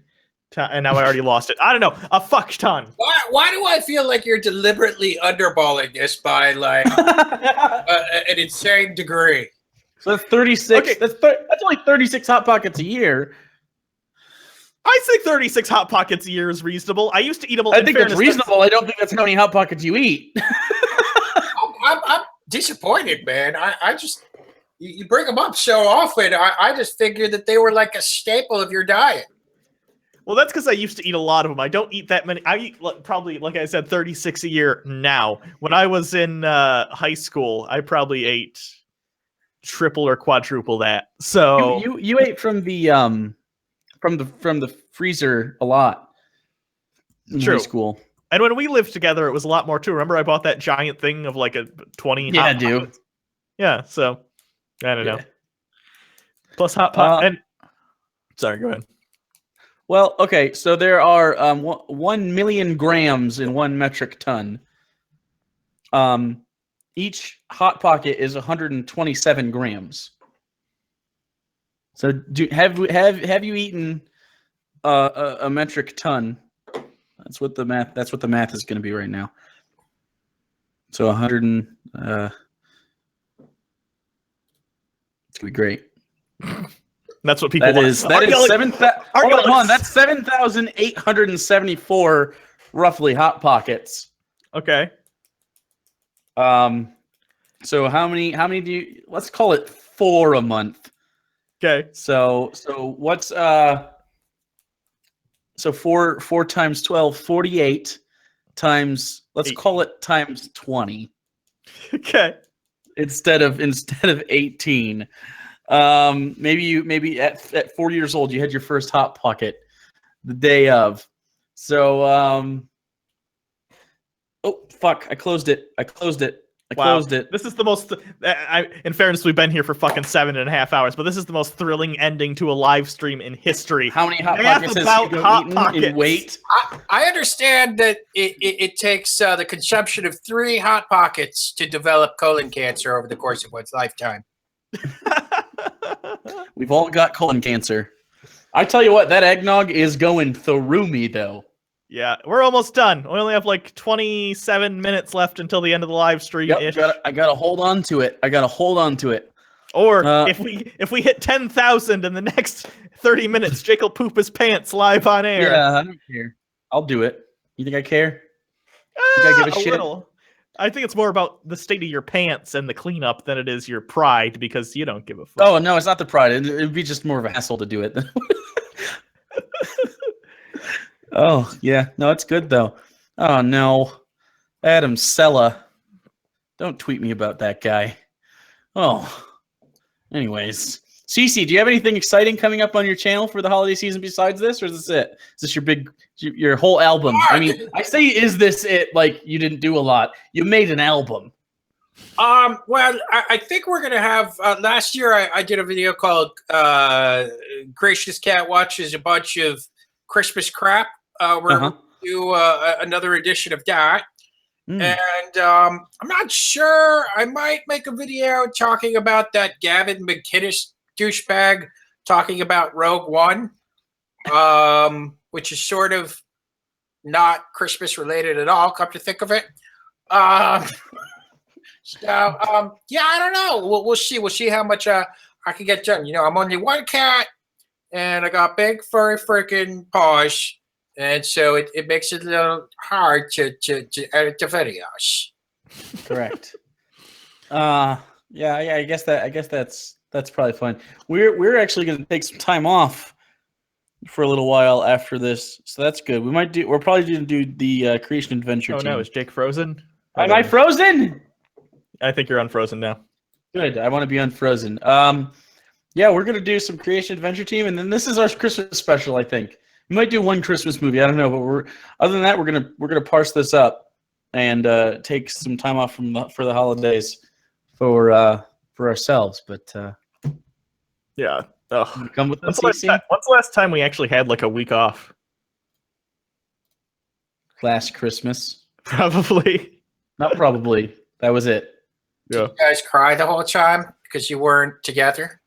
and now I already lost it. I don't know, a fuck ton. Why do I feel like you're deliberately underballing this by like an insane degree? So that's 36. Okay. That's only 36 Hot Pockets a year. I think 36 Hot Pockets a year is reasonable. I used to eat them. I think that's reasonable. I don't think that's how many Hot Pockets you eat. I'm disappointed, man. I just you bring them up so often. I just figured that they were like a staple of your diet. Well, that's because I used to eat a lot of them. I don't eat that many. I eat probably, like I said, 36 a year now. When I was in high school, I probably ate triple or quadruple that. So you ate from the freezer a lot in high school. And when we lived together, it was a lot more too. Remember, I bought that giant thing of like a 20. Yeah, Hot dude. Pockets? Yeah. So I don't know. Plus Hot Pot and sorry, go ahead. Well, okay, so there are 1 million grams in 1 metric ton. Each Hot Pocket is 127 grams. So have you eaten a metric ton? That's what the math is going to be right now. So 100 and it's going to be great. That's what people that want. is 7,874 roughly Hot Pockets. Okay. So how many do you, let's call it 4 a month. Okay. So what's so 4 times 12, 48 times, let's call it times 20. Okay. Instead of 18. Maybe at 4 years old you had your first Hot Pocket the day of. So oh fuck, I closed it. This is the most in fairness, we've been here for fucking 7.5 hours, but this is the most thrilling ending to a live stream in history. How many Hot Pockets has Hugo eaten in weight? I understand that it takes the consumption of 3 Hot Pockets to develop colon cancer over the course of one's lifetime. We've all got colon cancer. I tell you what, that eggnog is going through me though. Yeah, we're almost done. We only have like 27 minutes left until the end of the live stream. Yep, I gotta hold on to it. Or if we hit 10,000 in the next 30 minutes, Jake will poop his pants live on air. Yeah, I don't care. I'll do it. You think I care? You think I give a shit? Little. I think it's more about the state of your pants and the cleanup than it is your pride, because you don't give a fuck. Oh no, it's not the pride. It'd be just more of a hassle to do it. Oh yeah, no, it's good though. Oh no, Adam Sella, don't tweet me about that guy. Oh, anyways, Cece, do you have anything exciting coming up on your channel for the holiday season besides this, or is this it? Is this your whole album? I mean, I say, is this it? Like you didn't do a lot. You made an album. Well, I think we're gonna have. Last year, I did a video called "Gracious Cat Watches a Bunch of Christmas Crap." We're gonna do another edition of that, and I'm not sure. I might make a video talking about that Gavin McInnes douchebag talking about Rogue One, which is sort of not Christmas related at all. Come to think of it. So yeah, I don't know. We'll see. We'll see how much I can get done. You know, I'm only one cat, and I got big furry freaking paws, and so it makes it a little hard to edit the videos. Correct. Yeah. I guess that's probably fun. We're actually going to take some time off for a little while after this, so that's good. We're probably going to do the Creation Adventure team. No, is Jake frozen? Am I frozen? I think you're unfrozen now. Good. I want to be unfrozen. Yeah, we're gonna do some Creation Adventure Team, and then this is our Christmas special. I think we might do one Christmas movie. I don't know, but other than that, we're gonna parse this up and take some time off for the holidays for ourselves. But yeah, Ugh. Come with When's us, the last time we actually had like a week off? Last Christmas. Probably. Not probably. That was it. Yeah. You guys cry the whole time because you weren't together?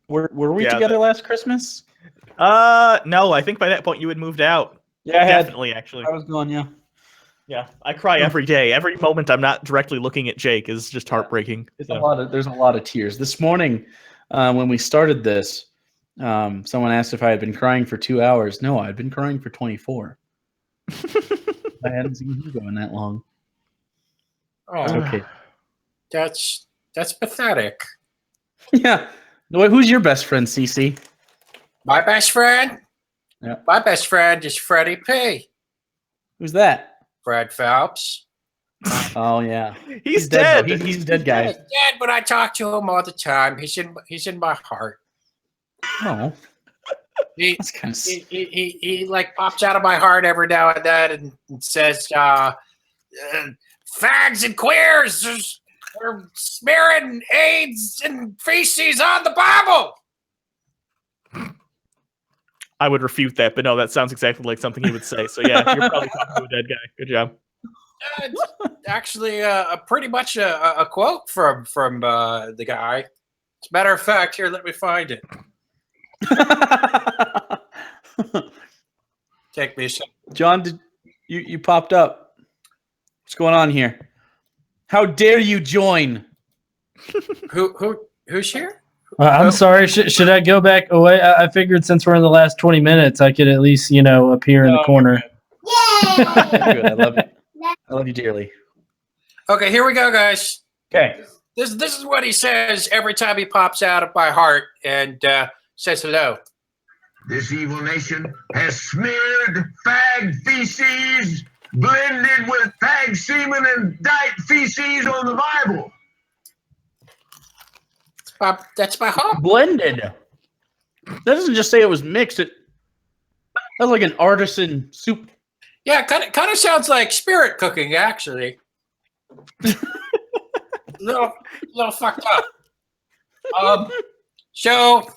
Were we Yeah, together last Christmas? No, I think by that point you had moved out. Yeah, definitely, actually. I was gone, yeah. Yeah, I cry every day. Every moment I'm not directly looking at Jake is just heartbreaking. There's So. there's a lot of tears. This morning, when we started this, someone asked if I had been crying for 2 hours. No, I'd been crying for 24. I hadn't seen Hugo in that long. Oh, It's okay. That's pathetic. Yeah. Who's your best friend, Cece? My best friend? Yeah. My best friend is Freddie P. Who's that? Fred Phelps. Oh yeah, he's dead. dead. He's dead, guys. He's dead, but I talk to him all the time. He's in my heart. Oh, He, that's kind of. he like pops out of my heart every now and then and says, fags and queers are smearing AIDS and feces on the Bible. I would refute that, but no, that sounds exactly like something he would say. So yeah, you're probably talking to a dead guy. Good job. It's actually pretty much a quote from the guy. As a matter of fact, here, let me find it. Take me a second. John, did you popped up? What's going on here? How dare you join? Who's here? I'm sorry. Should I go back away? I figured since we're in the last 20 minutes, I could at least, appear in the corner. Good. I love you. I love you dearly. Okay, here we go, guys. Okay. This is what he says every time he pops out of my heart and says hello. This evil nation has smeared fag feces blended with fag semen and dyke feces on the Bible. That's my home. Blended. That doesn't just say it was mixed. That's like an artisan soup. Yeah, kind of sounds like spirit cooking, actually. little fucked up. So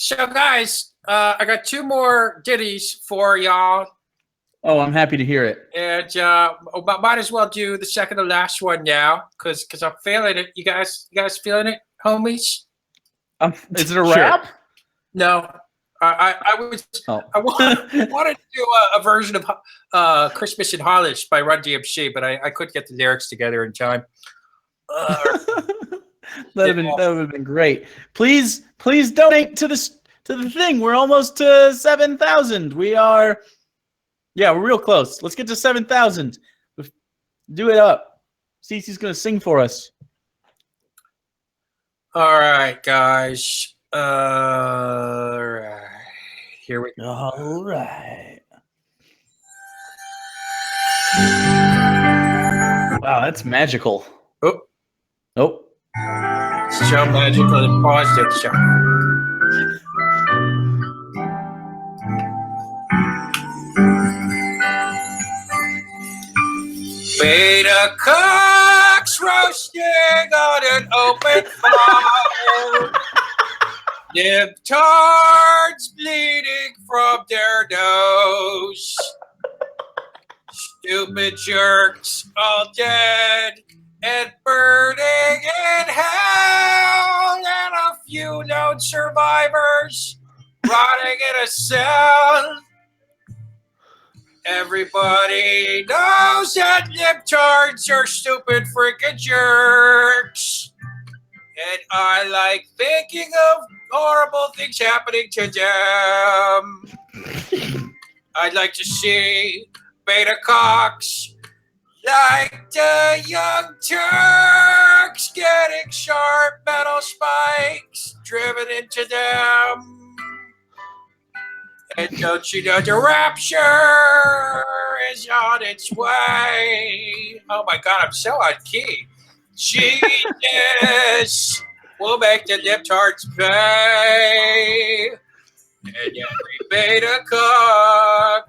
guys, I got 2 more ditties for y'all, Oh, I'm happy to hear it. and might as well do the second to last one now, because I'm feeling it. You guys feeling it, homies? Is it a rap? No, I wanted to do a version of Christmas in Hollis by Run DMC, but I couldn't get the lyrics together in time. That would have been great. Please donate to the thing. We're almost to 7,000. We're real close. Let's get to 7,000. Do it up. Cece's gonna sing for us. All right, guys. All right. Here we go. All right. Wow, that's magical. Oh. Nope. So magical and positive. So. Beta cocks roasting on an open fire. Libtards bleeding from their nose. Stupid jerks all dead and burning in hell. And a few lone survivors rotting in a cell. Everybody knows that libtards are stupid freaking jerks. And I like thinking of horrible things happening to them. I'd like to see beta cocks like the young Turks getting sharp metal spikes driven into them. And don't you know the rapture is on its way? Oh my God, I'm so on key. Jesus will make the libtards pay. And every beta cock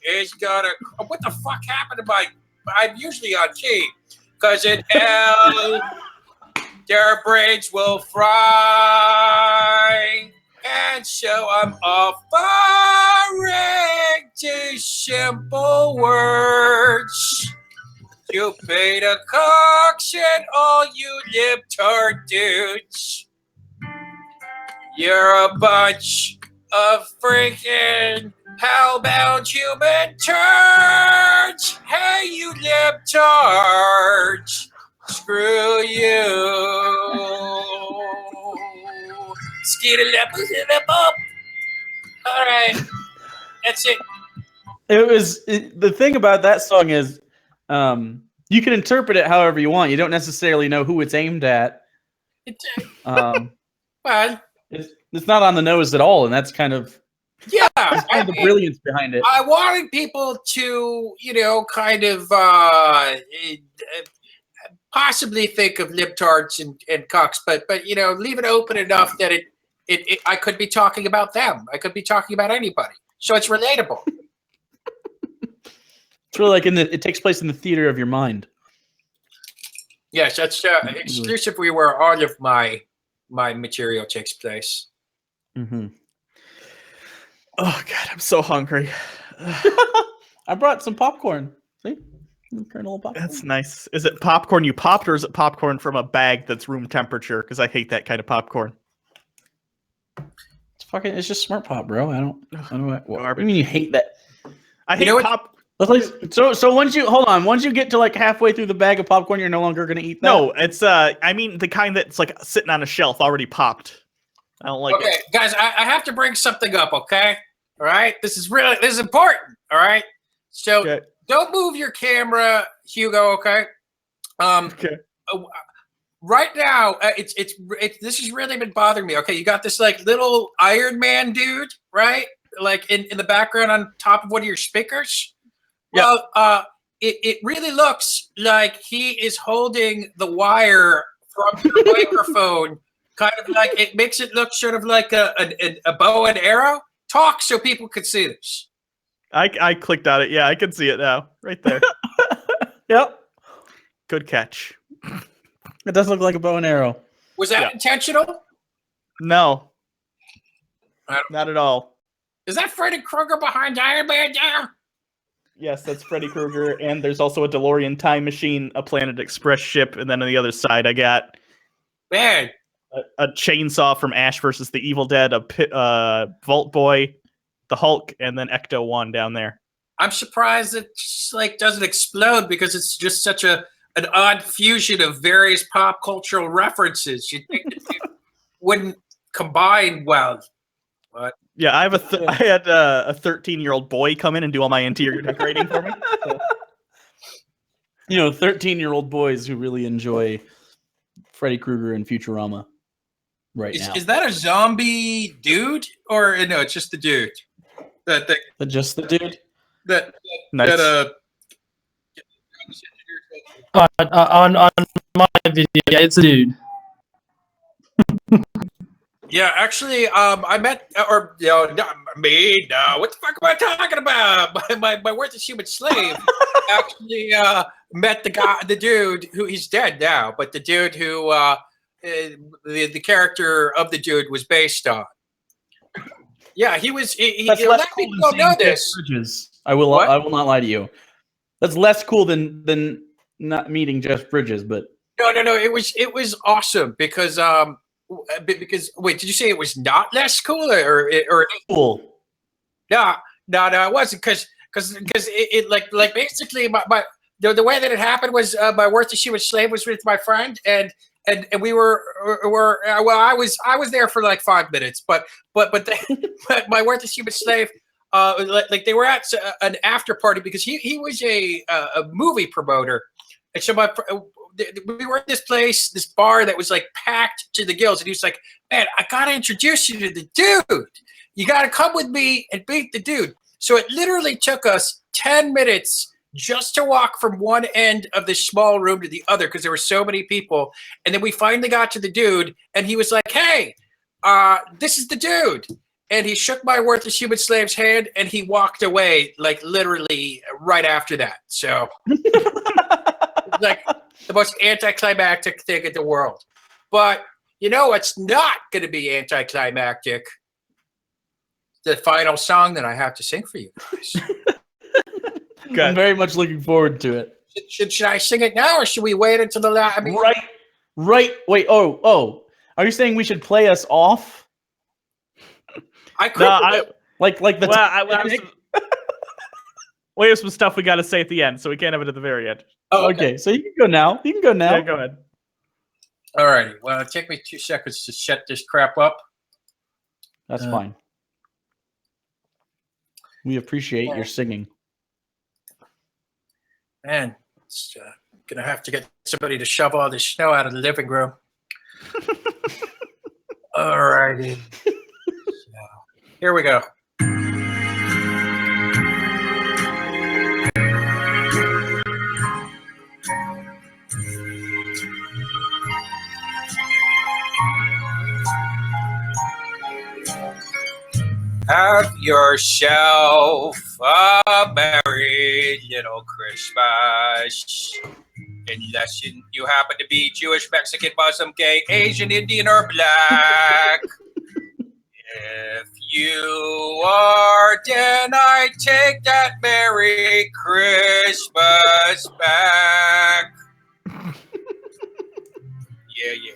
is gonna. What the fuck happened to my. I'm usually on key. Because in hell, their brains will fry. and so I'm offering two simple words. You pay the cocks and all you libtard dudes. You're a bunch of freaking hellbound human turds. Hey, you libtards. Screw you. Skeet-a-lip-a-lip-up. All right. That's it. The thing about that song is you can interpret it however you want. You don't necessarily know who it's aimed at. Well, it's not on the nose at all, and that's kind of the brilliance behind it. I wanted people to, kind of possibly think of libtards and cucks, but leave it open enough that it I could be talking about them. I could be talking about anybody, so it's relatable. It's really like it takes place in the theater of your mind. Yes, that's exclusively where all of my material takes place. Mm-hmm. Oh God, I'm so hungry. I brought some popcorn. See, kernel of popcorn. That's nice. Is it popcorn you popped, or is it popcorn from a bag that's room temperature? Because I hate that kind of popcorn. It's just Smart Pop, bro. I don't what do you mean you hate that? I hate pop. So once you get to like halfway through the bag of popcorn, you're no longer gonna eat that. No, it's I mean the kind that's like sitting on a shelf already popped. I don't like it. Okay, guys, I have to bring something up, okay? All right? This is important, all right? So don't move your camera, Hugo, okay? Okay. Right now, this has really been bothering me. Okay, you got this like little Iron Man dude, right? Like in the background on top of one of your speakers. Well, it really looks like he is holding the wire from your microphone. Kind of like it makes it look sort of like a bow and arrow. Talk so people can see this. I clicked on it. Yeah, I can see it now. Right there. Yep. Good catch. It does look like a bow and arrow. Was that intentional? No. Not at all. Is that Freddy Krueger behind Iron Man there? Yes, that's Freddy Krueger, and there's also a DeLorean time machine, a Planet Express ship, and then on the other side I got a chainsaw from Ash versus the Evil Dead, a Vault Boy, the Hulk, and then Ecto-1 down there. I'm surprised it just, doesn't explode because it's just such an odd fusion of various pop cultural references. You'd think it wouldn't combine well. But yeah, I had a 13-year-old boy come in and do all my interior decorating for me. So. 13-year-old boys who really enjoy Freddy Krueger and Futurama now. Is that a zombie dude? Or no, it's just the dude. Just the dude? Nice. On my video, yeah, it's a dude. Yeah, actually, I met, not me, no, what the fuck am I talking about? My worthless human slave actually met the dude who, he's dead now, but the dude who the character of the dude was based on. Yeah, he was. That's less cool people don't know this. Bridges. I will not lie to you. That's less cool than not meeting Jeff Bridges, but no. It was awesome because wait, did you say it was not less cool or cool? No, it wasn't because it like basically my the way that it happened was my worthless human slave was with my friend and we were well I was there for like 5 minutes but my worthless human slave like they were at an after party because he was a movie promoter and so we were at this bar that was like packed to the gills and he was like, man, I gotta introduce you to the dude. You gotta come with me and meet the dude. So it literally took us 10 minutes just to walk from one end of this small room to the other because there were so many people. And then we finally got to the dude and he was like, hey, this is the dude. And he shook my worthless human slave's hand and he walked away like literally right after that. So like the most anticlimactic thing in the world. But you know it's not going to be anticlimactic? the final song that I have to sing for you guys. I'm very much looking forward to it. Should I sing it now, or should we wait until the last? I mean, Right. Wait. Oh. Are you saying we should play us off? I could. No, like the. We have some stuff we got to say at the end, so we can't have it at the very end. Oh, okay. So you can go now. Yeah, go ahead. All righty. Well, it'll take me 2 seconds to set this crap up. That's fine. We appreciate your singing. Man, it's gonna have to get somebody to shove all this snow out of the living room. All righty. So, here we go. Have yourself a merry little Christmas. Unless you happen to be Jewish, Mexican, Muslim, gay, Asian, Indian, or black. If you are, then I take that Merry Christmas back. Yeah.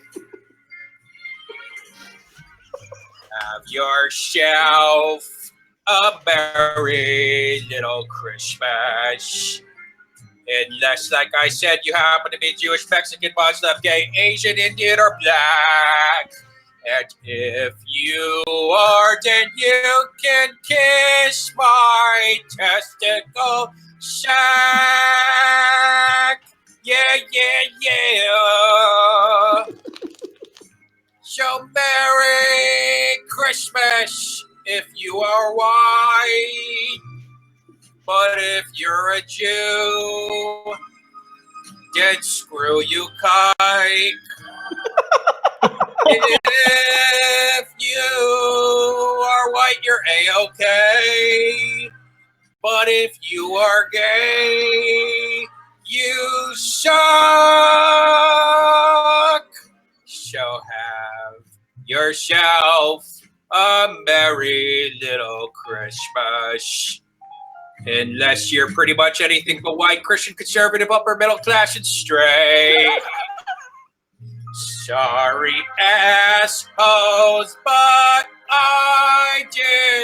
Have yourself a merry little Christmas. Unless, like I said, you happen to be Jewish, Mexican, Muslim, gay, Asian, Indian, or black. And if you are, then you can kiss my testicle sack. Yeah. So Merry Christmas if you are white. But if you're a Jew, then screw you, kike. If you are white, you're A-okay. But if you are gay, you suck. So have yourself a merry little Christmas. Unless you're pretty much anything but white, Christian, conservative, upper middle class, and straight. Sorry, assholes, but I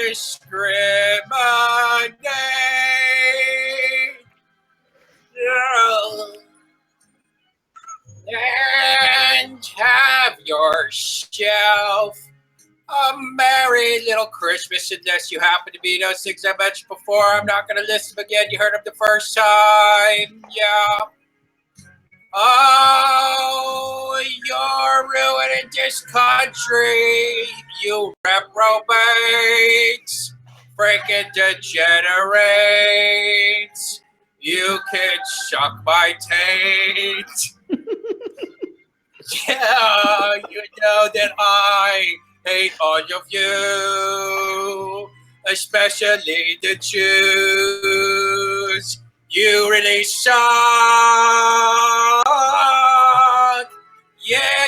discriminate. And have yourself a merry little Christmas, unless you happen to be those things I mentioned before. I'm not going to list them again. You heard them the first time. Yeah. Oh, you're ruining this country, you reprobates, freaking degenerates. You can suck my taint. Yeah, you know that I hate all of you, especially the Jews. You really suck. Yeah,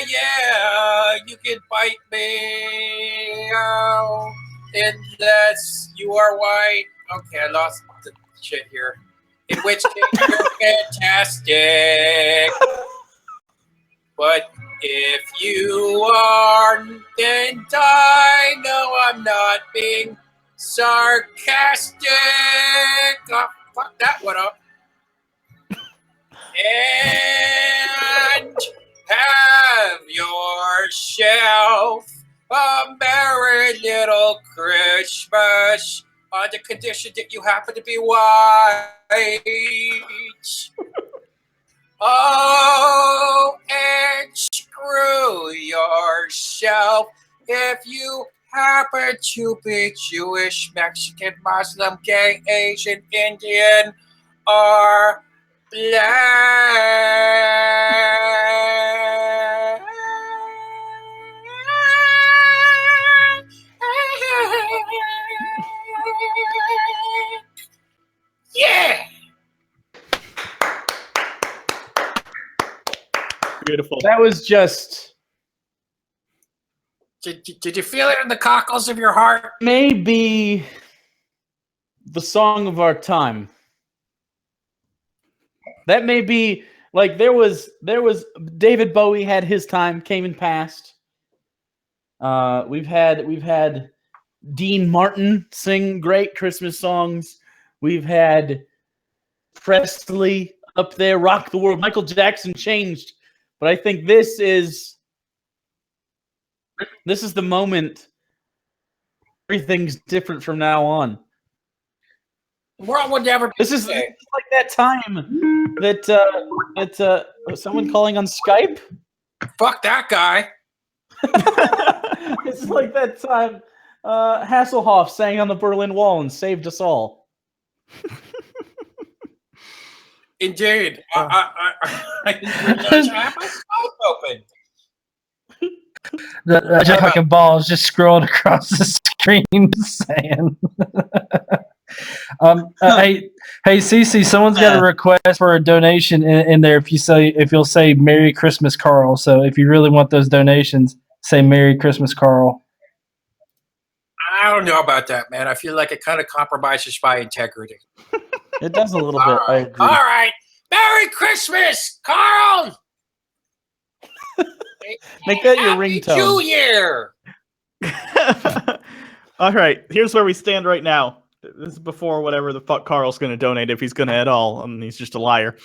you can bite me out unless you are white. Okay, I lost the shit here. In which case, you're fantastic. But if you are, then I know I'm not being sarcastic. Oh, fuck that one up. And have yourself a merry little Christmas on the condition that you happen to be white. Oh, and screw yourself if you happen to be Jewish, Mexican, Muslim, gay, Asian, Indian, or black. Yeah. Beautiful. That was just Did you feel it in the cockles of your heart? Maybe the song of our time. That may be like there was David Bowie had his time, came and passed. We've had Dean Martin sing great Christmas songs. We've had Presley up there rock the world. Michael Jackson changed, but I think this is the moment. Everything's different from now on. The world would never be This is like that time that someone calling on Skype. Fuck that guy. It's like that time Hasselhoff sang on the Berlin Wall and saved us all. Indeed. I didn't realize I have my Skype open. The fucking ball is just scrolled across the screen saying hey Cece, someone's got a request for a donation in there if you'll say Merry Christmas Carl. So if you really want those donations, say Merry Christmas Carl. I don't know about that, man. I feel like it kind of compromises my integrity. It does a little bit. I agree. All right. Merry Christmas, Carl! Make that your ringtone. New Year! All right, here's where we stand right now. This is before whatever the fuck Carl's going to donate, if he's going to at all. He's just a liar.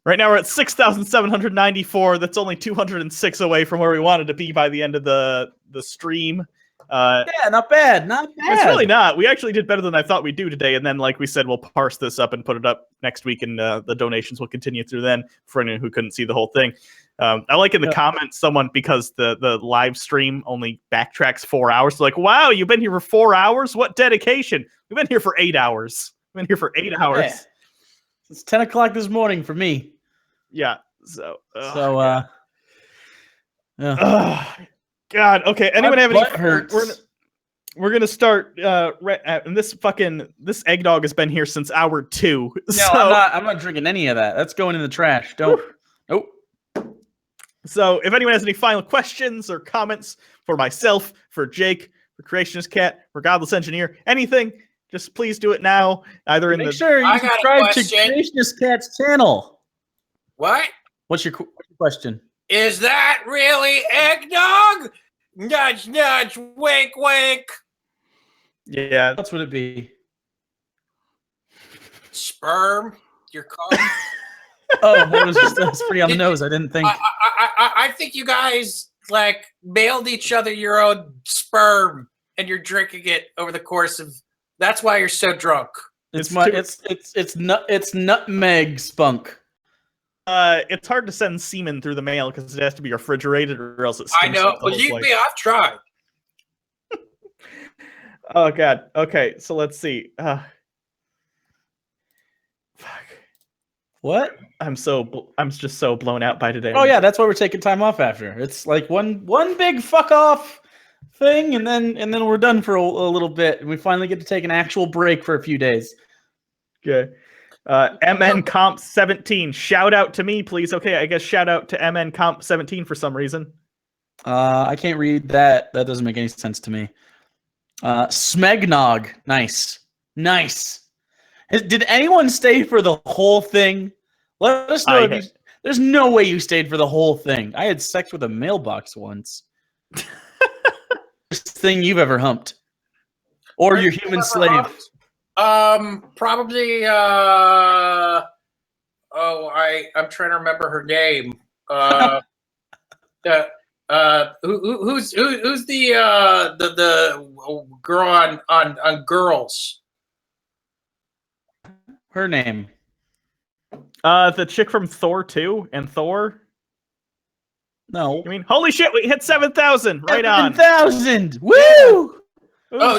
Right now we're at 6,794. That's only 206 away from where we wanted to be by the end of the stream. Yeah, not bad. Not bad. It's really not. We actually did better than I thought we'd do today. And then, like we said, we'll parse this up and put it up next week, and the donations will continue through then for anyone who couldn't see the whole thing. I like in the comments someone, because the live stream only backtracks 4 hours. They're like, wow, you've been here for 4 hours? What dedication? We've been here for 8 hours. We've been here for 8 hours. Yeah. It's 10 o'clock this morning for me. Yeah. So. God. Okay. Anyone have any? We're gonna start. And this eggnog has been here since hour 2. No, so, I'm not drinking any of that. That's going in the trash. Don't. Nope. So, if anyone has any final questions or comments for myself, for Jake, for Creationist Cat, for Godless Engineer, anything, just please do it now. Either in Make sure you subscribe to Creationist Cat's channel. What? What's your question? Is that really eggnog? Nudge, nudge, wink, wink. Yeah, that's what it be. Sperm? Your cum? Oh, that was pretty on the nose. I didn't think. I think you guys like mailed each other your own sperm, and you're drinking it over the course of. That's why you're so drunk. It's nutmeg spunk. It's hard to send semen through the mail because it has to be refrigerated, or else it stinks. I know. Believe me, I've tried. Oh God. Okay, so let's see. Fuck. What? I'm just so blown out by today. Oh yeah, that's why we're taking time off after. It's like one big fuck off thing, and then we're done for a little bit, and we finally get to take an actual break for a few days. Okay. MN Comp 17. Shout out to me, please. Okay, I guess shout out to MN Comp 17 for some reason. I can't read that. That doesn't make any sense to me. Smegnog. Nice. Did anyone stay for the whole thing? Let us know. There's no way you stayed for the whole thing. I had sex with a mailbox once. Worst thing you've ever humped. Or your human slave. Probably. I'm trying to remember her name. Who's the girl on Girls? Her name. The chick from Thor 2 and Thor. No. I mean, holy shit, we hit 7,000. Right on. 7,000. Woo! Oh no,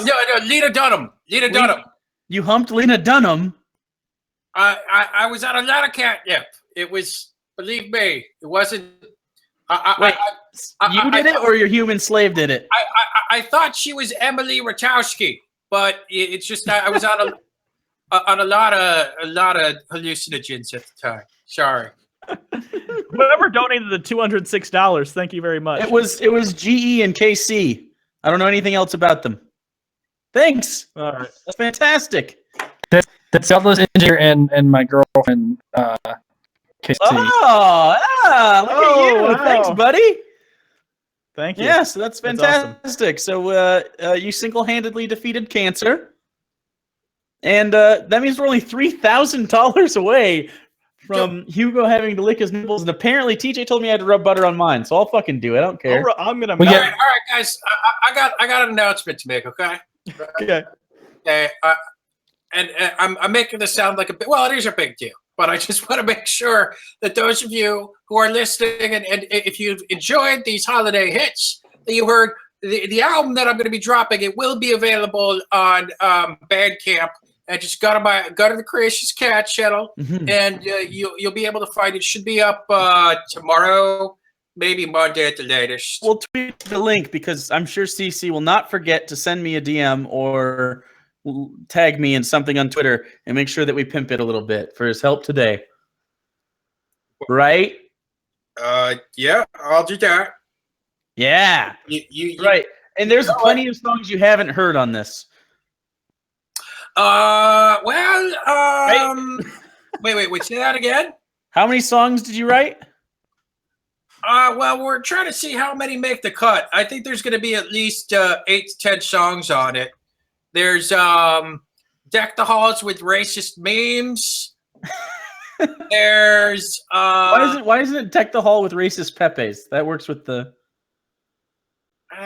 Lena Dunham. Dunham. You humped Lena Dunham. I was on a lot of catnip. It was, believe me, it wasn't. You did it, or your human slave did it? I thought she was Emily Ratajkowski, but it's just I was on a lot of hallucinogens at the time. Sorry. Whoever donated the $206, thank you very much. It was GE and KC. I don't know anything else about them. Thanks. All right. That's fantastic. That's Zelda's engineer and my girlfriend, Casey. Oh, look at you. wow. Thanks, buddy. Thank you. Yeah, so that's That's awesome. fantastic. So you single-handedly defeated cancer. And that means we're only $3,000 away from Hugo having to lick his nipples. And apparently TJ told me I had to rub butter on mine, so I'll fucking do it. I don't care. I'm gonna. All right, guys. I got an announcement to make. Okay. Okay. Okay. And I'm making this sound like a big. Well, it is a big deal, but I just want to make sure that those of you who are listening and if you've enjoyed these holiday hits, that you heard the album that I'm going to be dropping, it will be available on Bandcamp. And just go to the Creation's Cat channel, and you'll be able to find it. Should be up tomorrow, maybe Monday at the latest. We'll tweet the link because I'm sure CC will not forget to send me a DM or tag me in something on Twitter and make sure that we pimp it a little bit for his help today. Right? Yeah, I'll do that. Yeah. You right. And there's plenty of songs you haven't heard on this. Wait, say that again? How many songs did you write? Well, we're trying to see how many make the cut. I think there's going to be at least 8 to 10 songs on it. There's Deck the Halls with Racist Memes. There's why isn't it Deck the Hall with Racist Pepes? That works with the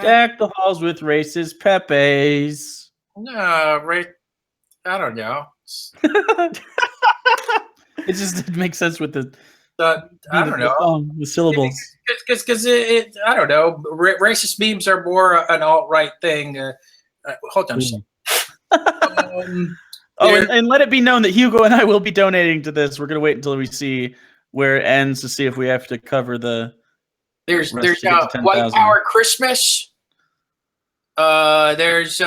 Deck the Halls with Racist Pepes. No, I don't know. It just makes sense with the I don't know song, the syllables. Because I don't know. Racist memes are more an alt-right thing. Hold on a second. And let it be known that Hugo and I will be donating to this. We're gonna wait until we see where it ends to see if we have to cover the. There's rest to get to 10,000. White Power Christmas. There's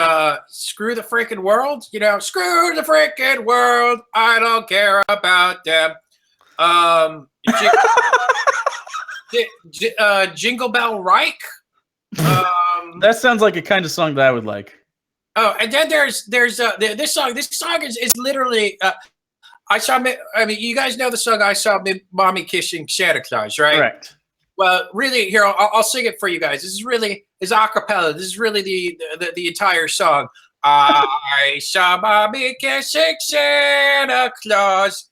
Screw the Freaking World. You know, screw the freaking world. I don't care about them. Jingle Bell Reich. That sounds like a kind of song that I would like. Oh, and then there's this song. This song is literally. I mean, you guys know the song. I saw Mommy Kissing Santa Claus, right? Correct. Well, really, here I'll sing it for you guys. This is really a cappella. This is really the entire song. I saw Mommy kissing Santa Claus.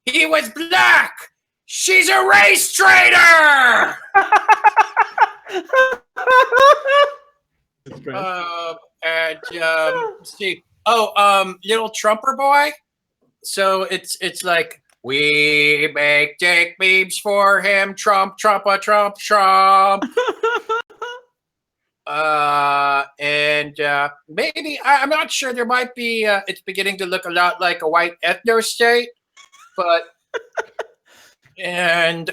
He was black. She's a race traitor. Let's see. Little Trumper Boy. So it's like. We make dick memes for him, Trump. And maybe I'm not sure. There might be. It's beginning to look a lot like a white ethno state, but and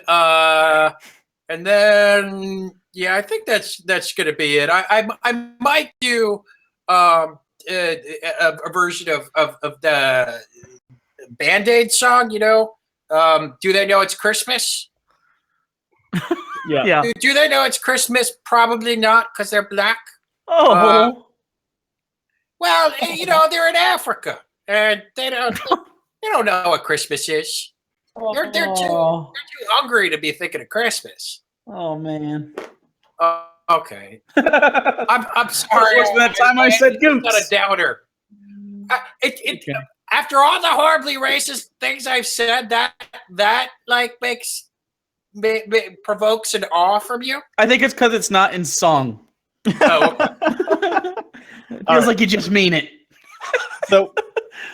then I think that's gonna be it. I might do a version of the Band-Aid song, you know. Do they know it's Christmas? Yeah. Do they know it's Christmas? Probably not, because they're black. Oh. Well, you know, they're in Africa, and they don't know what Christmas is. They're too hungry to be thinking of Christmas. Oh man. Okay. I'm sorry. That time I said goose. Not a downer. After all the horribly racist things I've said, that like provokes an awe from you. I think it's because it's not in song. Oh, okay. It feels like you just mean it. So,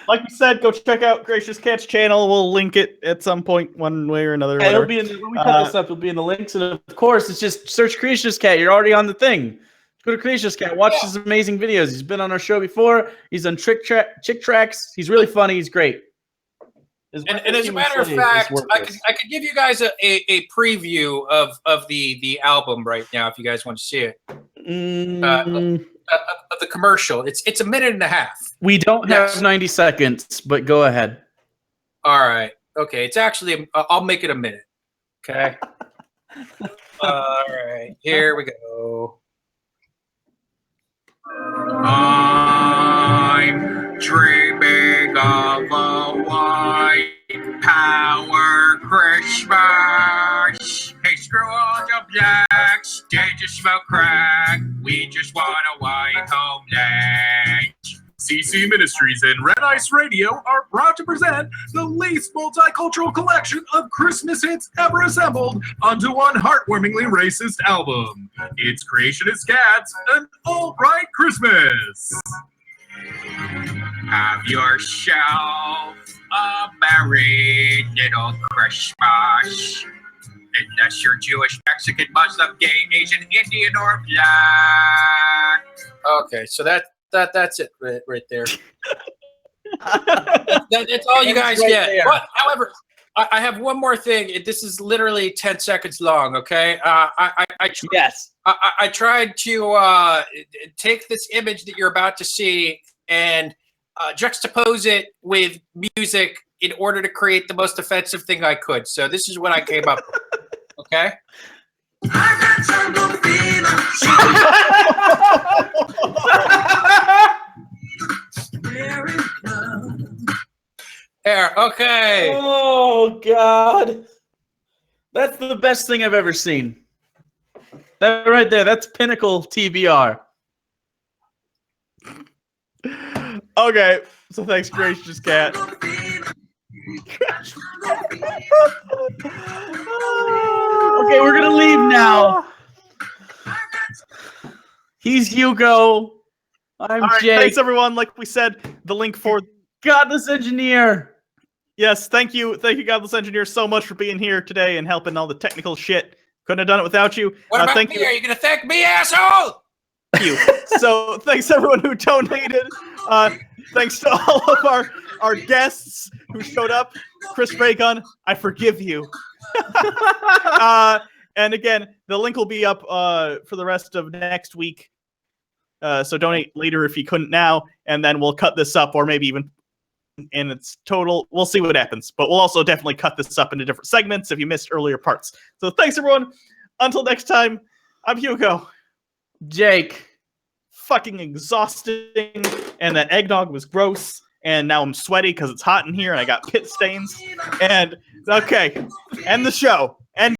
like we said, go check out Gracious Cat's channel. We'll link it at some point, one way or another. It'll be when we cut this up. It'll be in the links, and of course, it's just search Creationist Cat. You're already on the thing. Go to Creationist Cat. Watch his amazing videos. He's been on our show before. He's done chick tracks. He's really funny. He's great. And as a matter of fact, I could give you guys a preview of the album right now if you guys want to see it. Of the commercial. It's a minute and a half. We don't have 90 seconds, but go ahead. All right. Okay. It's actually, I'll make it a minute. Okay. All right. Here we go. I'm dreaming of a white power Christmas. Hey, screw all the blacks. They just smoke crack. We just want a white home night. CC Ministries and Red Ice Radio are proud to present the least multicultural collection of Christmas hits ever assembled onto one heartwarmingly racist album. It's Creationist Cats, An All-Right Christmas. Have yourself a merry little Christmas. Unless you're Jewish, Mexican, Muslim, gay, Asian, Indian, or black. Okay, so that's it right there. That's all you guys right get. there. But, however, I have one more thing. This is literally 10 seconds long, okay? I tried to take this image that you're about to see and juxtapose it with music in order to create the most offensive thing I could. So this is what I came up with, okay? There, okay. Oh God, that's the best thing I've ever seen. That right there, that's pinnacle TBR. Okay, so thanks, Gracious Cat. Okay, we're gonna leave now. He's Hugo. I'm All right, Jake. thanks everyone. Like we said, the link for Godless Engineer. Yes, thank you, Godless Engineer, so much for being here today and helping all the technical shit. Couldn't have done it without you. What about thank me? you. Are you going to thank me, asshole? Thank you. So thanks everyone who donated. Thanks to all of our guests who showed up. Chris Raygun, I forgive you. And again, the link will be up for the rest of next week. So donate later if you couldn't now, and then we'll cut this up, or maybe even in its total. We'll see what happens, but we'll also definitely cut this up into different segments if you missed earlier parts. So thanks everyone. Until next time, I'm Hugo. Jake. Fucking exhausting, and that eggnog was gross, and now I'm sweaty because it's hot in here and I got pit stains. And okay, end the show.